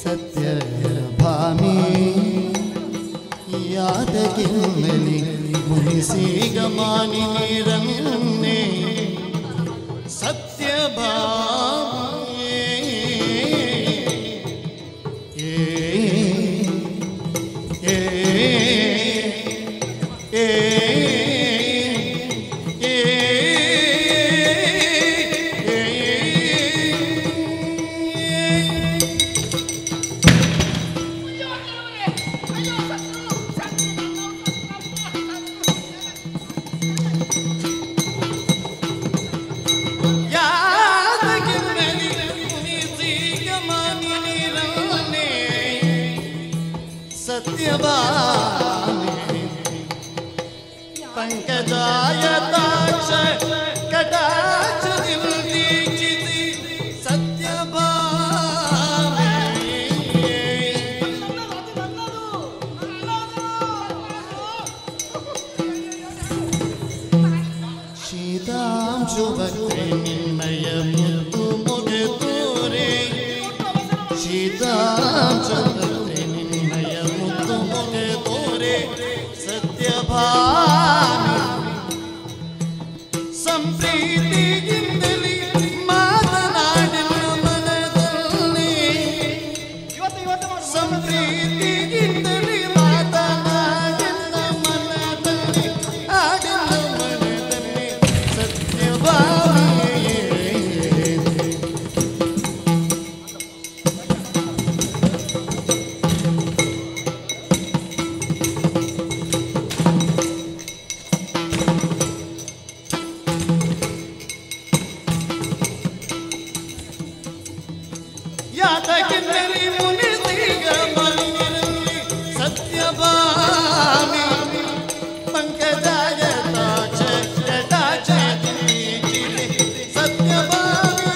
ಸತ್ಯ ಭಾಮಿ ಯಾದಕಿನಲ್ಲಿ ಮುನಿಸೀಗ ಮಾನಿನಿ ಸತ್ಯ ಭಾಮಿ सत्यभामे पंकजायताक्ष कटाक्ष दीक्षिति सत्यभामे शीतांशु भक्ति निन्नय मुद्दु मुगतूरे शीतांशु ಸತ್ಯಭಾಮಿ ಸಂಪ್ರೀತಿಯಿಂದಲೇ ಮಾತನಾಡಿದ ಮನದಲ್ಲಿ ಸಂಪ್ರೀತಿಯಿಂದಲೇ ಮಾತನಾಡಿದ ಮನದಲ್ಲಿ ಆಡಿದ ಮನದಲ್ಲಿ ಸತ್ಯಭಾಮಿ ಯಾತಕಿನ್ನಲಿ ಮುನಿಸಿಗ ಮಲ್ಲಿರಲಿ ಸತ್ಯಭಾಮಿ ಪಂಕಜಾಯತಾಕ್ಷ ಕಟಾಕ್ಷ ದೀಕ್ಷಿತಿ ಸತ್ಯಭಾಮಿ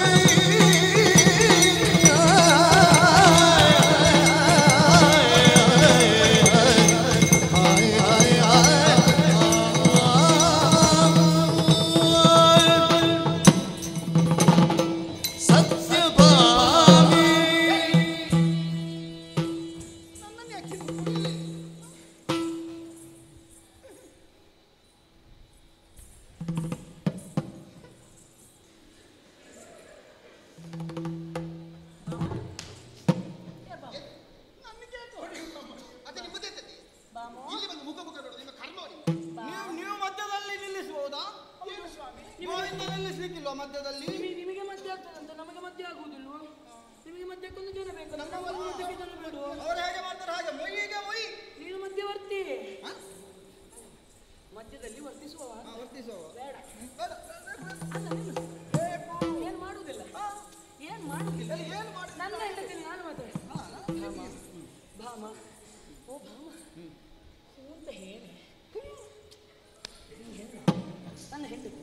ಅದೇ ನಿಮ್ಮದೇ ತದೆ. ಬಾಮೋ, ಇಲ್ಲಿ ಬಂದು ಮುಖ ಮುಖ ನೋಡು, ನಿಮ್ಮ ಕರ್ಮ ನೀವು ಮಧ್ಯದಲ್ಲಿ ನಿಲ್ಲಿಸಬಹುದಾ? ಗೋವಿಂದ ನಿಲ್ಲಿಸ್ಲಿಕ್ಕಿಲ್ವಾ ಮಧ್ಯದಲ್ಲಿ? ನಿಮಗೆ ಮಧ್ಯೆ ಆಗ್ತದಂತ ನಮಗೆ ಮಧ್ಯೆ ಆಗುವುದಿಲ್ವ? ನಿಮಗೆ ಮಧ್ಯಕ್ಕೊಂದು ಜನ ಬೇಕು, ನಮ್ಮ ಮಧ್ಯಕ್ಕೆ ಜನ ಬೇಡು. ಅವ್ರು ಹೇಗೆ ಮಾಡ್ತಾರೆ ಹಾಗೆ ಮೊಯ್ಯಿಗೆ ಮೊಯ್. ನೀನು ಮಧ್ಯವರ್ತಿ, ಮಧ್ಯದಲ್ಲಿ ವರ್ತಿಸುವ ವರ್ತಿಸುವ ಬೇಡ. ಬೇಡ. ಅಲ್ಲ, ನಿಲ್ಲು. ಏನ್ ಮಾಡುವುದಿಲ್ಲ, ಏನ್ ಮಾಡುವುದಿಲ್ಲ. ಏನು ಮಾಡಿ ನನ್ನ ಹೇಳ್ತೀನಿ ನಾನು ಮಾತಾಡಿ. ಭಾಮ, ಓ ಭಾಮ ಹೂ ಅಂತ ಹೇಳಿ ನನ್ನ ಹೆಂಡತಿ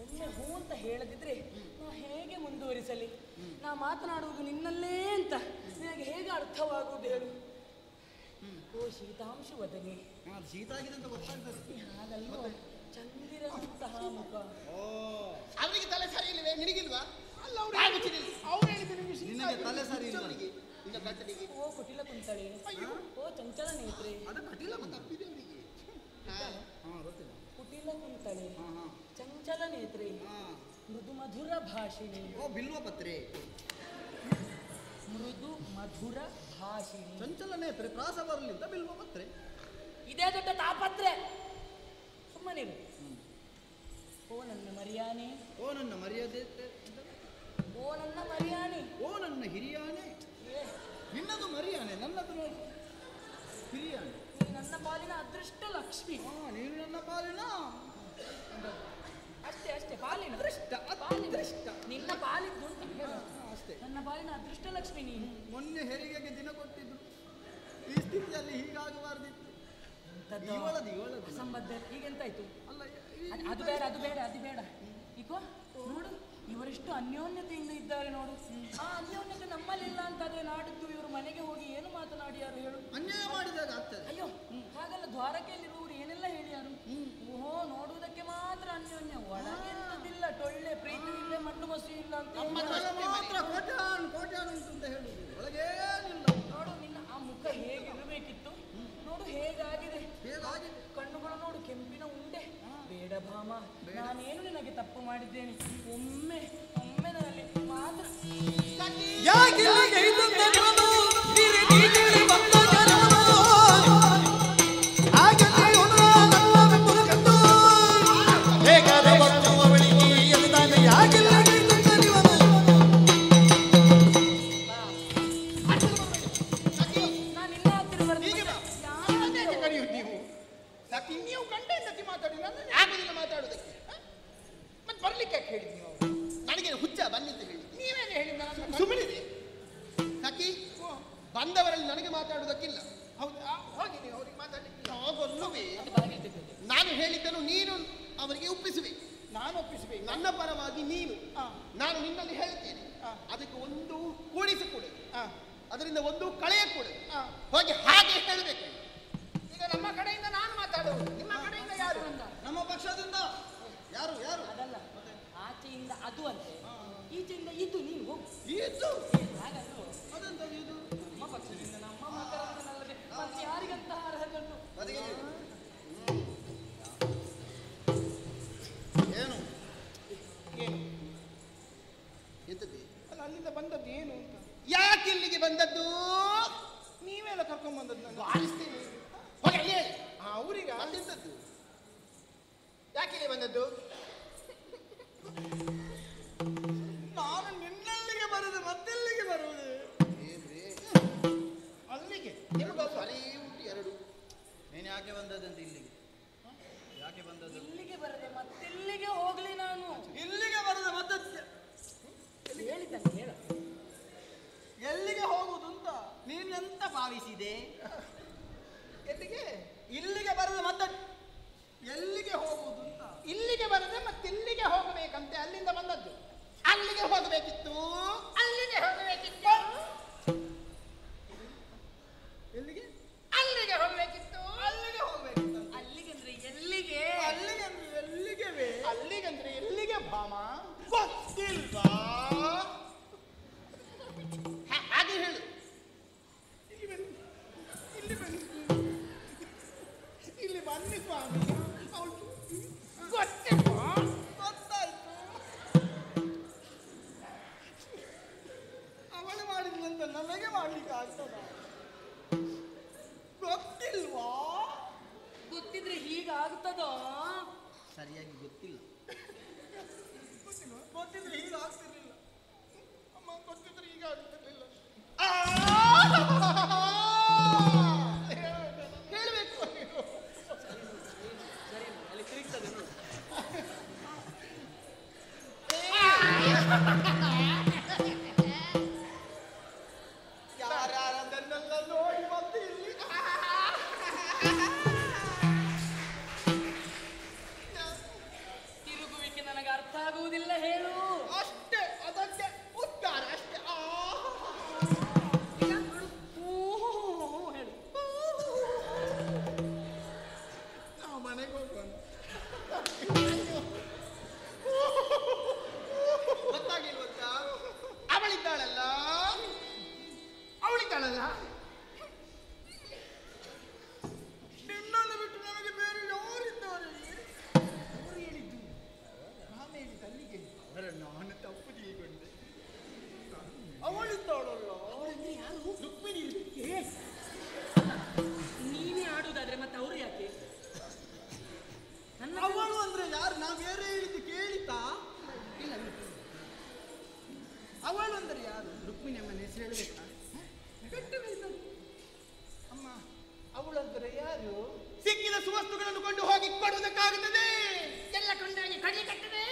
ಒಮ್ಮೆ ಹೂ ಅಂತ ಹೇಳದಿದ್ರೆ ನಾ ಹೇಗೆ ಮುಂದುವರಿಸಲಿ? ನಾ ಮಾತನಾಡುವುದು ನಿನ್ನಲ್ಲೇ ಅಂತ ನಿನಗೆ ಹೇಗೆ ಅರ್ಥವಾಗುವುದು ಹೇಳು? ಓ ಶೀತಾಂಶು ವದನೆ, ಶೀತ ಆಗಿದೆ ಅಂತ ಗೊತ್ತಾಗ್ತದೆ. ಹಾಗಲ್ವ ಚಂದಿರನಂತಹ ಮುಖ. ಅವರಿಗೆ ತಲೆ ಸರಿ ಇಲ್ಲವೇ? ನಿನಗಿಲ್ವಾ? ಅಲ್ಲ ಅವ್ರು ಹೇಳಿದ್ದು ನಿನಗೆ ತಲೆ ಸರಿ ಇಲ್ಲ. ನಿನ್ನ ಗಂಟನಿಗೆ ಓ ಕುಟಿಲ ಕುಂತಳೆ, ಓ ಚಂಚಲ ನೇತ್ರೆ. ಅದು ಕಟ್ಟಿಲ್ಲ ಮತ್ತೆ. ತಪ್ಪಿದೆ ಅವರಿಗೆ. ಗೊತ್ತಿಲ್ಲ. ಕುಟಿಲ ಕುಂತಳೆ, ಹಾ. ಚಂಚಲ ನೇತ್ರೆ, ಮೃದು ಮಧುರ ಭಾಷಿಣಿ. ಓ ಬಿಲ್ವ ಪತ್ರೆ. ಮೃದು ಮಧುರ ಭಾಷಿಣಿ. ಚಂಚಲ ನೇತ್ರೆ ಪ್ರಾಸ ಬರಲಿಂದ ಬಿಲ್ವ ಪತ್ರೆ. ಇದೇ ದೊಡ್ಡ ತಾಪತ್ರೆ. ಸುಮ್ಮನಿರು. ಓ ನನ್ನ ಮರಿಯಾನೆ, ಓ ನನ್ನ ಮರ್ಯಾದೆ, ಓ ನನ್ನ ಮರಿಯಾನೆ, ಓ ನನ್ನ ಹಿರಿಯಾನೆ. ನಿನ್ನದು ಮರಿಯಾನೆ, ನನ್ನದು ನೋಡಿ ಹಿರಿಯಾನೆ. ನೀ ನನ್ನ ಪಾಲಿನ ಅದೃಷ್ಟ ಲಕ್ಷ್ಮಿ. ನೀನು ನನ್ನ ಪಾಲಿನ ಅಷ್ಟೇ ಅಷ್ಟೇ, ಪಾಲಿನ ಅದೃಷ್ಟ. ಅದೃಷ್ಟ ನಿನ್ನ ಪಾಲಿದ್ದು ಅಂತ ಹೇಳು. ಅಷ್ಟೇ. ನನ್ನ ಪಾಲಿನ ಅದೃಷ್ಟ ಲಕ್ಷ್ಮಿ ನೀನು. ಮೊನ್ನೆ ಹೆರಿಗೆಗೆ ದಿನ ಕೊಟ್ಟಿದ್ದು. ಈ ಸ್ಥಿತಿಯಲ್ಲಿ ಹೀಗಾಗಬಾರ್ದಿತ್ತು. ಇವಳದು ಅಸಂಬದ್ಧ. ಈಗೆಂತಾಯ್ತು? ಅಲ್ಲ ಅದು ಬೇಡ, ಅದು ಬೇಡ, ಅದು ಬೇಡ. ಈಗ ನೋಡು, ಇವರಿಷ್ಟು ಅನ್ಯೋನ್ಯತೆಯಿಂದ ಇದ್ದಾರೆ ನೋಡು. ಆ ಅನ್ಯೋನ್ಯತೆ ನಮ್ಮಲ್ಲಿಲ್ಲ ಅಂತಾದ್ರೆ ನಾಡಿದ್ದು ಇವರು ಮನೆಗೆ ಹೋಗಿ ಏನು ಮಾತನಾಡಿಯಾರು ಹೇಳು? ಅನ್ಯಾಯ ಮಾಡಿದಾಗ ಆಗ್ತದೆ. ಅಯ್ಯೋ ಹಾಗಲ್ಲ, ದ್ವಾರಕೆಯಲ್ಲಿರುವವರು ಏನೆಲ್ಲ ಹೇಳಿಯಾರು? ಓಹೋ ನೋಡುವುದಕ್ಕೆ ಮಾತ್ರ ಅನ್ಯೋನ್ಯ, ಒಳಗೆ ಎಂತದಿಲ್ಲ, ಟೊಳ್ಳೆ ಪ್ರೀತಿ ಇಲ್ಲ, ಮಣ್ಣು ಮಸಿ ಇಲ್ಲ ಅಂತ ಮಾತ್ರ ಕೋಟ್ಯಾನು ಕೋಟ್ಯಾನು ಅಂತ ಹೇಳುದು, ಒಳಗೇನಿಲ್ಲ. ನೋಡು ನಿನ್ನ ಆ ಮುಖ ಹೇಗಿರಬೇಕಿತ್ತು, ನೋಡು ಹೇಗಾಗಿದೆ. ಹೇಗಾಗಿದೆ ಕಣ್ಣುಗಳು ನೋಡು ಕೆಂಪಿನ ಉಂಡೆ. ಬೇಡ ಭಾಮ, ನಾನೇನು ನಿನಗೆ ತಪ್ಪು ಮಾಡಿದ್ದೇನೆ? ಒಮ್ಮೆ ಒಮ್ಮೆ ನನ್ನಲ್ಲಿ ಮಾತ್ರ ನಾನು ನಿನ್ನ ಹತ್ತಿರ ಬರ್ತೀನಿ. ಕರೆಯುವುದು ನೀವು ಸತಿ, ನೀವು ಗಂಡ ಹೆಂಡತಿ ಮಾತಾಡಿ ನನ್ನ ಆಗುದಿಲ್ಲ ಮಾತಾಡುವುದಕ್ಕೆ. ಮತ್ತೆ ಬರ್ಲಿಕ್ಕೆ ಯಾಕೆ ಹೇಳಿದ್ ನೀವು? ನನಗೇನು ಹುಚ್ಚ ಬನ್ನಿ ಅಂತ ಹೇಳಿ ನೀವೇನು ಹೇಳಿದ ನನ್ನ ಸುಮ್ಮನಿದೆ ಸಖಿ. ಬಂದವರಲ್ಲಿ ನನಗೆ ಮಾತಾಡುವುದಕ್ಕಿಲ್ಲ. ಹೌದಾ? ಹೋಗಿ ನೀವು ಅವ್ರಿಗೆ ಮಾತಾಡ್ಲಿಕ್ಕೆ. ಹಾಗೊಲ್ಲವೇ ನಾನು ಹೇಳಿದ್ದನ್ನು ನೀನು ಅವರಿಗೆ ಒಪ್ಪಿಸುವೆ. ನಾನು ಒಪ್ಪಿಸಬೇಕು. ನನ್ನ ಪರವಾಗಿ ನೀನು, ನಾನು ನಿನ್ನಲ್ಲಿ ಹೇಳ್ತೇನೆ. ಅದಕ್ಕೆ ಒಂದು ಕೂಡಿಸಿಕೊಡು, ಅದರಿಂದ ಒಂದು ಕಳೆಯಕೊಡು. ಹೋಗಿ ಹಾಗೆ ಹೇಳಬೇಕು. ಈಗ ನಮ್ಮ ಕಡೆಯಿಂದ ನಾನು ಮಾತಾಡುವುದು, ನಿಮ್ಮ ಕಡೆಯಿಂದ ಯಾರು? ನಮ್ಮ ಪಕ್ಷದಿಂದ ಯಾರು ಯಾರು? ಅದಲ್ಲ, ಆಚೆಯಿಂದ ಅದು ಅಂತೆ, ಈಚೆಯಿಂದ ಇದು. ನೀನು ಹೋಗು. ಇದು ಹಾಗಲ್ವ? ಅದೆಂತ ಇದು? ನಮ್ಮ ಪಕ್ಷದಿಂದ ನಮ್ಮ ಮಕರಂದನಲ್ಲದೆ ಮತ್ತೆ ಯಾರಿಗಂತಹ ಅರ್ಹತೆಯುಂಟು? ಅದಕ್ಕೆ ಏನು ಏನು? ಎಂತದ್ದು? ಅಲ್ಲ ಅಲ್ಲಿಂದ ಬಂದದ್ದು ಏನು ಅಂತ? ಯಾಕೆ ಇಲ್ಲಿಗೆ ಬಂದದ್ದು? ನೀವೆಲ್ಲ ಕರ್ಕೊಂಡ್ ಬಂದದ್ದು ನಾನು ಆರಿಸ್ತೇನೆ. ಹೋಗಿ ಅಲ್ಲಿ ಹೇಳಿ. ಅವರಿಗ ಮತ್ತೆಂತದ್ದು? ಯಾಕೆ ಇಲ್ಲಿ ಬಂದದ್ದು? ನಾನು ನಿನ್ನಲ್ಲಿಗೆ ಬರುದು ಮತ್ತೆಲ್ಲಿಗೆ ಬರುವುದು? ಏನ್ರಿ ಅಲ್ಲಿಗೆ ನಿಮ್ಗೆ ಸರಿ ಉಂಟು ಎರಡು. ನೀನು ಯಾಕೆ ಬಂದದಂತ ಇಲ್ಲಿಗೆ? ಯಾಕೆ ಬಂದದ್ದು? ಇಲ್ಲಿಗೆ ಬರದೆ ಮತ್ತೆಲ್ಲಿಗೆ ಹೋಗ್ಲಿ ನಾನು? ಇಲ್ಲಿಗೆ ಬರುದು ಮತ್ತೆ ಹೇಳಿದ್ದಾನೆ ಹೇಳ. ಎಲ್ಲಿಗೆ ಹೋಗುದು ಅಂತ ನೀನೆಂತ ಭಾವಿಸಿದೆ? ಎಲ್ಲಿಗೆ? ಇಲ್ಲಿಗೆ ಬರುದು ಮತ್ತೆ ಎಲ್ಲಿಗೆ ಹೋಗುದು ಅಂತ. ಇಲ್ಲಿಗೆ ಬರದೆ ಮತ್ತೆಲ್ಲಿಗೆ ಹೋಗಬೇಕಂತೆ ಅಲ್ಲಿಂದ ಬಂದದ್ದು. ಅಲ್ಲಿಗೆ ಹೋಗಬೇಕಿತ್ತು. ಅಲ್ಲಿಗೆ ಹೋಗಬೇಕಿತ್ತು. ಎಲ್ಲಿಗೆ? ಅಲ್ಲಿಗೆ ಹೋಗಬೇಕಿತ್ತು. ಅಲ್ಲಿಗೆ ಹೋಗ್ಬೇಕಿತ್ತು. ಅಲ್ಲಿಗೆ ಅಂದ್ರೆ ಎಲ್ಲಿಗೆ? ಅಲ್ಲಿಗೆ ಅಂದ್ರೆ ಎಲ್ಲಿಗೆ? ಅಲ್ಲಿಗಂದ್ರೆ ಎಲ್ಲಿಗೆ ಭಾಮ? ಗೊತ್ತಿಲ್ವಾ? ಹಾಗೆ ಹೇಳು. ಇಲ್ಲಿ ಬನ್ನಿ, ಇಲ್ಲಿ ಬನ್ನಿ, ಇಲ್ಲಿ ಬನ್ನಿ ಸ್ವಾಮಿ. ಅವಳು ಗೊತ್ತಿಲ್ವಾ? ಗೊತ್ತಾಯ್ತು. ಅವಳು ಮಾಡಿದ್ನಂತ ನನಗೆ ಮಾಡ್ಲಿಕ್ಕೆ ಆಗ್ತದ? ಗೊತ್ತಿಲ್ವಾ? ಗೊತ್ತಿದ್ರೆ ಹೀಗಾಗ್ತದೋ? ಸರಿಯಾಗಿ ಗೊತ್ತಿಲ್ಲ. ಗೊತ್ತಿದ್ರೆ ಹೀಗೆ ಆಗ್ತಿರ್ಲಿಲ್ಲ. ಅಮ್ಮ ಗೊತ್ತಿದ್ರೆ ಈಗ ಆಗ್ತಿರ್ಲಿಲ್ಲ. ಹೇಳಬೇಕು ಸರಿ ಅಲ್ಲಿ ತಿರುಗ್ತದೆ ನೋಡು. ಯಾರ್ಯಾರದನ್ನೆಲ್ಲ ನೋಡಿ ಬಂದು ಇಲ್ಲಿ ತಿರುಗುವಿಕೆ ನನಗೆ ಅರ್ಥ ಆಗುವುದಿಲ್ಲ, ಹೇಳು. ಅಷ್ಟೇ, ಅದಕ್ಕೆ ಉತ್ತರ ಅಷ್ಟೇ. ಈಗ ನೋಡು. ಹೇಳು. ನಾವು ಮನೆಗೆ ಹೋಗೋಣ. ಗೊತ್ತಾಗಿಲ್ವಂತ? ಅವಳಿದ್ದಾಳಲ್ಲ, ನಿನ್ನನ್ನು ಬಿಟ್ಟು ನನಗೆ ಬೇರೆ ಯಾರಿದ್ದಾರೆ? ಅವರು ಹೇಳಿದ್ದು ನಾನು ಹೇಳಿದ್ದು ಅಲ್ಲಿಗೆ. ನಾನು ತಪ್ಪು ತಿಳ್ಕೊಂಡೆ. ಅವಳಿದ್ದಾಳಲ್ಲ, ಅವಳಂದ್ರೆ ಯಾರು? ರುಕ್ಮಿಣಿ. ನೀನೇ ಆಡುವುದಾದ್ರೆ ಮತ್ತೆ ಅವರು ಯಾಕೆ? ನನ್ನ ಅವಳು ಅಂದ್ರೆ ಯಾರು? ನಾವು ಬೇರೆ ಹೇಳಿದ್ದು ಕೇಳಿತಾ? ಇಲ್ಲ. ಅವಳು ಅಂದ್ರೆ ಯಾರು? ರುಕ್ಮಿಣಿ ಅಮ್ಮನ ಹೆಸರು ಹೇಳಬೇಕಾ? ಅಮ್ಮ, ಅವಳಂದ್ರೆ ಯಾರು? ಸಿಕ್ಕಿದ ಸುವಸ್ತುಗಳನ್ನು ಕೊಂಡು ಹೋಗಿ ಕೊಡುವುದಕ್ಕಾಗುತ್ತದೆ. ಎಲ್ಲ ಕೊಂಡಾಗಿ ಕಟ್ಟದೆ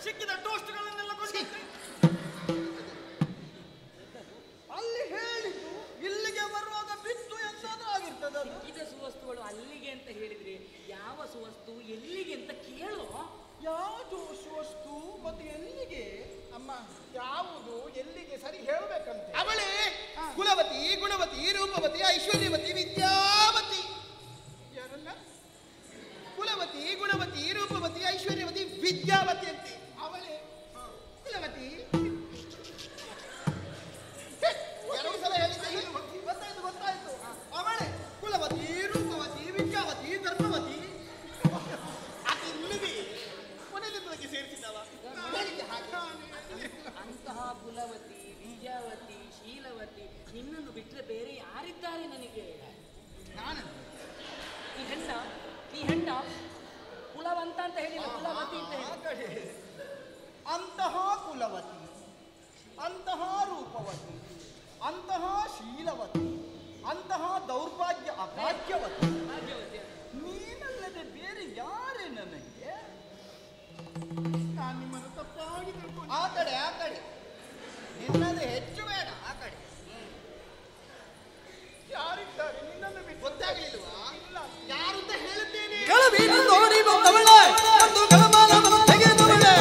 ಸಿಕ್ಕಿದ ಟೋಸ್ಟ್ಗಳನ್ನೆಲ್ಲ ಕೊಂಡು ಅಲ್ಲಿ ಹೇಳಿದ್ದು ಇಲ್ಲಿಗೆ ಬರುವಾಗ ಬಿತ್ತು ಎಂತಾದ್ರೂ ಆಗಿರ್ತದೆ ಅದು. ಇದ ಸುವಸ್ತುಗಳು ಅಲ್ಲಿಗೆ ಅಂತ ಹೇಳಿದ್ರೆ ಯಾವ ಸುವಸ್ತು ಎಲ್ಲಿಗೆ ಅಂತ ಕೇಳು. ಯಾವುದು ವಸ್ತು ಮತ್ತು ಎಲ್ಲಿಗೆ? ಅಮ್ಮ, ಯಾವುದು ಎಲ್ಲಿಗೆ ಸರಿ ಹೇಳಬೇಕಂತೆ. ಅವಳೇ ಕುಲವತಿ, ಗುಣವತಿ, ರೂಪವತಿ, ಐಶ್ವರ್ಯವತಿ, ವಿದ್ಯಾವತಿ. ಯಾರಲ್ಲ? ಕುಲವತಿ, ಗುಣವತಿ, ರೂಪವತಿ, ಐಶ್ವರ್ಯವತಿ, ವಿದ್ಯಾವತಿ ಅಂತೆ. ಅವಳೇ ಕುಲವತಿ. ಎರಡು ಸಲ ಹೇಳಿದ್ದೆ. ಗೊತ್ತಾಯ್ತು. ಅವಳೇ ಕುಲವತಿ, ರೂಪವತಿ, ವಿದ್ಯಾವತಿ, ಧರ್ಮವತಿ. ಅದು ಇಲ್ಲದೆ ಕೊನೆಗೆ ಸೇರಿಸಿದವ. ಅಂತಹ ಕುಲವತಿ, ವಿದ್ಯಾವತಿ, ಶೀಲವತಿ ನಿನ್ನನ್ನು ಬಿಟ್ಟರೆ ಬೇರೆ ಯಾರಿದ್ದಾರೆ ನನಗೆ? ನಾನು ಈ ಹೆಣ್ಣ ಕುಲವಂತ ಅಂತ ಹೇಳಿಲ್ಲ, ಕುಲವತಿ ಅಂತ ಹೇಳಿ. ಅಂತಹ ಕುಲವತಿ, ಅಂತಹ ರೂಪವತಿ, ಅಂತಹ ಶೀಲವತಿ, ಅಂತಹ ದೌರ್ಭಾಗ್ಯ ಅಭಾಗ್ಯವತಿ ಭಾಗ್ಯವತಿ. ನೀನಲ್ಲದೆ ಬೇರೆ ಯಾರೇ ನನಗೆ? ನಾನು ನಿಮ್ಮನ್ನು ತಪ್ಪಾಗಿ ತಿಳ್ಕೊಂಡು. ಆ ಕಡೆ ನಿನ್ನದು ಹೆಚ್ಚು ಬೇಡ. ಆ ಕಡೆ ಯಾರಿದ್ದಾರೆ ನಿನ್ನನ್ನು ಬಿಟ್ಟು? ಗೊತ್ತಾಗಲಿಲ್ವಾ? ಇಲ್ಲ, ಯಾರು ಅಂತ ಹೇಳುತ್ತೇನೆ. ಕಳವೀನು ನೋಡಿ ಬಂದವಳೆ ಒಂದು ಕಳಮಾಲವನ್ನು ತೆಗೆದವಳೆ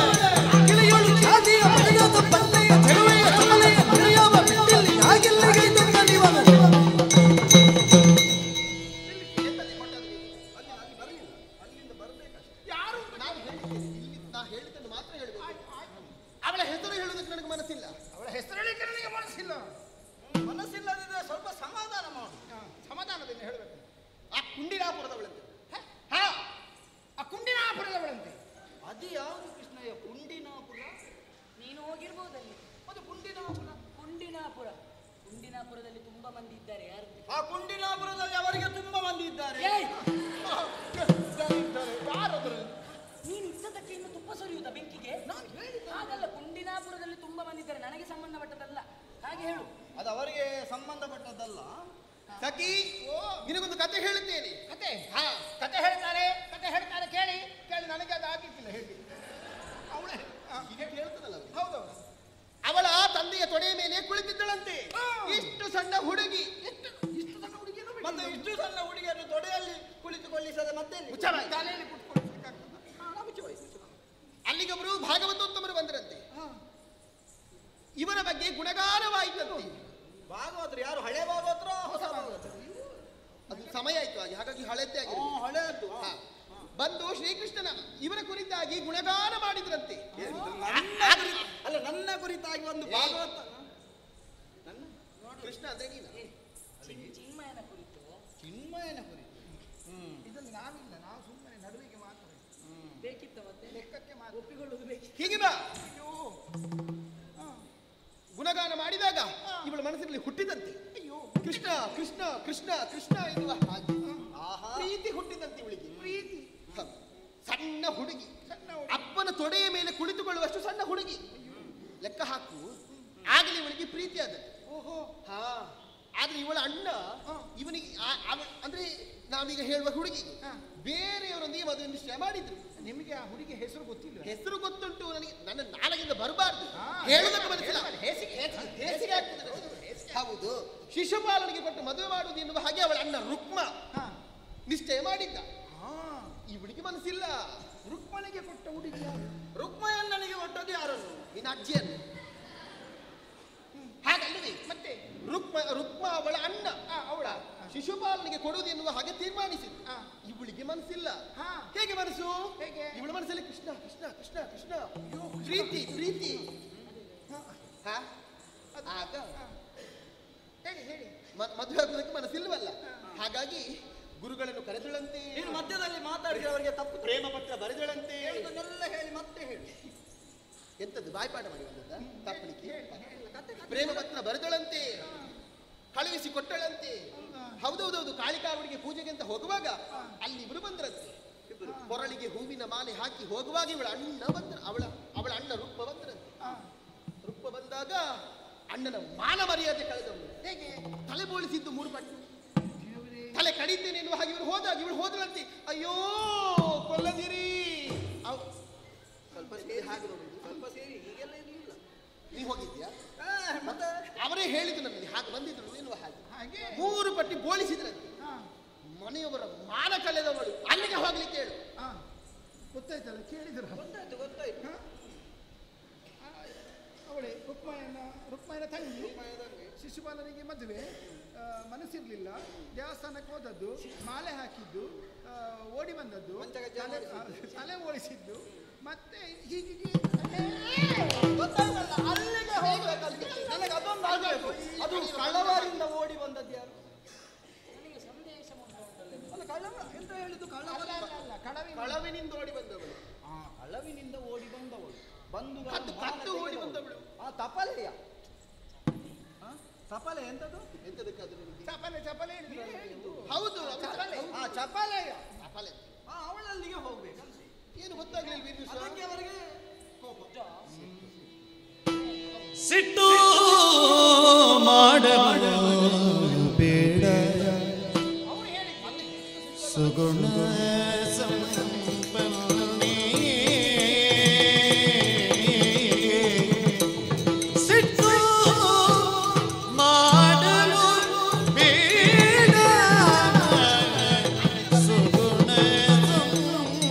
ಗಿಳಿಯೊಳು ಜಾತಿಯ ಮನೆಯಾದ ಬಲ್ಲೆಯ ತೆಳುವೆಯ ಕಮಲೆಯ ಮನೆಯಾವ ಬಿಟ್ಟಲ್ಲಿ ಆಗಿಲ್ಲಿಗೆ ಇದ್ದ ನೀವನು ಅಲ್ಲಿಂದ ಬರಬೇಕಷ್ಟೇ. ಯಾರು ಅಂತ ನಾನು ಹೇಳಿದ್ದೇನೆ. ಇಲ್ಲಿ ನಾ ಹೇಳಿದ್ದನ್ನು ಮಾತ್ರ ಹೇಳಬೇಕು. ಅವಳ ಹೆಸರು ಹೇಳುವುದಕ್ಕೆ ನನಗೆ ಮನಸ್ಸಿಲ್ಲ. ಅವಳ ಹೆಸರು ಹೇಳಿಕ್ಕೆ ನನಗೆ ಮನಸ್ಸಿಲ್ಲ. ಮನಸ್ಸಿಲ್ಲದಿದ್ರೆ ಸ್ವಲ್ಪ ಸಮಾಧಾನ ಮಾಡು. ಸಮಾಧಾನದಿಂದ ಹೇಳಬೇಕು. ಆ ಕುಂಡಿನಾಪುರದವಳಂತೆ. ಆ ಕುಂಡಿನಾಪುರದವಳಂತೆ. ಅದು ಯಾವುದು ಕೃಷ್ಣಯ್ಯ? ಕುಂಡಿನಾಪುರ? ನೀನು ಹೋಗಿರ್ಬೋದಲ್ಲಿ. ಅದು ಕುಂಡಿನಾಪುರ. ಕುಂಡಿನಾಪುರದಲ್ಲಿ ತುಂಬಾ ಮಂದಿ ಇದ್ದಾರೆ. ಯಾರು? ಆ ಕುಂಡಿನಾಪುರದಲ್ಲಿ ಅವರಿಗೆ ತುಂಬಾ ಮಂದಿ ಇದ್ದಾರೆ. ಏಯ್! ಯಾರವರು? ನೀನು ಇದ್ದದಕ್ಕೆ ಇನ್ನು ತುಪ್ಪ ಸುರಿಯುವುದ ಬೆಂಕಿಗೆ? ಹಾಗಲ್ಲ, ಕುಂಡಿನಾಪುರದಲ್ಲಿ ತುಂಬಾ ಮಂದಿ ಇದ್ದಾರೆ, ನನಗೆ ಸಂಬಂಧಪಟ್ಟದಲ್ಲ. ಹಾಗೆ ಹೇಳು. ಅದು ಅವರಿಗೆ ಸಂಬಂಧಪಟ್ಟದ್ದಲ್ಲ. ಸಖಿ, ನಿನಗೊಂದು ಕತೆ ಹೇಳುತ್ತೇನೆ. ಕತೆ? ಕತೆ ಹೇಳ್ತಾರೆ ಕೇಳಿ. ನನಗೆ ಅದು ಆಗಿದ್ದಿಲ್ಲ ಹೇಳಿ. ಅವಳೇ ಈಗ ಕೇಳ್ತದಲ್ಲ. ಹೌದು. ಅವಳ ತಂದೆಯ ತೊಡೆಯ ಮೇಲೆ ಕುಳಿತಿದ್ದಳಂತೆ ಇಷ್ಟು ಸಣ್ಣ ಹುಡುಗಿ. ಇಷ್ಟು ಸಣ್ಣ ಹುಡುಗಿಯನ್ನು ಮತ್ತೆ ಇಷ್ಟು ಸಣ್ಣ ಹುಡುಗಿಯನ್ನು ತೊಡೆಯಲ್ಲಿ ಕುಳಿತುಕೊಳ್ಳಿಸದೆ ಮತ್ತೆ ತಲೆಯಲ್ಲಿ ಅಲ್ಲಿಗೊಬ್ಬರು ಭಾಗವತೋತ್ತಮರು ಬಂದರಂತೆ. ಇವರ ಬಗ್ಗೆ ಗುಣಗಾನವಾಯಿತಂತೆ. ಭಾಗವತರು ಯಾರು? ಹಳೆ ಭಾಗವತರು, ಹೊಸ ಭಾಗವತರು? ಅದು ಸಮಯ ಆಯ್ತು ಹಾಗಾಗಿ ಹಳೆದ್ದೇ ಆಗಿದೆ. ಹಳೆಯದ್ದು. ಬಂದು ಶ್ರೀಕೃಷ್ಣನ ಇವರ ಕುರಿತಾಗಿ ಗುಣಗಾನ ಮಾಡಿದ್ರಂತೆ. ಅಲ್ಲ, ನನ್ನ ಕುರಿತಾಗಿ ಒಂದು ಭಾಗವತ. ನನ್ನ ಕೃಷ್ಣ ಅಂದ್ರೆ ನೀನು. ಚಿನ್ಮಯನ ಕುರಿತು. ಚಿನ್ಮಯನ ಕುರಿತು. ಇದನ್ನು ನಾವಿಲ್ಲ, ನಾವು ಸುಮ್ಮನೆ ನಡುವಿಗೆ ಮಾತ್ರ ಬೇಕಿತ್ತ ಮತ್ತೆ ಲೆಕ್ಕಕ್ಕೆ ಮಾತ್ರ ಒಪ್ಪಿಕೊಳ್ಳುವುದು ಬೇಕಿತ್ತು. ಹೀಗೆ ಬಾ. ಗುಣಗಾನ ಮಾಡಿದಾಗ ಇವಳ ಮನಸ್ಸಿನಲ್ಲಿ ಹುಟ್ಟಿದಂತೆ ಕೃಷ್ಣ ಕೃಷ್ಣ ಕೃಷ್ಣ ಕೃಷ್ಣ ಎನ್ನುವ ಹಾಗೆ ಪ್ರೀತಿ ಹುಟ್ಟಿದಂತೆ ಇವಳಿಗೆ. ಪ್ರೀತಿ. ಸಣ್ಣ ಹುಡುಗಿ, ಅಪ್ಪನ ತೊಡೆಯ ಮೇಲೆ ಕುಳಿತುಕೊಳ್ಳುವಷ್ಟು ಸಣ್ಣ ಹುಡುಗಿ. ಲೆಕ್ಕ ಹಾಕು, ಆಗಲಿ ಇವಳಿಗೆ ಪ್ರೀತಿ ಆದದ್ದು. ಓಹೋ, ಹಾ, ಆದ್ರೆ ಇವಳ ಅಣ್ಣ ಇವನಿಗೆ ಅಂದ್ರೆ ನಾವೀಗ ಹೇಳುವ ಹುಡುಗಿಗೆ ಬೇರೆಯವರೊಂದಿಗೆ ಮದುವೆ ನಿಶ್ಚಯ ಮಾಡಿದ್ರು. ನಿಮಗೆ ಆ ಹುಡುಗಿ ಹೆಸರು ಗೊತ್ತಿಲ್ಲ? ಹೆಸರು ಗೊತ್ತುಂಟು ನನಗೆ, ನನ್ನ ನಾಲಗಿಂದ ಬರಬಾರ್ದು, ಹೇಳುವುದಕ್ಕೆ ಮನಸ್ಸಿಲ್ಲ. ಹೇಸಿಗೆ ಆಗ್ತದೆ. ಹೌದು, ಶಿಶುಪಾಲನಿಗೆ ಕೊಟ್ಟು ಮದುವೆ ಮಾಡುವುದು ಎನ್ನುವ ಹಾಗೆ ಅವಳ ಅಣ್ಣ ರುಕ್ಮ ನಿಶ್ಚಯ ಮಾಡಿದ್ದ. ಇವಳಿಗೆ ಮನಸ್ಸಿಲ್ಲ. ರುಕ್ಮನಿಗೆ ಕೊಟ್ಟ ಹುಡುಗಿ ಯಾರು? ರುಕ್ಮಯಣ್ಣನಿಗೆ ಕೊಟ್ಟದ್ದು ಯಾರನ್ನು? ನಿನ್ನ ಅಜ್ಜಿಯನ್ನು. ಹಾಗಲ್ಲವೇ? ಮತ್ತೆ ರುಕ್ಮ ಅವಳ ಅಣ್ಣ, ಅವಳ ಶಿಶುಪಾಲನಿಗೆ ಕೊಡುವುದು ಎನ್ನುವ ಹಾಗೆ ತೀರ್ಮಾನಿಸಿದ್ರು. ಇವಳಿಗೆ ಮನಸ್ಸಿಲ್ಲ. ಹೇಗೆ ಮನಸ್ಸು? ಹೇಗೆ? ಇವಳ ಮನಸ್ಸಲ್ಲಿ ಕೃಷ್ಣ ಕೃಷ್ಣ ಕೃಷ್ಣ ಕೃಷ್ಣ, ಪ್ರೀತಿ ಪ್ರೀತಿ. ಆಗ ಹೇಳಿ ಹೇಳಿ, ಮದುವೆ ಆಗುವುದಕ್ಕೆ ಮನಸ್ಸಿಲ್ವಲ್ಲ. ಹಾಗಾಗಿ ಗುರುಗಳನ್ನು ಕರೆದಳಂತೆ. ನೀನು ಮಧ್ಯದಲ್ಲಿ ಮಾತಾಡಿದ್ರೆ ಅವರಿಗೆ ತಪ್ಪು. ಪ್ರೇಮ ಪತ್ರ ಬರೆದಳಂತೆ. ಹೇಳಿದ್ದನ್ನೆಲ್ಲ ಹೇಳಿ ಮತ್ತೆ ಹೇಳಿ. ಎಂತದ್ದು ಬಾಯ್ಪಾಠ ಮಾಡಿ ಬಂದದ್ದ ತಪ್ಪಲಿಕ್ಕೆ? ಪ್ರೇಮ ಪತ್ರ ಬರೆದಳಂತೆ, ಕಳುಹಿಸಿ ಕೊಟ್ಟಳಂತೆ. ಹೌದೌದೌದು, ಕಾಳಿಕಾವಡಿಗೆ ಪೂಜೆಗೆ ಅಂತ ಹೋಗುವಾಗ ಅಲ್ಲಿ ಇವರು ಬಂದ್ರಂತೆ. ಕೊರಳಿಗೆ ಹೂವಿನ ಮಾಲೆ ಹಾಕಿ ಹೋಗುವಾಗ ಇವಳ ಅಣ್ಣ ಬಂದ್ರ, ಅವಳ ಅಣ್ಣ ರುಕ್ಮ ಬಂದ್ರಂತೆ. ರುಕ್ಮ ಬಂದಾಗ ಅಣ್ಣನ ಮಾನ ಮರ್ಯಾದೆ ಕಳೆದವಳು. ಹೇಗೆ? ತಲೆ ಬೋಳಿಸಿದ್ದು 3 ಪಟ್ಟು, ತಲೆ ಕಡಿತೇನೆ ಎನ್ನುವ ಹಾಗೆ ಇವರು ಹೋದಾಗ ಇವಳು ಹೋದಳಂತೆ. ಅಯ್ಯೋ ಕೊಲ್ಲದಿರಿ. ಸ್ವಲ್ಪ ಸೇರಿ ಹಾಗೆ ನೋಡುದು, ಸ್ವಲ್ಪ ಸೇರಿ ಹೀಗೆಲ್ಲ ಇರಲಿಲ್ಲ. ನೀವು ಹೋಗಿದ್ಯಾ? ಮತ್ತೆ ಅವರೇ ಹೇಳಿದ್ದು ನನಗೆ ಹಾಗೆ ಬಂದಿದ್ರು ಎನ್ನುವ ಹಾಗೆ 3 ಪಟ್ಟಿ ಬೋಳಿಸಿದ್ರಂತೆ. ಮನೆಯವರ ಮಾನ ಕಳೆದವಳು ಅಲ್ಲಿಗೆ ಹೋಗ್ಲಿಕ್ಕೆ ಹೇಳು. ಗೊತ್ತಾಯ್ತಲ್ಲ, ಕೇಳಿದ್ರ? ಗೊತ್ತಾಯ್ತು. ಅವಳೇ ರುಕ್ಮಾಯನ ತಂಗಿ. ಶಿಶುಪಾಲನಿಗೆ ಮದುವೆ, ಮನಸ್ಸಿರ್ಲಿಲ್ಲ, ದೇವಸ್ಥಾನಕ್ಕೆ ಹೋದದ್ದು, ಮಾಲೆ ಹಾಕಿದ್ದು, ಓಡಿ ಬಂದದ್ದು, ತಲೆ ಓಡಿಸಿದ್ದು, ಮತ್ತೆ ಹೀಗೆ ಅಲ್ಲಿಗೆ ಹೋಗ್ಬೇಕಂತ ನನಗೆ ಅದೊಂದು ಆಗಬೇಕು. ಅದು ಕಳ್ಳವರಿಂದ ಓಡಿ ಬಂದದ್ದು ಯಾರು? ಅಲ್ಲ, ಕಳ್ಳವ ಎಂತ ಹೇಳಿದ್ದು? ಕಳವಿನಿಂದ ಓಡಿ ಬಂದವಳು. ಕಳ್ಳವಿನಿಂದ ಓಡಿ ಬಂದವಳು, ಬಂದು ಕತ್ತು ಓಡಿ ಬಂದವಳು. ತಪಲೆಯ ತಪಲೆ ಎಂತದ್ದು? ಎಂತದಕ್ಕಾದ್ರೂ ಚಪಲೆ ಹೇಳಿದ್ರು. ಹೌದು, ಚಪಲೆಯ ಚಪಲೆ. ಅವಳಲ್ಲಿಗೆ ಹೋಗ್ಬೇಕಂತ ಏನು ಗೊತ್ತಾಗ್ಲಿಲ್ಲ. ಅದಕ್ಕೆ ಅವರಿಗೆ ಸಿಟ್ಟು ಮಾಡಲು ಬೇಡ ಸುಗುಣ ಸಂಪನ್ನೆ. ಸಿಟ್ಟು ಮಾಡಲು ಬೇಡ ಸುಗುಣ ಸಂಪನ್ನೆ.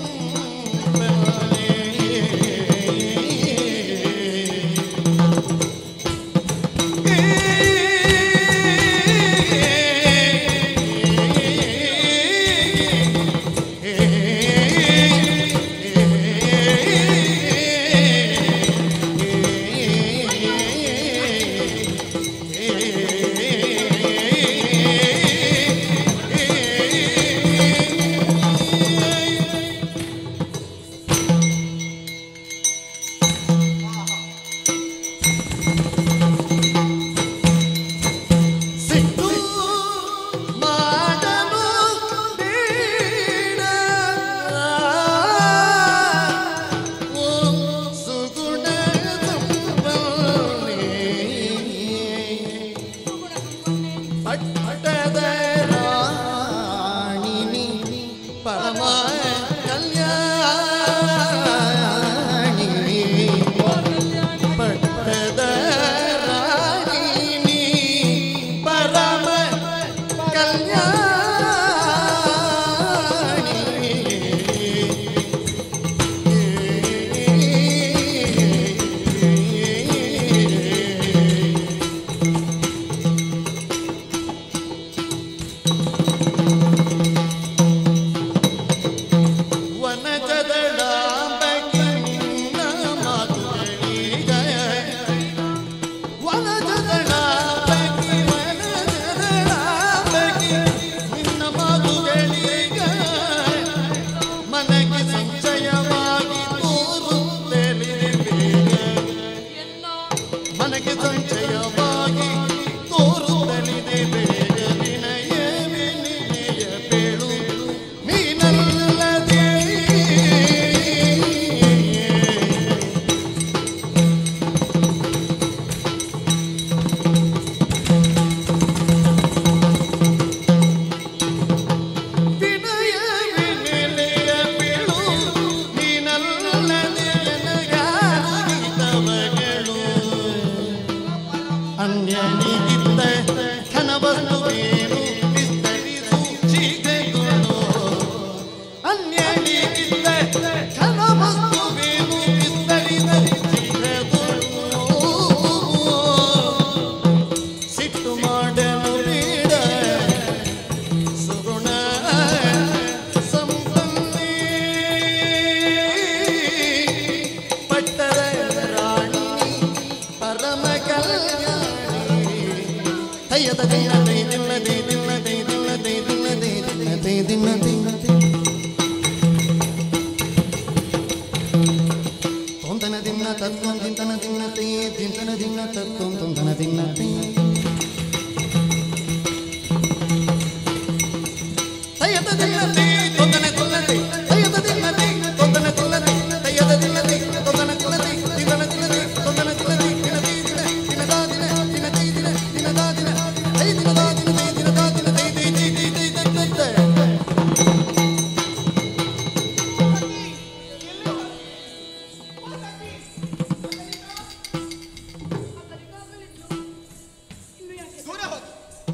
ದೂರ ಹೋಗಿ.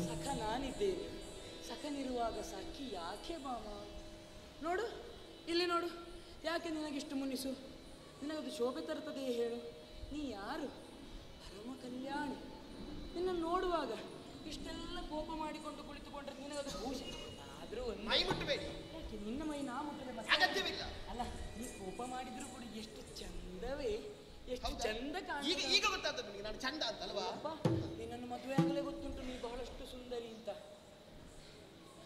ಸಖ ನಾನಿದ್ದೇನೆ. ಸಖನಿರುವಾಗ ಸಖಿ ಯಾಕೆ ಮಾಮ? ನೋಡು, ಇಲ್ಲಿ ನೋಡು. ಯಾಕೆ ನಿನಗಿಷ್ಟು ಮುನಿಸು? ನಿನಗದು ಶೋಭೆ ತರ್ತದೆ ಹೇಳು. ನೀ ಯಾರು? ಪರಮ ಕಲ್ಯಾಣಿ. ನಿನ್ನನ್ನು ನೋಡುವಾಗ ಇಷ್ಟೆಲ್ಲ ಕೋಪ ಮಾಡಿಕೊಂಡು ಕುಳಿತುಕೊಂಡ್ರೆ ನಿನಗದು ಭೂಷಣ. ಆದರೂ ಮೈ ಮುಟ್ಟಬೇಡಿ, ಯಾಕೆ ನಿನ್ನ ಮೈ ನಾ ಮುಟ್ಟದೆ? ಅಗತ್ಯವಿಲ್ಲ. ಅಲ್ಲ, ನೀ ಕೋಪ ಮಾಡಿದ್ರು ಕೂಡ ಎಷ್ಟು ಚಂದವೇ, ಎಷ್ಟು ಹೌದಾ? ಚಂದ ಈಗ ಕಾಣ. ಈಗ ಗೊತ್ತಾಗ್ತದೆ ನಿಮಗೆ ನಾನು ಚಂದ ಅಂತಲ್ವಾ? ಅಪ್ಪ, ನಿನ್ನನ್ನು ಮದುವೆ ಆಗಲೇ ಗೊತ್ತುಂಟು ನೀ ಬಹಳಷ್ಟು ಸುಂದರಿ ಅಂತ.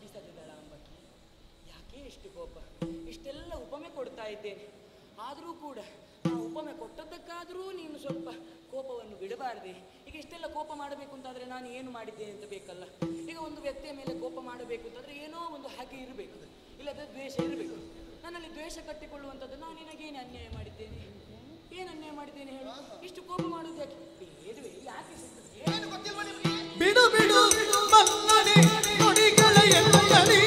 ಬಿಸದಿದಳ ಅಂಬಕ್ಕೆ ಯಾಕೆ ಎಷ್ಟು ಕೋಪ? ಇಷ್ಟೆಲ್ಲ ಉಪಮೆ ಕೊಡ್ತಾ ಇದ್ದೇನೆ, ಆದರೂ ಕೂಡ ಆ ಉಪಮೆ ಕೊಟ್ಟದ್ದಕ್ಕಾದರೂ ನೀನು ಸ್ವಲ್ಪ ಕೋಪವನ್ನು ಬಿಡಬಾರದೆ. ಈಗ ಇಷ್ಟೆಲ್ಲ ಕೋಪ ಮಾಡಬೇಕು ಅಂತಾದರೆ ನಾನು ಏನು ಮಾಡಿದ್ದೇನೆ ಅಂತ ಬೇಕಲ್ಲ. ಈಗ ಒಂದು ವ್ಯಕ್ತಿಯ ಮೇಲೆ ಕೋಪ ಮಾಡಬೇಕು ಅಂತಂದರೆ ಏನೋ ಒಂದು ಹಾಗೆ ಇರಬೇಕು, ಇಲ್ಲದ ದ್ವೇಷ ಇರಬೇಕು. ನನ್ನಲ್ಲಿ ದ್ವೇಷ ಕಟ್ಟಿಕೊಳ್ಳುವಂಥದ್ದು ನಾನು ನಿನಗೇನು ಅನ್ಯಾಯ ಮಾಡಿದ್ದೇನೆ? ಏನು ಅನ್ಯಾಯ ಮಾಡಿದ್ದೇನೆ ಹೇಳು? ಇಷ್ಟು ಕೋಪ ಮಾಡುವುದು ಯಾಕೆ? ಬೇಡವೇ? ಯಾಕೆ ಸಿಗ್ತದೆ? ಏನು ಗೊತ್ತಿಲ್ವಾ ನಿಮಗೆ? ಬಿಡು ಬಿಡು ಮನ್ನಡಿ ನುಡಿಗಳ ಎನ್ನಡಿ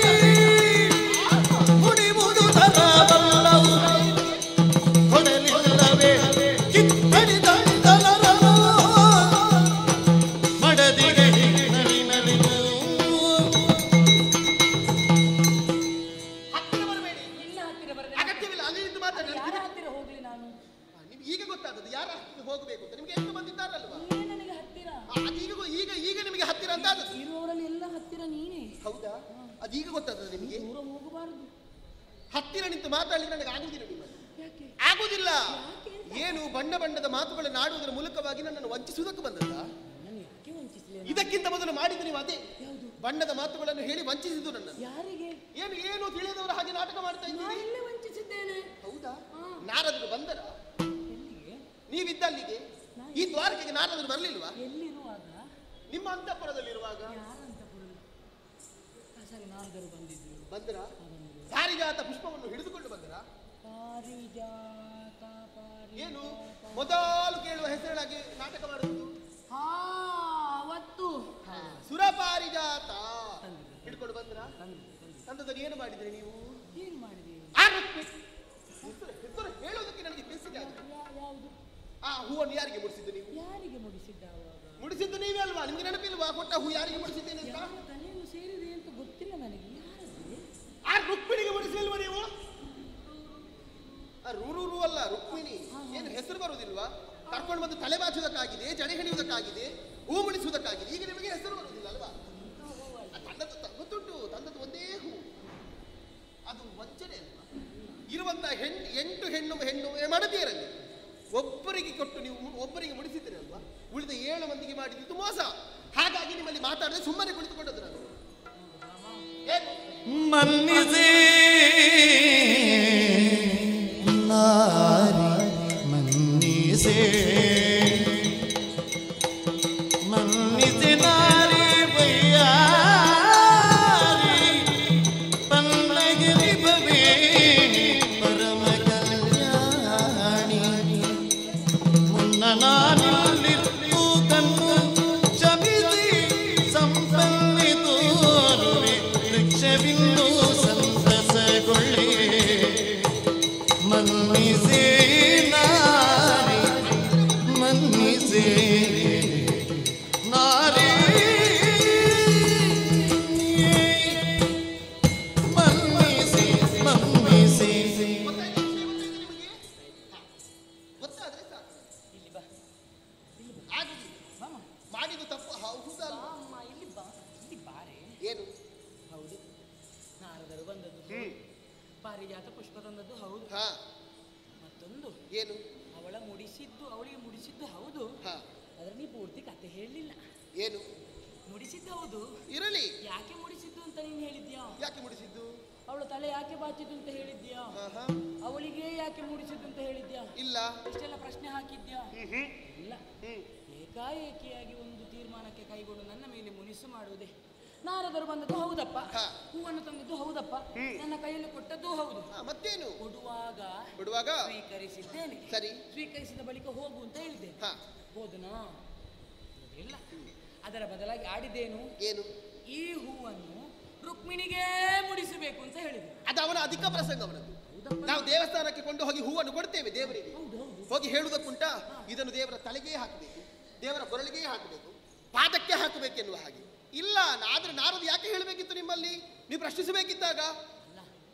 ಮುಡಿವುದು ತರಬಲ್ಲವು ಕೊಡಲಿಲ್ಲವೇ ಕಿತ್ತಡಿ ದಂಡಲರನು ಮಡದಿಗೆ ನಡಿ ನಡಿದು ಹತ್ತಿರ ಬರಬೇಡಿ, ನಿನ್ನ ಹತ್ತಿರ ಬರದೆ ಅಗತ್ಯವಿಲ್ಲ. ಅಲ್ಲಿ ನಿಂತು ಮಾತಾಡಿ. ಯಾರ ಹತ್ತಿರ ಹೋಗ್ಲಿ ನಾನು? ನಿಮ್ಗೆ ಈಗ ಗೊತ್ತಾದದ್ದು ಯಾರ ಹತ್ತಿರ ಹೋಗಬೇಕು ಅಂತ. ನಿಮ್ಗೆ ಎಷ್ಟು ಬಂದಿದ್ದಾರಲ್ವಾ? ನೀನೇ ನನಗೆ ಹತ್ತಿರ. ಅದೀಗ ಈಗ ಈಗ ನಿಮಗೆ ಹತ್ತಿರ ಅಂತ ಆದದ್ದು. ಇರುವವರಲ್ಲಿ ಎಲ್ಲ ಹತ್ತಿರ ನೀನೇ. ಹೌದಾ? ಅದೀಗ ಗೊತ್ತಾದದ್ದು ನಿಮಗೆ? ದೂರ ಹೋಗಬಾರದು. ಹತ್ತಿರ ನಿಂತು ಮಾತಾಡಲಿಕ್ಕೆ ನನಗೆ ಆಗುದಿಲ್ಲ. ನಿಮ್ಮಲ್ಲಿ ಯಾಕೆ? ಆಗುದಿಲ್ಲ. ಏನು ಬಣ್ಣ ಬಣ್ಣದ ಮಾತುಗಳನ್ನು ಆಡುವುದರ ಮೂಲಕವಾಗಿ ನನ್ನನ್ನು ವಂಚಿಸುವುದಕ್ಕೆ ಬಂದದ್ದ? ನಾನು ಯಾಕೆ ವಂಚಿಸಲಿ? ಇದಕ್ಕಿಂತ ಮೊದಲು ಮಾಡಿದ್ದು ನೀವು ಅದೇ ಯಾವುದು? ಬಣ್ಣದ ಮಾತುಗಳನ್ನು ಹೇಳಿ ವಂಚಿಸಿದ್ದು ನನ್ನನ್ನು. ಯಾರಿಗೆ? ಏನು ಏನು ತಿಳಿದವರ ಹಾಗೆ ನಾಟಕ ಮಾಡ್ತಾ ನಾನು ಇದ್ದೀರಿ. ಎಲ್ಲಿ ವಂಚಿಸಿದ್ದೇನೆ? ಹೌದಾ? ಹಾ. ನಾರದರು ಬಂದರ? ಎಲ್ಲಿಗೆ? ನೀವಿದ್ದಲ್ಲಿಗೆ ಈ ದ್ವಾರಕೆಗೆ ನಾರದರು ಬರಲಿಲ್ವಾ? ಎಲ್ಲಿರುವಾಗ? ನಿಮ್ಮ ಅಂತಃಪುರದಲ್ಲಿರುವಾಗ ಯಾರಂತ ಬರಲು? ಸರಿ, ನಾರದರು ಬಂದಿದ್ರು. ಬಂದರ? ಪಾರಿಜಾತ ಪುಷ್ಪವನ್ನು ಹಿಡಿದುಕೊಂಡು ಬಂದರ? ಪಾರಿಜಾತ ಏನು ಮೊದಲು ಕೇಳುವ ಹೆಸರಿನಾಗಿ ನಾಟಕ ಮಾಡುವುದು? ಹಾ, ಅವತ್ತು ಸುರಪಾರಿಜಾತ ಹಿಡ್ಕೊಂಡು ಬಂದ್ರ? ತಂದದಲ್ಲಿ ಏನು ಮಾಡಿದ್ರಿ ನೀವು? ಏನು ಮಾಡಿದೆ? ಹೆಸರು ಹೇಳೋದಕ್ಕೆ ನನಗೆ ತಿಳಿಸಿದೆ. ಯಾವುದು? ಆ ಹೂವನ್ನು ಯಾರಿಗೆ ಮುಡಿಸಿದ್ದು ನೀವು? ಯಾರಿಗೆ ಮುಡಿಸಿದ್ದ ಅವಾಗ? ಮುಡಿಸಿದ್ದು ನೀವೇ ಅಲ್ವಾ? ನಿಮ್ಗೆ ನೆನಪಿಲ್ವಾ ಕೊಟ್ಟ ಹೂ ಯಾರಿಗೆ ಮುಡಿಸಿದ್ದೇನೆ ಅಂತ? ಯಾರ ತಲೆಯನ್ನು ಸೇರಿದೆ ಅಂತ ಗೊತ್ತಿಲ್ಲ ನನಗೆ. ಯಾರದ್ದು? ಆ ರುಕ್ಮಿಣಿಗೆ ಮುಡಿಸಿಲ್ವಾ ನೀವು? ಆ ರೂರು ಅಲ್ಲ, ರುಕ್ಮಿಣಿ. ಏನು ಹೆಸರು ಬರುವುದಿಲ್ವಾ? ಕರ್ಕೊಂಡು ಬಂದು ತಲೆ ಬಾಚುವುದಕ್ಕಾಗಿದೆ, ಜಡೆ ಹೆಣಿಯುವುದಕ್ಕಾಗಿದೆ, ಹೂ ಮುಡಿಸುವುದಕ್ಕಾಗಿದೆ. ಈಗ ನಿಮಗೆ ಹೆಸರು ಬರುವುದಿಲ್ಲ ಅಲ್ವಾ? ತಂದದ್ದು ಗೊತ್ತುಂಟು, ತಂದದ್ದು ಒಂದೇ ಹೂ. ಅದು ವಂಚನೆ ಅಲ್ವಾ? ಇರುವಂತಹ ಎಂಟು ಹೆಣ್ಣು ಮಡದಿಯರಲ್ಲಿ ಒಬ್ಬರಿಗೆ ಕೊಟ್ಟು ನೀವು ಒಬ್ಬರಿಗೆ ಮುಡಿಸಿದ್ದೀರಿ ಅಲ್ವಾ? ಉಳಿದ 7 ಮಂದಿಗೆ ಮಾಡಿದ್ದು ಮೋಸ. ಹಾಗಾಗಿ ನಿಮ್ಮಲ್ಲಿ ಮಾತಾಡದೆ ಸುಮ್ಮನೆ ಕುಳಿತುಕೊಂಡದ್ದು ನಾನು. ಏನು ಮನ್ನಿಸೆ ನಾರಿ ಮನ್ನಿಸೆ ಮನ್ನಿಸೆ ನಾರಿ ಬಯ್ಯಾರಿ ಪನ್ನಗಿರಿ ಭವೇಣಿ ಪರಮ ಕಲ್ಯಾಣಿ ಮುನ್ನ ನಾನಿಲ್ಲಿತ್ತು ಕಣ್ಣು ಕ್ಷಮಿಸಿ ಸಂಪನ್ನಿ ತೋರುವೆ ವೃಕ್ಷವಿಂದು ಸಂತಸಗೊಳ್ಳೆ ಮನ್ನಿಸೆ ನಾರಿ ಮನ್ನಿಸೆ ನಾರಿ ಮನ್ನಿಸೆ ಮನ್ನಿಸೆ ಗೊತ್ತಾದ್ರೆ ಸಾಕು. ಇಲ್ಲಿ ಬಾ, ಆಗುದಿಲ್ಲ. ಬಾಮ, ಮಾಡಿದ್ದು ತಪ್ಪು ಹೌದಲ್ಲ? ಅಮ್ಮ, ಇಲ್ಲಿ ಬಾ, ಇಲ್ಲಿ ಬಾರೆ. ಏನು? ಹೌದು, ನಾರದರು ಬಂದದ್ದು ಪಾರಿಜಾತ ಪುಷ್ಪ ತಂದದ್ದು ಹೌದು. ಹಾ, ಮತ್ತೊಂದು ಏನು? ಅವಳಿಗೆ ಮುಡಿಸಿದ್ದು ಹೌದು. ಹಾ, ಆದ್ರೆ ನೀ ಪೂರ್ತಿ ಕತೆ ಹೇಳಲಿಲ್ಲ. ಏನು? ಮುಡಿಸಿದ್ದು ಹೌದು. ಇರಲಿ. ಯಾಕೆ ಮುಡಿಸಿದ್ದು ಅಂತ ನೀನು ಹೇಳಿದ್ಯಾ? ಯಾಕೆ ಮುಡಿಸಿದ್ದು? ಅವಳ ತಲೆ ಯಾಕೆ ಬಾಚಿದ್ದು ಅಂತ ಹೇಳಿದ್ಯಾ? ಅವಳಿಗೆ ಯಾಕೆ ಮೂಡಿಸಿದ್ದು ಅಂತ ಹೇಳಿದ್ಯಾ? ಇಲ್ಲ. ಇಷ್ಟೆಲ್ಲ ಪ್ರಶ್ನೆ ಹಾಕಿದ್ಯಾ? ಇಲ್ಲ. ಏಕಾಏಕಿಯಾಗಿ ಒಂದು ತೀರ್ಮಾನಕ್ಕೆ ಕೈಗೊಂಡು ನನ್ನ ಮೇಲೆ ಮುನಿಸು ಮಾಡುವುದೇ. ನಾರದರು ಬಂದದ್ದು ಹೌದಪ್ಪ, ಹೂವನ್ನು ತಂದದ್ದು ಹೌದಪ್ಪ, ನನ್ನ ಕೈಯಲ್ಲಿ ಕೊಟ್ಟದ್ದು ಹೌದು. ಮತ್ತೇನು? ಕೊಡುವಾಗ ಸ್ವೀಕರಿಸಿದ್ದೇನೆ. ಸರಿ. ಸ್ವೀಕರಿಸಿದ ಬಳಿಕ ಹೋಗು ಅಂತ ಹೇಳಿದ್ದೆ. ಹೋದನಾ? ಇಲ್ಲ. ಅದರ ಬದಲಾಗಿ ಆಡಿದ್ದೇನು? ಏನು? ಈ ಹೂವನ್ನು ರುಕ್ಮಿಣಿಗೆ ಮುಡಿಸಬೇಕು ಅಂತ ಹೇಳಿದೆ. ಅದು ಅವನ ಅಧಿಕ ಪ್ರಸಂಗ ಅವನದ್ದು. ನಾವು ದೇವಸ್ಥಾನಕ್ಕೆ ಕೊಂಡು ಹೋಗಿ ಹೂವನ್ನು ಕೊಡ್ತೇವೆ ದೇವರಿಗೆ. ಹೋಗಿ ಹೇಳುವುದಕ್ಕುಂಟ ಇದನ್ನು ದೇವರ ತಲೆಗೆ ಹಾಕಬೇಕು, ದೇವರ ಕೊರಳಿಗೆ ಹಾಕಬೇಕು, ಪಾದಕ್ಕೆ ಹಾಕಬೇಕೆನ್ನುವ ಹಾಗೆ. ಇಲ್ಲ, ಆದ್ರೆ ನಾರದು ಯಾಕೆ ಹೇಳಬೇಕಿತ್ತು ನಿಮ್ಮಲ್ಲಿ? ನೀವು ಪ್ರಶ್ನಿಸಬೇಕಿದ್ದಾಗ. ಅಲ್ಲ,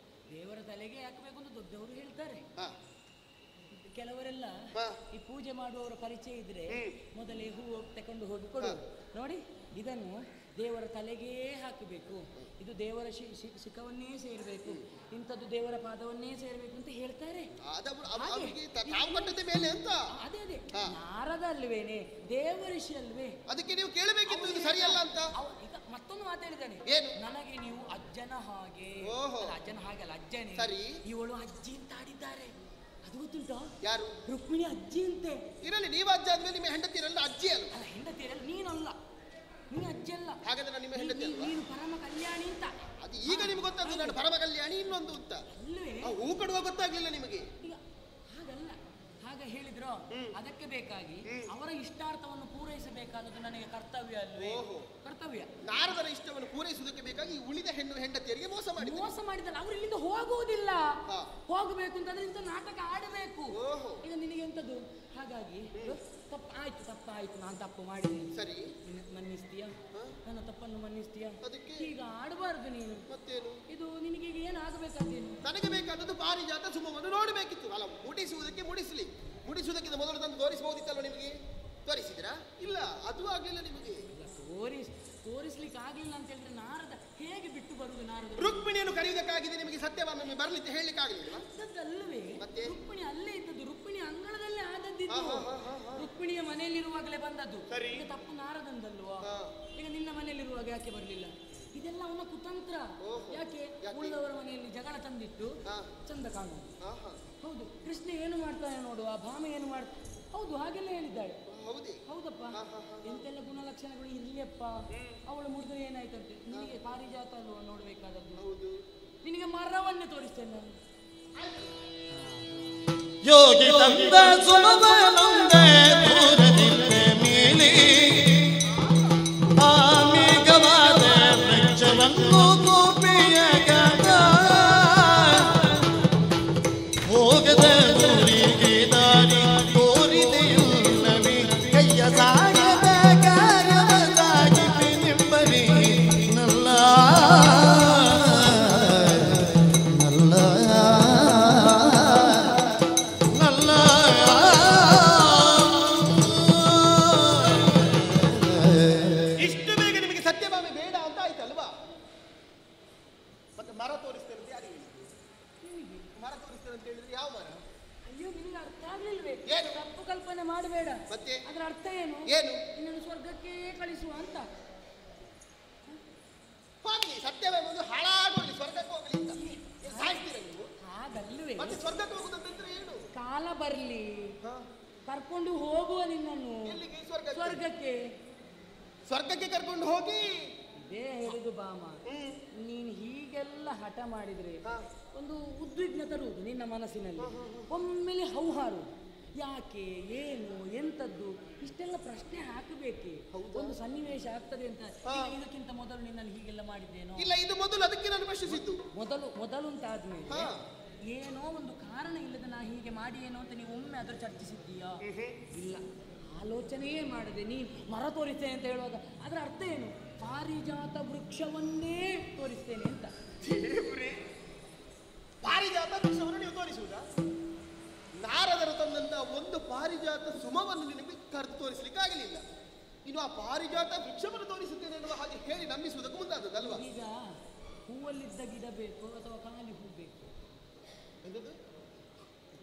ದೇವರ ತಲೆಗೆ ಹಾಕಬೇಕು ಅಂತ ದೊಡ್ಡವರು ಹೇಳ್ತಾರೆ. ಕೆಲವರೆಲ್ಲ ಈ ಪೂಜೆ ಮಾಡುವವರ ಪರಿಚಯ ಇದ್ರೆ ಮೊದಲೇ ಹೂವು ತಕೊಂಡು ಹೋಗಿ ಕೊಡು. ನೋಡಿ, ಇದನ್ನು ದೇವರ ತಲೆಗೇ ಹಾಕಬೇಕು, ಇದು ದೇವರ ಶಿಖವನ್ನೇ ಸೇರಬೇಕು, ಇಂಥದ್ದು ದೇವರ ಪಾದವನ್ನೇ ಸೇರಬೇಕು ಅಂತ ಹೇಳ್ತಾರೆ. ಅದೇ ಅದೇ ನಾರದ ಅಲ್ವೇನೆ, ದೇವಋಷಿ ಅಲ್ವೇ? ಅದಕ್ಕೆ ನೀವು ಕೇಳಬೇಕಿತ್ತು ಇದು ಸರಿಯಲ್ಲ ಅಂತ. ಈಗ ಮತ್ತೊಂದು ಮಾತಾಡಿದ್ದಾನೆ, ನನಗೆ ನೀವು ಅಜ್ಜನ ಹಾಗೆ. ಅಜ್ಜನ ಹಾಗೆ ಅಲ್ಲ, ಅಜ್ಜನೇ. ಸರಿ. ಇವಳು ಅಜ್ಜಿ ಅಂತ ಆಡಿದ್ದಾರೆ. ಅದು ಗೊತ್ತುಂಟಾ? ಯಾರು? ರುಕ್ಮಿಣಿ ಅಜ್ಜಿ ಅಂತೆ. ಇರಲಿ, ನೀವು ಅಜ್ಜ ಆದ್ಮೇಲೆ ನಿಮ್ಮ ಹೆಂಡತಿರಲ್ಲ ಅಜ್ಜಿ ಅಲ್ಲ. ಅಲ್ಲ, ಹೆಂಡತಿರಲ್ಲ, ನೀನಲ್ಲ, ನೀನು ಅಜ್ಜಿ ಅಲ್ಲ. ಹಾಗಾದ್ರೆ ನಾನು ನಿಮ್ಮ ಹೆಂಡತಿ ಅಲ್ವಾ? ನೀನು ಪರಮ ಕಲ್ಯಾಣಿ ಅಂತ. ಅದು ಈಗ ನಿಮ್ಗೆ ಗೊತ್ತಾಗ್ತದೆ, ನಾನು ಪರಮ ಕಲ್ಯಾಣಿ ಇನ್ನೊಂದು ಅಂತ. ಅಲ್ವೇ? ಹೂ ಕೊಡುವ ಗೊತ್ತಾಗ್ಲಿಲ್ಲ ನಿಮಗೆ? ಈಗ ಹಾಗಲ್ಲ, ಹಾಗೆ ಹೇಳಿದ್ರು. ಅದಕ್ಕೆ ಬೇಕಾಗಿ ಅವರ ಇಷ್ಟಾರ್ಥವನ್ನು ಪೂರೈಸಬೇಕಾದದ್ದು ನನಗೆ ಕರ್ತವ್ಯ ಅಲ್ವೇ? ಕರ್ತವ್ಯ. ನಾರದರ ಇಷ್ಟವನ್ನು ಪೂರೈಸುವುದಕ್ಕೆ ಬೇಕಾಗಿ ಉಳಿದ ಹೆಂಡತಿಯರಿಗೆ ಮೋಸ ಮಾಡಿದ್ದಲ್ಲ. ಅವರು ಇಲ್ಲಿಂದ ಹೋಗುವುದಿಲ್ಲ, ಹೋಗಬೇಕು ಅಂತಂದ್ರೆ ಇಂಥ ನಾಟಕ ಆಡಬೇಕು. ಈಗ ನಿನಗೆ ಎಂತದ್ದು? ಹಾಗಾಗಿ ತಪ್ಪಾಯ್ತು, ನಾನು ತಪ್ಪು ಮಾಡಿದ್ದೇನೆ, ಸರಿ, ಮನ್ನಿಸ್ತೀಯಾ? ನನ್ನ ತಪ್ಪನ್ನು ಮನ್ನಿಸ್ತೀಯಾ? ಅದಕ್ಕೆ ಈಗ ಆಡಬಾರ್ದು ನೀನು. ಮತ್ತೇನು? ಇದು ನಿನಗೆ ಈಗ ಏನಾಗಬೇಕಾದೇನು? ನನಗೆ ಬೇಕಾದದ್ದು ಪಾರಿಜಾತ ಸುಮವನ್ನು ನೋಡಬೇಕಿತ್ತು. ಅಲ್ಲ, ಮುಡಿಸುವುದಕ್ಕಿಂತ ಮೊದಲು ತಂದು ತೋರಿಸಬಹುದಿತ್ತಲ್ವ ನಿಮಗೆ? ತೋರಿಸಿದ್ರಾ? ಇಲ್ಲ, ಅದು ಆಗ್ಲಿಲ್ಲ ನಿಮಗೆ. ತೋರಿಸ್ಲಿಕ್ಕೆ ಆಗ್ಲಿಲ್ಲ ಅಂತ ಹೇಳಿದ್ರೆ ನಾರದ ಹೇಗೆ ಬಿಟ್ಟು ಬರುವುದು? ನಾರದ ರುಕ್ಮಿಣಿಯನ್ನು ಕರೆಯುವುದಕ್ಕಾಗಿದೆ ನಿಮಗೆ ಸತ್ಯವನ್ನು ಬರಲಿಕ್ಕೆ ಹೇಳಲಿಕ್ಕೆ ಆಗಲಿಲ್ಲ. ಅಲ್ಲವೇ? ಮತ್ತೆ ರುಕ್ಮಿಣಿ ಅಲ್ಲೇ ಇದ್ದದ್ದು, ರುಕ್ಮಿಣಿ ಅಂಗಳದಲ್ಲೇ ಆದದ್ದಿದ್ದು, ರುಕ್ಮಿಣಿಯ ಮನೆಯಲ್ಲಿರುವಾಗಲೇ ಬಂದದ್ದು. ಈಗ ತಪ್ಪು ನಾರದಂದಲ್ವಾ? ಈಗ ನಿನ್ನ ಮನೆಯಲ್ಲಿರುವಾಗ ಯಾಕೆ ಬರಲಿಲ್ಲ? ಇದೆಲ್ಲ ಅವನ ಕುತಂತ್ರ. ಯಾಕೆ? ಉಳಿದವರ ಮನೆಯಲ್ಲಿ ಜಗಳ ತಂದಿಟ್ಟು ಚಂದ ಕಾಣುವುದು. ಹೌದು, ಕೃಷ್ಣ ಏನು ಮಾಡ್ತಾನೆ ನೋಡು, ಆ ಭಾಮೆ ಏನು ಮಾಡ್ತಾನೆ. ಹೌದು, ಹಾಗೆಲ್ಲ ಹೇಳಿದ್ದಾಳೆ. ಹೌದಪ್ಪ, ಎಂತೆಲ್ಲ ಗುಣಲಕ್ಷಣಗಳು ಇರ್ಲಿಯಪ್ಪ. ಅವಳು ಮುಡಿದ್ರೆ ಏನಾಯ್ತಂತೆ? ನಿನಗೆ ಪಾರಿಜಾತ ಅಲ್ವಾ ನೋಡ್ಬೇಕಾದದ್ದು? ನಿನಗೆ ಮರವನ್ನೇ ತೋರಿಸ್ತೇನೆ ನಾನು. ಯೋಗಿ ತಂದ ಸುಮವನಂದೆ ದೂರದಿಲ್ಲೆ ಮೀಲಿ ಆಮೇಘವಾದ ವೃಕ್ಷವನ್ನು ಗೋಪಿಯ ಗಂಡ ಹೋಗದ ಊರಿಗೆ ದಾರಿ ತೋರಿದೆಯುಲ್ಲವೇ ಕೈಯ ಸಾಗದ ಕಾರ್ಯವಾಗಿ ನಿಂಬರಿ ನಲ್ಲ ಇಷ್ಟು ಬೇಗ ನಿಮಗೆ ಸತ್ಯಭಾಮೆ ಬೇಡ ಅಂತ ಆಯ್ತಲ್ವಾ? ಮತ್ತೆ ಮರ ತೋರಿಸ್ತೇನೆ ಅಂತ ಯಾರಿಗೆ? ಮರ ತೋರಿಸ್ತೇನೆ ಅಂತ ಹೇಳಿದ್ರೆ ಯಾವ ಮರ? ಅಯ್ಯೋ, ನಿನಗೆ ಅರ್ಥ ಆಗ್ಲಿಲ್ವೇ? ಏನು? ತಪ್ಪು ಕಲ್ಪನೆ ಮಾಡಬೇಡ. ಮತ್ತೆ ಅದರ ಅರ್ಥ ಏನು? ಏನು? ನಿನ್ನನ್ನು ಸ್ವರ್ಗಕ್ಕೆ ಕಳಿಸುವ ಅಂತ. ಹೋಗ್ಲಿ, ಸತ್ಯಭಾಮೆ ಒಂದು ಹಾಳಾಗೋಗ್ಲಿ, ಸ್ವರ್ಗಕ್ಕೆ ಹೋಗ್ಲಿ ಅಂತ ಸಾಯ್ತೀರ ನೀವು? ಹಾಗಲ್ವೇ? ಮತ್ತೆ ಸ್ವರ್ಗಕ್ಕೆ ಹೋಗುದಂತಂದ್ರೆ ಏನು? ಕಾಲ ಬರ್ಲಿ, ಕರ್ಕೊಂಡು ಹೋಗುವ ನಿನ್ನನ್ನು ಸ್ವರ್ಗಕ್ಕೆ. ಸ್ವರ್ಗಕ್ಕೆ ಕರ್ಕೊಂಡು ಹೋಗಿ ಇದೇ ಹೇಳುದು ಬಾಮ. ನೀನು ಹೀಗೆಲ್ಲ ಹಠ ಮಾಡಿದ್ರೆ ಒಂದು ಉದ್ವಿಗ್ನ ತರುವುದು ನಿನ್ನ ಮನಸ್ಸಿನಲ್ಲಿ. ಒಮ್ಮೆಲೆ ಹೌಹಾರು, ಯಾಕೆ, ಏನು, ಎಂತದ್ದು, ಇಷ್ಟೆಲ್ಲ ಪ್ರಶ್ನೆ ಹಾಕಬೇಕೆ? ಒಂದು ಸನ್ನಿವೇಶ ಆಗ್ತದೆ ಅಂತ. ಇದಕ್ಕಿಂತ ಮೊದಲು ನಿನ್ನಲ್ಲಿ ಹೀಗೆಲ್ಲ ಮಾಡಿದ್ದೇನೋ? ಇಲ್ಲ, ಇದು ಮೊದಲು, ಅದಕ್ಕೆ ನಾನು ಪ್ರಶ್ನಿಸಿದ್ದು. ಮೊದಲು ಅಂತಾದ್ಮೇಲೆ ಏನೋ ಒಂದು ಕಾರಣ ಇಲ್ಲದೆ ನಾ ಹೀಗೆ ಮಾಡಿ ಏನೋ ಅಂತ ನೀವು ಒಮ್ಮೆ ಅದ್ರ ಚರ್ಚಿಸಿದ್ದೀಯಾ? ಇಲ್ಲ, ಆಲೋಚನೆಯೇ ಮಾಡದೆ ನೀ ಮರ ತೋರಿಸ್ತೇನೆ ಅಂತ ಹೇಳುವಾಗ ಅದರ ಅರ್ಥ ಏನು? ಪಾರಿಜಾತ ವೃಕ್ಷವನ್ನೇ ತೋರಿಸ್ತೇನೆ ಅಂತ. ಪಾರಿಜಾತ ವೃಕ್ಷವನ್ನು ನೀವು ತೋರಿಸುವುದಾ? ನಾರದರು ತಂದಂತ ಒಂದು ಪಾರಿಜಾತ ಸುಮವನ್ನು ನಿನಗೆ ಕರೆದು ತೋರಿಸಲಿಕ್ಕೆ ಆಗಲಿಲ್ಲ. ಇನ್ನು ಆ ಪಾರಿಜಾತ ವೃಕ್ಷವನ್ನು ತೋರಿಸುತ್ತೇನೆ ಎನ್ನುವ ಹಾಗೆ ಹೇಳಿ ನಂಬಿಸುವುದಕ್ಕೆ ಮುಂದಾದದಲ್ವಾ? ಈಗ ಹೂವಲ್ಲಿದ್ದ ಗಿಡ ಬೇಕು ಅಥವಾ ಖಾಲಿ ಹೂ ಬೇಕು?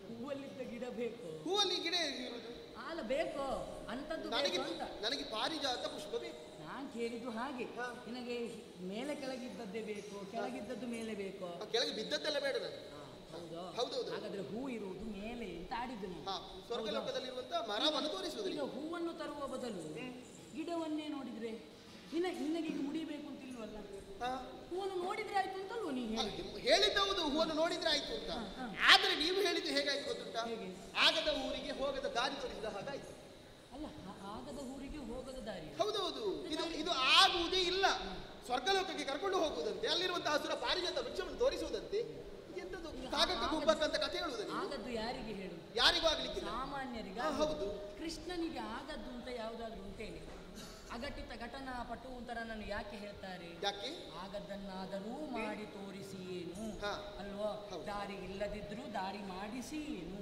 ಹೂವಲ್ಲಿದ್ದ ಗಿಡ ಬೇಕು. ಹೂವಲ್ಲಿ ಗಿಡ ಇರುವುದು ಹಾಲು ಬೇಕು ಅಂತದ್ದು. ನನಗೆ ಪಾರಿಜಾತ ಪುಷ್ಪ ಬೇಕು. ನಾನು ಕೇಳಿದ್ದು ಹಾಗೆ ನಿನಗೆ ಮೇಲೆ ಕೆಳಗಿದ್ದದ್ದೇ ಬೇಕು, ಕೆಳಗಿದ್ದದ್ದು ಮೇಲೆ ಬೇಕೋ? ಕೆಳಗೆ ಬಿದ್ದದ್ದೆಲ್ಲ ಬೇಡ ನನಗೆ. ಹೌದು. ಹೌದೌದು. ಹಾಗಾದ್ರೆ ಹೂ ಇರುವುದು ಮೇಲೆ ಅಂತ ಆಡಿದ್ದು ನಾನು. ಸ್ವರ್ಗಲೋಕದಲ್ಲಿರುವಂತ ಮರವನ್ನು ತೋರಿಸುವುದು. ಈಗ ಹೂವನ್ನು ತರುವ ಬದಲು ಗಿಡವನ್ನೇ ನೋಡಿದ್ರೆ ನಿನಗೆ ಈಗ ಮುಡಿಬೇಕು ಅಂತ ಇಲ್ವಲ್ಲ? ಹೂವನ್ನು ನೋಡಿದ್ರೆ ಆಯ್ತು ಅಂತಲ್ವ ನೀ ಹೇಳಿದ್ದವುದು? ಹೂವನ್ನು ನೋಡಿದ್ರೆ ಆಯ್ತು ಅಂತ. ಆದ್ರೆ ನೀವು ಹೇಳಿದ್ದು ಹೇಗಾಯ್ತು ಗೊತ್ತುಂಟಾ? ಆಗದ ಊರಿಗೆ ಹೋಗದ ದಾರಿ ತೋರಿಸಿದ ಹಾಗಾಯ್ತು. ಅಲ್ಲ, ಆಗದ ಊರಿಗೆ ಹೋಗದ ದಾರಿ. ಹೌದೌದು. ಇದು ಆಗುವುದೇ ಇಲ್ಲ. ಸ್ವರ್ಗಲೋಕಕ್ಕೆ ಕರ್ಕೊಂಡು ಹೋಗುವುದಂತೆ, ಅಲ್ಲಿರುವಂತಹ ಹಸುರ ಪಾರಿಜಾತ ವೃಕ್ಷವನ್ನು ತೋರಿಸುವುದಂತೆ. ಎಂತದ್ದು ಕಾಗಕ್ಕೆ ಗುಬ್ಬಕ್ಕಂತ ಕಥೆ ಹೇಳುವುದನ್ನು. ಆಗದ್ದು ಯಾರಿಗೆ ಹೇಳು? ಯಾರಿಗೂ ಆಗ್ಲಿಕ್ಕೆ ಸಾಮಾನ್ಯರಿಗೆ. ಹೌದು. ಕೃಷ್ಣನಿಗೆ ಆಗದ್ದು ಅಂತ ಯಾವುದಾದ್ರೂ ಉಂಟೇನೆ? ಅಘಟಿತ ಘಟನಾ ಪಟು ಅಂತ ನನ್ನನ್ನು ಯಾಕೆ ಹೇಳ್ತಾರೆ? ಯಾಕೆ? ಆಗದನ್ನಾದರೂ ಮಾಡಿ ತೋರಿಸಿ ಏನು ಅಲ್ವಾ? ದಾರಿ ಇಲ್ಲದಿದ್ರು ದಾರಿ ಮಾಡಿಸಿ ಏನು,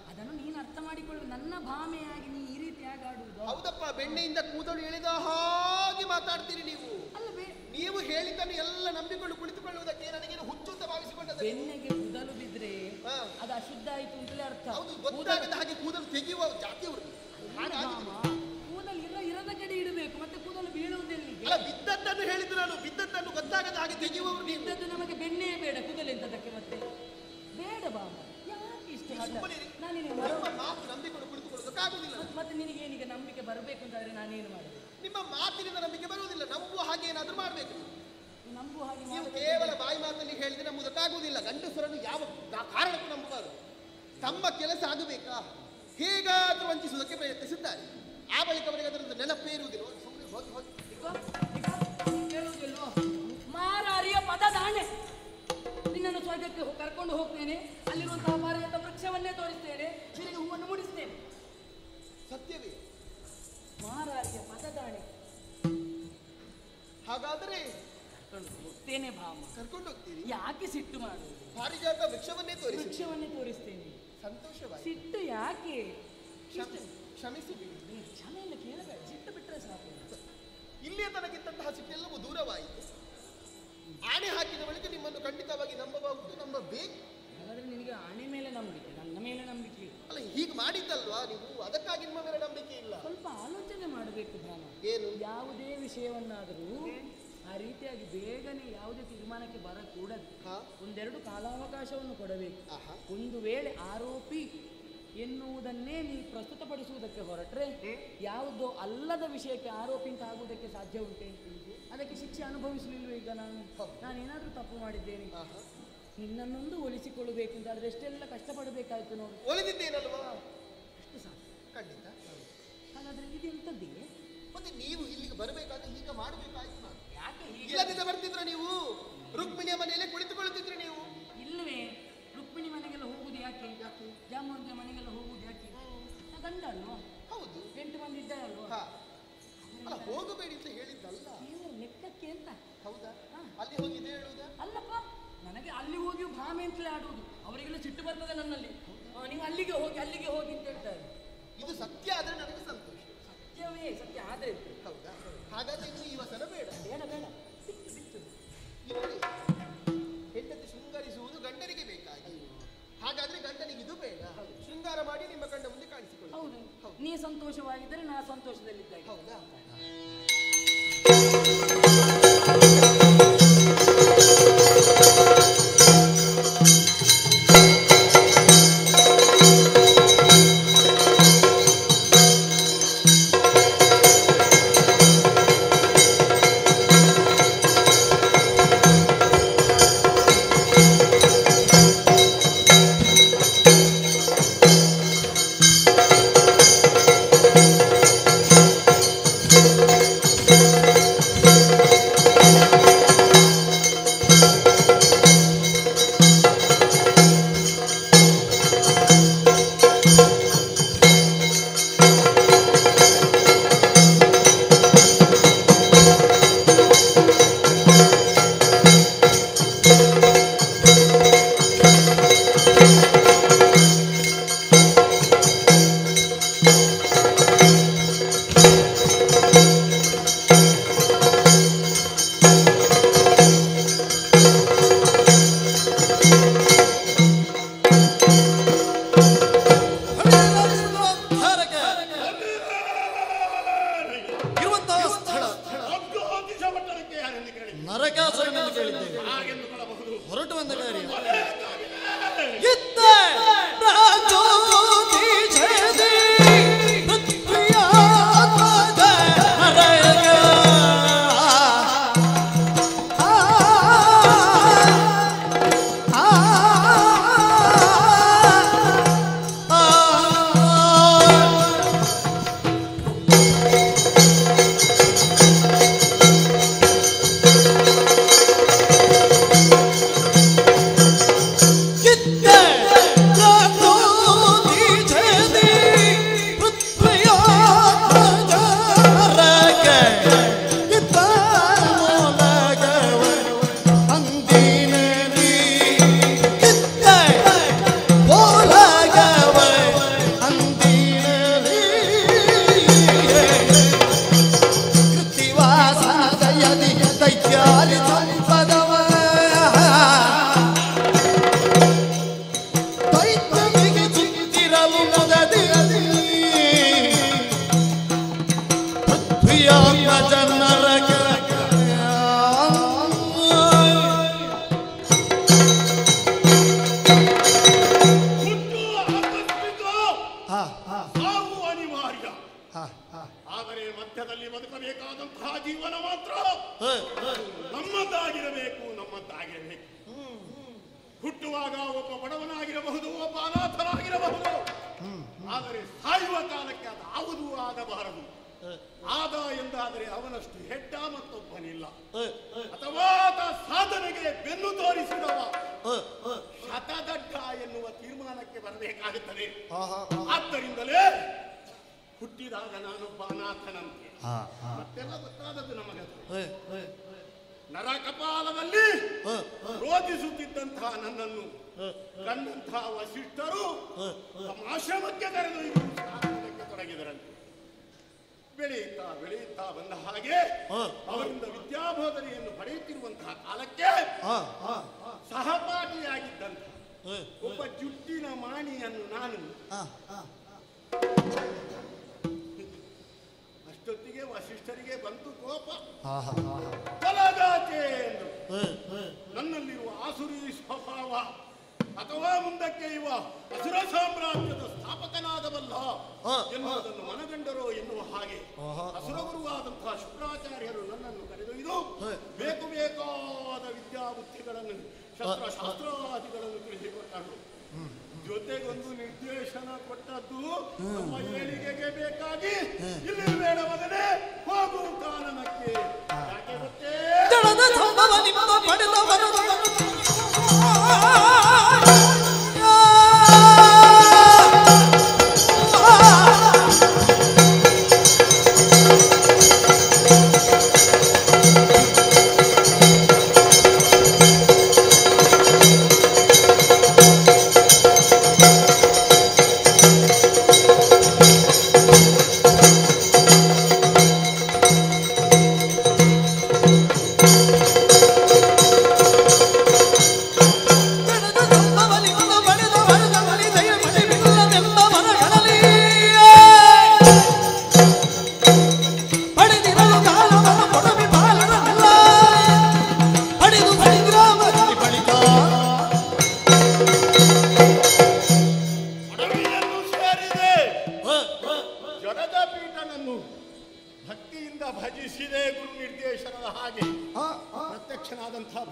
ಅದನ್ನು ನೀನು ಅರ್ಥ ಮಾಡಿಕೊಳ್ಳು. ನನ್ನ ಭಾಮೆಯಾಗಿ ನೀ ಈ ರೀತಿಯಾಗಿ ಆಡುವುದು. ಹೌದಪ್ಪ, ಬೆಣ್ಣೆಯಿಂದ ಕೂದಲು ಎಳೆದ ಹಾಗೆ ಮಾತಾಡ್ತೀರಿ ನೀವು. ಅಲ್ಲವೇ? ನೀವು ಹೇಳಿದ್ದನ್ನು ಎಲ್ಲ ನಂಬಿಕೊಂಡು ಕುಳಿತುಕೊಳ್ಳುವುದಕ್ಕೆ ನನಗೇನು ಹುಚ್ಚು ಅಂತ ಭಾವಿಸಿಕೊಂಡದ್ದು. ಬೆನ್ನೆಗೆ ಕೂದಲು ಬಿದ್ರೆ ಅದು ಅಶುದ್ಧ ಆಯ್ತು ಅಂತಲೇ ಅರ್ಥ. ಹೌದು, ಗೊತ್ತಾಗದ ಹಾಗೆ ಕೂದಲು ತೆಗೆಯುವ ಜಾತಿಯವರು. ಕೂದಲು ಇರದ ಕಡೆ ಇಡಬೇಕು, ಮತ್ತೆ ಕೂದಲು ಬೀಳುವುದೆಲ್ಲಿಗೆ? ಅಲ್ಲ, ಬಿದ್ದದ್ದನ್ನು ಹೇಳಿದ್ದು ನಾನು. ಬಿದ್ದದ್ದನ್ನು ಗೊತ್ತಾಗದ ಹಾಗೆ ತೆಗೆಯುವವರು. ಬಿದ್ದದ್ದು ನಮಗೆ ಬೆಣ್ಣೆ ಬೇಡ, ಕೂದಲೆಂತದಕ್ಕೆ ಮತ್ತೆ ಬೇಡ ಬಾಮ. ಯಾಕೆ ಇಷ್ಟು ಮಾತು ನಂಬಿಕೊಂಡು ಕುಳಿತುಕೊಳ್ಳೋದಕ್ಕಾಗುದಿಲ್ಲ. ಮತ್ತೆ ನಿನಗೇನೀಗ ನಂಬಿಕೆ ಬರಬೇಕು ಅಂತಾದ್ರೆ ನಾನೇನು ಮಾಡಬೇಕು? ನಿಮ್ಮ ಮಾತಿನಿಂದ ನಂಬಿಕೆ ಬರುವುದಿಲ್ಲ. ನಂಬುವ ಹಾಗೆ ಏನಾದ್ರೂ ಮಾಡಬೇಕು. ನಂಬುವ ಹಾಗೆ ನೀವು ಕೇವಲ ಬಾಯಿ ಮಾತಲ್ಲಿ ಹೇಳಿದ್ರೆ ನಂಬುವುದಕ್ಕಾಗುವುದಿಲ್ಲ. ಗಂಡಸರನ್ನು ಯಾವ ಕಾರಣಕ್ಕೂ ನಂಬಬಾರದು. ತಮ್ಮ ಕೆಲಸ ಆಗಬೇಕಾ ಹೇಗಾದ್ರೂ ವಂಚಿಸುವುದಕ್ಕೆ ಪ್ರಯತ್ನಿಸಿದ್ದಾರೆ. ಆ ಬಳಿಕ ಅವರಿಗೆ ಅದರಿಂದ ನೆನಪೇ ಇರುವುದಿಲ್ಲ. ಕೇಳುವುದಿಲ್ವೋ? ಮಾರಾರಿಯ ಪದ ದಾಣೆ, ನಿನ್ನನ್ನು ಸ್ವರ್ಗಕ್ಕೆ ಕರ್ಕೊಂಡು ಹೋಗ್ತೇನೆ, ಅಲ್ಲಿರುವಂತಹ ಪಾರಿಜಾತ ವೃಕ್ಷವನ್ನೇ ತೋರಿಸ್ತೇನೆ, ನಿನಗೆ ಹೂವನ್ನು ಮುಡಿಸ್ತೇನೆ. ಸತ್ಯವೇ? ಮಾರಾರಿಯ ಪದ ದಾಣೆ. ಹಾಗಾದರೆ ಕರ್ಕೊಂಡು ಹೋಗ್ತೇನೆ ಭಾಮ. ಕರ್ಕೊಂಡು ಹೋಗ್ತೀರಿ? ಯಾಕೆ ಸಿಟ್ಟು ಮಾಡುವುದು? ಪಾರಿಜಾತ ವೃಕ್ಷವನ್ನೇ ತೋರಿಸ್ತೇನೆ. ಸಂತೋಷವಾಗಿ. ಸಿಟ್ಟು ಯಾಕೆ? ಕ್ಷಮಿಸಿ ಬಿಡಿ. ಕ್ಷಮೆಯನ್ನು ಕೇಳಬೇಡ, ಸಿಟ್ಟು ಬಿಟ್ಟರೆ ಸಾಕು. ಇಲ್ಲಿಯ ತನಗಿದ್ದಂತಹ ಸಿಟ್ಟೆಲ್ಲವೂ ದೂರವಾಯಿತು. ಆಣೆ ಹಾಕಿದ ಬಳಿಕ ನಿಮ್ಮನ್ನು ಖಂಡಿತವಾಗಿ ನಂಬಬಹುದು, ನಂಬಬೇಕು. ಹಾಗಾದ್ರೆ ನಿನಗೆ ಆಣೆ ಮೇಲೆ ನಂಬಿಕೆ, ನನ್ನ ಮೇಲೆ ನಂಬಿಕೆ ಅಲ್ಲ, ಹೀಗೆ ಮಾಡಿದ್ದಲ್ವಾ ನೀವು? ಅದಕ್ಕಾಗಿ ನಿಮ್ಮ ಮೇಲೆ ನಂಬಿಕೆ ಇಲ್ಲ. ಸ್ವಲ್ಪ ಆಲೋಚನೆ ಮಾಡಬೇಕು ಭಾಮ. ಏನು? ಯಾವುದೇ ವಿಷಯವನ್ನಾದರೂ ಆ ರೀತಿಯಾಗಿ ಬೇಗನೆ ಯಾವುದೇ ತೀರ್ಮಾನಕ್ಕೆ ಬರಕೂಡದು. ಒಂದೆರಡು ಕಾಲಾವಕಾಶವನ್ನು ಕೊಡಬೇಕು. ಒಂದು ವೇಳೆ ಆರೋಪಿ ಎನ್ನುವುದನ್ನೇ ನೀ ಪ್ರಸ್ತುತಪಡಿಸುವುದಕ್ಕೆ ಹೊರಟ್ರೆ ಯಾವುದೋ ಅಲ್ಲದ ವಿಷಯಕ್ಕೆ ಆರೋಪಿ ಅಂತ ಆಗುವುದಕ್ಕೆ ಸಾಧ್ಯ ಉಂಟೆ? ಅದಕ್ಕೆ ಶಿಕ್ಷೆ ಅನುಭವಿಸಲಿಲ್ವ? ಈಗ ನಾನೇನಾದ್ರೂ ತಪ್ಪು ಮಾಡಿದ್ದೇನೆ, ನಿನ್ನನ್ನೊಂದು ಒಲಿಸಿಕೊಳ್ಳಬೇಕು ಅಂತ ಆದ್ರೆ ಎಷ್ಟೆಲ್ಲ ಕಷ್ಟಪಡಬೇಕಾಯ್ತು ನೋಡಿ. ಒಲಿದಿದ್ದೇನಲ್ವಾ? ಅಷ್ಟು ಸಾಕು. ಖಂಡಿತ. ಹಾಗಾದ್ರೆ ಇದೆಂತದ್ದೇ? ಮತ್ತೆ ನೀವು ಇಲ್ಲಿಗೆ ಬರಬೇಕಾದ್ರೆ ಹೀಗೆ ಮಾಡಬೇಕಾಯ್ತು. ನಾನು ಯಾಕೆ ಇಲ್ಲದಿದ್ದ ಬರ್ತಿದ್ರ ನೀವು? ರುಕ್ಮಿಣಿಯ ಮನೆಯಲ್ಲೇ ಕುಳಿತುಕೊಳ್ಳುತ್ತಿದ್ರೆ ನೀವು? ಇಲ್ಲವೇ? ರುಕ್ಮಿಣಿ ಮನೆಗೆಲ್ಲ ಹೋಗುದು ಯಾಕೆ? ಜಾಮೂನ್ಗೆ ಮನೆಗೆಲ್ಲ ಹೋಗುದು ಯಾಕೆ? ಗಂಡ ಅಲ್ವಾ? ಹೌದು, 8 ಮಂದಿ ಇದ್ದಾರಲ್ವಾ? ಅಲ್ಲ, ಹೋಗಬೇಡಿ ಅಂತ ಹೇಳಿದ್ದಲ್ಲ, ಲೆಕ್ಕಕ್ಕೆ ಅಂತ. ಹೌದಾ? ಅಲ್ಲಿ ಹೋಗಿ ಇದೆ ಹೇಳುವುದಾ? ಅಲ್ಲಪ್ಪ, ನನಗೆ ಅಲ್ಲಿ ಹೋಗಿ ಭಾಮೆ ಅಂತಲೇ ಆಡುವುದು. ಅವರಿಗೆಲ್ಲ ಸಿಟ್ಟು ಬರ್ತದೆ ನನ್ನಲ್ಲಿ. ನೀವು ಅಲ್ಲಿಗೆ ಹೋಗಿ ಅಂತ ಹೇಳ್ತಾರೆ. ಇದು ಸತ್ಯ ಆದ್ರೆ ನನಗೆ ಸಂತೋಷ. ಸತ್ಯವೇ? ಸತ್ಯ ಆದ್ರೆ ಹೌದಾ? ಹಾಗಾದ್ರೆ ಇನ್ನು ಈ ವಸನ ಬೇಡ. ಬೇಡ ಬಿಟ್ಟು ಹೆಂಡತಿ ಶೃಂಗರಿಸುವುದು ಗಂಡನಿಗೆ ಬೇಕಾಗಿ. ಹಾಗಾದ್ರೆ ಗಂಡನಿಗೆ ಇದು ಬೇಡ. ಶೃಂಗಾರ ಮಾಡಿ ನಿಮ್ಮ ಗಂಡ ಮುಂದೆ ಕಾಣಿಸಿಕೊಳ್ಳಿ. ಹೌದು, ನೀ ಸಂತೋಷವಾಗಿದ್ದರೆ ನಾ ಸಂತೋಷದಲ್ಲಿದ್ದಾಗ. ಹೌದಾ? ಅನ್ನುವಂತಹ ಜೀವನ ಮಾತ್ರ ನಮ್ಮದ್ದಾಗಿರಬೇಕು. ಹುಟ್ಟುವಾಗ ಒಬ್ಬ ಬಡವನಾಗಿರಬಹುದು, ಒಬ್ಬ ಅನಾಥನಾಗಿರಬಹುದು. ಆದರೆ ಸಾಯುವ ಕಾಲಕ್ಕೆ ಅದು ಯಾವುದೂ ಆಗಬಾರದು. ಆದ ಎಂದಾದರೆ ಅವನಷ್ಟು ಹೆಡ್ಡ ಮತ್ತೊಬ್ಬನಿಲ್ಲ. ಅಥವಾ ಸಾಧನೆಗೆ ಬೆನ್ನು ತೋರಿಸಿದವ ಶತದಡ್ಡ ಎನ್ನುವ ತೀರ್ಮಾನಕ್ಕೆ ಬರಬೇಕಾಗುತ್ತದೆ. ಆದ್ದರಿಂದಲೇ ಹುಟ್ಟಿದಾಗ ನಾನೊಬ್ಬ ಅನಾಥನಂತೆ ಮತ್ತೆಲ್ಲ ಗೊತ್ತಾದದ್ದು ನಮಗೆ. ನರಕಪಾಲದಲ್ಲಿ ರೋಧಿಸುತ್ತಿದ್ದಂತಹ ನನ್ನನ್ನು ಕಂಡಂತಹ ವಸಿಷ್ಠರು ಆಶ್ರಮಕ್ಕೆ ಕರೆದೊಯ್ದು ಸಾಧನೆಗೆ ತೊಡಗಿದರಂತೆ. ಬೆಳೆಯುತ್ತಾ ಬೆಳೆಯುತ್ತಾ ಬಂದ ಹಾಗೆ ಅವರಿಂದ ವಿದ್ಯಾಬೋಧನೆಯನ್ನು ಪಡೆಯುತ್ತಿರುವಂತಹ ಕಾಲಕ್ಕೆ ಸಹಪಾಠಿಯಾಗಿದ್ದಂತಹ ಒಬ್ಬ ಜುಟ್ಟಿನ ಮಾಣಿಯನ್ನು ನಾನು ಅಷ್ಟೊತ್ತಿಗೆ ವಸಿಷ್ಠರಿಗೆ ಬಂತು ಕೋಪ. ತಲಗಾಚೆ ಎಂದು ನನ್ನಲ್ಲಿರುವ ಆಸುರಿ ಸ್ವಭಾವ ಅಥವಾ ಮುಂದಕ್ಕೆ ಇವ ಅಸುರ ಸಾಮ್ರಾಜ್ಯದ ಸ್ಥಾಪಕನಾಗಬಲ್ಲ ಎನ್ನುವುದನ್ನು ಮನಗಂಡರೋ ಎನ್ನುವ ಹಾಗೆ ಅಸುರಗುರುವಾದಂತಹ ಶುಕ್ರಾಚಾರ್ಯರು ನನ್ನನ್ನು ಕರೆದೊಯ್ದು ಬೇಕು ಬೇಕಾದ ವಿದ್ಯಾಬುದ್ಧಿಗಳನ್ನು ಶಸ್ತ್ರಶಾಸ್ತ್ರಾದಿಗಳನ್ನು ತಿಳಿಸಿಕೊಟ್ಟರು. ಜೊತೆಗೊಂದು ನಿರ್ದೇಶನ ಕೊಟ್ಟದ್ದು ನಮ್ಮ ಏಳಿಗೆಗೆ ಬೇಕಾಗಿ ಇಲ್ಲಿ ಬೇಡ ಮಗನೇ ಹೋಗು ಕಾನನಕ್ಕೆ. ಯಾಕೆ ಗೊತ್ತೇ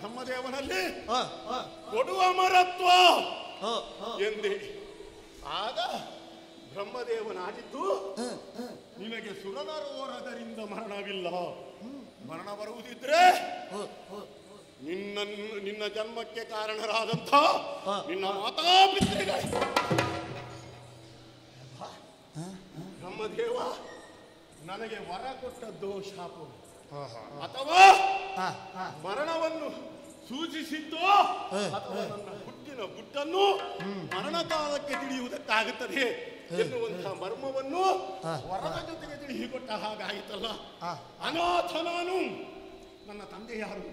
ಬ್ರಹ್ಮದೇವನಲ್ಲಿ ಕೊಡುವ ಮರತ್ವ ಎಂದೇ. ಆಗ ಬ್ರಹ್ಮದೇವನಾಗಿದ್ದು ನಿನಗೆ ಸುರನರೋರಗರಿಂದ ಮರಣವಿಲ್ಲ. ಮರಣ ಬರುವುದಿದ್ರೆ ನಿನ್ನ ಜನ್ಮಕ್ಕೆ ಕಾರಣರಾದಂಥ ನಿನ್ನ ಮಾತಾಪಿತೃಗಳೇ. ಬ್ರಹ್ಮದೇವ ನನಗೆ ವರ ಕೊಟ್ಟದ್ದು ಶಾಪ ಅಥವಾ ಮರಣವನ್ನು ಸೂಚಿಸಿದ್ದೋ ಅಥವಾ ನನ್ನ ಹುಟ್ಟಿನ ಗುಟ್ಟನ್ನು ಮರಣಕಾಲಕ್ಕೆ ತಿಳಿಯುವುದಕ್ಕಾಗುತ್ತದೆ ಎನ್ನುವಂತಹ ಮರ್ಮವನ್ನು ವರದ ಜೊತೆಗೆ ತಿಳಿಸಿಕೊಟ್ಟ ಹಾಗಾಯಿತಲ್ಲ. ಅನಾಥ ನಾನು. ನನ್ನ ತಂದೆ ಯಾರು?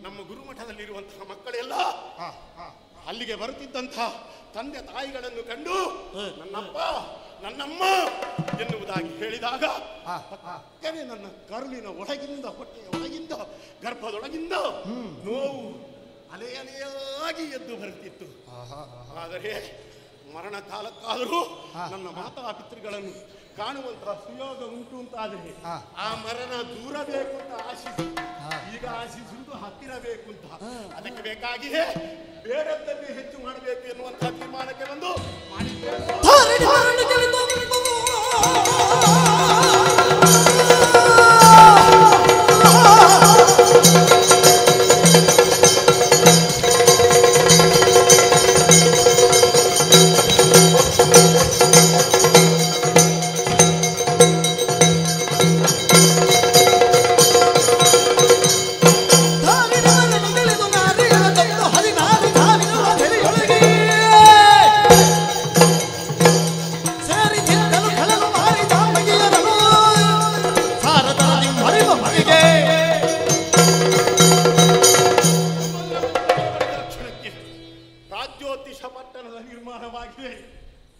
ನಮ್ಮ ಗುರುಮಠದಲ್ಲಿರುವಂತಹ ಮಕ್ಕಳೆಲ್ಲ ಅಲ್ಲಿಗೆ ಬರುತ್ತಿದ್ದಂತಹ ತಂದೆ ತಾಯಿಗಳನ್ನು ಕಂಡು ನನ್ನಪ್ಪ ನನ್ನಮ್ಮ ಎನ್ನುವುದಾಗಿ ಹೇಳಿದಾಗ ನನ್ನ ಕರುಳಿನ ಒಳಗಿಂದ ಹೊಟ್ಟೆಯ ಒಳಗಿಂದ ಗರ್ಭದೊಳಗಿಂದ ನೋವು ಅಲೆ ಅಲೆಯಾಗಿ ಎದ್ದು ಬರುತ್ತಿತ್ತು. ಆದರೆ ಮರಣ ಕಾಲಕ್ಕಾದರೂ ನನ್ನ ಮಾತಾಪಿತೃಗಳನ್ನು ಕಾಣುವಂತಹ ಸುಯೋಗ ಉಂಟು ಅಂತಾದರೆ ಆ ಮರಣ ದೂರ ಬೇಕು ಅಂತ ಆಶಿಸಿ ಈಗ ಆಶಿಸುವುದು ಹತ್ತಿರ ಬೇಕು ಅಂತ. ಅದಕ್ಕೆ ಬೇಕಾಗಿಯೇ ಬೇಡದ್ದನ್ನೇ ಹೆಚ್ಚು ಮಾಡಬೇಕು ಎನ್ನುವಂತಹ ತೀರ್ಮಾನಕ್ಕೆ ಬಂದು ಮಾಡಿದ್ದೇನೆ.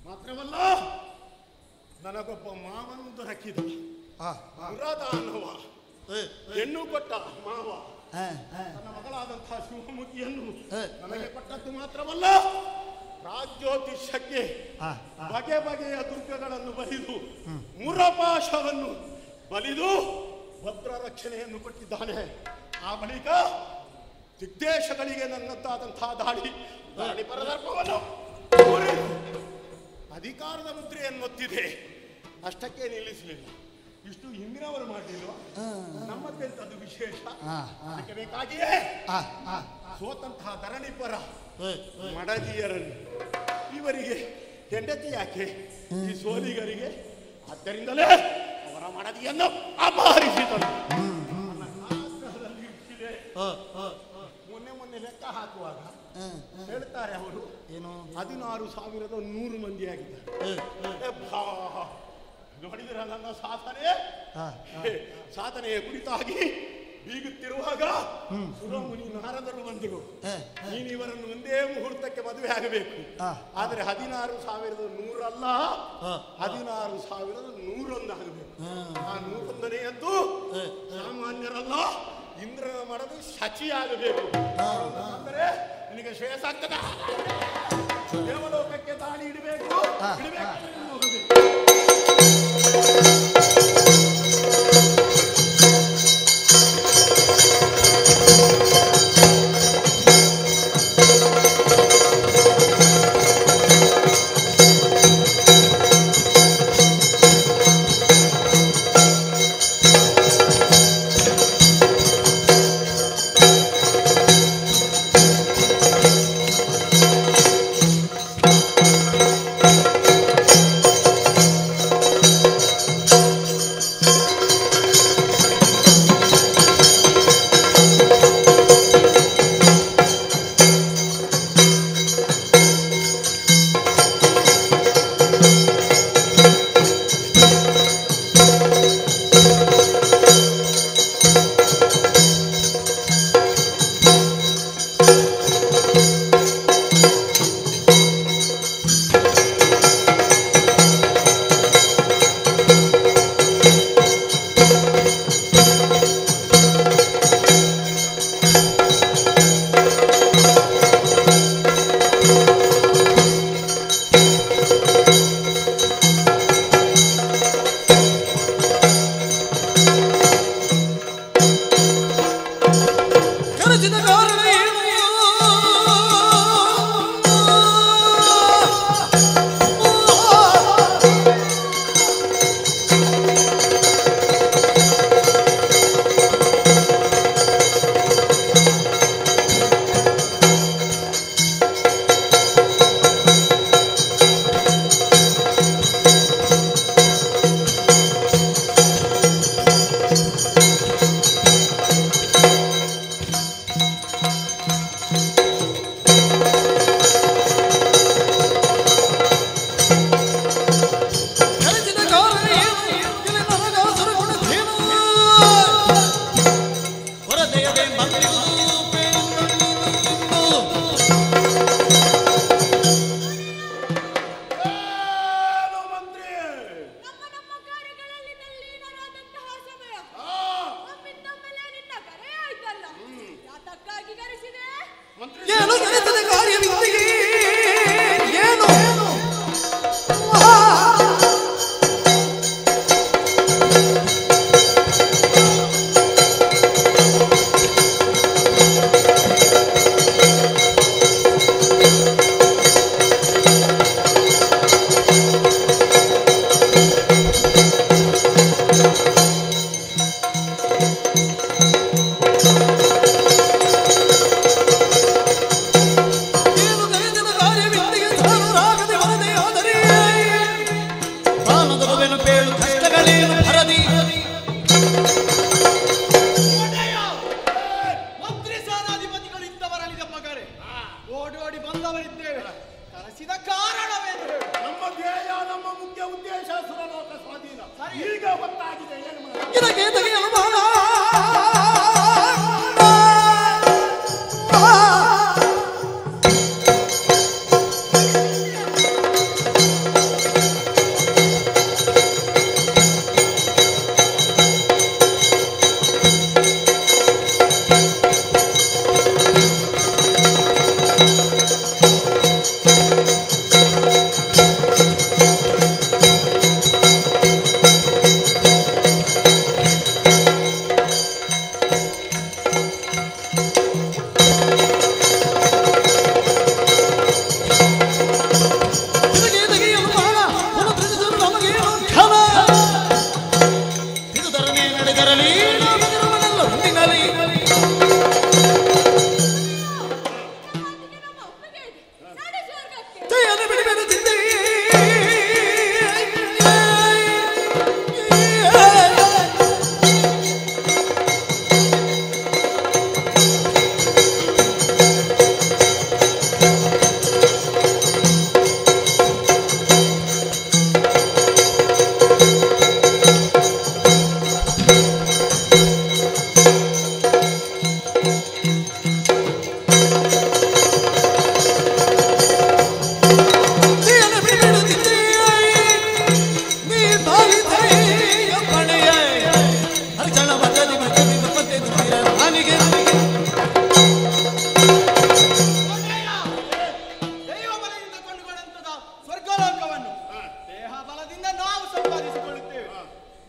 ಮಾತ್ರವಲ್ಲ ನನಗೊಬ್ಬ ಮಾವನು ದೊರಕಿದ. ಮುರಾದ ಅನ್ನುವ ಹೆಣ್ಣು ಕೊಟ್ಟ ಮಾವ ನನ್ನ ಮಗಳಾದಂತಹ ಶಿವಮುಖಿಯನ್ನು ನನಗೆ ಕೊಟ್ಟದ್ದು ಮಾತ್ರವಲ್ಲ ರಾಜ್ಯೋತಿಷ್ಯಕ್ಕೆ ಬಗೆ ಬಗೆಯ ದುರ್ಗಗಳನ್ನು ಬಲಿದು ಮುರಪಾಶವನ್ನು ಬಲಿದು ಭದ್ರ ರಕ್ಷಣೆಯನ್ನು ಕೊಟ್ಟಿದ್ದಾನೆ. ಆ ಬಳಿಕ ದಿಗ್ದೇಶಗಳಿಗೆ ನನ್ನದ್ದಾದಂತಹ ದಾಳಿ ಪರದರ್ಪವನ್ನು ಅಧಿಕಾರದ ಮುದ್ರೆಯನ್ನು ಒತ್ತಿದೆ. ಅಷ್ಟಕ್ಕೆ ನಿಲ್ಲಿಸಲಿಲ್ಲ. ಇಷ್ಟು ಹಿಂದಿನವರು ಮಾಡಲಿಲ್ವ? ನಮ್ಮದ್ದೆಂತದ್ದು ವಿಶೇಷ. ಅದಕ್ಕೆ ಬೇಕಾಗಿಯೇ ಸೋತಂತಹ ಧರಣಿಪರ ಮಡದಿಯರನ್ನು ಇವರಿಗೆ ಹೆಂಡತಿ ಯಾಕೆ ಈ ಸೋಲಿಗರಿಗೆ? ಆದ್ದರಿಂದಲೇ ಅವರ ಮಡದಿಯನ್ನು ಅಪಹರಿಸಿದರು. ಮೊನ್ನೆ ಲೆಕ್ಕ ಹಾಕುವಾಗ ಹೇಳ್ತಾರೆ ಅವರು ಏನು 16,100 ಮಂದಿ ಆಗಿದ್ದಾರೆ. ನೋಡಿದ್ರೆ ನನ್ನ ಸಾಧನೆಯ ಕುರಿತಾಗಿ ಬೀಗುತ್ತಿರುವಾಗ ಸುರಮುನಿ ನಾರದರು ಬಂದರು. ನೀನು ಇವರನ್ನು ಒಂದೇ ಮುಹೂರ್ತಕ್ಕೆ ಮದುವೆ ಆಗಬೇಕು. ಆದರೆ 16,100 ಅಲ್ಲ, 16,101 ಆಗಬೇಕು. ಆ 101ನೇಯದ್ದು ಸಾಮಾನ್ಯರಲ್ಲ, ಇಂದ್ರನ ಮಡದು ಶಚಿಯಾಗಬೇಕು. ಅಂದರೆ ನಿನಗೆ ಶ್ರೇಯಸ್ ಆಗ್ತದ. ದೇವಲೋಕಕ್ಕೆ ದಾಳಿ ಇಡಬೇಕು.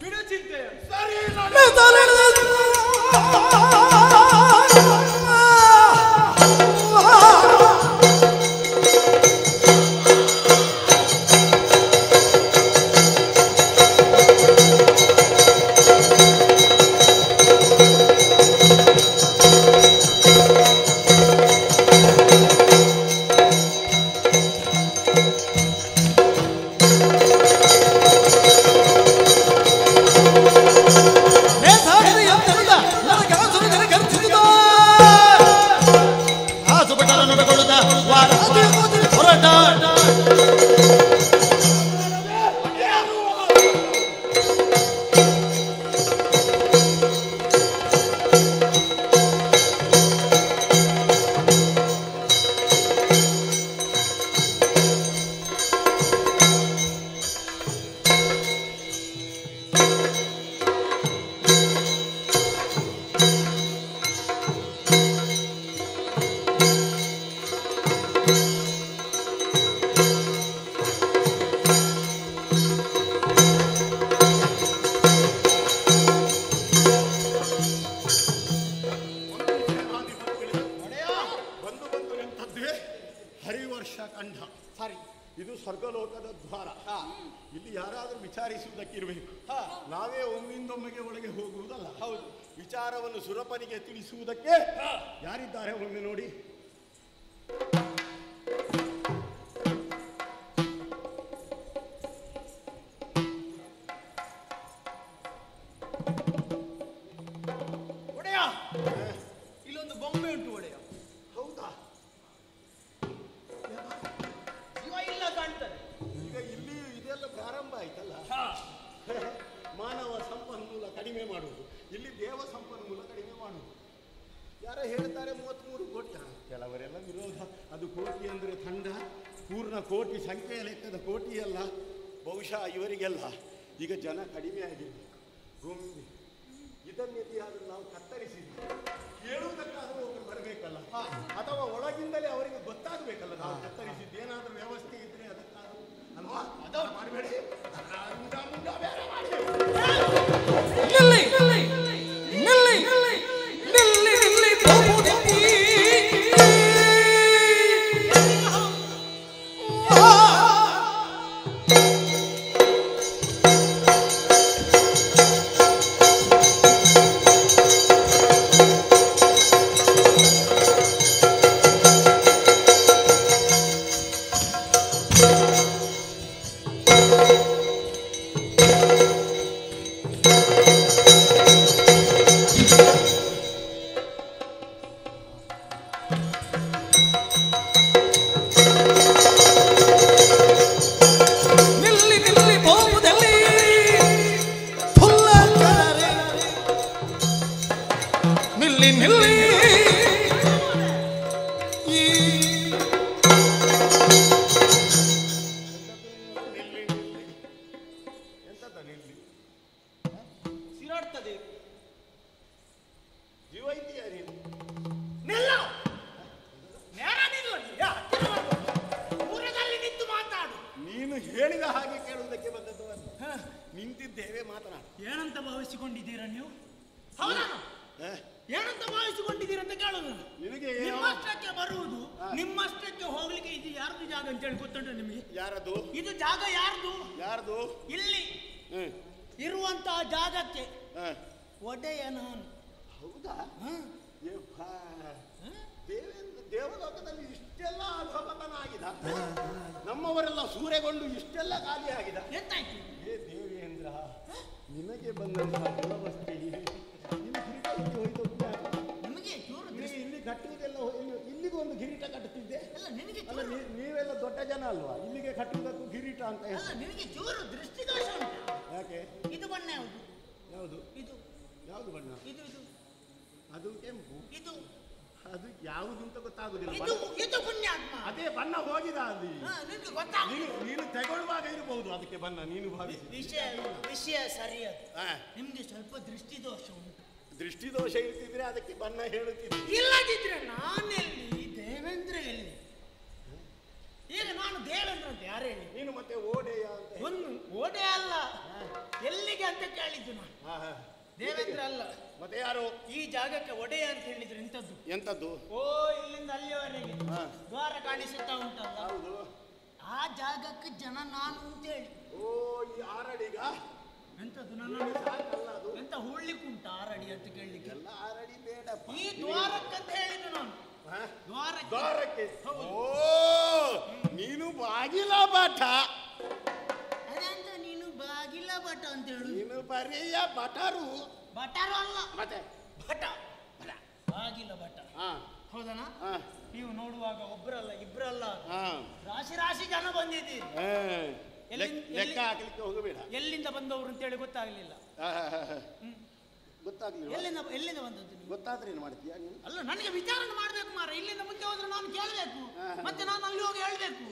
ಬಿಡು ಚಿಂತೆ. ಸರಿ ಇದು ಸ್ವರ್ಗಲೋಕದ ದ್ವಾರ. ಇಲ್ಲಿ ಯಾರಾದರೂ ವಿಚಾರಿಸುವುದಕ್ಕಿರಬೇಕು. ನಾವೇ ಒಮ್ಮಿಂದೊಮ್ಮೆಗೆ ಒಳಗೆ ಹೋಗುವುದಲ್ಲ. ಹೌದು, ವಿಚಾರವನ್ನು ಸುರಪನಿಗೆ ತಿಳಿಸುವುದಕ್ಕೆ ಯಾರಿದ್ದಾರೆ ಒಮ್ಮೆ ನೋಡಿ. ಒಡೆಯ, ಇಲ್ಲೊಂದು ಬೊಂಬೆ ಉಂಟು ಒಡೆಯ. ಹೌದಾ? ಇಲ್ಲ ಕಾಣ್ತದೆ. ಈಗ ಇಲ್ಲಿ ಇದೆಲ್ಲ ಪ್ರಾರಂಭ ಆಯ್ತಲ್ಲ. ಮಾನವ ಸಂಪನ್ಮೂಲ ಕಡಿಮೆ ಮಾಡುವುದು, ಇಲ್ಲಿ ದೇವ ಸಂಪನ್ಮೂಲ ಕಡಿಮೆ ಮಾಡುವುದು. ಯಾರೋ ಹೇಳ್ತಾರೆ 33 ಕೋಟಿ, ಕೆಲವರೆಲ್ಲ ವಿರೋಧ. ಅದು ಕೋಟಿ ಅಂದರೆ ತಂಡ, ಪೂರ್ಣ ಕೋಟಿ, ಸಂಖ್ಯೆಯ ಲೆಕ್ಕದ ಕೋಟಿ ಅಲ್ಲ. ಬಹುಶಃ ಇವರಿಗೆಲ್ಲ ಈಗ ಜನ ಕಡಿಮೆ ಆಗಿದೆ. ಗೊಂಬೆ ಇದನ್ನೆದಿಯಾದರೂ ನಾವು ಕತ್ತರಿಸಿದ್ವಿ, ಕೇಳುವುದಕ್ಕಾದರೂ ಒಬ್ಬರು ಬರಬೇಕಲ್ಲ, ಅಥವಾ ಒಳಗಿಂದಲೇ ಅವರಿಗೆ ಗೊತ್ತಾಗಬೇಕಲ್ಲ ನಾವು ಕತ್ತರಿಸಿದ್ದು. ಏನಾದರೂ ವ್ಯವಸ್ಥೆ ಇದ್ರೆ ಅದಕ್ಕಾದರೂ ಅಲ್ವಾ? ಅದನ್ನು ಮಾಡಬೇಡಿ. ಹೇಳಿದ ಹಾಗೆ ಕೇಳುವುದಕ್ಕೆ ಬಂದದ್ದು. ನಿಂತಿದ್ದೇವೆ, ಮಾತನಾಡ. ಏನಂತ ಭಾವಿಸಿಕೊಂಡಿದ್ದೀರಾ ನೀವು? ಏನಂತ ಭಾವಿಸಿಕೊಂಡಿದ್ದೀರಾ ಅಂತ ಕೇಳೋದು. ನಿನಗೆ ನಿಮ್ಮಷ್ಟಕ್ಕೆ ಬರುವುದು, ನಿಮ್ಮಷ್ಟಕ್ಕೆ ಹೋಗ್ಲಿಕ್ಕೆ ಇದು ಯಾರ್ದು ಜಾಗ ಅಂತ ಹೇಳಿ ಗೊತ್ತುಂಟು ನಿಮಗೆ? ಯಾರದು ಇದು ಜಾಗ ಯಾರ್ದು? ಯಾರ್ದು? ಇಲ್ಲಿ ಇರುವಂತಹ ಜಾಗಕ್ಕೆ ಒಡೆಯ ನಾನು. ಹೌದಾ? ದೇವಲೋಕದಲ್ಲಿ ಇಷ್ಟೆಲ್ಲ ಅಧಪತನ ಆಗಿದೆ, ನಮ್ಮವರೆಲ್ಲ ಸೂರೆಗೊಂಡು ಇಷ್ಟೆಲ್ಲ ಖಾಲಿ ಆಗಿದೆ. ಎಂತಾಯ್ತು? ಹೇ ದೇವೇಂದ್ರ, ನಿನಗೆ ಬಂದಂತಹ ದುರವಸ್ಥೆ ನಿಮಗೆ ಇಲ್ಲಿ ಕಟ್ಟುವುದೆಲ್ಲ ಇಲ್ಲಿಗೂ ಒಂದು ಕಿರೀಟ ಕಟ್ಟುತ್ತಿದ್ದೆ. ನಿನಗೆ ನೀವೆಲ್ಲ ದೊಡ್ಡ ಜನ ಅಲ್ವಾ, ಇಲ್ಲಿಗೆ ಕಟ್ಟುವುದಕ್ಕೂ ಕಿರೀಟ ಅಂತ ನಿನಗೆ ಚೂರು ದೃಷ್ಟಿದೋಷ ಉಂಟು. ಯಾಕೆ? ಇದು ಬಣ್ಣ ಯಾವುದು? ಯಾವುದು? ಇದು ಯಾವುದು ಬಣ್ಣ? ಇದು ಇದು ಅದು ಕೆಂಪು. ಇದು ಅದು ಯಾವುದು ಅಂತ ಗೊತ್ತಾಗುದಿಲ್ಲ. ಇದು ಇದು ಪುಣ್ಯಾತ್ಮ. ಅದೇ ಬಣ್ಣ ಹೋಗಿದೆ ಅಲ್ಲಿ. ನಿನಗೆ ಗೊತ್ತಾಗ ನೀನು ತಗೊಳ್ಳುವಾಗ ಇರಬಹುದು ಅದಕ್ಕೆ ಬಣ್ಣ, ನೀನು ಭಾವಿಸಿ. ವಿಷಯ ಸರಿ. ನಿಮ್ಗೆ ಸ್ವಲ್ಪ ದೃಷ್ಟಿದೋಷ ಉಂಟು. ದೃಷ್ಟಿದೋಷ ಇರ್ತಿದ್ರೆ ಅದಕ್ಕೆ ಬಣ್ಣ ಹೇಳುತ್ತಿದ್ದೆ. ಇಲ್ಲದಿದ್ರೆ ನಾನೆಲ್ಲಿ, ದೇವೇಂದ್ರ ಎಲ್ಲಿ? ಈಗ ನಾನು ದೇವೇಂದ್ರ ಅಂತ ಯಾರು ಹೇಳಿ? ನೀನು ಮತ್ತೆ ಓಡೆಯ ಅಂತ. ಒಂದು ಓಡೆ ಅಲ್ಲ, ಎಲ್ಲಿಗೆ ಅಂತ ಕೇಳಿದ್ದು ನಾನು. ಹಾ, ಹಾ. ದೇವೇಂದ್ರ ಅಲ್ಲ, ಮತ್ತೆ ಯಾರು? ಈ ಜಾಗಕ್ಕೆ ಒಡೆಯ ಅಂತ ಹೇಳಿದ್ರು. ಎಂತದ್ದು? ಎಂತದ್ದು? ಓ, ಇಲ್ಲಿಂದ ಅಲ್ಲಿಯವರೆಗೆ ಹಾ. ದ್ವಾರ ಕಾಣಿಸುತ್ತಾ ಉಂಟಲ್ಲ, ಹೌದು. ಆ ಜಾಗಕ್ಕೆ ಜನ ನಾನು ಅಂತ ಹೇಳಿ. ಓ, ಈ ಆರಡಿಗ ಎಂತದ್ದು? ನನ್ನ ಸಾಕಲ್ಲ ಅದು. ಎಂತ ಹೂಳ್ಲಿಕ್ಕುಂಟ ಆರಡಿ ಅಂತ ಕೇಳಲಿಕ್ಕೆ? ಎಲ್ಲ ಆರಡಿ ಬೇಡಪ್ಪ. ಈ ದ್ವಾರಕ್ಕಂತ ಹೇಳಿದ್ದು ನಾನು. ಹಾ? ದ್ವಾರಕ್ಕೆ. ದ್ವಾರಕ್ಕೆ. ಹೌದು. ಓ, ನೀನು ಬಾಗಿಲ ಬಾಟ. ಅದಂತ ನೀನು ಬಾಗಿಲ ಭಟ ಅಂತ ಹೇಳು? ನೀನು ಬರೆಯ ಬಟರು. ಭಟರು ಅಲ್ಲ, ಮತ್ತೆ ಭಟ. ಬಾಗಿಲ ಭಟ. ಹಾ, ಹೌದನಾ? ಹಾ, ನೀವು ನೋಡುವಾಗ ಒಬ್ರಲ್ಲ ಇಬ್ರಲ್ಲ, ಹಾ. ರಾಶಿ ರಾಶಿ ಜನ ಬಂದಿದ್ದೀರಿ. ಹಾ. ಎಲ್ಲಿಂದ- ಲೆಕ್ಕ ಹಾಕ್ಲಿಕ್ಕೆ ಹೋಗಬೇಡ. ಎಲ್ಲಿಂದ ಬಂದವರು ಅಂತೇಳಿ ಗೊತ್ತಾಗ್ಲಿಲ್ಲ. ಗೊತ್ತಾಗ್ಲಿಲ್ಲ. ಎಲ್ಲಿಂದ ಬಂದದ್ದು ನೀವು? ಗೊತ್ತಾದ್ರೆ ಏನು ಮಾಡ್ತೀಯಾ ನೀನು? ಅಲ್ಲ, ನನಗೆ ವಿಚಾರಣೆ ಮಾಡ್ಬೇಕು ಮಾರ. ಇಲ್ಲಿಂದ ಮುಂದೆ ಹೋದ್ರೆ ನಾನು ಕೇಳಬೇಕು, ಮತ್ತೆ ನಾನು ಅಲ್ಲಿ ಹೋಗಿ ಹೇಳ್ಬೇಕು.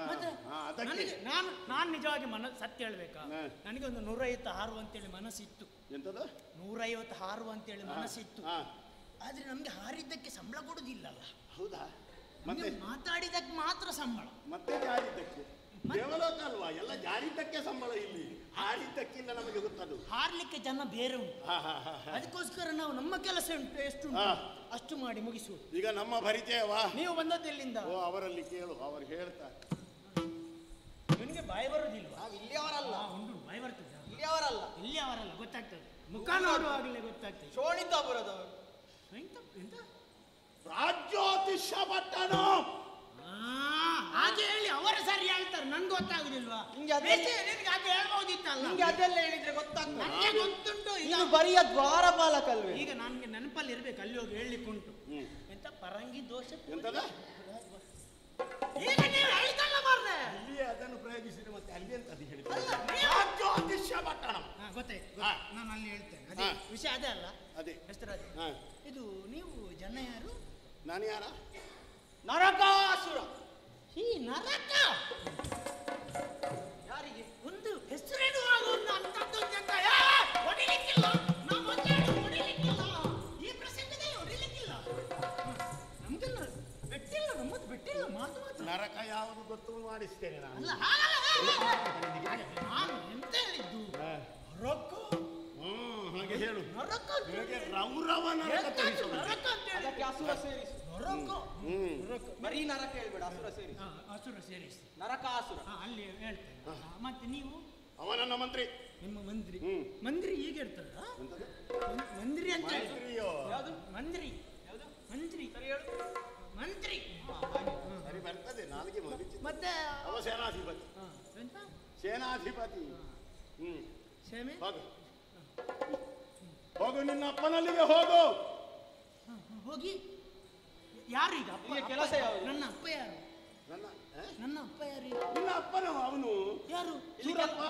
ಮತ್ತೆ ಅದಕ್ಕೆ ನನಗೆ ನಾನು ನಿಜವಾಗಿ ಸತ್ಯ ಹೇಳ್ಬೇಕಾ? ಹಾ. ನನಗೆ ಒಂದು 150 ಹಾರು ಅಂತೇಳಿ ಮನಸ್ಸಿತ್ತು. ಎಂತದು? 150 ಹಾರು ಅಂತೇಳಿ ಮನಸ್ಸಿತ್ತು. ಹಾ. ಆದ್ರೆ ನಮ್ಗೆ ಹಾರಿದ್ದಕ್ಕೆ ಸಂಬಳ ಕೊಡುದಿಲ್ಲಲ್ಲ. ಹೌದಾ? ಮತ್ತೆ ನಮ್ಗೆ ಮಾತಾಡಿದಕ್ಕೆ ಮಾತ್ರ ಸಂಬಳ. ಮತ್ತೆ ಜಾರಿದ್ದಕ್ಕೆ ದೇವಲೋಕ ಅಲ್ವಾ? ಎಲ್ಲ ಜಾರಿದ್ದಕ್ಕೆ ಸಂಬಳ. ಇಲ್ಲಿ ಹಾರಿದ್ದಕ್ಕಿಂತ ನಮಗೆ ಗೊತ್ತದು. ಹಾರ್ಲಿಕ್ಕೆ ಜನ ಬೇರೆ ಉಂಟು. ಹಾ, ಹಾ, ಹಾ, ಹಾ. ಅದಕ್ಕೋಸ್ಕರ ನಾವು ನಮ್ಮ ಕೆಲಸ ಉಂಟು, ಎಷ್ಟು ಹಾ. ಅಷ್ಟು ಮಾಡಿ ಮುಗಿಸುವುದು. ಈಗ ನಮ್ಮ ಪರಿಚಯವಾ? ನೀವು ಬಂದದ್ದು ಎಲ್ಲಿಂದ? ಓ, ಅವರಲ್ಲಿ ಕೇಳು, ಅವರು ಹೇಳ್ತಾರೆ. ನಿಮಗೆ ಬಾಯಿ ಬರುದಿಲ್ವಾ? ನಾವು ಇಲ್ಲಿಯವರಲ್ಲ, ಉಂಟು ಬಾಯಿ ಬರ್ತದೆ. ಇಲ್ಲಿಯವರಲ್ಲ, ಇಲ್ಲಿ ಅವರಲ್ಲ, ಗೊತ್ತಾಗ್ತದೆ. ಮುಖ ನೋಡುವಾಗಲೇ ಗೊತ್ತಾಗ್ತದೆ. ಶೋಣಿತಾಪುರದವರು. ಎಂತ ಎಂತ? ರಾಜ್ಯೋತಿಷ್ಯ ಪಟ್ಟಣ. ಹಾಗೆ ಹೇಳಿ ಅವರು ಸರಿ ಹೇಳ್ತಾರೆ, ನನ್ಗೆ ಗೊತ್ತಾಗುದಿಲ್ವಾ? ನಿಂಗೆ ಅದೆಲ್ಲ- ನಿನ್ಗೆ ಹಾಗೆ ಹೇಳ್ಬೋದಿತ್ತಲ್ಲ. ನಿಮ್ಗೆ ಅದೆಲ್ಲ ಹೇಳಿದ್ರೆ ಗೊತ್ತಾಗ್ತದೆ. ನನಗೆ ಗೊತ್ತುಂಟು. ಇದು ಬರಿಯ ದ್ವಾರಪಾಲಕಲ್ವೇ? ಈಗ ನನಗೆ ನೆನಪಲ್ಲಿ ಇರ್ಬೇಕು, ಅಲ್ಲಿ ಹೋಗಿ ಹೇಳಲಿಕ್ಕೆ ಉಂಟು. ಎಂತ ಪರಂಗಿ ದೋಷ? ಎಂತದ? ಈಗ ನೀವು ಹೇಳಿದಲ್ಲ ಮಾರ್ರೆ. ಇಲ್ಲಿ ಅದನ್ನು ಪ್ರಯೋಗಿಸಿದ್ರೆ ಮತ್ತೆ ಅಲ್ಲಿ ಅಂತ ಅದು ಹೇಳಿದ್ರು. ಅಲ್ಲ, ನೀವು- ರಾಜ್ಯೋತಿಷ್ಯ ಪಟ್ಟಣ. ಗೊತ್ತಾಯ್ತು. ಹಾ. ನಾನು ಅಲ್ಲಿ ಹೇಳ್ತೇನೆ. ಅದೇ ಹಾ. ವಿಷಯ ಅದೇ ಅಲ್ಲ? ಅದೇ. ಹೆಸರು ಅದೇ. ಹಾ. ಇದು ನೀವು ಜನ ಯಾರು? ನಾನು ಯಾರ? ನರಕಾಸುರ. ಈ ನರಕ ಯಾರಿಗೆ? ಒಂದು ಹೆಸರಿಡುವಾಗ ಒಂದು ಅಂತದ್ದೊಂದು ಅಂತ ಹೊಡಿಲಿಕ್ಕಿಲ್ಲ. ನಾವು ಒಂದೇ ಹೊಡಿಲಿಕ್ಕಿಲ್ಲ. ಈ ಪ್ರಸಂಗದಲ್ಲಿ ಹೊಡಿಲಿಕ್ಕಿಲ್ಲ. ನಮ್ಗೆಲ್ಲ ಬೆಟ್ಟಿಲ್ಲ, ನಮ್ಮದು ಬೆಟ್ಟಿಲ್ಲ. ಮಾತು ಮಾತು ನರಕ ಯಾವುದು ಗೊತ್ತು ಮಾಡಿಸ್ತೇನೆ ನಾನು. ಅಲ್ಲ, ಹಾಗೆ ನಾನು ಎಂತ ಹೇಳಿದ್ದು? ಹಾ. ನರಕ. ಹಾಗೆ ಹೇಳು. ನರಕ ಅಂತ ನಿನಗೆ ಹೇಳಿ. ರೌರವ ನರಕ ಎಂತದ್ದು ತೋರಿಸೋದು. ನರಕ ಅಂತ ಹೇಳಿ? ಅದಕ್ಕೆ ಅಸುರ ಸೇರಿಸು. ನರಕ. ನರಕ. ಬರೀ ನರಕ ಹೇಳ್ಬೇಡ, ಅಸುರ ಸೇರಿಸು. ಹಾ, ಅಸುರ ಸೇರಿಸಿ. ನರಕಾಸುರ. ಅಲ್ಲಿ ಹೇಳ್ತೇನೆ. ಮತ್ತೆ ನೀವು ಅವ ನನ್ನ ಮಂತ್ರಿ. ನಿಮ್ಮ ಮಂತ್ರಿ. ಹ್ಮ್. ಮಂತ್ರಿ ಈಗ ಇರ್ತಾರ? ಎಂತದು? ಮಂತ್ರಿ ಅಂತ ಹೇಳಿ. ಮಂತ್ರಿಯೋ? ಯಾವುದು ಮಂತ್ರಿ? ಯಾವುದು ಮಂತ್ರಿ? ಸರಿ ಹೇಳು. ಮಂತ್ರಿ. ಸರಿ ಬರ್ತದೆ, ನಾಲ್ಗೆ ಮಗುಚಿ. ಮತ್ತೆ ಅವ ಸೇನಾಧಿಪತಿ. ಎಂತ? ಸೇನಾಧಿಪತಿ. ಕ್ಷಮೆ. ಹೋಗು ಹೋಗು, ನಿನ್ನ ಅಪ್ಪನಲ್ಲಿಗೆ ಹೋಗು. ಹೋಗಿ. ಯಾರು ಈಗ ಅಪ್ಪ? ಈಗ ಕೆಲಸ ಯಾವುದು? ನನ್ನ ಅಪ್ಪ ಯಾರು? ನನ್ನ ನನ್ನ ಅಪ್ಪ ಯಾರು ಈಗ? ನಿನ್ನ ಅಪ್ಪನು ಅವನು ಯಾರು? ಸೂರಪ್ಪ.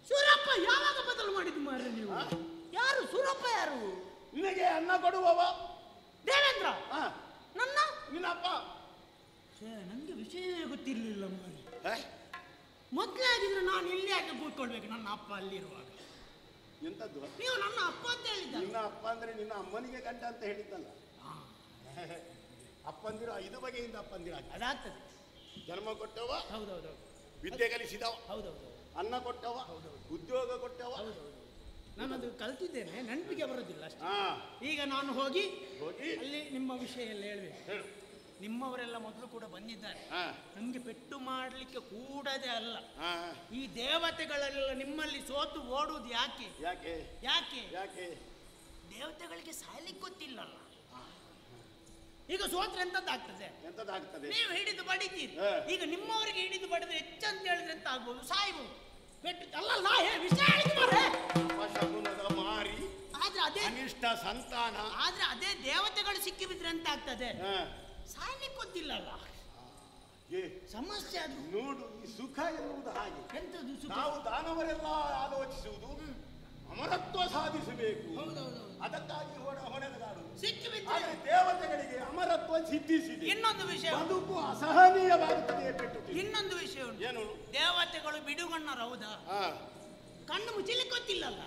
ಸೂರಪ್ಪ ಯಾವಾಗ ಬದಲು ಮಾಡಿದ್ದು ಮಾರ್ರೆ ನೀವು? ಯಾರು ಸೂರಪ್ಪ? ಯಾರು? ನಿನಗೆ ಅನ್ನ ಕೊಡುವವ ದೇವೇಂದ್ರ. ಆ, ನನ್ನ ನಿನ್ನ ಅಪ್ಪ. ನನಗೆ ವಿಷಯವೇ ಗೊತ್ತಿರ್ಲಿಲ್ಲ ಮಾರ್ರೆ. ಏ? ಮೊದ್ಲೇ ಆಗಿದ್ರೆ ನಾನು ಇಲ್ಲಿ ಯಾಕೆ ಕೂತ್ಕೊಳ್ಬೇಕು ನನ್ನ ಅಪ್ಪ ಅಲ್ಲಿರುವಾಗ? ಎಂತದ್ದು? ನೀವು ನನ್ನ ಅಪ್ಪ ಅಂತ ಹೇಳಿದ್ದ. ನಿನ್ನ ಅಪ್ಪ ಅಂದ್ರೆ ನಿನ್ನ ಅಮ್ಮನಿಗೆ ಗಂಟ ಅಂತ ಹೇಳಿದ್ದಲ್ಲ. ಅಪ್ಪಂದಿರು 5 ಬಗೆಯಿಂದ ಅಪ್ಪಂದಿರ. ಅದಾಗ್ತದೆ. ಜನ್ಮ ಕೊಟ್ಟವ, ಹೌದೌದು. ವಿದ್ಯೆ ಕಲಿಸಿದವ, ಹೌದೌದು. ಅನ್ನ ಕೊಟ್ಟವ, ಉದ್ಯೋಗ ಕೊಟ್ಟವ. ನಾನು ಅದು ಕಲ್ತಿದ್ದೇನೆ, ನೆನಪಿಗೆ ಬರೋದಿಲ್ಲ ಅಷ್ಟೇ. ಹಾ, ಈಗ ನಾನು ಹೋಗಿ ಹೋಗಿ ಅಲ್ಲಿ ನಿಮ್ಮ ವಿಷಯ ಎಲ್ಲ ಹೇಳ್ಬೇಕು. ಹೇಳು. ನಿಮ್ಮವರೆಲ್ಲ ಮೊದಲು ಕೂಡ ಬಂದಿದ್ದಾರೆ. ಹಾ, ನಮ್ಗೆ ಪೆಟ್ಟು ಮಾಡಲಿಕ್ಕೆ ಕೂಡದೇ ಅಲ್ಲ. ಹಾ. ಈ ದೇವತೆಗಳೆಲ್ಲ ನಿಮ್ಮಲ್ಲಿ ಸೋತು ಓಡುವುದು ಯಾಕೆ? ಯಾಕೆ ಯಾಕೆ? ಯಾಕೆ? ದೇವತೆಗಳಿಗೆ ಸಾಯ್ಲಿಕ್ಕೆ ಗೊತ್ತಿಲ್ಲಲ್ಲ. ಈಗ ಸೋತ್ರ ಎಂತದ್ದಾಗ್ತದೆ? ಎಂತದಾಗ್ತದೆ? ನೀವು ಹಿಡಿದು ಬಡಿತೀರಿ. ಹಾ. ಈಗ ನಿಮ್ಮವರಿಗೆ ಹಿಡಿದು ಬಡಿದ್ರೆ ಹೆಚ್ಚಂತ ಹೇಳಿದ್ರೆ ಎಂತ ಆಗ್ಬೋದು? ಸಾಯ್ಬೋದು. ಪೆಟ್ಟು ಅಲ್ಲ, ನಾ ವಿಷಯ ಹೇಳಿದ್ದು ಮಾರ್ರೆ. ಅಪಶಕುನದ ಮಾರಿ, ಆದ್ರೆ ಅದೇ ಅನಿಷ್ಟ ಸಂತಾನ. ಆದ್ರೆ ಅದೇ ದೇವತೆಗಳು ಸಿಕ್ಕಿ ಬಿದ್ರೆ ಎಂತ ಆಗ್ತದೆ? ಹಾ. ಸಾಯ್ಲಿಕ್ಕೆ ಗೊತ್ತಿಲ್ಲಲ್ಲ. ಏ, ಸಮಸ್ಯೆ ಅದು. ನೋಡು, ಈ ಸುಖ ಎನ್ನುವುದು ಹಾಗೆ. ಎಂತದು ಸುಖ? ನಾವು ದಾನವರೆಲ್ಲ ಆಲೋಚಿಸುವುದು ಅಮರತ್ವ ಸಾಧಿಸಬೇಕು. ಹೌದೌದು. ಅದಕ್ಕಾಗಿ ಹೊಣೆಗಾಡು. ಸಿಕ್ಕಿ ಬಿದ್ರೆ ಆದರೆ ದೇವತೆಗಳಿಗೆ ಅಮರತ್ವ ಸಿದ್ಧಿಸಿದೆ. ಇನ್ನೊಂದು ವಿಷಯ ಉಂಟು. ಬದುಕು ಅಸಹನೀಯವಾಗುತ್ತದೆ ಪೆಟ್ಟು. ಇನ್ನೊಂದು ವಿಷಯ ಉಂಟು. ಏನು? ದೇವತೆಗಳು ಬಿಡುಗಣ್ಣರು ಹೌದಾ? ಹಾ. ಕಣ್ಣು ಮುಚ್ಚಲಿಕ್ಕೆ ಗೊತ್ತಿಲ್ಲಲ್ಲ.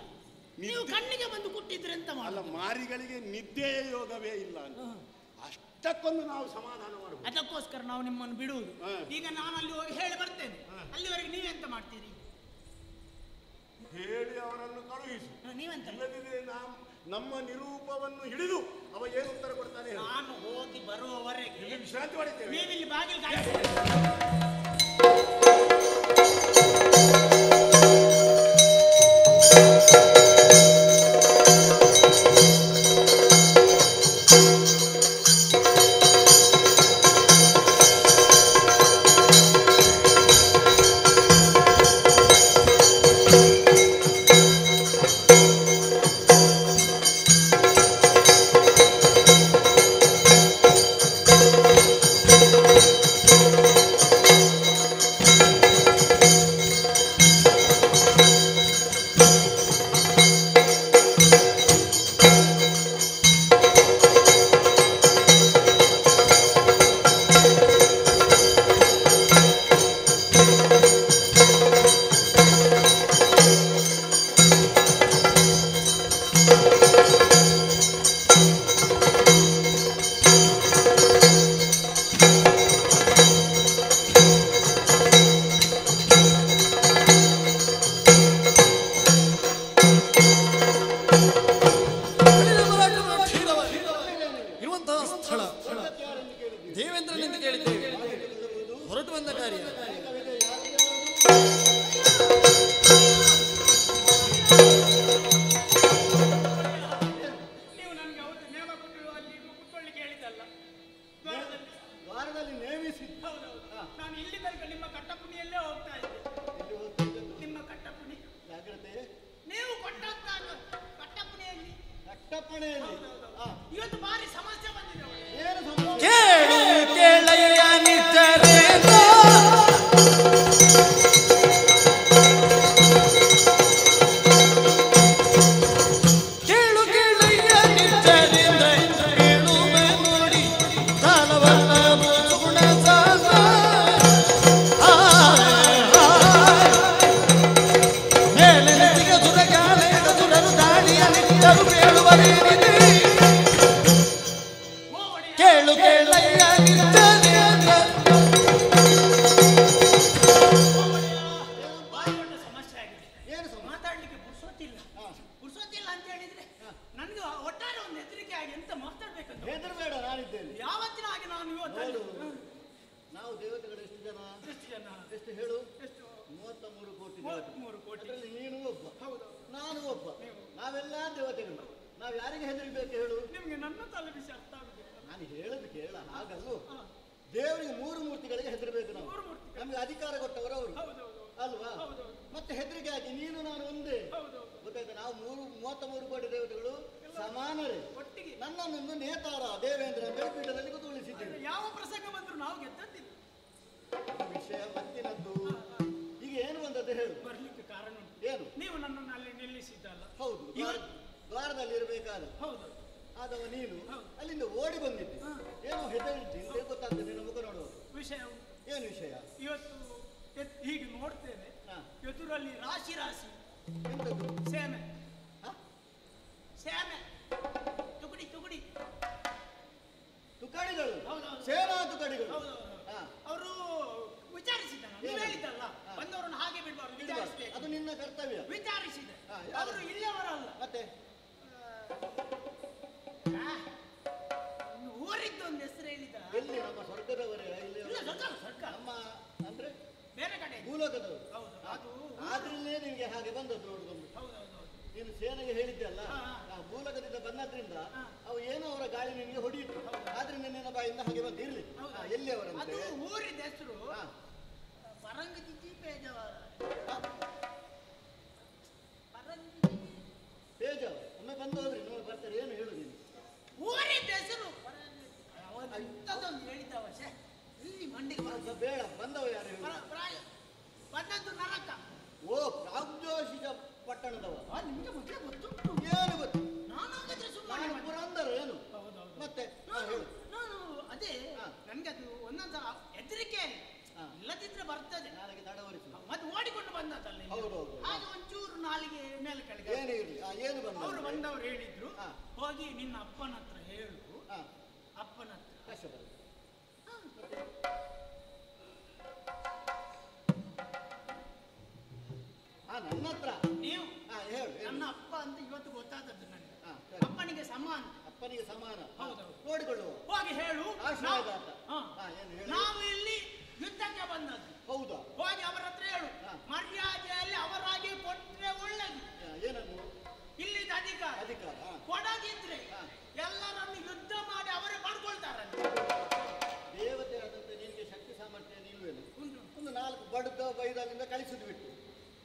ನೀವು ಕಣ್ಣಿಗೆ ಬಂದು ಕುಟ್ಟಿದ್ರೆ ಎಂತ ಅಲ್ಲ, ಮಾಡಲ್ಲ? ಮಾರಿಗಳಿಗೆ ನಿದ್ದೆಯ ಯೋಗವೇ ಇಲ್ಲ ಅಂತ. ಅಷ್ಟಕ್ಕೊಂದು ನಾವು ಸಮಾಧಾನ ಮಾಡಬಹುದು. ಅದಕ್ಕೋಸ್ಕರ ನಾವು ನಿಮ್ಮನ್ನು ಬಿಡುವುದು. ಹಾ. ಈಗ ನಾನು ಅಲ್ಲಿ ಹೋಗಿ ಹೇಳಿ ಬರ್ತೇನೆ. ಅಲ್ಲಿವರೆಗೆ ನೀವೆಂತ ಮಾಡ್ತೀರಿ? ಹೇಳಿ ಅವರನ್ನು ಕಳುಹಿಸು. ನೀವೆಂತ ಇಲ್ಲದಿದ್ರೆ ನಮ್ಮ ನಿರೂಪವನ್ನು ಹಿಡಿದು ಅವ ಏನು ಉತ್ತರ ಕೊಡ್ತಾನೆ ಹೇಳು. ನಾನು ಹೋಗಿ ಬರುವವರೆಗೆ ಇಲ್ಲಿ ವಿಶ್ರಾಂತಿ ಮಾಡಿದ್ದೇವೆ. ನೀವಿಲ್ಲಿ ಬಾಗಿಲು ದೇವೇಂದ್ರನೆಂದು ಕೇಳಿದ್ದೇವೆ. ಹೊರಟು ಬಂದ ಕಾರ್ಯ ನೀವು ನನಗೆ ಅವತ್ತು ನೇಮ ಕೊಟ್ಟು ಅಲ್ಲಿ ಕುತ್ಕೊಳ್ಳಿಕ್ಕೆ ಹೇಳಿದ್ದಲ್ಲ ವಾರದಲ್ಲಿ ನೇಮಿಸಿ. ಹೌದೌದು. ನಾನು ಇಲ್ಲಿ ತನಕ ನಿಮ್ಮ ಕಟ್ಟಪುಣಿಯಲ್ಲೇ ಹೋಗ್ತಾ ಇದ್ದೆ. ನಿಮ್ಮ ಕಟ್ಟಪುಣಿ ಜಾಗ್ರತೆ. ನೀವು ಕೊಟ್ಟಂತ ಕಟ್ಟಪುಣಿಯಲ್ಲಿ ಕಟ್ಟಪ್ಪಣೆಯಲ್ಲಿ ಇವತ್ತು ಭಾರಿ ಸಮಸ್ಯೆ ಬಂದಿದೆ ಅವಳಿಗೆ. ಏನು ಸಂಭವ? ಕೇಳು ಕೇಳಯ್ಯ ನಿಜರೇಂದ್ರ ಕೇಳು ಕೇಳಯ್ಯ ನಿಜರೇಂದ್ರ ಕೇಳುವೆ ನೋಡಿ ಕಾಲವನ್ನ ಮುಸುಗುಣ ಸಾಲ ಮೇಲೆ ನೆತ್ತಿಗೆ ಸುರಗಾಲೆಯ ಸುರರು ದಾಳಿಯ ನಿಟ್ಟರು ಬೇಳುವರೇನಿದೆ ಕೇಳು ಕೇಳಯ್ಯ ನಿಜರೇಂದ್ರ ಭಾರಿ ದೊಡ್ಡ ಸಮಸ್ಯೆ ಆಗಿದೆ. ಏನು ಸಂಭವ? ಮಾತಾಡ್ಲಿಕ್ಕೆ ಪುರ್ಸೊತ್ತಿಲ್ಲ ಪುರ್ಸೊತ್ತಿಲ್ಲ ಅಂತ ಹೇಳಿದ್ರೆ ನನಗೆ ಒಟ್ಟಾರೆ ಒಂದು ಹೆದರಿಕೆ ಆಗಿ ಎಂತ ಮಾತಾಡ್ಬೇಕಂತ ಹೆದರಬೇಡ, ನಾನಿದ್ದೇನೆ. ಯಾವತ್ತಿನ ಹಾಗೆ ನಾನು ಇವತ್ತು ನೋಡು, ನಾವು ದೇವತೆಗಳು ಎಷ್ಟು ಜನ? ಎಷ್ಟು ಜನ ಎಷ್ಟು ಹೇಳು? ಎಷ್ಟು 33 ಕೋಟಿ. 33 ಕೋಟಿ. ಅದರಲ್ಲಿ ನೀನು ಒಬ್ಬ, ಹೌದು. ನಾನು ಒಬ್ಬ. ನಾವೆಲ್ಲ ದೇವತೆಗಳು. ನಾವು ಯಾರಿಗೆ ಹೆದರಿಬೇಕು ಹೇಳು? ನಿಮ್ಗೆ ನನ್ನ ತಲೆ ಬಿಸಿ ಅರ್ಥ ಆಗುದಿಲ್ಲ. ನಾನು ಹೇಳದು ಕೇಳ, ಹಾಗಲ್ಲೂ ದೇವರಿಗೆ 3 ಮೂರ್ತಿಗಳಿಗೆ ಹೆದರಬೇಕು ನಾವು. 3 ಮೂರ್ತಿ. ನಮ್ಗೆ ಅಧಿಕಾರ ಕೊಟ್ಟವರು ಅವರು ಹೌದೌದು. ಅಲ್ವಾ? ಹೌದೌದು. ಮತ್ತೆ ಹೆದರಿಕೆ ಆಗಿ ನೀನು ನಾನು ಒಂದೇ. ಹೌದೌದು. ಗೊತ್ತಾಯ್ತಾ? ನಾವು 33 ಕೋಟಿ ದೇವತೆಗಳು ಸಮಾನರೇ. ಒಟ್ಟಿಗೆ ನನ್ನನ್ನೊಂದು ನೇತಾರ ದೇವೇಂದ್ರ ಪೀಠದಲ್ಲಿ ಕೂತ್ಕೊಳಿಸಿದ್ದೇವೆ. ಯಾವ ಪ್ರಸಂಗ ಬಂದ್ರು ನಾವು ಗೆದ್ದದ್ದಿಲ್ಲ. ವಿಷಯ ಮತ್ತಿನದ್ದು. ಈಗ ಏನು ಬಂದದ್ದು ಹೇಳು? ಬರ್ಲಿಕ್ಕೆ ಕಾರಣ ಉಂಟು. ಏನು? ನೀವು ನನ್ನನ್ನು ಅಲ್ಲಿ ನಿಲ್ಲಿಸಿದ್ದಲ್ಲ. ಹೌದು, ದ್ವಾರದಲ್ಲಿ ಇರಬೇಕಾದ ಹೌದು. ಆದವ ನೀನು ಹೌದು. ಅಲ್ಲಿಂದ ಓಡಿ ಬಂದಿದ್ದೆ. ಏನೋ ಹೆದರಿದ್ದಿ ಅಂತ ಗೊತ್ತಾಗ್ತದೆ ನಿನ್ನ ಮುಖ ನೋಡುವ. ವಿಷಯ ಉಂಟು. ಏನು ವಿಷಯ? ಇವತ್ತು ಹೀಗೆ ನೋಡ್ತೇನೆ, ಹಾ. ಎದುರಲ್ಲಿ ರಾಶಿ ರಾಶಿ ಎಂತದ್ದು? ಸೇಮೆ ಹ? ಸೇಮೆ ತುಕಡಿ ತುಕಡಿ ತುಕಡಿಗಳು. ಹೌದೌದು. ಸೇನಾ ತುಕಡಿಗಳು. ಹೌದೌದು. ಹಾ. ಅವರು ವಿಚಾರಿಸಿದ ನೀವು ಏನು? ಹೇಳಿದ್ದಲ್ಲ, ಹಾ. ಬಂದವರನ್ನು ಹಾಗೆ ಬಿಡಬಾರ್ದು, ವಿಚಾರಿಸಬೇಕು. ಅದು ನಿನ್ನ ಕರ್ತವ್ಯ. ವಿಚಾರಿಸಿದೆ. ಹಾ, ಯಾರು? ಅವರು ಇಲ್ಲವರಲ್ಲ, ಮತ್ತೆ ಊರಿದ್ದೊಂದು ಹೆಸರು ಹೇಳಿದ. ಎಲ್ಲಿ? ನಮ್ಮ ಸ್ವರ್ಗದವರೇ ಇಲ್ಲಿ? ಇಲ್ಲ, ಸರ್ಕಾರ ಸರ್ಕಾರ ನಮ್ಮ ಅಂದ್ರೆ ಬೇರೆ ಕಡೆ. ಭೂಲೋಕದವರು. ಹೌದು. ಅದು ಆದ್ರಲ್ಲೇ ನಿನಗೆ ಹಾಗೆ ಬಂದದ್ದು ನೋಡುದೊಂದು. ಹೌದೌದು. ನೀನು ಸೇನೆಗೆ ಹೇಳಿದ್ದೆ ಅಲ್ಲ, ಹಾ. ಆ ಭೂಲೋಕದಿಂದ ಬಂದದ್ರಿಂದ ಹಾ. ಅವು ಏನೋ ಅವರ ಗಾಳಿ ನಿನಗೆ ಹೊಡೆಯಿತು. ಆದ್ರೆ ನಿನ್ನ ಬಾಯಿಂದ ಹಾಗೆ ಬಂದು ಇರ್ಲಿ. ಹೌದು. ಎಲ್ಲಿ ಅವರಂತೆ? ಅದು ಊರಿದ ಹೆಸರು ಹಾ. ಪರಂಗತಿ ಪೇಜಾವರ. ಪೇಜ ಒಮ್ಮೆ ಬಂದು ಹೋದ್ರಿ ನೋಡಿ ಬರ್ತಾರೆ. ಏನು ಹೇಳು ನೀನು? ಊರಿದ ಹೆಸರು ಇಂಥದ್ದೊಂದು ಹೇಳಿದ್ದವ. ಇಲ್ಲಿ ಮಂಡಿಗೆ ಬರೋದು. ಬೇಡ, ಬಂದವ ಯಾರು ಹೇಳು? ಬಂದದ್ದು ನರಕ. ಓ, ಪ್ರಾಗ್ಜೋಷಿಕ ಪಟ್ಟಣದವ. ನಿಮ್ಗೆ ಮೊದಲೇ ಗೊತ್ತುಂಟು. ಏನು ಗೊತ್ತು? ನಾನು ಹಾಗಾದ್ರೆ ಸುಮ್ಮನೆ ನಾನು ಪುರಂದರ ಏನು? ಹೌದೌದು. ಮತ್ತೆ ನಾನು ಹೇಳು. ಅದೇ ಹಾ. ನನ್ಗೆ ಅದು ಒಂದೊಂದು ಹೆದರಿಕೆ ಹಾ. ಇಲ್ಲದಿದ್ರೆ ಬರ್ತದೆ. ನನಗೆ ತಡವರಿಸು. ಮತ್ತೆ ಓಡಿಕೊಂಡು ಬಂದದಲ್ಲ ಇಲ್ಲಿ. ಹೌದೌದು. ಹಾಗೆ ಒಂಚೂರು ನಾಲಿಗೆ ಮೇಲೆ ಕೆಳಗೆ. ಏನು ಇರ್ಲಿ. ಏನು ಅವರು ಬಂದ? ಬಂದವರು ಹೇಳಿದ್ರು, ಹಾ. ಹೋಗಿ ನಿನ್ನ ಅಪ್ಪನ ಹತ್ರ ಹೇಳು. ಹಾ. ಅಪ್ಪನ ಹತ್ರ ಕಷ್ಟ ಬರ್ತದೆ. ನನ್ನ ಹತ್ರ ನೀವು ಹೇಳು, ಹೇಳು. ನನ್ನ ಅಪ್ಪ ಅಂತ ಇವತ್ತು ಗೊತ್ತಾದದ್ದು ನನಗೆ. ಹಾ, ಸರಿ. ಅಪ್ಪನಿಗೆ ಸಮಾನ. ಅಪ್ಪನಿಗೆ ಸಮಾನ. ಹೌದೌದು. ನೋಡಿಕೊಳ್ಳುವ. ಹೋಗಿ ಹೇಳು. ಆಶೀರ್ವಾದಾತ. ಹಾ. ಏನು ಹೇಳು? ನಾವು ಇಲ್ಲಿ ಯುದ್ಧಕ್ಕೆ ಬಂದದ್ದು. ಹೌದಾ? ಹೋಗಿ ಅವರ ಹತ್ರ ಹೇಳು. ಹಾ. ಮರ್ಯಾದೆಯಲ್ಲಿ ಅವರಾಗಿ ಕೊಟ್ರೆ ಒಳ್ಳೇದು. ಏನನ್ನು? ಇಲ್ಲಿದ್ದ ಅಧಿಕಾರ ಅಧಿಕಾರ. ಕೊಡದಿದ್ರೆ ಹಾ. ಎಲ್ಲರನ್ನು ಯುದ್ಧ ಮಾಡಿ ಅವರೇ ಮಾಡ್ಕೊಳ್ತಾರಂತೆ. ದೇವತೆ ಆದಂತೆ ನಿನಗೆ ಶಕ್ತಿ ಸಾಮರ್ಥ್ಯ ನಿಲ್ವೇನು? ಉಂಟು. ಒಂದು 4 ಬಡ್ದ ಬೈದಾಗಿಂದ ಕಳಿಸಿದ್ದು ಬಿಟ್ಟು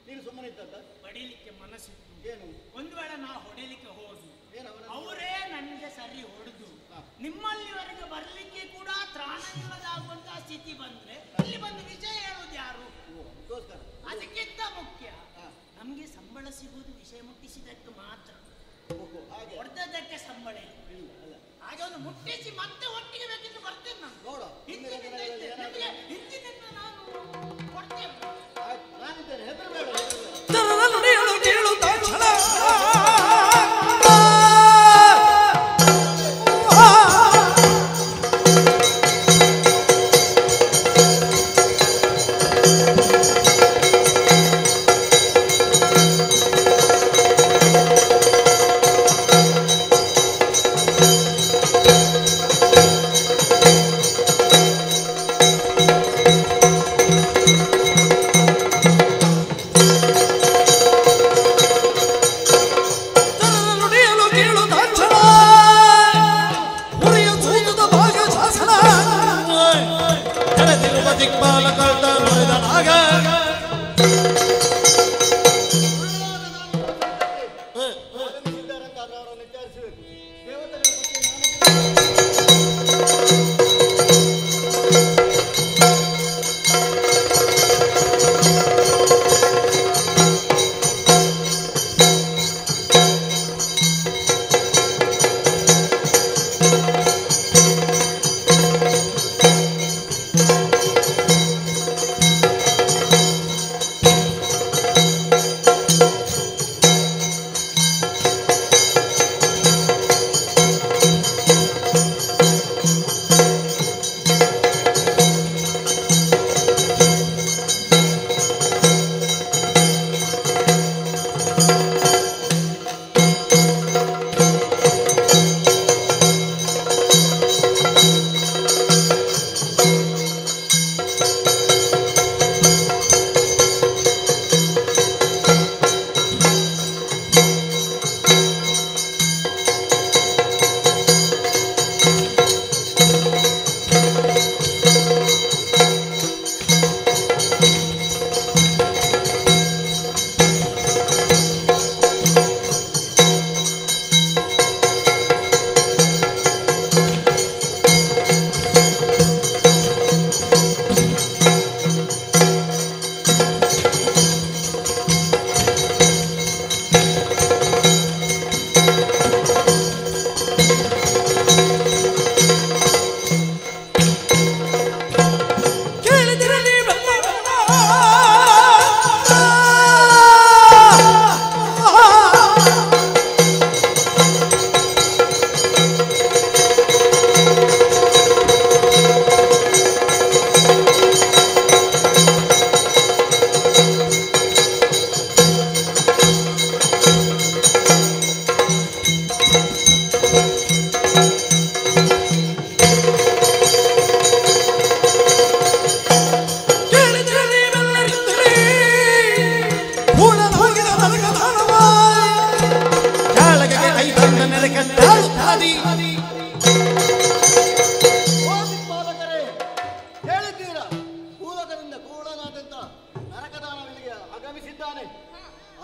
ನೀನು ಸುಮ್ಮನೆ ಇದ್ದದ್ದ? ಹೊಡಿಲಿಕ್ಕೆ ಮನಸ್ಸಿತ್ತು. ಏನು? ಒಂದು ವೇಳೆ ನಾ ಹೊಡಿಲಿಕ್ಕೆ ಹೋಗಿ ಏನು ಅವನನ್ನು? ಅವರೇ ನನಗೆ ಸರಿ ಹೊಡೆದು ಹಾ. ನಿಮ್ಮಲ್ಲಿವರೆಗೆ ಬರ್ಲಿಕ್ಕೆ ಕೂಡ ತ್ರಾಣ ಇಲ್ಲದಾಗುವಂತಹ ಸ್ಥಿತಿ ಬಂದ್ರೆ ಇಲ್ಲಿ ಬಂದು ವಿಜಯ ಹೇಳುದು ಯಾರು? ಓ, ಅದಕ್ಕೋಸ್ಕರ. ಅದಕ್ಕಿಂತ ಮುಖ್ಯ ಹಾ. ನಮ್ಗೆ ಸಂಬಳ ಸಿಗುವುದು ವಿಷಯ ಮುಟ್ಟಿಸಿದಕ್ಕೆ ಮಾತ್ರ. ಓಹೋ, ಹಾಗೆ. ಹೊಡೆದದ್ದಕ್ಕೆ ಸಂಬಳ ಇಲ್ಲ. ಇಲ್ಲ, ಅಲ್ಲ. ಹಾಗೆ ಒಂದು ಮುಟ್ಟಿಸಿ ಮತ್ತೆ ಒಟ್ಟಿಗೆ ಬೇಕಿದ್ದು ಬರ್ತೇನೆ ನಾನು. ನೋಡು, ಮುಂದಿನ ದಿನಗಳಲ್ಲಿ ಏನಾದ್ರು- ಹಿಂದಿನಿಂದ ನಾನು ಕೊಡ್ತೇನೆ. ಆಯ್ತು, ನಾನಿದ್ದೇನೆ, ಹೆದರಬೇಡ, ಹೆದರಬೇಡ. ತರದ ನುಡಿಯಳು ಕೇಳು ತಕ್ಷಣ ಆಗಮಿಸಿದ್ದಾರಂತಾದ್ರೆ ಅವರನ್ನು ವಿಚಾರಿಸಬೇಕು. ದೇವತೆಗಳ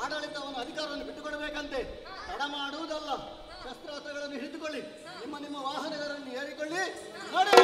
ಆಡಳಿತವನ್ನು ಅಧಿಕಾರವನ್ನು ಬಿಟ್ಟುಕೊಡಬೇಕಂತೆ. ತಡ ಮಾಡುವುದಲ್ಲ, ಶಸ್ತ್ರಾಸ್ತ್ರಗಳನ್ನು ಹಿಡಿದುಕೊಳ್ಳಿ, ನಿಮ್ಮ ನಿಮ್ಮ ವಾಹನಗಳನ್ನು ಏರಿಕೊಳ್ಳಿ, ನಡೆ.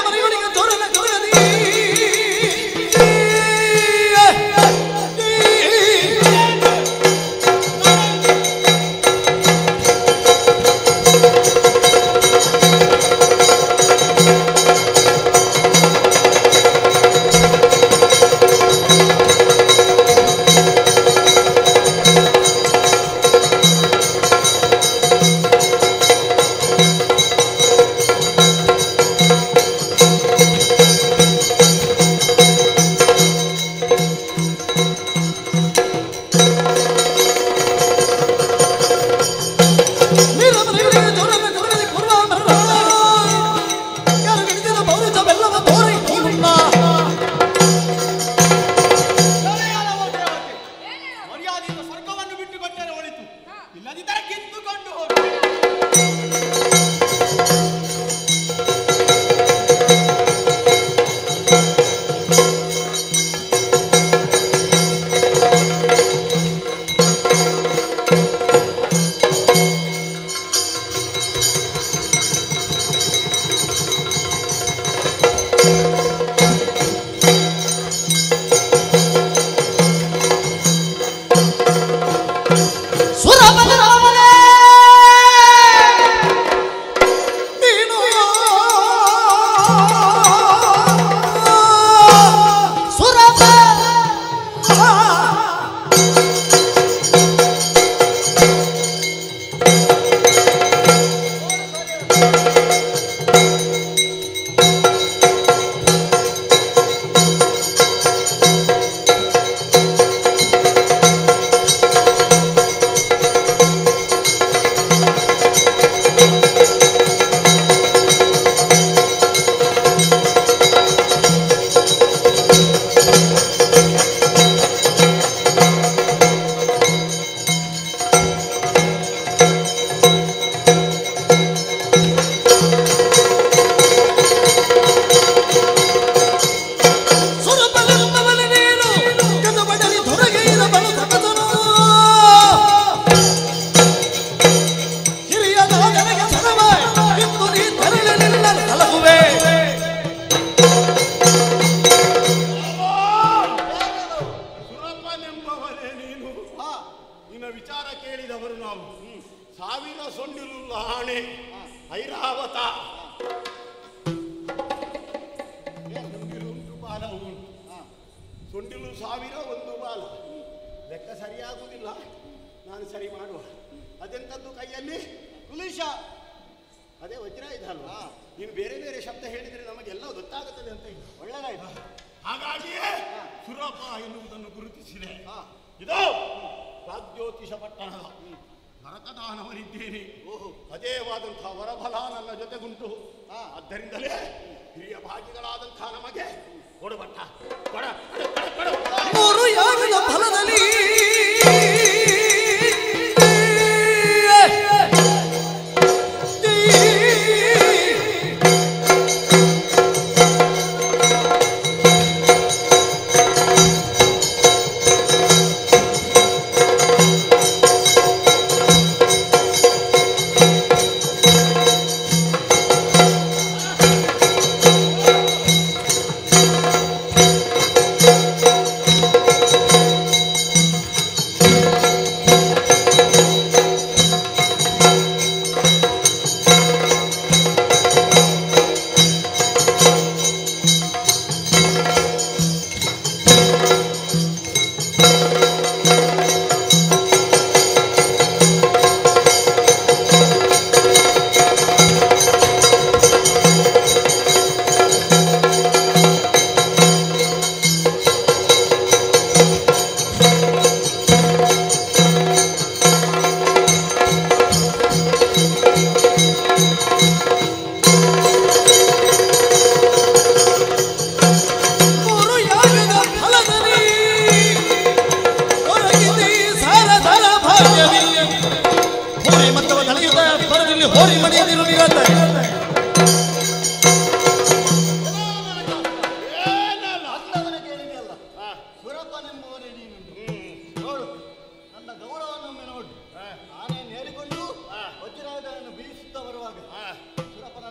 ಮನೆಗಳಿಗೆ ತೋರಣ ತೊರಗದಿ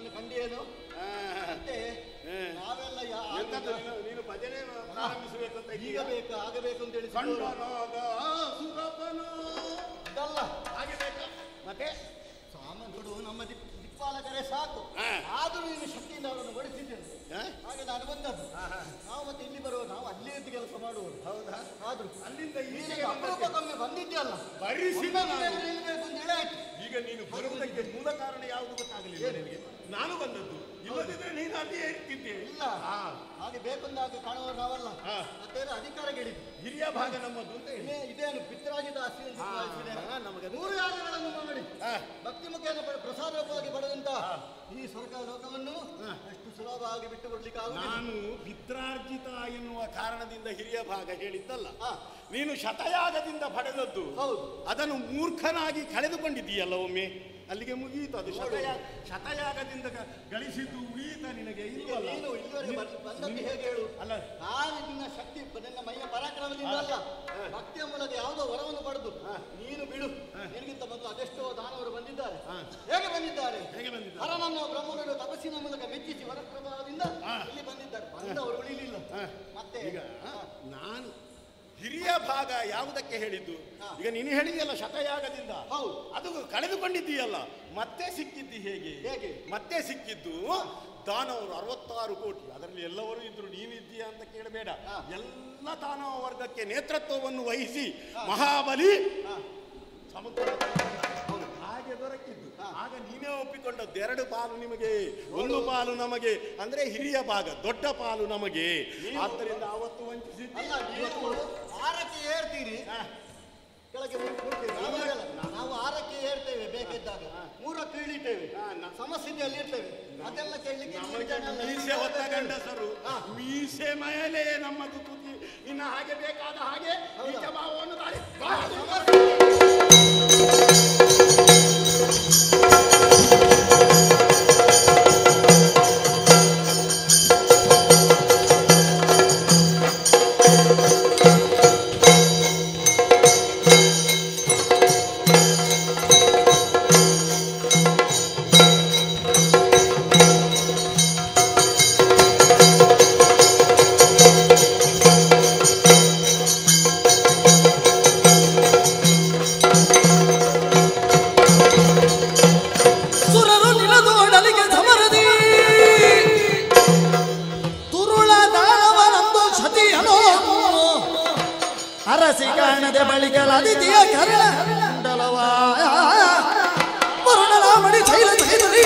ಅವನನ್ನು ಕಂಡೇನು ಮತ್ತೆ ನಾವೆಲ್ಲ ಎಂತದ್ದು ನೀನು ಭಜನೆ ಪ್ರಾರಂಭಿಸಬೇಕು ಅಂತ ಈಗ ಬೇಕು ಆಗಬೇಕು ಅಂತ ಹೇಳಿ ಅದಲ್ಲ ಹಾಗೆ ಬೇಕಾ ಮತ್ತೆ ಸಾಮಾನ್ಯರು ನಮ್ಮ ದಿಕ್ಪಾಲಕರೇ ಸಾಕು ಆದರೂ ನೀನು ಶಕ್ತಿಯಿಂದ ಅವರನ್ನು ಓಡಿಸಿದ್ದೇನೆ ಹಾಗೆ ನಾನು ಬಂದದ್ದು ನಾವು ಮತ್ತೆ ಇಲ್ಲಿ ಬರುವ ನಾವು ಅಲ್ಲೇ ಇದ್ದು ಕೆಲಸ ಮಾಡುವುದು ಹೌದಾ ಆದ್ರೂ ಅಲ್ಲಿಂದ ಅಪರೂಪಕ್ಕೊಮ್ಮೆ ಬಂದಿದ್ದೆಯಲ್ಲ ನಿಲ್ಬೇಕು ಅಂತ ಹೇಳಿ ಆಯ್ತು. ಈಗ ನೀನು ಬರುವುದಕ್ಕೆ ಮೂಲ ಕಾರಣ ಯಾವುದು ಗೊತ್ತಾಗಲಿಲ್ಲ ನಿನಗೆ ನಾನು ಬಂದದ್ದು ಇಲ್ಲದಿದ್ರೆ ನೀನು ಅಲ್ಲಿಯೇ ಇರ್ತಿದ್ದೆ ಇಲ್ಲ ಹಾಗೆ ಬೇಕಂದಾಗ ಕಾಣುವ ನಾವಲ್ಲ ಮತ್ತೆ ಅಧಿಕಾರ ಕೇಳಿದ್ದು ಹಿರಿಯ ಭಾಗ ನಮ್ಮದು ಅಂತ ಹೇಳಿ ಇದೇನು ಪಿತ್ರಾಜಿತ ಆಸ್ತಿ ನಮಗೆ 100 ಯಾಗಗಳನ್ನು ಮಾಡಿ ಭಕ್ತಿ ಮುಖೇನ ಪ್ರಸಾದವಾಗಿ ಪಡೆದಂತ ಈ ಸ್ವರ್ಗ ಲೋಕವನ್ನು ಅಷ್ಟು ಸುಲಭವಾಗಿ ಬಿಟ್ಟು ಕೊಡ್ಲಿಕ್ಕೆ ನಾನು ಪಿತ್ರಾರ್ಜಿತ ಎನ್ನುವ ಕಾರಣದಿಂದ ಹಿರಿಯ ಭಾಗ ಹೇಳಿದ್ದಲ್ಲ ನೀನು ಶತಯಾಗದಿಂದ ಪಡೆದದ್ದು ಅದನ್ನು ಮೂರ್ಖನಾಗಿ ಕಳೆದುಕೊಂಡಿದ್ದೀಯಲ್ಲ ಒಮ್ಮೆ ಅಲ್ಲಿಗೆ ಮುಗಿಯಿತು ಅದು ಶತಯಾಗದಿಂದ ಗಳಿಸಿದ್ದು ಉಳಿಯಿತ ನಿನಗೆ ಇಲ್ಲವಲ್ಲ ಬಂದದ್ದು ಹೇಗೆ ಹೇಳು ಅಲ್ಲ ನಾನು ನಿನ್ನ ಶಕ್ತಿ ನಿನ್ನ ಮೈಯ ಪರಾಕ್ರಮದಿಂದ ಅಲ್ಲ ಭಕ್ತಿಯ ಮೂಲಕ ಯಾವುದೋ ವರವನ್ನು ಪಡೆದು ನೀನು ಬಿಡು ನಿನಗಿಂತ ಮೊದಲು ಅದೆಷ್ಟೋ ದಾನವರು ಬಂದಿದ್ದಾರೆ ಹೇಗೆ ಬಂದಿದ್ದಾರೆ ಹರನನ್ನು ಬ್ರಹ್ಮನನ್ನು ತಪಸ್ಸಿನ ಮೂಲಕ ಮೆಚ್ಚಿಸಿ ವರಪ್ರಭಾವದಿಂದ ಇಲ್ಲಿ ಬಂದಿದ್ದಾರೆ ಬಂದವರು ಉಳಿಲಿಲ್ಲ ಮತ್ತೆ ಈಗ ನಾನು ಹಿರಿಯ ಭಾಗ ಯಾವುದಕ್ಕೆ ಹೇಳಿದ್ದು ಈಗ ನೀನು ಹೇಳಿದೆಯಲ್ಲ ಶತಯಾಗದಿಂದ ಅದು ಕಳೆದುಕೊಂಡಿದ್ದೀಯಲ್ಲ ಮತ್ತೆ ಸಿಕ್ಕಿದ್ದು ಹೇಗೆ ಮತ್ತೆ ಸಿಕ್ಕಿದ್ದು ದಾನವರು 66 ಕೋಟಿ ಅದರಲ್ಲಿ ಎಲ್ಲವರು ಇದ್ರು ನೀನಿದ್ದೀಯಾ ಅಂತ ಕೇಳಬೇಡ ಎಲ್ಲ ದಾನವ ವರ್ಗಕ್ಕೆ ನೇತೃತ್ವವನ್ನು ವಹಿಸಿ ಮಹಾಬಲಿ ಸಮುದ್ರ ಹಾಗೆ ದೊರಕಿದ್ದು ಆಗ ನೀನೇ ಒಪ್ಪಿಕೊಂಡದ್ದು 2 ಪಾಲು ನಿಮಗೆ 1 ಪಾಲು ನಮಗೆ ಅಂದ್ರೆ ಹಿರಿಯ ಭಾಗ ದೊಡ್ಡ ಪಾಲು ನಮಗೆ ಆದ್ದರಿಂದ ಅವತ್ತು ವಂಚಿಸಿದ್ದೀವಿ ಆರಕ್ಕೆ ಏರ್ತೀರಿ ಕೆಳಗೆ ನಾವು ಆರಕ್ಕೆ ಏರ್ತೇವೆ ಬೇಕಿದ್ದಾಗ 3ಕ್ಕೆ ಇಳಿತೇವೆ ಸಮಸ್ಥಿತಿಯಲ್ಲಿ ಇರ್ತೇವೆ ಅದೆಲ್ಲ ಕೇಳಲಿಕ್ಕೆ ಮೀಸೆ ಹೊತ್ತ ಗಂಡಸರು ಮೀಸೆ ಮೇಲೆ ನಮ್ಮದು ತುದಿ ಇನ್ನು ಹಾಗೆ ಬೇಕಾದ ಹಾಗೆ ನೀಚ ಭಾವವನ್ನು ತಾಳಿ ಅರಸಿ ಕಾಣದೆ ಬಳಿಗಳ ಅದಿತಿಯ ಕರಳವ ವರುಣನ ಮಡಿ ಚೈಲ ಚೈತರಿ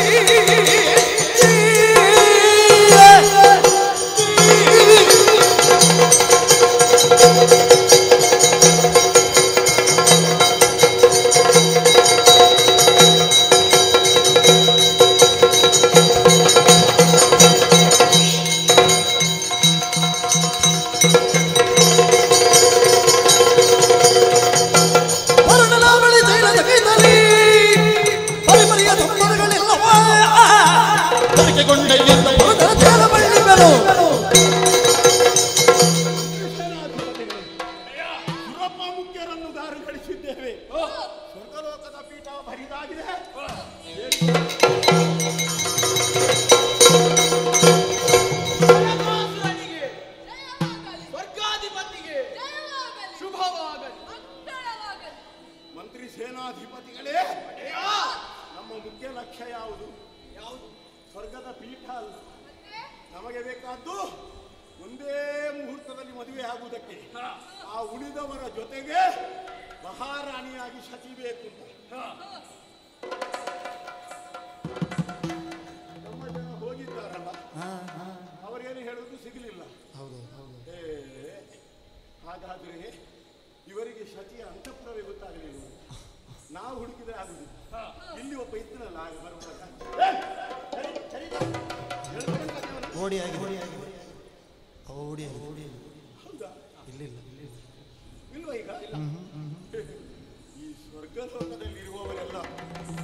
ಈ ಸ್ವರ್ಗಲೋಕದಲ್ಲಿರುವವರೆಲ್ಲ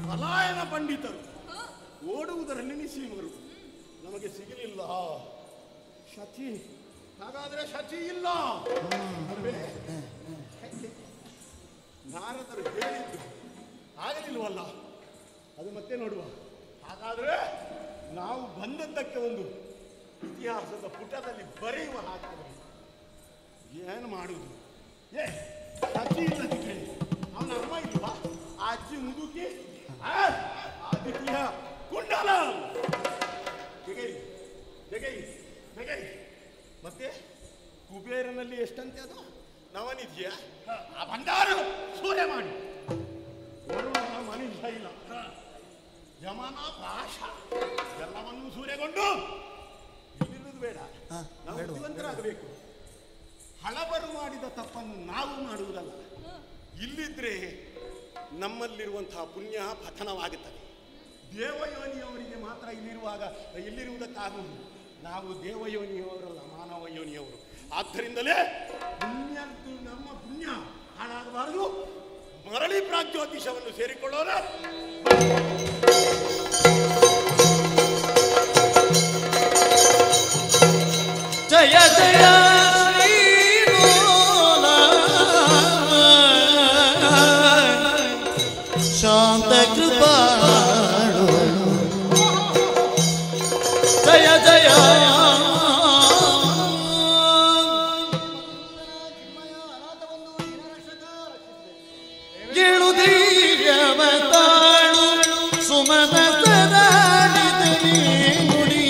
ಪಲಾಯನ ಪಂಡಿತರು ಓಡುವುದರಲ್ಲಿ ನಿಸೀಮರು ನಮಗೆ ಸಿಗಲಿಲ್ಲ ಶಚಿ ಹಾಗಾದ್ರೆ ಶಚಿ ಇಲ್ಲ ನಾರದರು ಹೇಳಿದ್ದು ಆಗಲಿಲ್ವಲ್ಲ ಅದು ಮತ್ತೆ ನೋಡುವ ಹಾಗಾದ್ರೆ ನಾವು ಬಂದದ್ದಕ್ಕೆ ಒಂದು ಇತಿಹಾಸದ ಪುಟದಲ್ಲಿ ಬರೆಯುವ ಹಾಗಾದರೆ ಏನು ಮಾಡುವುದು? ಅಜ್ಜಿ ಇಲ್ಲದ ಕೇಳಿ ಅವನ ಅಮ್ಮ ಇಲ್ವಾ? ಆ ಅಜ್ಜಿ ಮುದುಕಿ ಆದಿತ್ಯ ಕುಂಡಲ ಮತ್ತೆ ಕುಬೇರನಲ್ಲಿ ಎಷ್ಟಂತೆ ಅದು ನವನಿದೆಯಾ? ಆ ಭಂಡಾರ ಸೂರ್ಯ ಮಾಡಿ ವರುಣನ ಮನುಷ್ಯ ಇಲ್ಲ, ಯಮನ ಪಾಶ ಎಲ್ಲವನ್ನೂ ಸೂರ್ಯಗೊಂಡು ಇಲ್ಲಿರುವುದು ಬೇಡ. ನಾವು ಬುದ್ಧಿವಂತರಾಗಬೇಕು. ಹಳಬರು ಮಾಡಿದ ತಪ್ಪನ್ನು ನಾವು ಮಾಡುವುದಲ್ಲ. ಇಲ್ಲಿದ್ರೆ ನಮ್ಮಲ್ಲಿರುವಂತಹ ಪುಣ್ಯ ಪತನವಾಗುತ್ತದೆ. ದೇವಯೋನಿಯವರಿಗೆ ಮಾತ್ರ ಇಲ್ಲಿರುವುದಕ್ಕಾಗುವುದು. ನಾವು ದೇವಯೋನಿಯವರಲ್ಲ, ಮಾನವ ಯೋನಿಯವರು. ಆದ್ದರಿಂದಲೇ ಪುಣ್ಯದ್ದು ನಮ್ಮ ಪುಣ್ಯ ಹಾಳಾಗಬಾರದು. ಮರಳಿ ಪ್ರಾಗ್ಜ್ಯೋತಿಷವನ್ನು ಸೇರಿಕೊಳ್ಳೋಣ. ಜಯ ಜಯ ಶಾಂತ ಕೃಪಾಳು ಜಯ ಜಯ ಏಳು ಧೈರ್ಯವತಾಳು ಸುಮನ ಸದಾಡಿದನಿ ನುಡಿ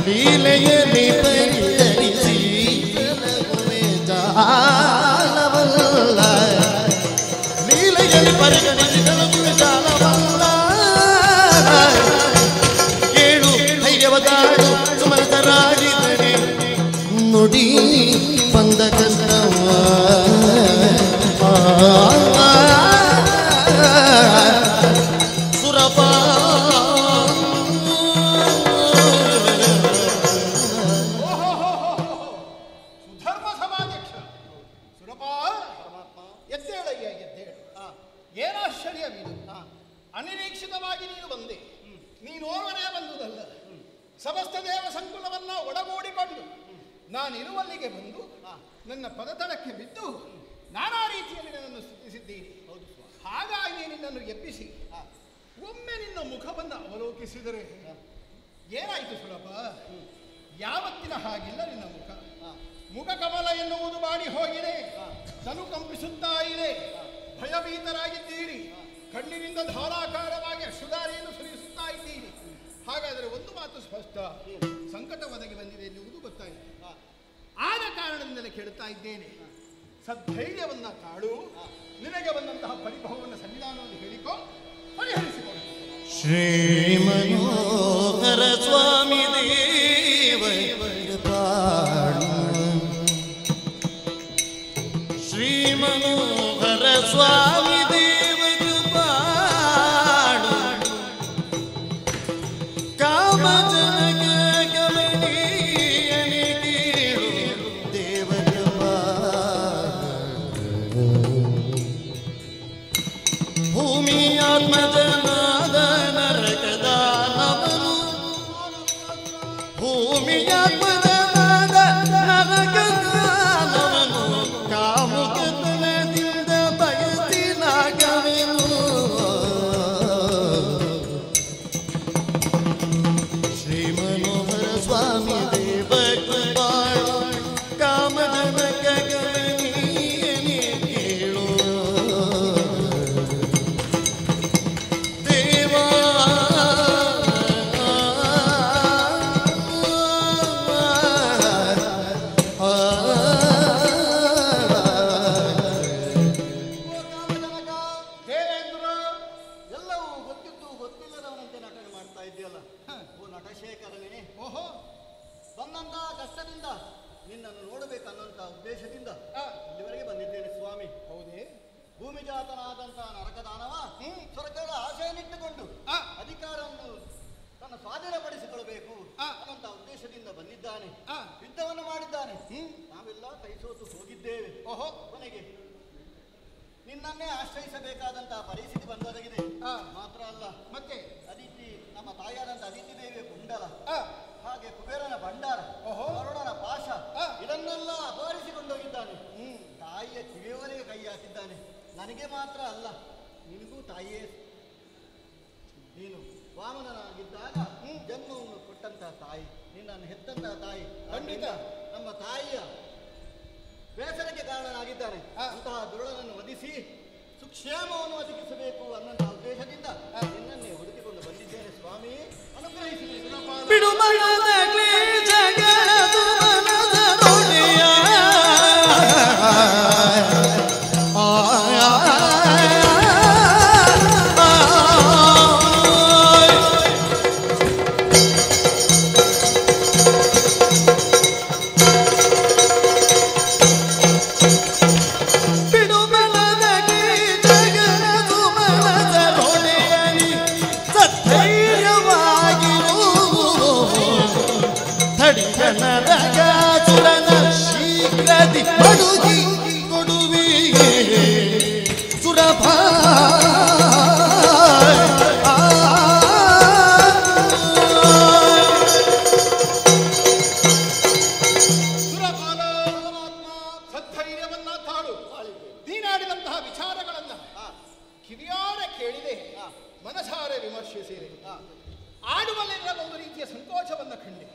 ಲೀಲೆಯಲ್ಲಿ ಪರಿಹರಿಸಿ ಜಾಲವಲ್ಲ, ಲೀಲೆಯಲ್ಲಿ ಪರಿಗಣಿಸಿ ಜಾಲವಲ್ಲ. ಕೇಳು ಧೈರ್ಯವದಾಳು ಸುಮನಸರಾಡಿದರೆ ನುಡಿ ಬಂದ ಕಷ್ಟವ ಸುರಪ ಅನಿರೀಕ್ಷಿತವಾಗಿ ನೀನು ಬಂದೆ. ನೀನೋರ್ವನೇ ಬಂದುದಲ್ಲ, ಸಮಸ್ತ ದೇವ ಸಂಕುಲವನ್ನ ಒಡಗೂಡಿಕೊಂಡು ನಾನಿರುವಲ್ಲಿಗೆ ಬಂದು ನನ್ನ ಪದತಳಕ್ಕೆ ಬಿದ್ದು ನಾನಾ ರೀತಿಯಲ್ಲಿ ನನ್ನನ್ನು ಸ್ತುತಿಸಿದ್ದೀರಿ. ಹಾಗಾಗಿ ನಿನ್ನನ್ನು ಎಬ್ಬಿಸಿ ಒಮ್ಮೆ ನಿನ್ನ ಮುಖವನ್ನು ಅವಲೋಕಿಸಿದರೆ ಏನಾಯಿತು ಸುಲಭ? ಯಾವತ್ತಿನ ಹಾಗಿಲ್ಲ ನಿನ್ನ ಮುಖ. ಮುಖ ಕಮಲ ಎನ್ನುವುದು ಬಾಡಿ ಹೋಗಿದೆ, ತನು ಕಂಪಿಸುತ್ತಾ ಇದೆ, ಭಯಭೀತರಾಗಿದ್ದೀರಿ, ಕಣ್ಣಿನಿಂದ ಧಾರಾಕಾರವಾಗಿ ಅಶ್ರುಧಾರೆಯನ್ನು ಸುರಿಸುತ್ತಾ ಇದ್ದೀರಿ. ಹಾಗಾದರೆ ಒಂದು ಮಾತು ಸ್ಪಷ್ಟ, ಸಂಕಟ ಒದಗಿ ಬಂದಿದೆ ಎನ್ನುವುದು ಗೊತ್ತಾಯಿತು. ಆದ ಕಾರಣದಿಂದಲೇ ಕೇಳುತ್ತಾ ಇದ್ದೇನೆ, ಸದ್ಧೈರ್ಯವನ್ನ ತಾಳು, ನಿನಗೆ ಬಂದಂತಹ ಪರಿಭವವನ್ನು ಸನ್ನಿಧಾನವನ್ನು ಹೇಳಿಕೋ, ಪರಿಹರಿಸಿಕೊಳ್ಳು. ಶ್ರೀ ಮನೋಹರ ಸ್ವಾಮಿ ದೇವ ಶ್ರೀ ಮನೋಹರ ಸ್ವಾಮಿ ದೇವ ಕಾಮ ಜನಕ ಗಮನೀಯನಿ ಕೇಳು ದೇವ ಭೂಮಿ ಆತ್ಮಜನಾದ ನರಕದಾನವನು, ಭೂಮಿ ಆತ್ಮಜನಾದ ನರಕದಾನವನು, ಕಾಮುಕತನದಿಂದ ಬಯಸಿ ನಾಗವೆನು. ಶ್ರೀ ಮನೋಹರ ಸ್ವಾಮಿ ದೇವ ಕೃಪಾಳು ಕಾಮಜನಕ ಗಮನೀಯನಿ ಕೇಳು ದೇವಾ. ದುರಾತ್ಮನಾದಂತಹ ನರಕದಾನವ ಸ್ವರ್ಗದ ಆಶಯನ್ನಿಟ್ಟುಕೊಂಡು ಅಧಿಕಾರವನ್ನು ತನ್ನ ಸ್ವಾಧೀನಪಡಿಸಿಕೊಳ್ಳಬೇಕು ಅನ್ನುವಂತ ಉದ್ದೇಶದಿಂದ ಬಂದಿದ್ದಾನೆ. ಯುದ್ಧವನ್ನು ಮಾಡಿದ್ದಾನೆ. ನಾವೆಲ್ಲ ಕೈಸೋತು ಹೋಗಿದ್ದೇವೆ. ಕೊನೆಗೆ ನಿನ್ನನ್ನೇ ಆಶ್ರಯಿಸಬೇಕಾದಂತಹ ಪರಿಸ್ಥಿತಿ ಬಂದೊದಗಿದೆ. ಮಾತ್ರ ಅಲ್ಲ, ಮತ್ತೆ ಅದಿತಿ ನಮ್ಮ ತಾಯಿಯಾದಂತ ಅದಿತಿ ದೇವಿಯ ಕುಂಡಲ, ಹಾಗೆ ಕುಬೇರನ ಭಂಡಾರ, ವರುಣನ ಪಾಶ, ಇದನ್ನೆಲ್ಲ ಅಪಹರಿಸಿಕೊಂಡೋಗಿದ್ದಾನೆ. ತಾಯಿಯ ಕಿವಿಯವರೆಗೆ ಕೈ ಹಾಕಿದ್ದಾನೆ. ನನಗೆ ಮಾತ್ರ ಅಲ್ಲ, ನಿನಗೂ ತಾಯಿಯೇ. ನೀನು ವಾಮನನಾಗಿದ್ದಾಗ ಜನ್ಮವನ್ನು ಕೊಟ್ಟಂತಹ ತಾಯಿ, ನಿನ್ನನ್ನು ಹೆತ್ತಂತಹ ತಾಯಿ, ಖಂಡಿತ ನಮ್ಮ ತಾಯಿಯ ಬೇಸರಕ್ಕೆ ಕಾರಣನಾಗಿದ್ದಾನೆ. ಅಂತಹ ದುರುಳನನ್ನು ವಧಿಸಿ ಸುಕ್ಷೇಮವನ್ನು ಒದಗಿಸಬೇಕು ಅನ್ನುವಂತಹ ಉದ್ದೇಶದಿಂದ ನಿನ್ನನ್ನೇ ಹುಡುಕಿಕೊಂಡು ಬಂದಿದ್ದೇನೆ ಸ್ವಾಮಿ. ಮಡುಗಿ ಕೊಡುವಿಗೆ ಸುರಭ ಸದ್ಧೈರ್ಯವನ್ನ ತಾಳು. ನೀನಾಡಿದಂತಹ ವಿಚಾರಗಳನ್ನ ಕಿವಿಯಾರ ಕೇಳಿದೆ, ಮನಸಾರೆ ವಿಮರ್ಶಿಸಿದೆ. ಆಡುವಲ್ಲಿರುವ ಒಂದು ರೀತಿಯ ಸಂಕೋಚವನ್ನ ಕಂಡೆ.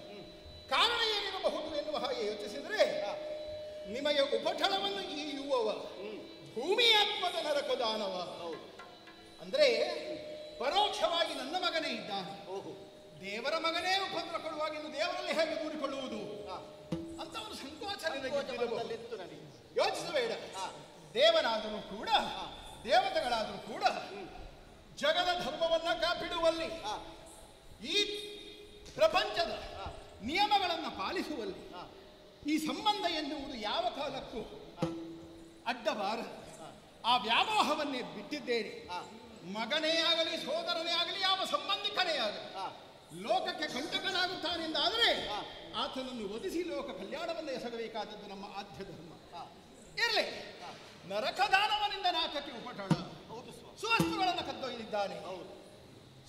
ಕಾರಣ ಏನಿರಬಹುದು ಎನ್ನುವ ಹಾಗೆ ಯೋಚಿಸಿದರೆ ನಿಮಗೆ ಉಪಟಳವನ್ನು ಈ ಯುವವ ಭೂಮಿಯಾತ್ಮದ ನರಕದಾನವ. ಅಂದ್ರೆ ಪರೋಕ್ಷವಾಗಿ ನನ್ನ ಮಗನೇ ಇದ್ದಾನೆ, ದೇವರ ಮಗನೇ ಉಪದ್ರ ಕೊಡುವಾಗ ಇನ್ನು ದೇವರಲ್ಲಿ ಹೇಗೆ ದೂರಿಕೊಳ್ಳುವುದು ಅಂತ ಒಂದು ಸಂಕೋಚ ಯೋಚಿಸಬೇಡ. ದೇವನಾದರೂ ಕೂಡ ದೇವತೆಗಳಾದರೂ ಕೂಡ ಜಗದ ಧರ್ಮವನ್ನ ಕಾಪಿಡುವಲ್ಲಿ, ಈ ಪ್ರಪಂಚದ ನಿಯಮಗಳನ್ನು ಪಾಲಿಸುವಲ್ಲಿ ಈ ಸಂಬಂಧ ಎನ್ನುವುದು ಯಾವ ಕಾಲಕ್ಕೂ ಅಡ್ಡಬಾರದು. ಆ ವ್ಯಾಮೋಹವನ್ನೇ ಬಿಟ್ಟಿದ್ದೇನೆ. ಮಗನೇ ಆಗಲಿ, ಸೋದರನೇ ಆಗಲಿ, ಯಾವ ಸಂಬಂಧಿಕನೇ ಆಗಲಿ, ಲೋಕಕ್ಕೆ ಕಂಟಕನಾಗುತ್ತಾನೆಂದಾದರೆ ಆತನನ್ನು ಒದಿಸಿ ಲೋಕ ಕಲ್ಯಾಣವನ್ನು ಎಸಗಬೇಕಾದದ್ದು ನಮ್ಮ ಆದ್ಯ ಧರ್ಮ. ಇರಲಿ, ನರಕದಾನವನಿಂದ ನಾಕಕ್ಕೆ ಉಪಟಳ. ಸುವಸ್ತುಗಳನ್ನು ಕದ್ದೊಯ್ದಿದ್ದಾನೆ.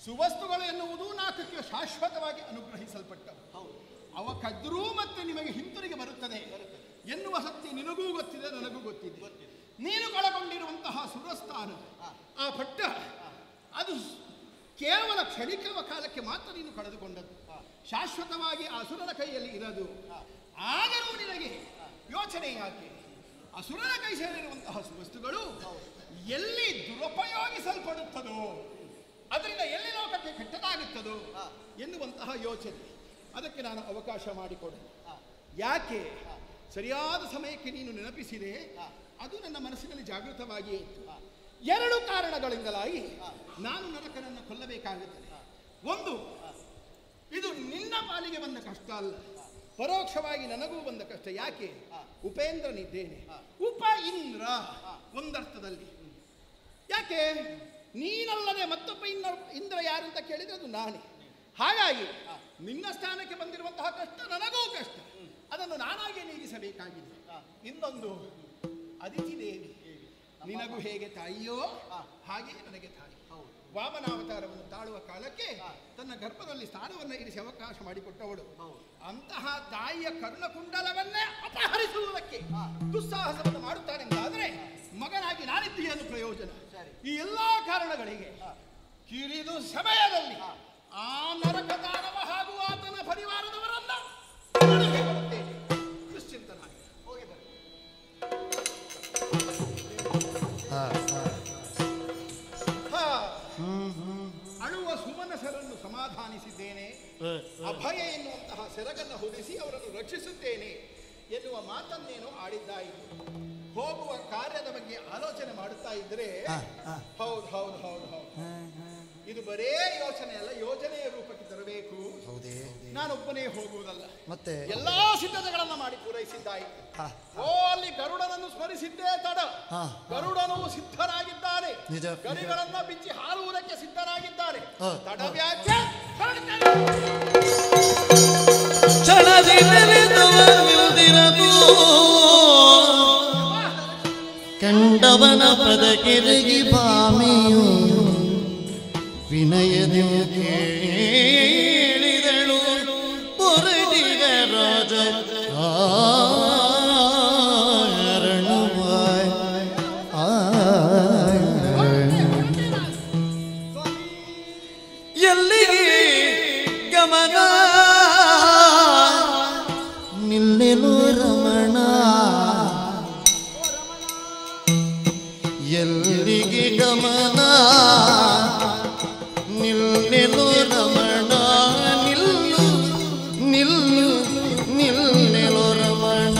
ಸುವಸ್ತುಗಳು ಎನ್ನುವುದು ನಾಕಕ್ಕೆ ಶಾಶ್ವತವಾಗಿ ಅನುಗ್ರಹಿಸಲ್ಪಟ್ಟವು. ಅವ ಕದ್ದರೂ ಮತ್ತೆ ನಿಮಗೆ ಹಿಂತಿರುಗಿ ಬರುತ್ತದೆ ಎನ್ನುವ ಸತ್ಯ ನಿನಗೂ ಗೊತ್ತಿದೆ, ನನಗೂ ಗೊತ್ತಿದೆ. ನೀನು ಕಳಗೊಂಡಿರುವಂತಹ ಸುರಸ್ಥಾನ, ಆ ಪಟ್ಟ, ಅದು ಕೇವಲ ಕ್ಷಣಿಕ ಕಾಲಕ್ಕೆ ಮಾತ್ರ ನೀನು ಕಳೆದುಕೊಂಡದ್ದು. ಶಾಶ್ವತವಾಗಿ ಆ ಅಸುರನ ಕೈಯಲ್ಲಿ ಇರದು. ಆದರೂ ನಿನಗೆ ಯೋಚನೆ ಯಾಕೆ? ಅಸುರನ ಕೈ ಸೇರಿರುವಂತಹ ಸುವಸ್ತುಗಳು ಎಲ್ಲಿ ದುರುಪಯೋಗಿಸಲ್ಪಡುತ್ತದೋ, ಅದರಿಂದ ಎಲ್ಲಿ ಲೋಕಕ್ಕೆ ಕೆಟ್ಟದಾಗುತ್ತದೋ ಎನ್ನುವಂತಹ ಯೋಚನೆ. ಅದಕ್ಕೆ ನಾನು ಅವಕಾಶ ಮಾಡಿಕೊಡೆ. ಯಾಕೆ? ಸರಿಯಾದ ಸಮಯಕ್ಕೆ ನೀನು ನೆನಪಿಸಿದೆ. ಅದು ನನ್ನ ಮನಸ್ಸಿನಲ್ಲಿ ಜಾಗೃತವಾಗಿಯೇ ಇತ್ತು. ಎರಡು ಕಾರಣಗಳಿಂದಲಾಗಿ ನಾನು ನರಕನನ್ನು ಕೊಲ್ಲಬೇಕಾಗುತ್ತದೆ. ಒಂದು, ಇದು ನಿನ್ನ ಪಾಲಿಗೆ ಬಂದ ಕಷ್ಟ ಅಲ್ಲ, ಪರೋಕ್ಷವಾಗಿ ನನಗೂ ಬಂದ ಕಷ್ಟ. ಯಾಕೆ? ಉಪೇಂದ್ರನಿದ್ದೇನೆ, ಉಪ ಇಂದ್ರ ಒಂದರ್ಥದಲ್ಲಿ. ಯಾಕೆ? ನೀನಲ್ಲದೆ ಮತ್ತೊಬ್ಬ ಇಂದ್ರ ಯಾರು ಅಂತ ಕೇಳಿದ್ರೆ ಅದು ನಾನೇ. ಹಾಗಾಗಿ ನಿನ್ನ ಸ್ಥಾನಕ್ಕೆ ಬಂದಿರುವಂತಹ ಕಷ್ಟ ನನಗೂ ಕಷ್ಟ, ಅದನ್ನು ನಾನಾಗೆ ನೀಗಿಸಬೇಕಾಗಿದೆ. ಇನ್ನೊಂದು, ಅದಿತಿ ದೇವಿ ನಿನಗೂ ಹೇಗೆ ತಾಯಿಯೋ ಹಾಗೆ ನನಗೆ ತಾಯಿ. ವಾಮನಾವತಾರವನ್ನು ತಾಳುವ ಕಾಲಕ್ಕೆ ತನ್ನ ಗರ್ಭದಲ್ಲಿ ಸ್ಥಾನವನ್ನು ಇರಿಸಿ ಅವಕಾಶ ಮಾಡಿಕೊಟ್ಟವಳು. ಅಂತಹ ತಾಯಿಯ ಕರ್ಣಕುಂಡಲವನ್ನೇ ಅಪಹರಿಸುವುದಕ್ಕೆ ದುಸ್ಸಾಹಸವನ್ನು ಮಾಡುತ್ತಾನೆಂದಾದರೆ ಮಗನಾಗಿ ನಾನಿದ್ದೀಯನು ಪ್ರಯೋಜನ. ಈ ಎಲ್ಲಾ ಕಾರಣಗಳಿಗೆ ಕಿರಿದು ಸಮಯದಲ್ಲಿ ಆ ನರಕದಾನವ ಹಾಗೂ ಆತನ ಪರಿವಾರದವರನ್ನ ನಿಶ್ಚಿಂತನಾಗಿ ಹೋಗಿ ಬನ್ನಿ. ಅಳುವ ಸುಮನಸರನ್ನು ಸಮಾಧಾನಿಸಿದ್ದೇನೆ, ಅಭಯ ಎನ್ನುವಂತಹ ಸೆರಗನ್ನು ಹೊದಿಸಿ ಅವರನ್ನು ರಕ್ಷಿಸುತ್ತೇನೆ ಎನ್ನುವ ಮಾತನ್ನೇನು ಆಡಿದ್ದಾಯಿತು. ಹೋಗುವ ಕಾರ್ಯದ ಬಗ್ಗೆ ಆಲೋಚನೆ ಮಾಡುತ್ತಾ ಇದ್ರೆ ಹೌದು ಹೌದು ಹೌದು ಹೌದು ಇದು ಬರೇ ಯೋಚನೆ ಅಲ್ಲ, ಯೋಜನೆಯ ರೂಪಕ್ಕೆ ತರಬೇಕು. ಹೌದೇ? ನಾನೊಬ್ಬನೇ ಹೋಗುವುದಲ್ಲ, ಮತ್ತೆ ಎಲ್ಲಾ ಸಿದ್ಧತೆಗಳನ್ನ ಮಾಡಿ ಪೂರೈಸಿದ್ದಾಯಿತು. ಅಲ್ಲಿ ಗರುಡನನ್ನು ಸ್ಮರಿಸಿದ್ದೇ ತಡ. ಗರುಡನು ಸಿದ್ಧರಾಗಿದ್ದಾನೆ, ನಿಜ. ಗರಿಗಳನ್ನ ಬಿಚ್ಚಿ ಹಾರುವುದಕ್ಕೆ ಸಿದ್ಧರಾಗಿದ್ದಾರೆ. ತಡವ್ಯಾಕೆ? ಕಂಡವನ ಪದಕೆರಗಿ ಬಾಮಿಯು ವಿನಯದಿ ಕೇಳಿದಳು ಪೊರಡಿಗ ರಾಜ ಎಲ್ಲಿಗೆ ಗಮನ ನಿಲ್ಲೆನು ರಮಣ, ಎಲ್ಲಿಗೆ ಗಮನ ನಿಲ್ಲೆನು ರಮಣ, ನಿಲ್ಲು ನಿಲ್ಲು ನಿಲ್ಲೆನು ರಮಣ.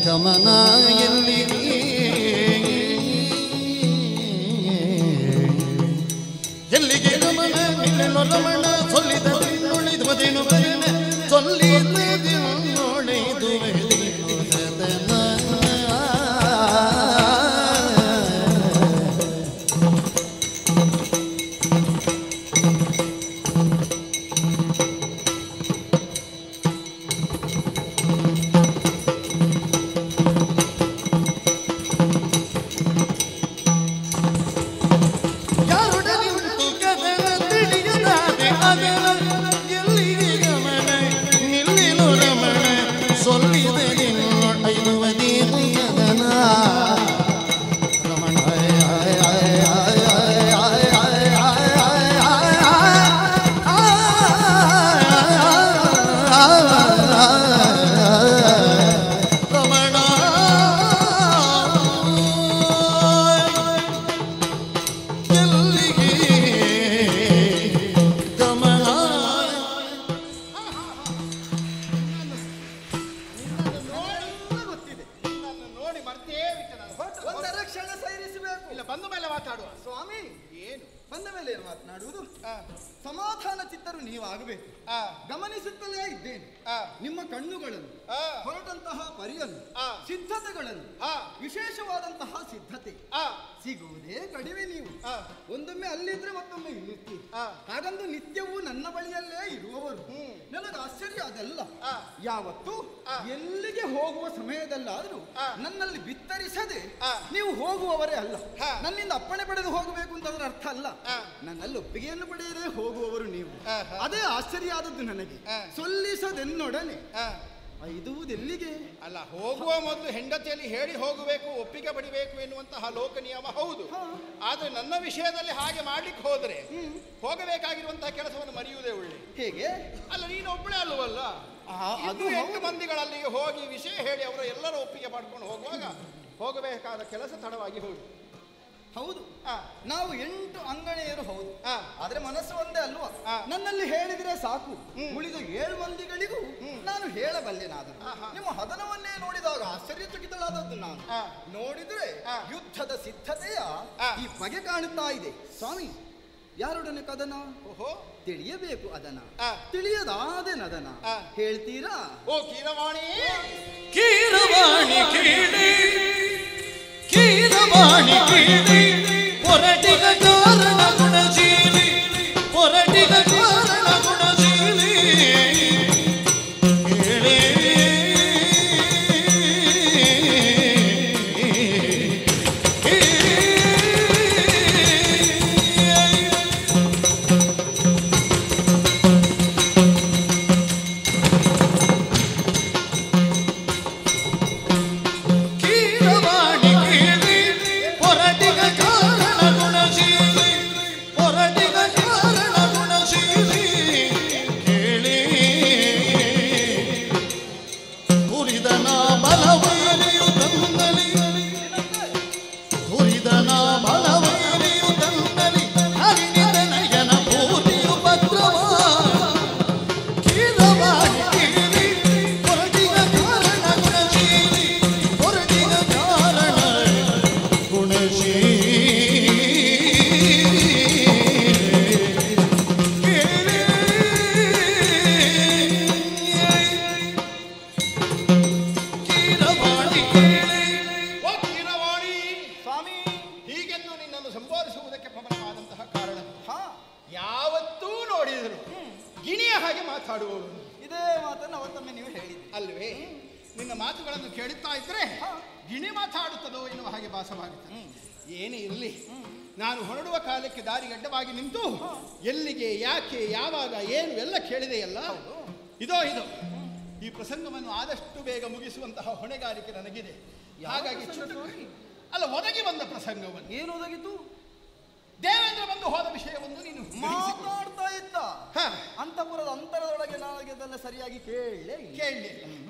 ಗಮನ ಎಲ್ಲಿಗೆ ಎಲ್ಲಿಗೆ ಗಮನ ನಿಲ್ಲೆನು ರಮಣ, ಸೊಲ್ಲಿದ ನುಳಿದುವುದೇನು ಬರೆನೆ, ಸೊಲ್ಲಿದ ನುಳಿದುವುದೇನು ಸದನ. ಬಂದ ಮೇಲೆ ಏನು ಮಾತನಾಡುವುದು? ಸಮಾಧಾನ ಚಿತ್ತರು ನೀವಾಗಬೇಕು. ಗಮನಿಸುತ್ತಲೇ ಇದ್ದೇನೆ ನಿಮ್ಮ ಕಣ್ಣುಗಳನ್ನು, ಹೊರಟಂತಹ ಪರಿಯನ್ನು, ಸಿದ್ಧತೆಗಳನ್ನು, ವಿಶೇಷವಾದಂತಹ ಸಿದ್ಧತೆ ಸಿಗುವುದೇ ಕಡಿಮೆ. ನೀವು ಒಂದೊಮ್ಮೆ ಅಲ್ಲಿದ್ರೆ ಮತ್ತೊಮ್ಮೆ ಇಲ್ಲಿರ್ತೀರಿ. ಹಾಗಂದು ನಿತ್ಯವೂ ನನ್ನ ಬಳಿಯಲ್ಲೇ ಇರುವವರು. ನನಗೆ ಆಶ್ಚರ್ಯ ಅದಲ್ಲ. ಯಾವತ್ತು ಎಲ್ಲಿಗೆ ಹೋಗುವ ಸಮಯದಲ್ಲಾದರೂ ನನ್ನಲ್ಲಿ ಬಿತ್ತರಿಸದೆ ನೀವು ಹೋಗುವವರೇ ಅಲ್ಲ. ನನ್ನಿಂದ ಅಪ್ಪಣೆ ಪಡೆದು ಹೋಗಬೇಕು ಅಂತಂದ್ರೆ ಅರ್ಥ ಅಲ್ಲ. ನನ್ನಲ್ಲಿ ಒಪ್ಪಿಗೆಯನ್ನು ಪಡೆಯದೇ ಹೋಗುವವರು ನೀವು. ಅದೇ ಆಶ್ಚರ್ಯ ಆದದ್ದು ನನಗೆ. ಸೊಲ್ಲಿಸದೆನ್ನೊಡನೆ ಇದುವುದೆಲ್ಲಿಗೆ? ಅಲ್ಲ, ಹೋಗುವ ಮೊದಲು ಹೆಂಡತಿಯಲ್ಲಿ ಹೇಳಿ ಹೋಗಬೇಕು, ಒಪ್ಪಿಗೆ ಪಡಿಬೇಕು ಎನ್ನುವಂತಹ ಲೋಕ ನಿಯಮ ಹೌದು. ಆದ್ರೆ ನನ್ನ ವಿಷಯದಲ್ಲಿ ಹಾಗೆ ಮಾಡ್ಲಿಕ್ಕೆ ಹೋದ್ರೆ ಹೋಗಬೇಕಾಗಿರುವಂತಹ ಕೆಲಸವನ್ನು ಮರೆಯುವುದೇ ಒಳ್ಳೆ. ಹೇಗೆ? ಅಲ್ಲ, ನೀನು ಒಬ್ಬಳೇ ಅಲ್ಲವಲ್ಲ, ಅದು 8 ಮಂದಿಗಳಲ್ಲಿಗೆ ಹೋಗಿ ವಿಷಯ ಹೇಳಿ ಅವರ ಎಲ್ಲರ ಒಪ್ಪಿಗೆ ಪಡ್ಕೊಂಡು ಹೋಗುವಾಗ ಹೋಗಬೇಕಾದ ಕೆಲಸ ತಡವಾಗಿ ಹೋಗಿ. ಹೌದು, ನಾವು 8 ಅಂಗಣಿಯರು. ಹೌದು, ಆದ್ರೆ ಮನಸ್ಸು ಒಂದೇ ಅಲ್ವಾ? ನನ್ನಲ್ಲಿ ಹೇಳಿದ್ರೆ ಸಾಕು, ಉಳಿದ 7 ಮಂದಿಗಳಿಗೂ ನಾನು ಹೇಳಬಲ್ಲೆನಾದರೂ. ನಿಮ್ಮ ಹದನವನ್ನೇ ನೋಡಿದಾಗ ಆಶ್ಚರ್ಯಚಕಿತಳಾದದ್ದು ನಾನು. ನೋಡಿದ್ರೆ ಯುದ್ಧದ ಸಿದ್ಧತೆಯ ಈ ಬಗೆ ಕಾಣುತ್ತಾ ಇದೆ. ಸ್ವಾಮಿ, ಯಾರೊಡನೆ ಕದನ? ಓಹೋ, ತಿಳಿಯಬೇಕು ಅದನ. ತಿಳಿಯದಾದೆನದನ ಹೇಳ್ತೀರಾ? ಓ ಕೀರವಾಣಿ, ಕೀರವಾಣಿ ಕೀಳಿ ಕೀರವಾಣಿ ಕೀಳಿ ಪೊರಟಿಗ ಕಾರಣ ಗುಣಶೀಲಿ, ಪೊರಟಿಗ ಕಾರಣ ಗುಣಶೀಲಿ ಕೇಳಿ ಏನೇ ಇರಲಿ, ನಾನು ಹೊರಡುವ ಕಾಲಕ್ಕೆ ದಾರಿಗಡ್ಡವಾಗಿ ನಿಂತು ಎಲ್ಲಿಗೆ, ಯಾಕೆ, ಯಾವಾಗ, ಏನು ಎಲ್ಲ ಕೇಳಿದೆಯಲ್ಲ. ಇದೋ ಈ ಪ್ರಸಂಗವನ್ನು ಆದಷ್ಟು ಬೇಗ ಮುಗಿಸುವಂತಹ ಹೊಣೆಗಾರಿಕೆ ನನಗಿದೆ. ಹಾಗಾಗಿ ಅಲ್ಲ, ಒದಗಿ ಬಂದ ಪ್ರಸಂಗವನ್ನು. ಏನು ಒದಗಿತು? ದೇವೇಂದ್ರ ಬಂದು ಹೋದ ವಿಷಯವನ್ನು ನೀನು ಮಾತಾಡ್ತಾ ಇದ್ದ. ಅಂತಪುರದ ಅಂತರದೊಳಗೆ ನನಗೆ ಅದೆಲ್ಲ ಸರಿಯಾಗಿ ಕೇಳಲಿಲ್ಲ.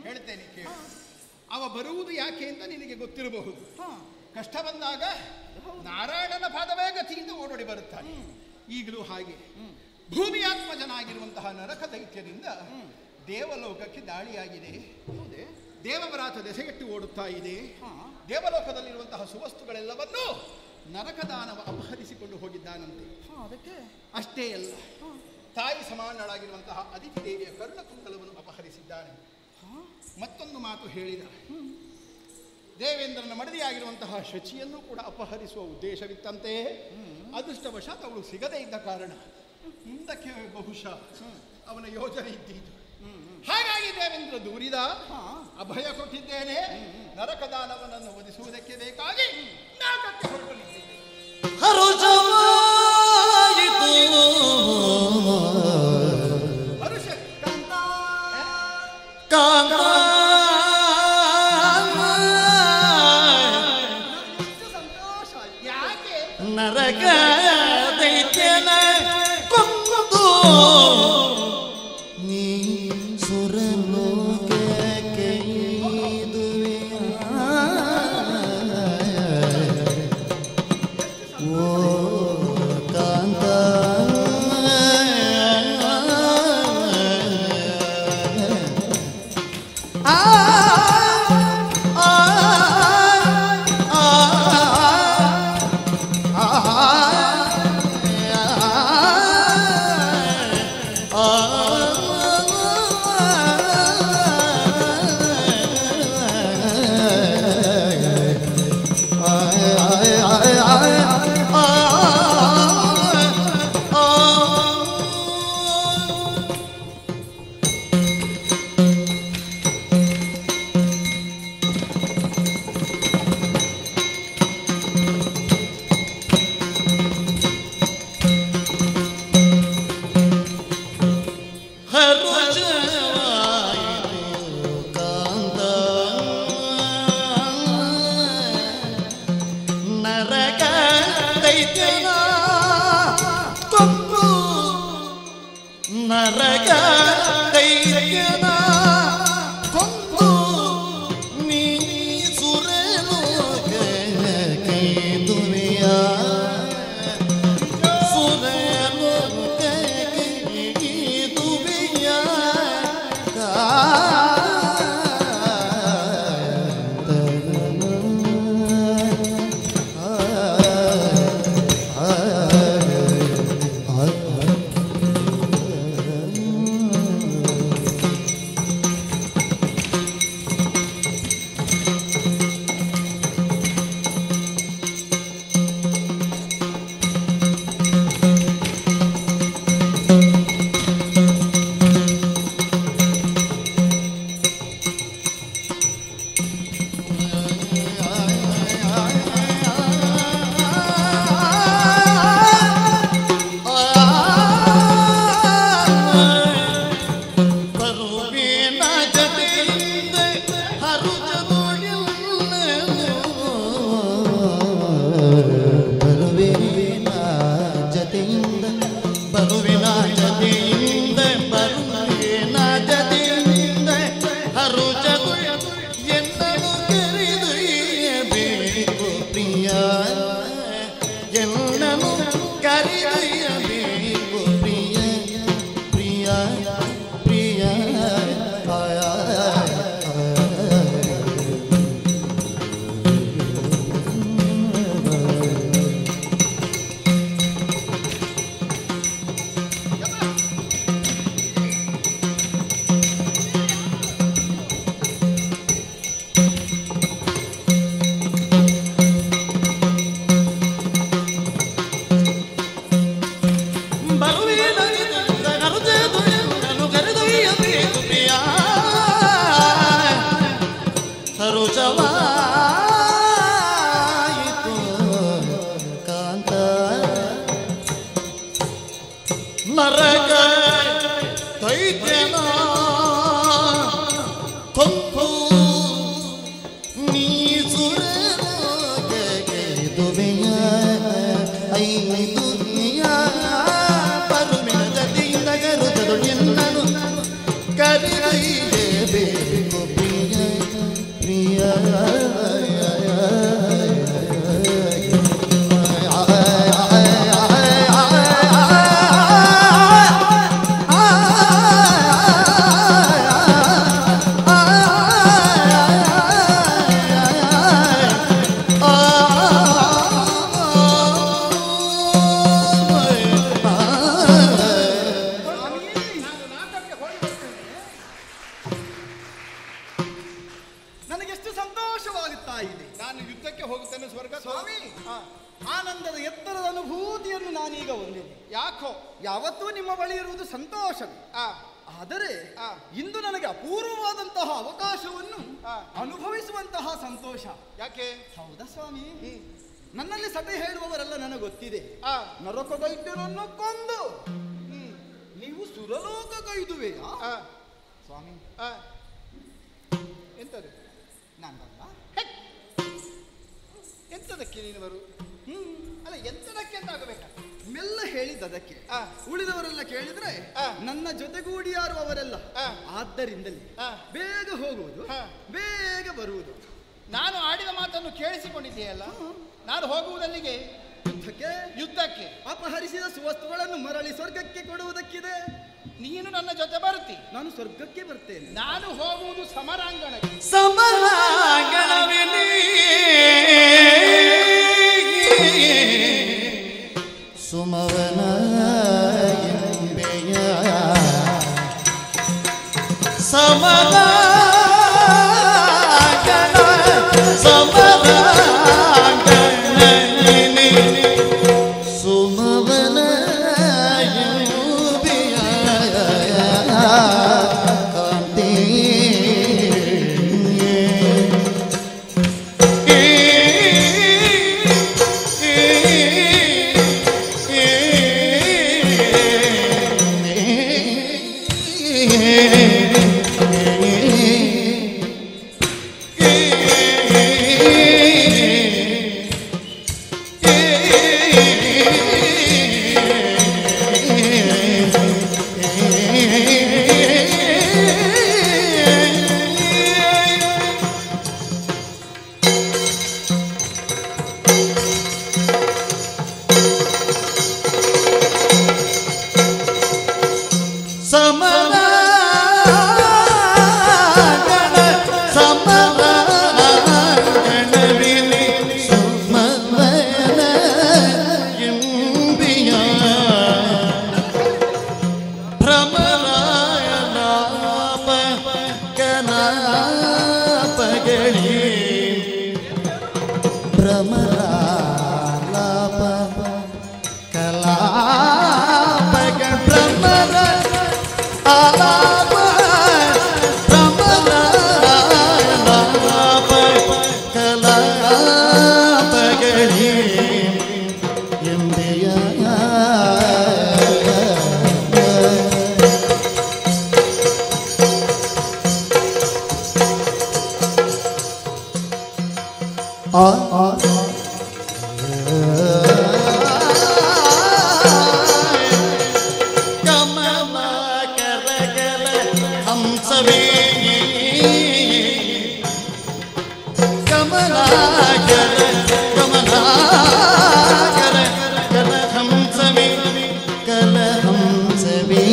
ಹೇಳ್ತೇನೆ, ಕೇಳಿ. ಅವ ಬರುವುದು ಯಾಕೆ ಅಂತ ನಿನಗೆ ಗೊತ್ತಿರಬಹುದು. ಕಷ್ಟ ಬಂದಾಗ ನಾರಾಯಣನ ಪಾದವೇ ಗತಿಯಿಂದ ಓಡೋಡಿ ಬರುತ್ತಾನೆ. ಈಗಲೂ ಹಾಗೆ ಭೂಮಿಯಾತ್ಮಜನಾಗಿರುವಂತಹ ನರಕ ದೈತ್ಯದಿಂದ ದೇವಲೋಕಕ್ಕೆ ದಾಳಿಯಾಗಿದೆ. ದೇವವ್ರಾತ ದೆಸೆಗೆಟ್ಟು ಓಡುತ್ತಾ ಇದೆ. ದೇವಲೋಕದಲ್ಲಿರುವಂತಹ ಸುವಸ್ತುಗಳೆಲ್ಲವನ್ನೂ ನರಕದಾನವ ಅಪಹರಿಸಿಕೊಂಡು ಹೋಗಿದ್ದಾನಂತೆ. ಅಷ್ಟೇ ಅಲ್ಲ, ತಾಯಿ ಸಮಾನಳಾಗಿರುವಂತಹ ಅದಿತಿ ದೇವಿಯ ಕರ್ಣಕುಂಡಲವನ್ನು ಅಪಹರಿಸಿದ್ದಾನೆ. ಮತ್ತೊಂದು ಮಾತು ಹೇಳಿದ, ದೇವೇಂದ್ರನ ಮಡದಿಯಾಗಿರುವಂತಹ ಶಚಿಯನ್ನು ಕೂಡ ಅಪಹರಿಸುವ ಉದ್ದೇಶವಿತ್ತಂತೆ. ಅದೃಷ್ಟವಶಾತ್ ಅವಳು ಸಿಗದೇ ಇದ್ದ ಕಾರಣ ಮುಂದಕ್ಕೆ ಬಹುಶಃ ಅವನ ಯೋಜನೆ ಇದ್ದಿದ್ದು. ಹಾಗಾಗಿ ದೇವೇಂದ್ರ ದೂರಿದ, ಅಭಯ ಕೊಟ್ಟಿದ್ದೇನೆ, ನರಕದಾನವನನ್ನು ವಧಿಸುವುದಕ್ಕೆ ಬೇಕಾಗಿ ನಾಟಕ್ಕೆ ಹೊರಟಲಿದ್ದೇನೆ. ನರಕ ದೈತ್ಯನ ಕೊಂದು ನೀ ಸುರಲೋಕಕ್ಕೆ ಇದುವೆಯ. ಓ ಕಾಂತ ನರಗ ದೈತ್ಯನ ಕೊಂದು ನೀ ಸುರನು ಕೈದುವೆಯ ಸುರನು ಕೈದುವೆಯ ನರಕ ದೈತ್ಯನ ಕೊಂದು ನೀ ಸುರನುವೆಯ ಐದುನಿಯ ಪರುಮಿನ ಜತಿಯಿಂದ ಗರುತದು ಎನ್ನನು ಕರಿಬೇಕು ಪ್ರಿಯ ಪ್ರಿಯ ನನಗೆಷ್ಟು ಸಂತೋಷವಾಗುತ್ತಾ ಇದೆ. ನಾನು ಯುದ್ಧಕ್ಕೆ ಹೋಗುತ್ತೇನೆ ಸ್ವರ್ಗ ಸ್ವಾಮಿ, ಆನಂದದ ಎತ್ತರದ ಅನುಭೂತಿಯನ್ನು ನಾನೀಗ ಹೊಂದಿದೆ. ಯಾಕೋ ಯಾವತ್ತೂ ನಿಮ್ಮ ಬಳಿ ಇರುವುದು ಸಂತೋಷವೇ. ಆದರೆ ಇಂದು ನನಗೆ ಅಪೂರ್ವವಾದಂತಹ ಅವಕಾಶವನ್ನು ಅನುಭವಿಸುವಂತಹ ಸಂತೋಷ. ಯಾಕೆ? ಹೌದಾ ಸ್ವಾಮಿ, ನನ್ನಲ್ಲಿ ಸಭೆ ಹೇಳುವವರೆಲ್ಲ ನನಗೆ ಗೊತ್ತಿದೆ. ನರಕ ದೈತ್ಯರನ್ನು ಕೊಂದು ನೀವು ಸುರಲೋಕ ಕೈದುವೆಯಾ ಸ್ವಾಮಿ? ಎಂತದು? ನಾನಲ್ಲ. ಎಂತದಕ್ಕೆ ನೀನು ಬರು? ಅಲ್ಲ, ಎಂತದಕ್ಕೆ ಅಂತ ಆಗಬೇಕಾ? ಮೆಲ್ಲ ಹೇಳಿದ್ದದಕ್ಕೆ. ಉಳಿದವರೆಲ್ಲ ಕೇಳಿದ್ರೆ ನನ್ನ ಜೊತೆಗೂಡಿಯಾರು ಅವರೆಲ್ಲ. ಆದ್ದರಿಂದಲೇ ಬೇಗ ಹೋಗುವುದು, ಬೇಗ ಬರುವುದು. ನಾನು ಆಡಿದ ಮಾತನ್ನು ಕೇಳಿಸಿಕೊಂಡಿದ್ದೀಯಲ್ಲ, ನಾನು ಹೋಗುವುದಲ್ಲಿಗೆ ಯುದ್ಧಕ್ಕೆ. ಯುದ್ಧಕ್ಕೆ ಅಪಹರಿಸಿದ ಸುವಸ್ತುಗಳನ್ನು ಮರಳಿ ಸ್ವರ್ಗಕ್ಕೆ ಕೊಡುವುದಕ್ಕಿದೆ. ನೀನು ನನ್ನ ಜೊತೆ ಬರುತ್ತಿ, ನಾನು ಸ್ವರ್ಗಕ್ಕೆ ಬರ್ತೇನೆ. ನಾನು ಹೋಗುವುದು ಸಮರಾಂಗಣಕ್ಕೆ. ಸಮರಾಂಗಣವಿನಿ ಸುಮವನ ಎಂಬೆಯ ಸಮರಾಂಗಣ ಸಮರಾಂಗಣವಿನಿ ಸುಮವನ ಎಂಬೆಯ ಕಾಂತಿ ಪಗಣಿ ಎಂಬೆಯ ಕಮಲ ಕರಗಲ ಹಂಸವೇ ಕಮಲಾಕರ ಕಮಲಾಕರ ಕಲಹಂಸವೇ ಕಲಹಂಸವೇ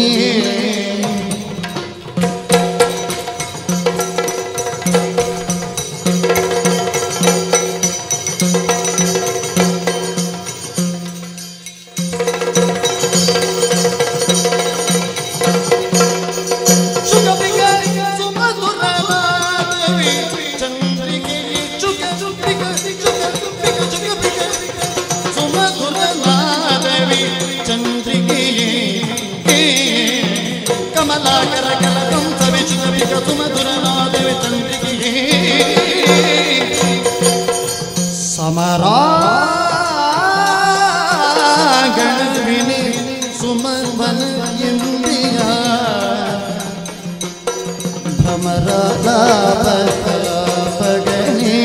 ಕಮಲಾಕರ ಕಲಹಂಸವೇ ಚುಕಪಿಕ ಸುಮಧುರನಾದವೇ ಚಂದ್ರಿಕೆಯೇ ಸಮರಾಗಣವಿನಿ ಸುಮವನ ಎಂದಿಯ ಭ್ರಮರಾಲಾಪ ಪಗಣಿ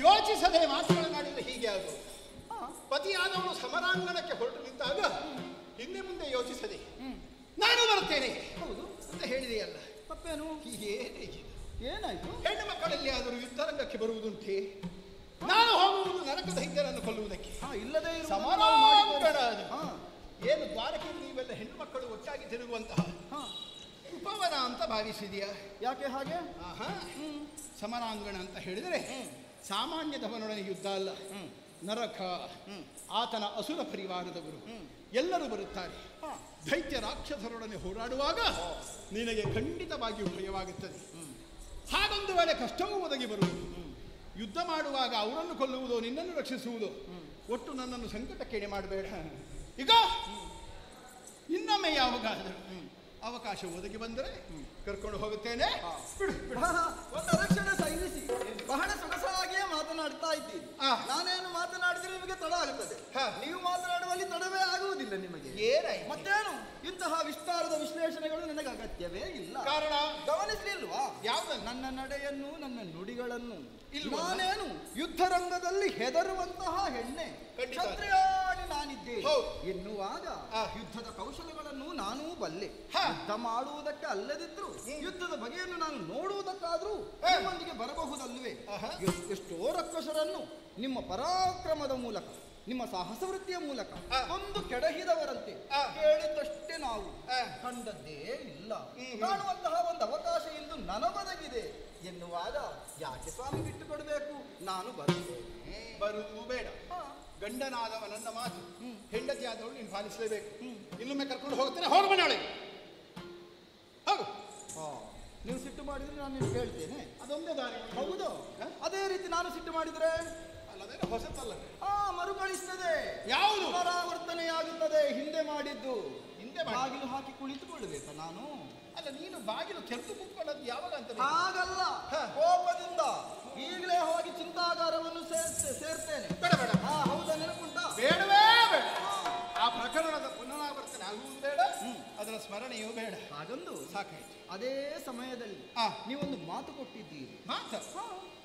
ಯೋಚಿಸದೆ ಮಾತುಗಳನ್ನಾಡಿದ್ರೆ ಹೀಗೆ ಅದು ಪತಿಯಾದವನು ಸಮರಾಂಗಣಕ್ಕೆ ಹೊರಟು ನಿಂತಾಗ ಹಿಂದೆ ಮುಂದೆ ಯೋಚಿಸದೆ ನಾನು ಬರುತ್ತೇನೆ ಅಂತ ಹೇಳಿದೆಯಲ್ಲ, ತಪ್ಪೇನು? ಏನಾಯ್ತು? ಹೆಣ್ಣು ಮಕ್ಕಳಲ್ಲಿ ಆದರೂ ಯುದ್ಧರಂಗಕ್ಕೆ ಬರುವುದುಂಟೆ? ನಾನು ಹೋಗುವುದು ನರಕದ ಹಿಂದೆನನ್ನು ಕೊಲ್ಲುವುದಕ್ಕೆ. ಇಲ್ಲದೆ ಸಮರಾಂಗಣ ಅದು. ಏನು ದ್ವಾರಕೆಯಲ್ಲಿ ನೀವೆಲ್ಲ ಹೆಣ್ಣು ಮಕ್ಕಳು ಒಟ್ಟಾಗಿ ತಿರುಗುವಂತಹ ಉಪವನ ಅಂತ ಭಾವಿಸಿದೆಯಾ? ಯಾಕೆ ಹಾಗೆ? ಸಮರಾಂಗಣ ಅಂತ ಹೇಳಿದರೆ ಸಾಮಾನ್ಯದವನೊಡನೆ ಯುದ್ಧ ಅಲ್ಲ. ನರಕ, ಆತನ ಅಸುರ ಪರಿವಾರದವರು ಎಲ್ಲರೂ ಬರುತ್ತಾರೆ. ದೈತ್ಯ ರಾಕ್ಷಸರೊಡನೆ ಹೋರಾಡುವಾಗ ನಿನಗೆ ಖಂಡಿತವಾಗಿಯೂ ಭಯವಾಗುತ್ತದೆ. ಹಾಗೊಂದು ವೇಳೆ ಕಷ್ಟವೂ ಒದಗಿ ಬರುವುದು. ಯುದ್ಧ ಮಾಡುವಾಗ ಅವರನ್ನು ಕೊಲ್ಲುವುದು, ನಿನ್ನನ್ನು ರಕ್ಷಿಸುವುದು, ಒಟ್ಟು ನನ್ನನ್ನು ಸಂಕಟಕ್ಕೇಣೆ ಮಾಡಬೇಡ. ಈಗ ಇನ್ನೊಮ್ಮೆ ಯಾವಾಗಾದರೂ ಅವಕಾಶ ಒದಗಿ ಬಂದರೆ ಕರ್ಕೊಂಡು ಹೋಗುತ್ತೇನೆ. ಒಂದು ರಕ್ಷಣೆ ಸೈನಿಸಿ ಬಹಳ ಸೊಗಸಾಗಿಯೇ ಮಾತನಾಡ್ತಾ ಇದ್ದೀರಿ. ನಾನೇನು ಮಾತನಾಡಿದ್ರೆ ನಿಮಗೆ ತಡ ಆಗುತ್ತದೆ. ನೀವು ಮಾತನಾಡುವಲ್ಲಿ ತಡವೇ ಆಗುವುದಿಲ್ಲ ನಿಮಗೆ. ಏನಾಯ್ತು? ಮತ್ತೇನು, ಇಂತಹ ವಿಸ್ತಾರದ ವಿಶ್ಲೇಷಣೆಗಳು ನನಗೆ ಅಗತ್ಯವೇ ಇಲ್ಲ. ಕಾರಣ ಗಮನಿಸಲಿಲ್ವಾ? ಯಾವುದು? ನನ್ನ ನಡೆಯನ್ನು, ನನ್ನ ನುಡಿಗಳನ್ನು. ನಾನೇನು ಯುದ್ಧರಂಗದಲ್ಲಿ ಹೆದರುವಂತಹ ಹೆಣ್ಣೆ, ಕ್ಷತ್ರಿಯಾಣಿ ನಾನಿದ್ದೆ ಎನ್ನುವಾಗ ಯುದ್ಧದ ಕೌಶಲಗಳನ್ನು ನಾನೂ ಬಲ್ಲೆ. ಯುದ್ಧ ಮಾಡುವುದಕ್ಕೆ ಅಲ್ಲದಿದ್ರು ಯುದ್ಧದ ಬಗೆಯನ್ನು ನಾನು ನೋಡುವುದಕ್ಕಾದ್ರೂ ನಿಮ್ಮೊಂದಿಗೆ ಬರಬಹುದಲ್ವೇ? ಎಷ್ಟೋ ರಕ್ಕಸರನ್ನು ನಿಮ್ಮ ಪರಾಕ್ರಮದ ಮೂಲಕ, ನಿಮ್ಮ ಸಾಹಸ ವೃತ್ತಿಯ ಮೂಲಕ ಒಂದು ಕೆಡಹಿದವರಂತೆ ಕೇಳಿದಷ್ಟೇ ನಾವು ಕಂಡದ್ದೇ ಇಲ್ಲ. ಕಾಣುವಂತಹ ಒಂದು ಅವಕಾಶ ಇಂದು ನನಗೊದಗಿದೆ ಎನ್ನುವಾಗ ಯಾಕೆ ಸ್ವಾಮಿ ಬಿಟ್ಟು ಕೊಡಬೇಕು? ನಾನು ಬರುತ್ತೇನೆ. ಬರುವುದು ಬೇಡ. ಗಂಡನಾದವ ನನ್ನ ಮಾತು, ಹೆಂಡತಿ ಆದವಳು ನೀನು ಪಾಲಿಸಲೇಬೇಕು. ಇನ್ನೊಮ್ಮೆ ಕರ್ಕೊಂಡು ಹೋಗ್ತೇನೆ. ಹೋಗ ಮನೆಯೊಳಗೆ ಹೋಗು. ನೀವು ಸಿಟ್ಟು ಮಾಡಿದ್ರೆ ನಾನು ನಿಮ್ಗೆ ಹೇಳ್ತೇನೆ. ಅದೊಂದೇ ದಾರಿ. ಹೌದು. ಅದೇ ರೀತಿ ನಾನು ಸಿಟ್ಟು ಮಾಡಿದ್ರೆ ಅಲ್ಲದೇ ಹೊಸತಲ್ಲ, ಮರುಕಳಿಸ್ತದೆ. ಯಾವುದು? ಪುನರಾವರ್ತನೆಯಾಗುತ್ತದೆ. ಹಿಂದೆ ಮಾಡಿದ್ದು. ಹಿಂದೆ ಬಾಗಿಲು ಹಾಕಿ ಕುಳಿತುಕೊಳ್ಳಬೇಕಾ ನಾನು? ಅಲ್ಲ, ನೀನು ಬಾಗಿಲು ತೆರೆದು ಕೂತ್ಕೊಳ್ಳೋದು ಯಾವಾಗ ಅಂತ? ಹಾಗಲ್ಲ, ಕೋಪದಿಂದ ಈಗಲೇ ಹೋಗಿ ಚಿಂತಾಗಾರವನ್ನು ಸೇರ್ತೇನೆ. ಬೇಡ ಬೇಡ. ಹೌದಾ? ನೆನಪುಂಟಾ? ಬೇಡವೇ ಬೇಡ. ಆ ಪ್ರಕರಣದ ಪುನರಾವರ್ತನೆ ಆಗುವುದು ಬೇಡ, ಅದರ ಸ್ಮರಣೆಯೂ ಬೇಡ. ಹಾಗಂದು ಸಾಕಾಯ್ತು. ಅದೇ ಸಮಯದಲ್ಲಿ ನೀವೊಂದು ಮಾತು ಕೊಟ್ಟಿದ್ದೀರಿ.